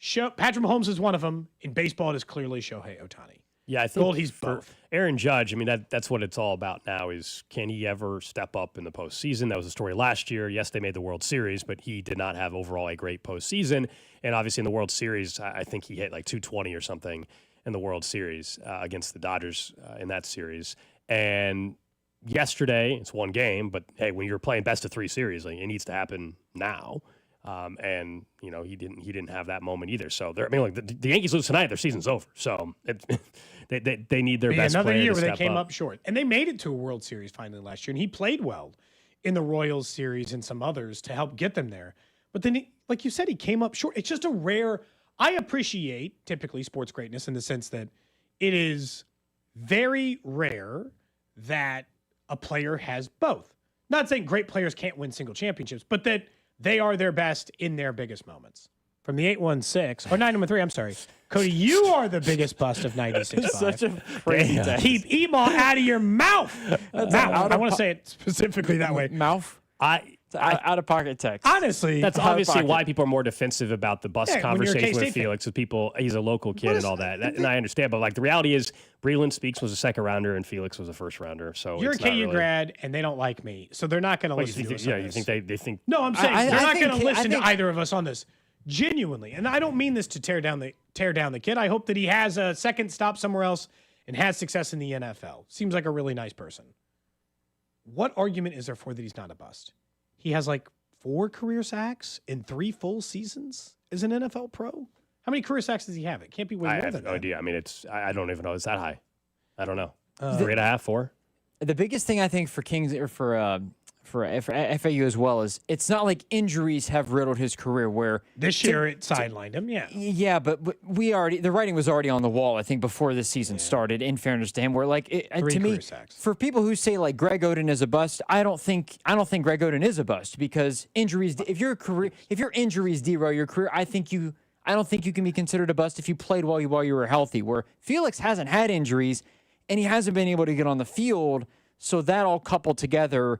Patrick Mahomes is one of them. In baseball, it is clearly Shohei Ohtani. Yeah, I think he's both. Aaron Judge, that's what it's all about now is can he ever step up in the postseason? That was a story last year. Yes, they made the World Series, but he did not have overall a great postseason. And obviously in the World Series, I think he hit like 220 or something in the World Series against the Dodgers in that series. And yesterday, it's one game, but hey, when you're playing best of 3 series, it needs to happen now. And he didn't have that moment either. So the Yankees lose tonight, their season's over. So they need their best another player year to where they step came up. up short, and they made it to a World Series finally last year, and he played well in the Royals series and some others to help get them there. But then, like you said, he came up short. It's just a rare. I appreciate typically sports greatness in the sense that it is very rare that a player has both. Not saying great players can't win single championships, but that they are their best in their biggest moments. From the 816, or 913, I'm sorry. Cody, you are the biggest bust of 96.5. Such a crazy text. Keep Email out of your mouth. I want to say it specifically that way. Mouth? Out of pocket text. Honestly, that's obviously why people are more defensive about the bus conversation with Felix. With people, he's a local kid and all that. And I understand, but the reality is, Breland Speaks was a second rounder and Felix was a first rounder. So you're a KU grad and they don't like me, so they're not going to listen to us. Yeah, you think they think? No, I'm saying they're not going to listen to either of us on this. Genuinely, and I don't mean this to tear down the kid. I hope that he has a second stop somewhere else and has success in the NFL. Seems like a really nice person. What argument is there for that he's not a bust? He has like 4 career sacks in 3 full seasons as an NFL pro. How many career sacks does he have? It can't be way more than that. I have no idea. I mean, I don't even know it's that high. I don't know. 3.5, 4. The biggest thing I think for Kings or for FAU as well is it's not like injuries have riddled his career where this year it sidelined him. Yeah, but the writing was already on the wall. I think before this season started. In fairness to him, where to me, for people who say like Greg Oden is a bust, I don't think Greg Oden is a bust because injuries. If your injuries derail your career, I don't think you can be considered a bust if you played while you were healthy. Where Felix hasn't had injuries and he hasn't been able to get on the field, so that all coupled together.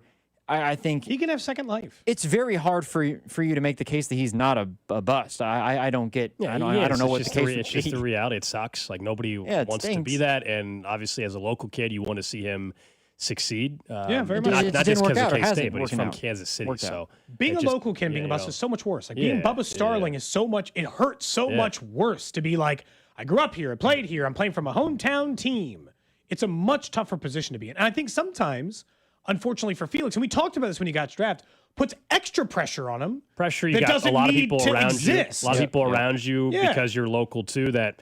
I think he can have second life. It's very hard for you to make the case that he's not a bust. I don't get. I don't know what the case It's just the reality. It sucks. Like nobody wants to be that, and obviously as a local kid, you want to see him succeed. Very much. Not just because of K-State, but he's from Kansas City. So being a local kid and being a bust is so much worse. Like being Bubba Starling is so much. It hurts so much worse to be like, I grew up here, I played here, I'm playing from a hometown team. It's a much tougher position to be in, and I think sometimes, unfortunately for Felix, and we talked about this when he got drafted, puts extra pressure on him. You got a lot of people around you. A lot of people around you because you're local too. That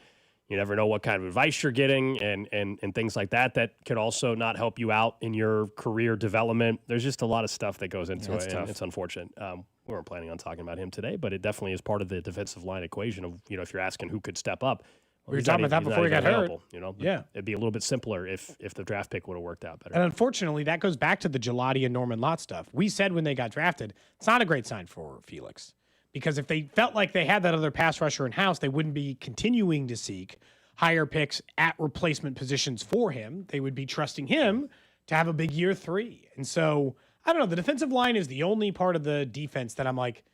you never know what kind of advice you're getting and things like that. That could also not help you out in your career development. There's just a lot of stuff that goes into it. And it's unfortunate. We weren't planning on talking about him today, but it definitely is part of the defensive line equation of, if you're asking who could step up. We were talking about that before he got hurt. It'd be a little bit simpler if the draft pick would have worked out better. And unfortunately, that goes back to the Gelati and Norman Lott stuff. We said when they got drafted, it's not a great sign for Felix. Because if they felt like they had that other pass rusher in-house, they wouldn't be continuing to seek higher picks at replacement positions for him. They would be trusting him to have a big year 3. And so, I don't know, the defensive line is the only part of the defense that I'm like,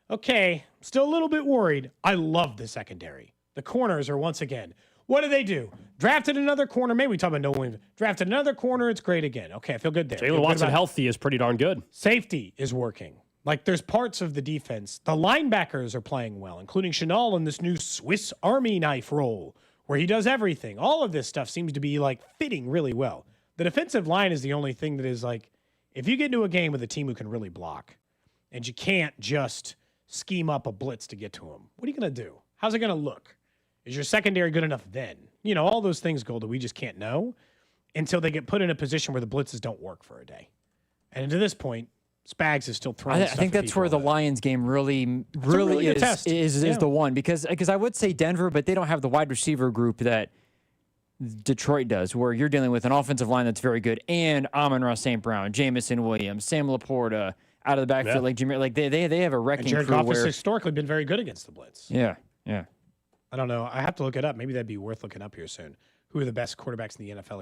okay, still a little bit worried. I love the secondary. The corners are once again, what do? Drafted another corner. Maybe we talk about no Williams. Drafted another corner. It's great again. Okay, I feel good there. Jalen Watson healthy is pretty darn good. Safety is working. Like there's parts of the defense. The linebackers are playing well, including Chenal in this new Swiss Army knife role where he does everything. All of this stuff seems to be like fitting really well. The defensive line is the only thing that is like, if you get into a game with a team who can really block and you can't just scheme up a blitz to get to him, what are you going to do? How's it going to look? Is your secondary good enough then? All those things, Gold, that we just can't know until they get put in a position where the blitzes don't work for a day. And to this point, Spags is still throwing I think that's where the Lions game really is the one. Because I would say Denver, but they don't have the wide receiver group that Detroit does, where you're dealing with an offensive line that's very good, and Amon-Ra St. Brown, Jamison Williams, Sam Laporta, out of the backfield, like Jimmy, like they have a wrecking Jared crew. Goff has historically been very good against the blitz. Yeah. I don't know. I have to look it up. Maybe that'd be worth looking up here soon. Who are the best quarterbacks in the NFL